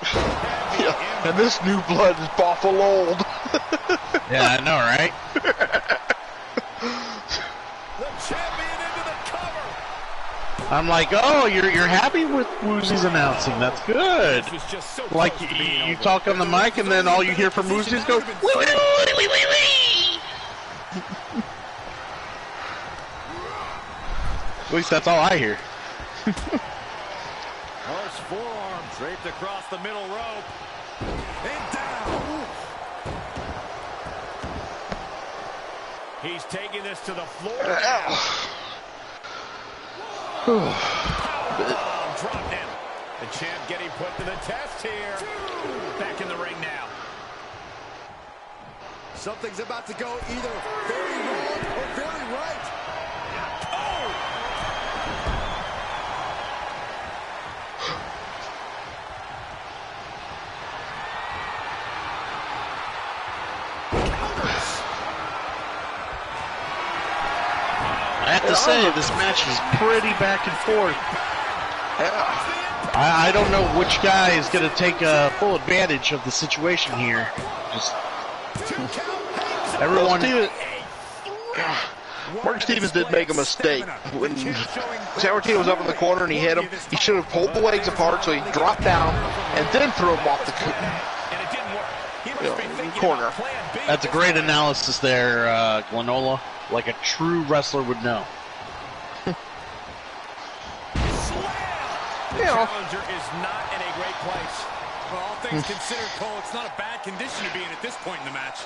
yeah. And this new blood is awful old. Yeah, I know, right? The champion into the cover. I'm like, oh, you're happy with Woozy's announcing. That's good. This was just so Like, close to being you over. talk on the mic, and then all you hear from Woozy is go, wee, wee, wee, wee, wee, wee. At least that's all I hear. Harsh forearm draped across the middle rope. And down. He's taking this to the floor. Powerbomb dropped him. The champ getting put to the test here. Back in the ring now. Something's about to go either very wrong or very right. I have to say, this match is pretty back and forth. I don't know which guy is going to take full advantage of the situation here. Just everyone. Mark Stevens did make a mistake. When San Martino was up in the corner and he hit him, he should have pulled the legs apart so he dropped down and then threw him off the corner. That's a great analysis there, Glenola. Like a true wrestler would know. The challenger is not in a great place. Well, all things considered, Cole, it's not a bad condition to be in at this point in the match.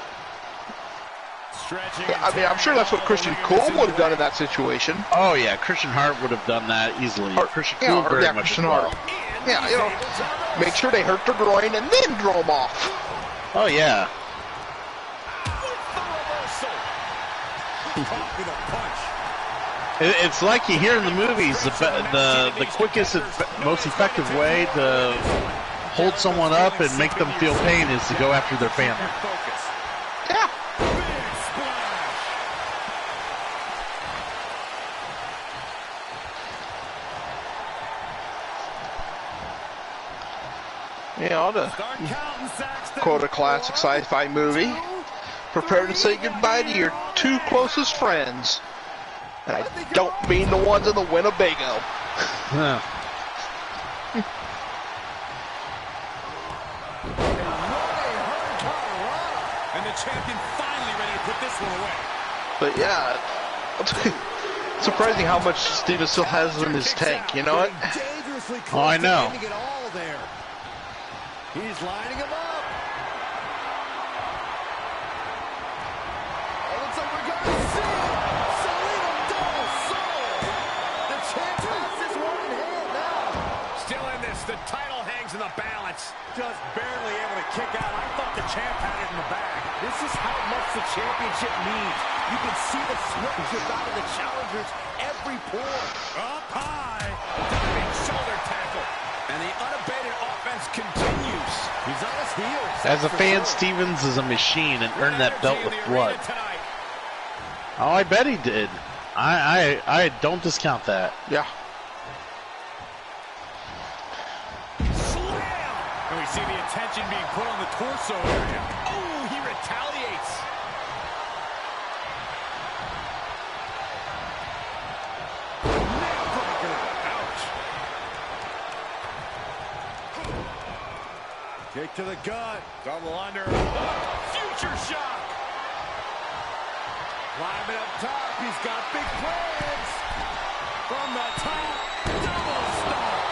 Stretching. I mean, I'm sure that's what Christian Cole would have done in that situation. Oh yeah, Christian Hart would have done that easily. Christian Cole very much Christian as well. Hart. Yeah, you know, make sure they hurt the groin and then draw him off. Oh yeah. It's like you hear in the movies, the quickest and most effective way to hold someone up and make them feel pain is to go after their family. Yeah. You know, to quote a classic sci-fi movie, prepare to say goodbye to your two closest friends. And I don't mean the ones in the Winnebago. Huh. And the champion finally ready to put this one away. But yeah, surprising how much Steven still has in his tank, you know what? Oh, I know. He's lining him up. It looks like we're going to see Salida double soul. The champ has this one in hand now. Still in this, the title hangs in the balance. Just barely able to kick out. I thought the champ had it in the bag. This is how much the championship means. You can see the sweat drip out of the challengers every every pore. Up high. Diving shoulder tackle. And the unabated offense continues. He's on his heels. As a fan, Stevens is a machine and earned that belt with blood. Oh, I bet he did. I don't discount that. Yeah. And we see the attention being put on the torso area. Oh, he retaliates. Neckbreaker. Ouch. Kick to the gut. Double under. Future shock. Climbing up top. He's got big plans. From the top. Double stomp.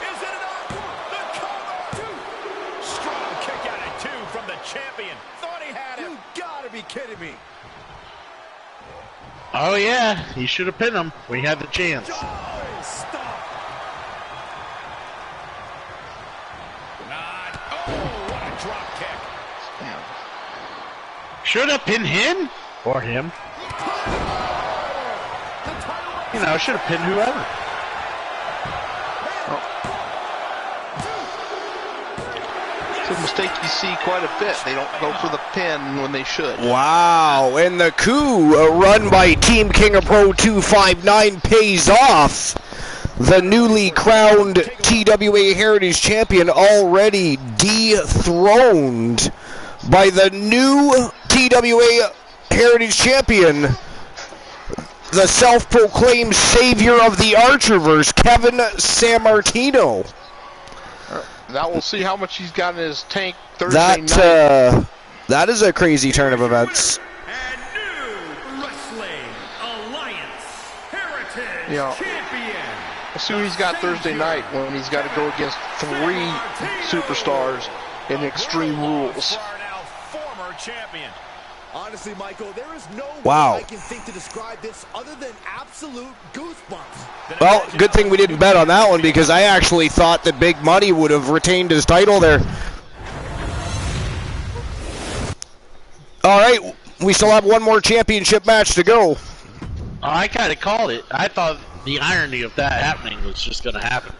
Is it enough? The cover. Strong kick out at 2 from the champion. Thought he had him. You gotta be kidding me. Oh yeah, he should have pinned him. We had the chance. Oh, stop. Not. Oh, what a drop kick. Should have pinned him or him. You know, should have pinned whoever. It's a mistake you see quite a bit. They don't go for the pin when they should. Wow, and the coup run by Team King of Pro 259 pays off. The newly crowned TWA Heritage Champion already dethroned by the new TWA Heritage Champion, the self-proclaimed savior of the Archerverse, Kevin Sammartino. Now we'll see how much he's got in his tank Thursday night. That is a crazy turn of events. And new Wrestling Alliance Heritage Yeah. Champion. Let's see what he's got Thursday night when he's got to go against 3 superstars in Extreme Rules. For our now former champion. Honestly, Michael, there is no Wow. way I can think to describe this other than absolute goosebumps. Well, good thing we didn't bet on that one because I actually thought that Big Money would have retained his title there. All right, we still have one more championship match to go. Oh, I kind of called it. I thought the irony of that happening was just going to happen.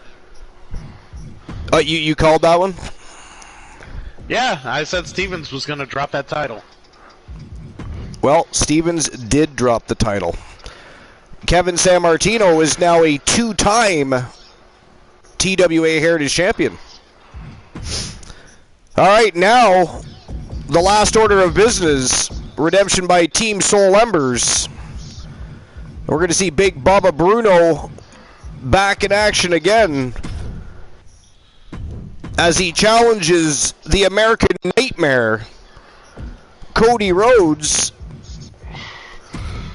You called that one? Yeah, I said Stevens was going to drop that title. Well, Stevens did drop the title. Kevin Sammartino is now a 2-time TWA Heritage Champion. All right, now the last order of business, redemption by Team Soul Embers. We're going to see Big Bubba Bruno back in action again as he challenges the American Nightmare, Cody Rhodes,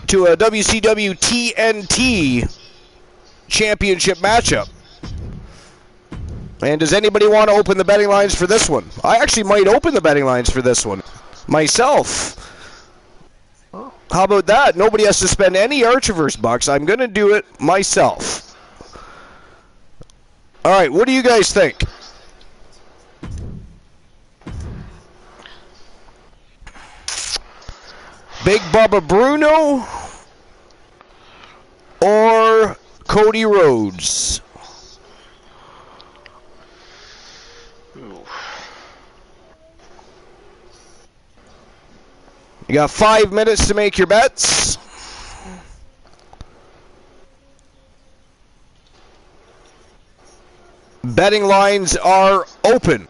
to a WCW TNT championship matchup. And does anybody want to open the betting lines for this one? I actually might open the betting lines for this one myself. How about that? Nobody has to spend any Archerverse bucks. I'm going to do it myself. All right, what do you guys think? Big Bubba Bruno or Cody Rhodes? You got 5 minutes to make your bets. Betting lines are open.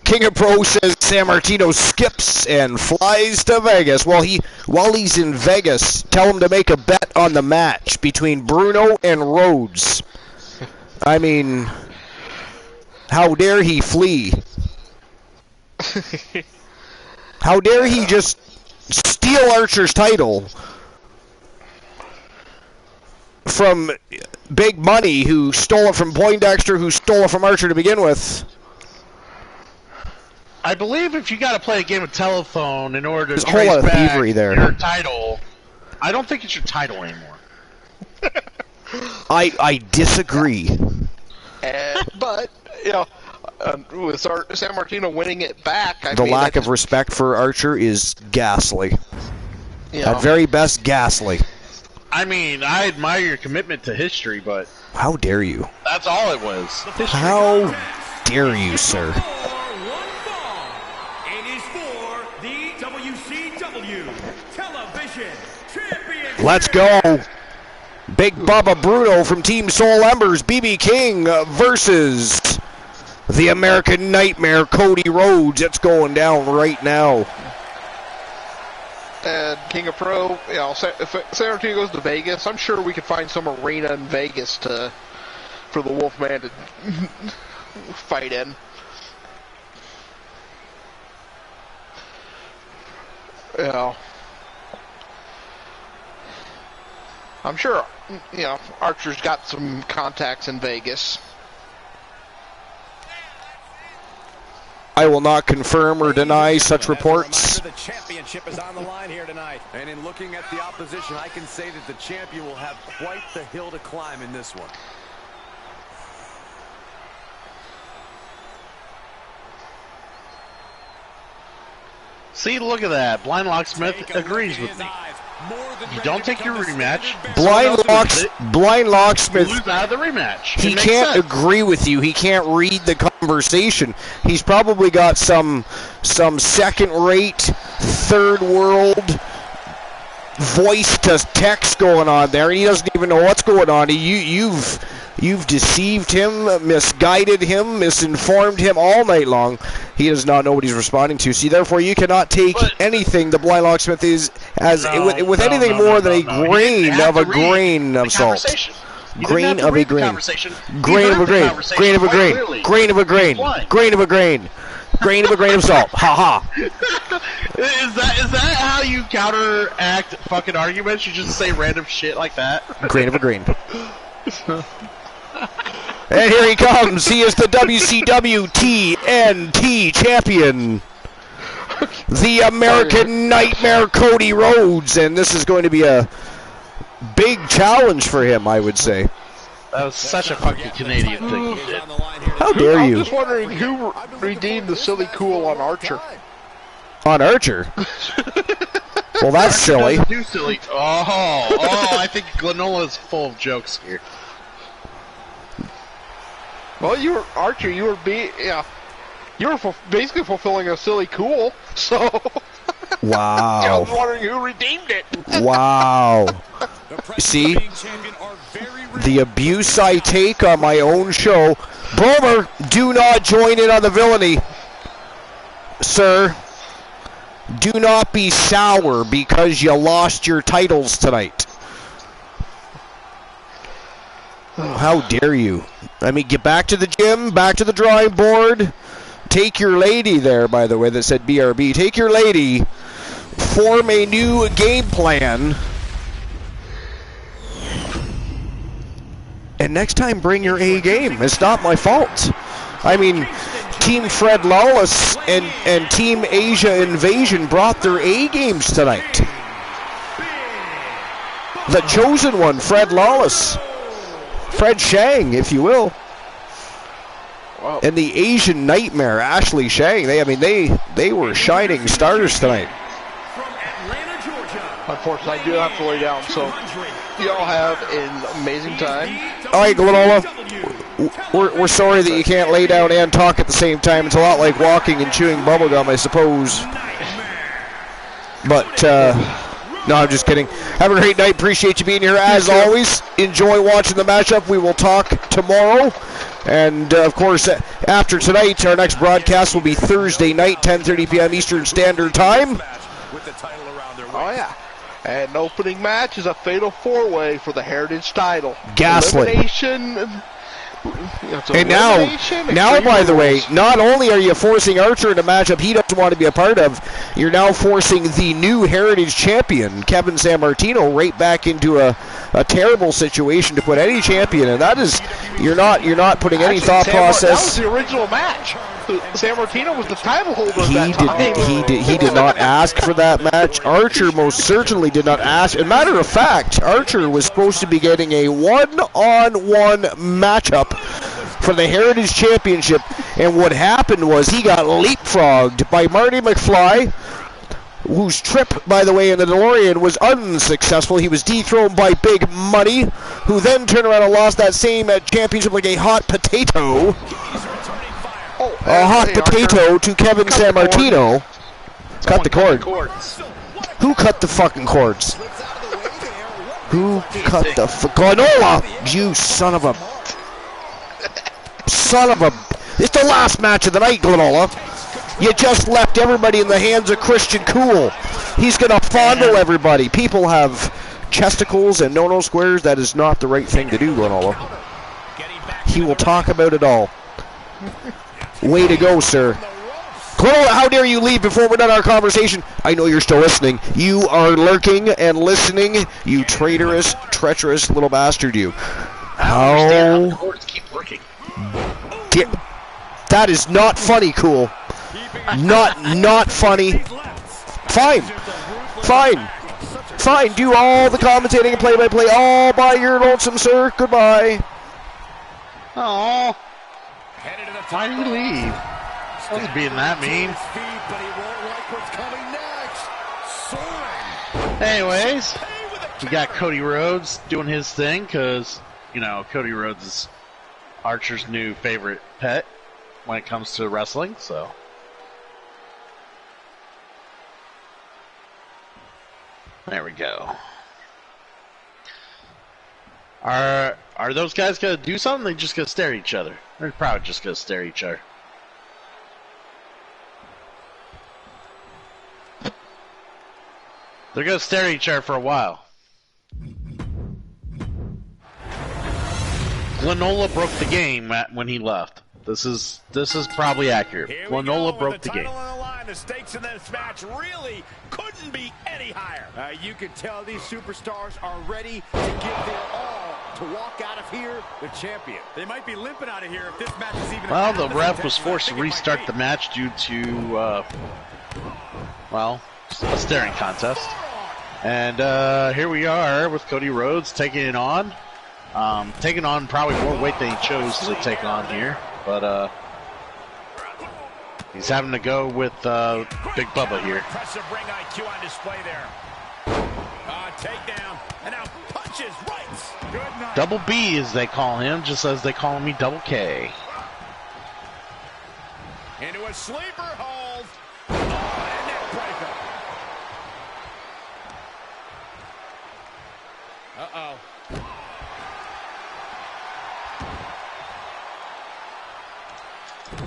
King of Pro says Sammartino skips and flies to Vegas. While he's in Vegas, tell him to make a bet on the match between Bruno and Rhodes. I mean, how dare he flee? How dare he just steal Archer's title from Big Money, who stole it from Poindexter, who stole it from Archer to begin with? I believe if you got to play a game of telephone in order to There's a whole lot trace of back thievery there. your title, I don't think it's your title anymore. I disagree. But, you know, with San Martino winning it back, The lack of respect for Archer is ghastly. At very best, ghastly. I mean, I admire your commitment to history, but how dare you? That's all it was. How dare you, sir? It is for the WCW Television Championship. Let's go. Big Bubba Bruno from Team Soul Embers, BB King versus the American Nightmare, Cody Rhodes. It's going down right now. And King of Pro, if San Martino goes to Vegas, I'm sure we could find some arena in Vegas for the Wolfman to fight in. I'm sure, Archer's got some contacts in Vegas. I will not confirm or deny such reports. The championship is on the line here tonight. And in looking at the opposition, I can say that the champion will have quite the hill to climb in this one. See, look at that. Blind Locksmith agrees with me. You don't take your rematch. Blind Locksmith. Lose out of the rematch. He can't agree with you. He can't read the conversation. He's probably got some second-rate, third-world voice-to-text going on there, and he doesn't even know what's going on. You've deceived him, misguided him, misinformed him all night long. He does not know what he's responding to. See, therefore, you cannot take anything the Blind Locksmith is with anything more than a grain of a grain of salt. Grain of a grain. Grain of a grain. Grain of a grain. Grain of a grain. Grain of a grain. Grain of a grain of salt. Ha ha. Is that how you counteract fucking arguments? You just say random shit like that? Grain of a grain. And here he comes. He is the WCW TNT champion, the American Nightmare, Cody Rhodes, and this is going to be a big challenge for him, I would say. That was such a fucking Canadian thing. How dare you? I'm just wondering who redeemed the silly cool on Archer. On Archer? Well, that's silly. Too silly. I think Glenola's full of jokes here. Well, Archer. You were basically fulfilling a silly cool. So. Wow. I was wondering who redeemed it. Wow. See, the abuse I take on my own show. Boomer, do not join in on the villainy, sir. Do not be sour because you lost your titles tonight. How dare you? I mean, get back to the gym, back to the drawing board. Take your lady there, by the way, that said BRB. Take your lady. Form a new game plan. And next time, bring your A game. It's not my fault. I mean, Team Fred Lawless and Team Asia Invasion brought their A games tonight. The chosen one, Fred Lawless. Fred Shang, if you will. Wow. And the Asian Nightmare, Ashley Shang. They were shining stars tonight. Unfortunately, I do have to lay down, so you all have an amazing time. All right, Glenola, we're sorry that you can't lay down and talk at the same time. It's a lot like walking and chewing bubblegum, I suppose. But, no, I'm just kidding. Have a great night. Appreciate you being here. As always, enjoy watching the matchup. We will talk tomorrow. And, of course, after tonight, our next broadcast will be Thursday night, 10:30 p.m. Eastern Standard Time. Oh, yeah. And opening match is a fatal four-way for the Heritage title. Ghastly. Elimination. And now, by the way, not only are you forcing Archer in a matchup he doesn't want to be a part of, you're now forcing the new Heritage champion, Kevin San Martino, right back into a terrible situation to put any champion in. That is, you're not putting any thought process. That was the original match. San Martino was the title holder at that time. He did not ask for that match. Archer most certainly did not ask. As a matter of fact, Archer was supposed to be getting a one-on-one matchup for the Heritage Championship. And what happened was he got leapfrogged by Marty McFly, whose trip, by the way, in the DeLorean was unsuccessful. He was dethroned by Big Money, who then turned around and lost that same championship like a hot potato. A hot potato to Kevin Sammartino. Cut the cord. Who cut the fucking cords? Who cut the Glenola? You son of a... Son of a... It's the last match of the night, Glenola. You just left everybody in the hands of Christian Cool. He's going to fondle everybody. People have chesticles and no-no squares. That is not the right thing to do, Glenola. He will talk about it all. Way to go, sir. Glenola, how dare you leave before we're done our conversation? I know you're still listening. You are lurking and listening, you traitorous, treacherous little bastard, you. How... That is not funny, Cool. Not funny. Fine. Do all the commentating and play-by-play all by your lonesome, sir. Goodbye. Oh, why did he leave? He's being that mean. Anyways, we got Cody Rhodes doing his thing because, you know, Cody Rhodes is Archer's new favorite pet when it comes to wrestling, so. There we go. Are those guys gonna do something? They're just gonna stare at each other. They're probably just gonna stare at each other. They're gonna stare at each other for a while. Glenola broke the game when he left. This is probably accurate. Glenola broke the game. The stakes in this match really couldn't be any higher. You can tell these superstars are ready to give their all to walk out of here the champion. They might be limping out of here if this match is even. Well, the ref was forced to restart the match due to, well, a staring contest. And here we are with Cody Rhodes taking it on. Taking on probably more weight than he chose to take on here. But, he's having to go with Big Bubba here. Impressive ring IQ on display there. Takedown, and now punches rights. Good night. Double B, as they call him, just as they call me Double K. Into a sleeper hold. Oh, and neck breaker. Uh-oh.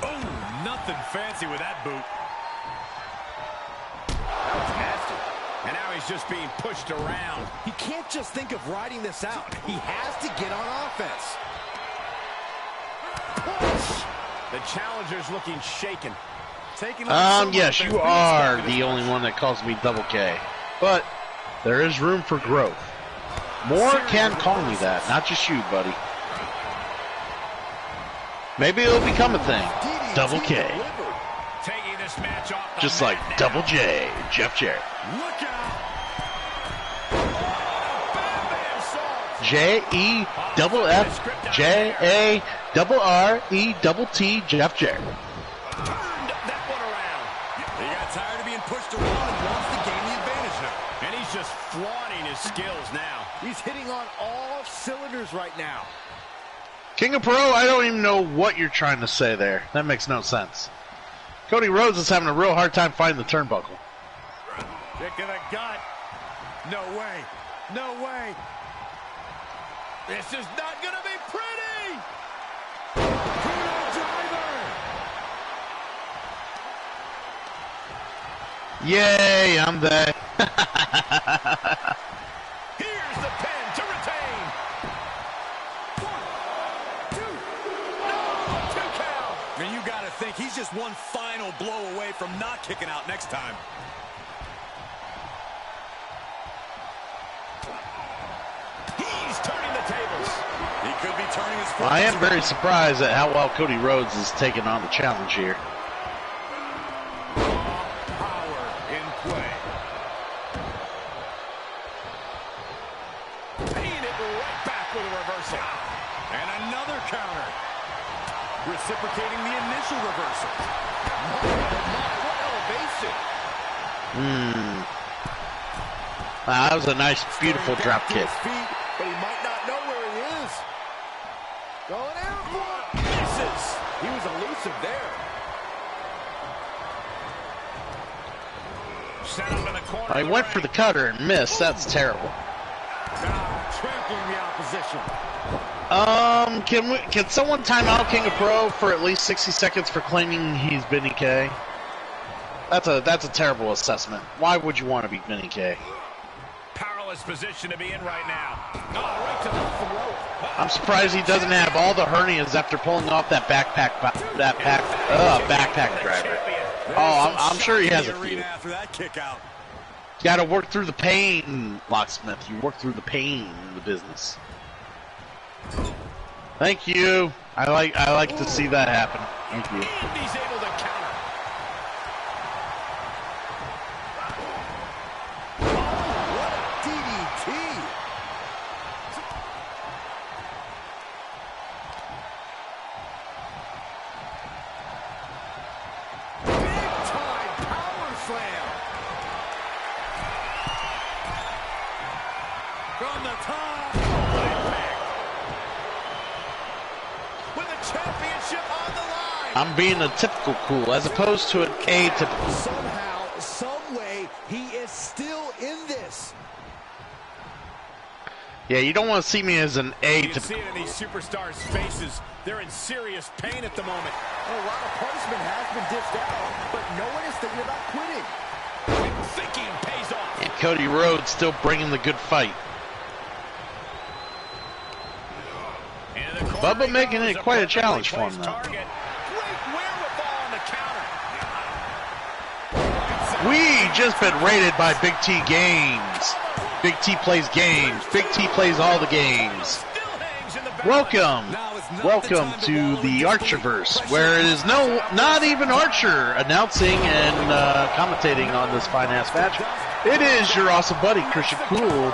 Oh, nothing fancy with that boot. That was nasty. And now he's just being pushed around. He can't just think of riding this out. He has to get on offense. Push. The challenger's looking shaken. Yes, you are the only one that calls me Double K. But there is room for growth. More can call me that, not just you, buddy. Maybe it'll become a thing. Double K. Taking this match off the just like mat Double now. J, Jeff Jarrett. Look out. J-E-double-F-J-A-double-R-E-double-T, Jeff Jarrett. Turned that one around. He got tired of being pushed around and wants to gain the advantage now. And he's just flaunting his skills now. He's hitting on all cylinders right now. King of Pro, I don't even know what you're trying to say there. That makes no sense. Cody Rhodes is having a real hard time finding the turnbuckle. Kick to the gut. No way. No way. This is not going to be pretty. Yay, I'm there. Here's the pin to retain. 1, 2. No, 2 count. And you got to think he's just one final blow away from not kicking out next time. He's turning the tables. He could be turning his foot. I am very surprised at how well Cody Rhodes is taking on the challenge here. Power in play. Paying it right back with a reversal. And another counter. reciprocating the initial reversal. What elevation. That was a nice, beautiful drop kick. Feet, but he might not know where he is. Going airborne. Misses. He was elusive there. Set up in the corner. I went for the cutter and missed. That's terrible. Trampling the opposition. Can someone time out King of Pro for at least 60 seconds for claiming he's Vinny K? That's a terrible assessment. Why would you want to be Vinny K? Powerless position to be in right now. Right to the throat. I'm surprised he doesn't have all the hernias after pulling off that backpack driver. Oh, I'm sure he has a few. After that kick out. You got to work through the pain, Locksmith. You work through the pain in the business. Thank you. I like to see that happen. Thank you. And he's able to counter. What a DDT. Big time power slam. From the top. With a championship on the line. I'm being a typical cool as opposed to an atypical. Somehow, some way, he is still in this. Yeah, you don't want to see me as an You can atypical. see it in these superstars' faces. They're in serious pain at the moment. A lot of punishment has been dished out, but no one is thinking about quitting. Quick thinking pays off. And Cody Rhodes still bringing the good fight. Into the corner Bubba he making goes, it quite a perfectly challenge for him, placed though. target. Great wherewithal on the counter. We just been rated by Big T Games. Big T plays games. Big T plays all the games. Still hangs in the back. Welcome to the Archerverse, where it is not even Archer announcing and commentating on this fine-ass match. It is your awesome buddy, Christian Cool,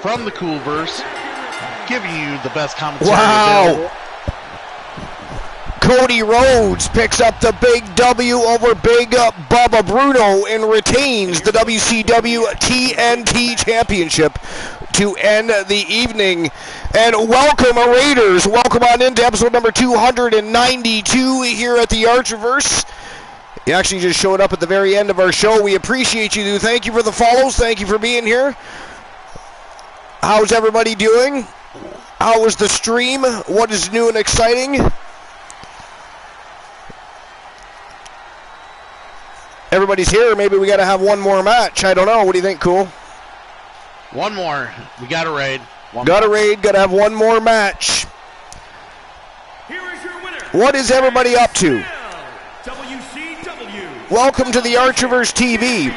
from the Coolverse, giving you the best commentary available. Cody Rhodes picks up the big W over Big Bubba Bruno and retains the WCW TNT Championship to end the evening. And welcome, Raiders. Welcome on into episode number 292 here at the Archerverse. You actually just showed up at the very end of our show. We appreciate you. Thank you for the follows. Thank you for being here. How's everybody doing? How was the stream? What is new and exciting? Everybody's here. Maybe we got to have one more match. I don't know. What do you think, Cool? One more. We got a raid. Got to raid. Got to have one more match. Here is your winner. What is everybody up to? WCW. Welcome to the Archerverse TV.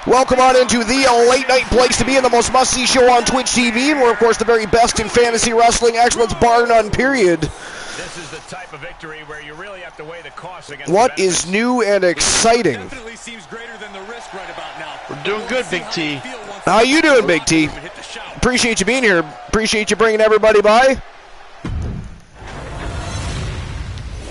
Welcome on into the late night place to be in the most must-see show on Twitch TV. And we're, of course, the very best in fantasy wrestling excellence, bar none, period. This is the type of victory where you really have to weigh the cost against What the is new and exciting? definitely seems greater than the risk right about now. We're doing good, Big T. How you doing, Big T? Appreciate you being here. Appreciate you bringing everybody by.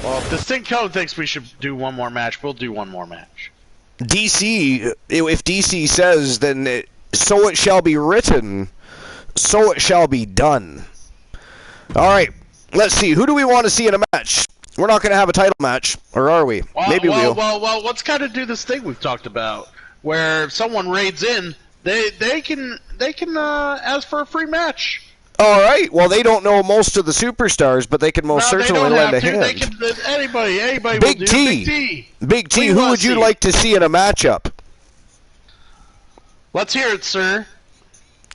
Well, if Distinct Code thinks we should do one more match, we'll do one more match. DC, if DC says, then so it shall be written, so it shall be done. All right, let's see. Who do we want to see in a match? We're not going to have a title match, or are we? Maybe we'll. Well, let's kind of do this thing we've talked about, where if someone raids in, they can ask for a free match. All right. Well, they don't know most of the superstars, but they can most certainly lend a hand. They can, anybody Big will do. T. Big T. Who would you like to see in a matchup? Let's hear it, sir.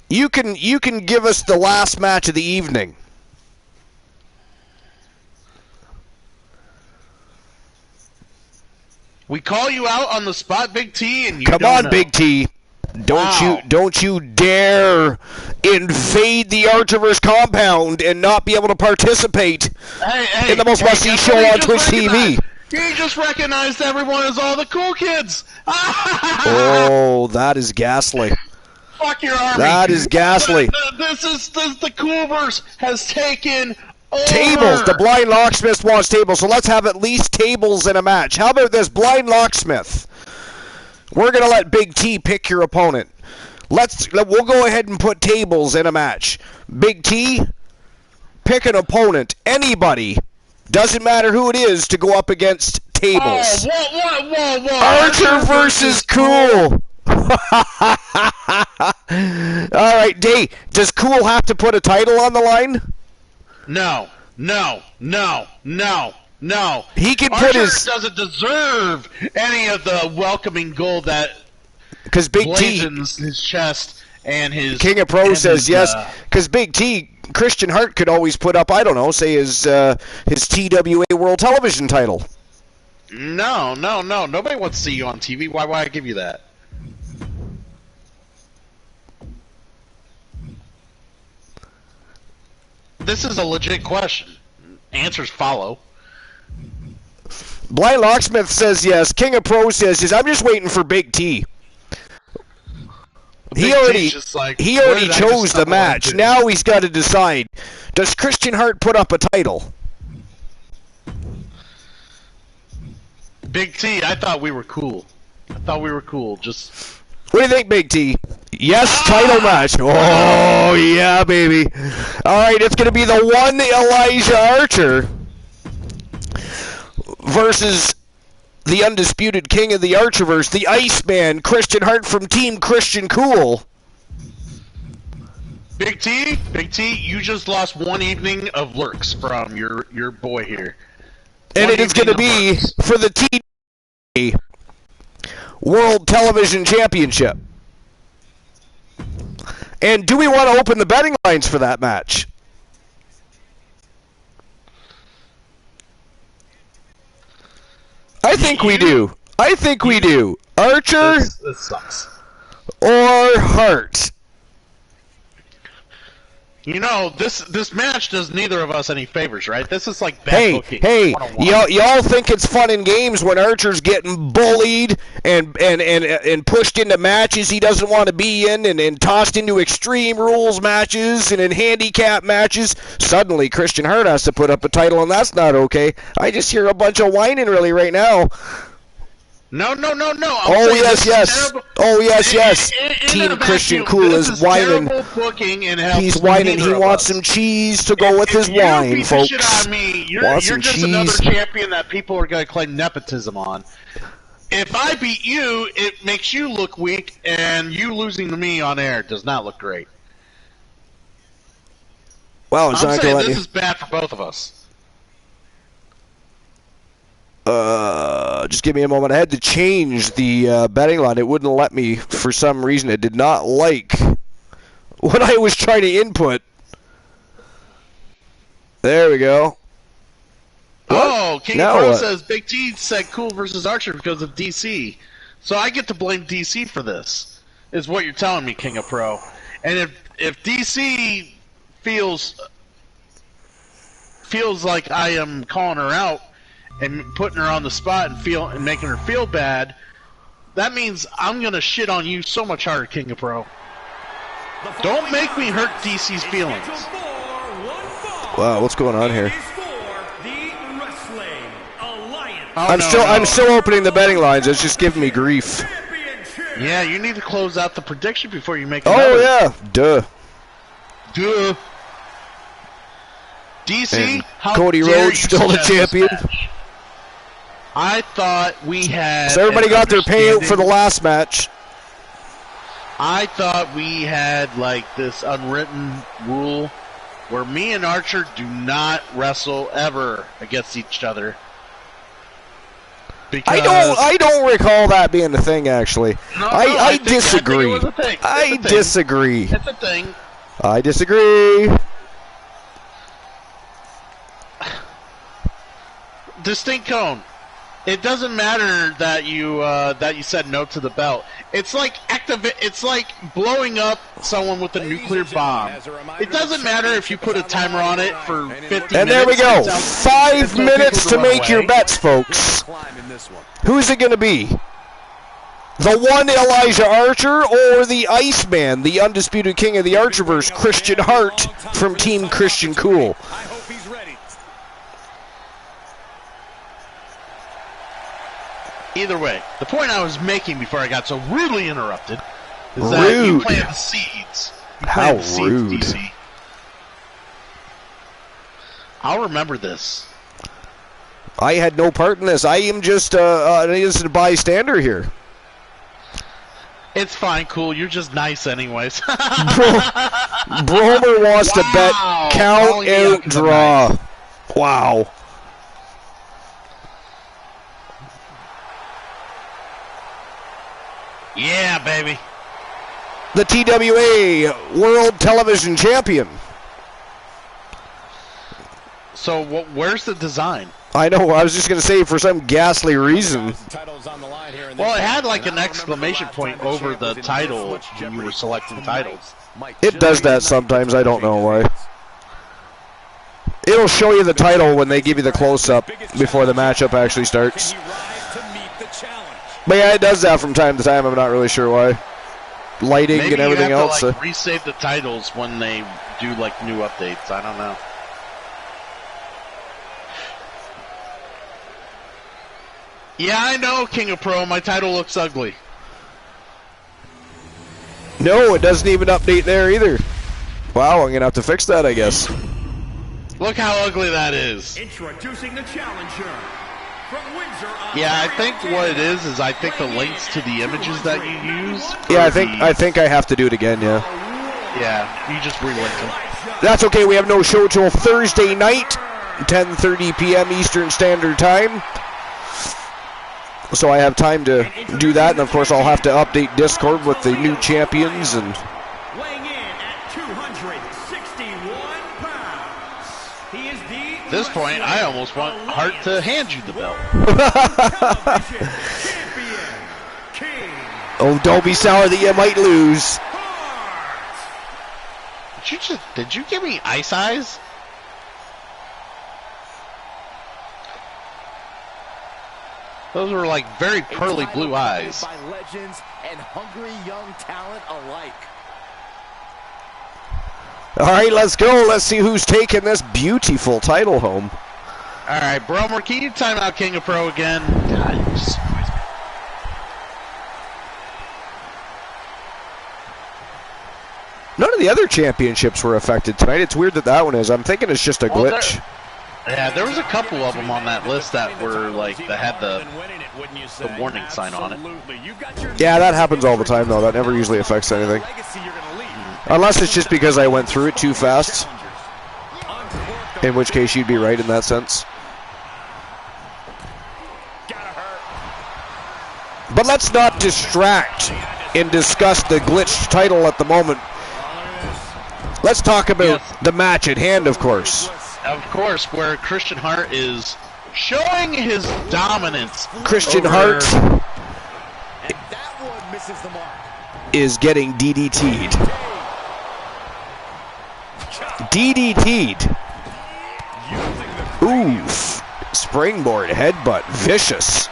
You can give us the last match of the evening. We call you out on the spot, Big T, and you Come don't on, know. Big T. Don't you dare invade the Archerverse compound and not be able to participate in the most must-see show on Twitch TV. You just recognized everyone as all the cool kids. Oh, that is ghastly. Fuck your army. That is ghastly. The Coolverse has taken Tables. The blind locksmith wants tables, so let's have at least tables in a match. How about this blind locksmith? We're gonna let Big T pick your opponent. We'll go ahead and put tables in a match. Big T, pick an opponent. Anybody, doesn't matter who it is, to go up against tables. Whoa. Archer versus Cool. All right, Day. Does Cool have to put a title on the line? No. He can Archer put his. doesn't deserve any of the welcoming gold that Because Big T. blazons his chest and his. King of Pro says yes. his, Because Big T, Christian Hart could always put up, I don't know, say his TWA World Television title. No. Nobody wants to see you on TV. Why would I give you that? This is a legit question. Answers follow. Blind Locksmith says yes. King of Pro says yes. I'm just waiting for Big T. He already chose the match. Now he's got to decide. Does Christian Hart put up a title? Big T, I thought we were cool. Just. What do you think, Big T? Yes, title match. Oh, yeah, baby. All right, it's going to be the one Elijah Archer versus the undisputed king of the Archerverse, the Iceman, Christian Hart from Team Christian Cool. Big T, you just lost one evening of lurks from your boy here. And it is going to be for the TAV World Television Championship. And do we want to open the betting lines for that match? I think we do. Archer This sucks. or Hart? You know, this match does neither of us any favors, right? This is like bad booking. Hey, 101. y'all think it's fun and games when Archer's getting bullied and pushed into matches he doesn't want to be in and tossed into Extreme Rules matches and in handicap matches. Suddenly, Christian Hart has to put up a title, and that's not okay. I just hear a bunch of whining really right now. No. Oh yes. Team Christian Cool is whining. He's whining. He wants some cheese to go with his wine, beat folks. The shit out of me, you're some just cheese. another champion that people are going to claim nepotism on. If I beat you, it makes you look weak, and you losing to me on air does not look great. Well, it's I'm not saying going this to is bad for both of us. Just give me a moment. I had to change the betting line. It wouldn't let me for some reason. It did not like what I was trying to input. There we go. Oh, King Now Pro what? says Big T said Cool versus Archer because of DC. So I get to blame DC for this, is what you're telling me, King of Pro. And if DC feels like I am calling her out and putting her on the spot and making her feel bad, that means I'm gonna shit on you so much harder, King of Pro. Don't make me hurt DC's feelings. Wow, what's going on here? Oh, I'm still opening the betting lines. It's just giving me grief. Yeah, you need to close out the prediction before you make. Oh yeah, duh. DC, And how Cody dare Rhodes you still the suggest this champion. match? I thought we had. So everybody an got their payout for the understanding- last match. I thought we had like this unwritten rule where me and Archer do not wrestle ever against each other. Because I don't recall that being a thing actually. I disagree. I think it was a thing. I disagree. It's a thing. I disagree. Distinct Cone. It doesn't matter that you said no to the belt. It's like It's like blowing up someone with a nuclear bomb. It doesn't matter if you put a timer on it for 50 minutes. And there we go. until 5 minutes to people make run your away. bets, folks. Who's it going to be? The one Elijah Archer or the Iceman, the undisputed king of the Archerverse, Christian Hart from Team Christian Cool? Either way, the point I was making before I got so rudely interrupted is that you plant the seeds. How rude. DC. I'll remember this. I had no part in this. I am just an innocent bystander here. It's fine, cool. You're just nice anyways. Bromer wants to bet count out draw. Wow. Yeah, baby. The TWA World Television Champion. So where's the design? I know, I was just going to say, for some ghastly reason. Well, it had like an exclamation point over the title when you were selecting titles. It does that sometimes, I don't know why. It'll show you the title when they give you the close-up before the matchup actually starts. But yeah, it does that from time to time, I'm not really sure why. Lighting Maybe and everything you have else. To, like, resave the titles when they do like new updates, I don't know. Yeah, I know, King of Pro, my title looks ugly. No, it doesn't even update there either. Wow, I'm going to have to fix that, I guess. Look how ugly that is. Introducing the challenger from Windsor. Yeah, I think what it is I think the links to the images that you use. Yeah, I think I have to do it again, yeah. Yeah, you just relink them. That's okay, we have no show till Thursday night, 10:30 p.m. Eastern Standard Time. So I have time to do that, and of course I'll have to update Discord with the new champions. And weighing in at 261 pounds, he is the at this point, I almost want Hart to hand you the belt. Oh, don't be sour that you might lose. Did you give me ice eyes? Those were like very pearly blue eyes. By legends and hungry young talent alike. All right, let's go. Let's see who's taking this beautiful title home. All right, Bromer, can you time out King of Pro again? God, it just annoys me. None of the other championships were affected tonight. It's weird that that one is. I'm thinking it's just a glitch. Yeah, there was a couple of them on that list that were like that had the warning sign on it. Yeah, that happens all the time though. That never usually affects anything. Unless it's just because I went through it too fast. In which case you'd be right in that sense. But let's not distract and discuss the glitched title at the moment. Let's talk about the match at hand, of course. Of course, where Christian Hart is showing his dominance. Christian Hart is getting DDT'd. DDT'd. Oof. Springboard headbutt. Vicious.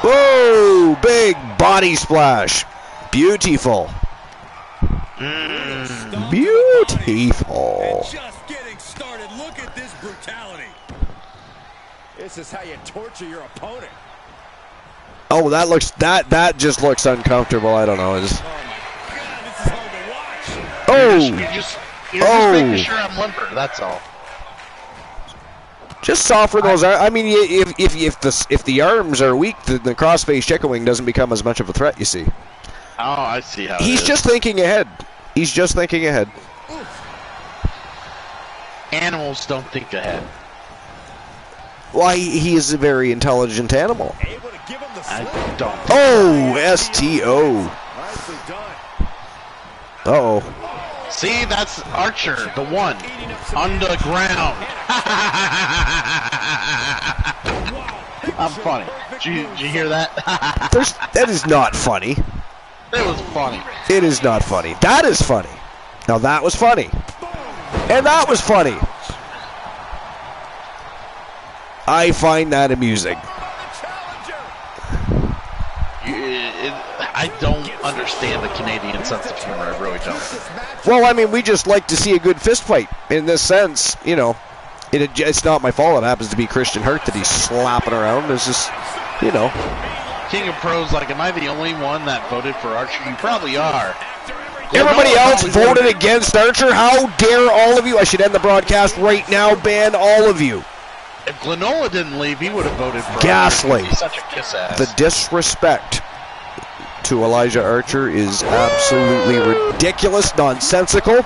Whoa! Big body splash. Beautiful. Beautiful. Just getting started. Look at this brutality. This is how you torture your opponent. Oh, that just looks uncomfortable. I don't know. It's... You're just making sure I'm limber. That's all. Just soften those. I mean, if the arms are weak, the crossface chicken wing doesn't become as much of a threat. You see. Oh, I see how. He's just thinking ahead. He's just thinking ahead. Animals don't think ahead. Why, he is a very intelligent animal. I don't. Oh, STO. Uh-oh. See, that's Archer, the one. Underground. I'm funny. Did you hear that? That is not funny. It was funny. It is not funny. That is funny. Now that was funny. And that was funny. I find that amusing. I don't understand the Canadian sense of humor. I really don't. Well, I mean, we just like to see a good fist fight. In this sense, you know, It's not my fault. It happens to be Christian Hurt that he's slapping around. It's just, you know. King of Pros, like, am I the only one that voted for Archer? You probably are. Everybody else voted against Archer. How dare all of you? I should end the broadcast right now. Ban all of you. If Glenola didn't leave, he would have voted for Ghastly. Archer. He's such a kiss-ass. The disrespect to Elijah Archer is absolutely ridiculous, nonsensical.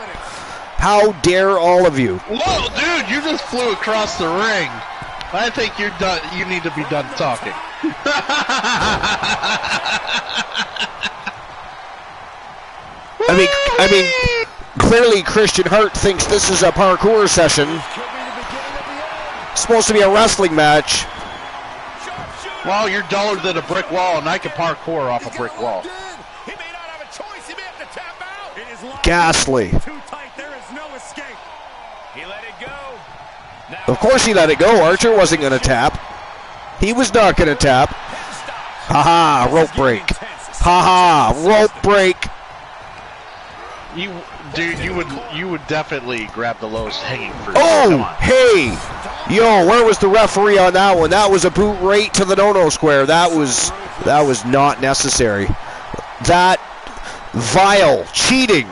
How dare all of you? Whoa, dude, you just flew across the ring. I think you're done. You need to be done talking. I mean, clearly Christian Hurt thinks this is a parkour session. It's supposed to be a wrestling match. Well, you're duller than a brick wall, and I can parkour off a brick wall. Ghastly. Of course he let it go. Archer wasn't going to tap. He was not going to tap. Ha-ha, rope break. Ha-ha, rope break. You would definitely grab the lowest hanging fruit. Oh, hey. Yo, where was the referee on that one? That was a boot right to the no-no square. That was not necessary. That vile cheating.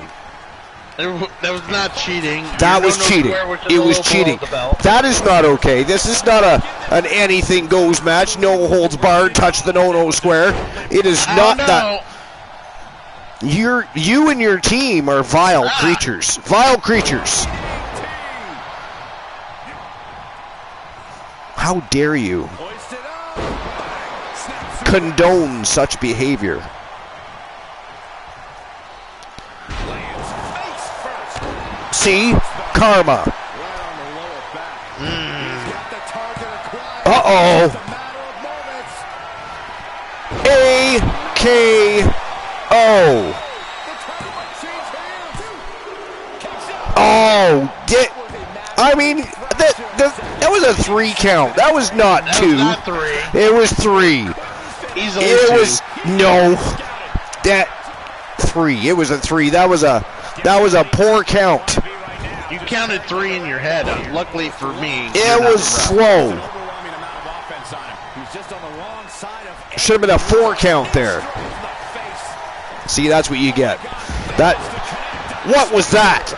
That was not cheating. That was cheating. It was cheating. That is not okay. This is not an anything goes match. No holds barred. Touch the no square. It is not that. You and your team are vile creatures. Vile creatures. How dare you condone such behavior? See? Karma. Uh-oh. A-K-O. Oh, I mean, that was a 3 count. That was not 2. That was not 3. It was 3. Easily it 2. was, no. That 3. It was a 3. That was a poor count. You counted 3 in your head. Luckily for me, it was slow. Should have been a 4 count there. See, that's what you get. What was that?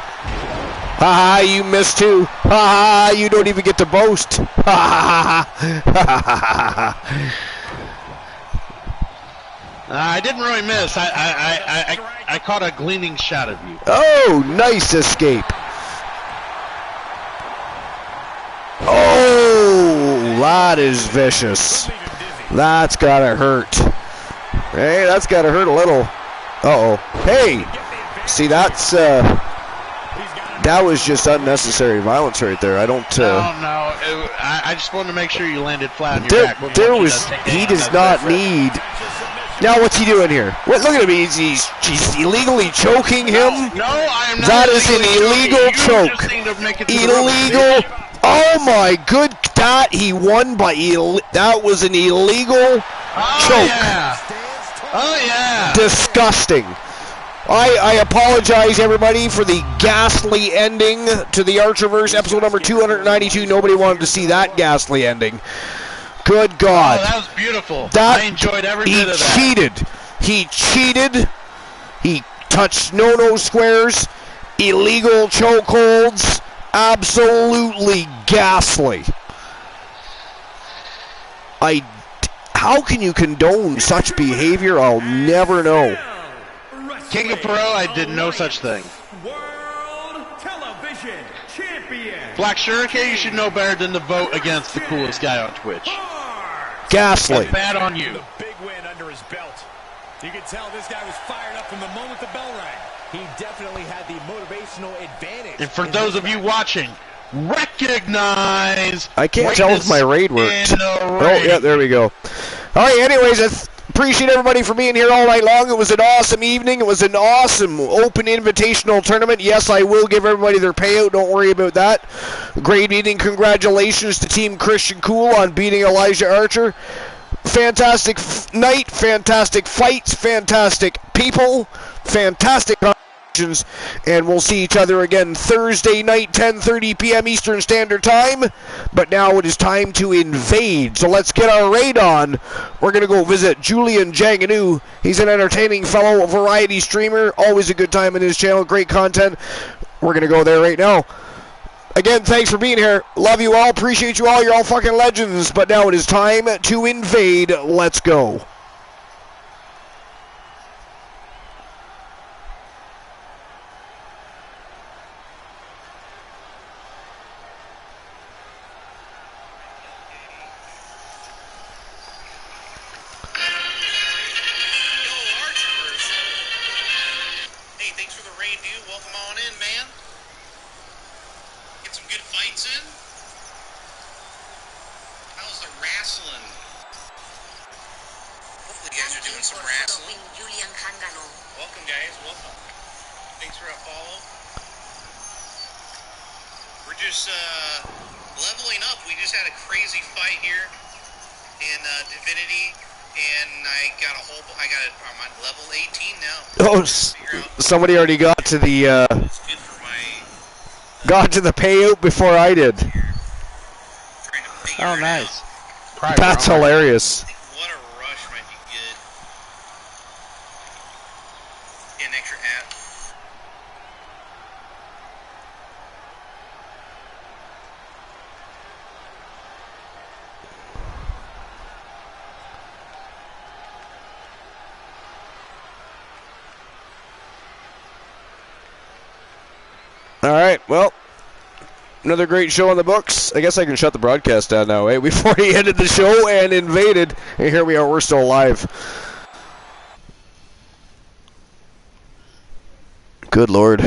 Ha ha, you missed too. Ha ha, you don't even get to boast. Ha ha ha. I didn't really miss. I caught a gleaming shot of you. Oh, nice escape. Oh, that is vicious. That's gotta hurt. Hey, that's gotta hurt a little. Uh-oh. Hey, see, that was just unnecessary violence right there. I don't. No. I just wanted to make sure you landed flat on your back. He does not need. Now what's he doing here? Look at him. He's illegally choking him. No, I am not. That is an illegal choke. Illegal. Oh my good. That he won by that was an illegal choke. Yeah. Oh yeah. Disgusting. I apologize, everybody, for the ghastly ending to the Archerverse, episode number 292. Nobody wanted to see that ghastly ending. Good God. Oh, that was beautiful. I enjoyed every bit of that. He cheated. He touched no squares. Illegal chokeholds. Absolutely ghastly. How can you condone such behavior? I'll never know. King of Pro, I did no such thing. World Television Champion. Black Shuriken, you should know better than to vote against the coolest guy on Twitch. Ghastly. That's bad on you. The big win under his belt. You can tell this guy was fired up from the moment the bell rang. He definitely had the motivational advantage. And for those of you watching, recognize. I can't tell if my raid worked. Oh, yeah, there we go. All right, anyways, I appreciate everybody for being here all night long. It was an awesome evening. It was an awesome open invitational tournament. Yes, I will give everybody their payout. Don't worry about that. Great evening. Congratulations to Team Christian Cool on beating Elijah Archer. Fantastic night. Fantastic fights. Fantastic people. Fantastic and we'll see each other again Thursday night, 10:30 p.m. Eastern Standard Time. But now it is time to invade. So let's get our raid on. We're going to go visit Julian Janganu. He's an entertaining fellow variety streamer. Always a good time in his channel. Great content. We're going to go there right now. Again, thanks for being here. Love you all. Appreciate you all. You're all fucking legends. But now it is time to invade. Let's go. Oh, somebody already got to the payout before I did. Oh, nice. That's hilarious. What a rush might be good. Get an extra hat. All right, well, another great show on the books. I guess I can shut the broadcast down now, eh? We've already ended the show and invaded, and here we are, we're still alive. Good Lord.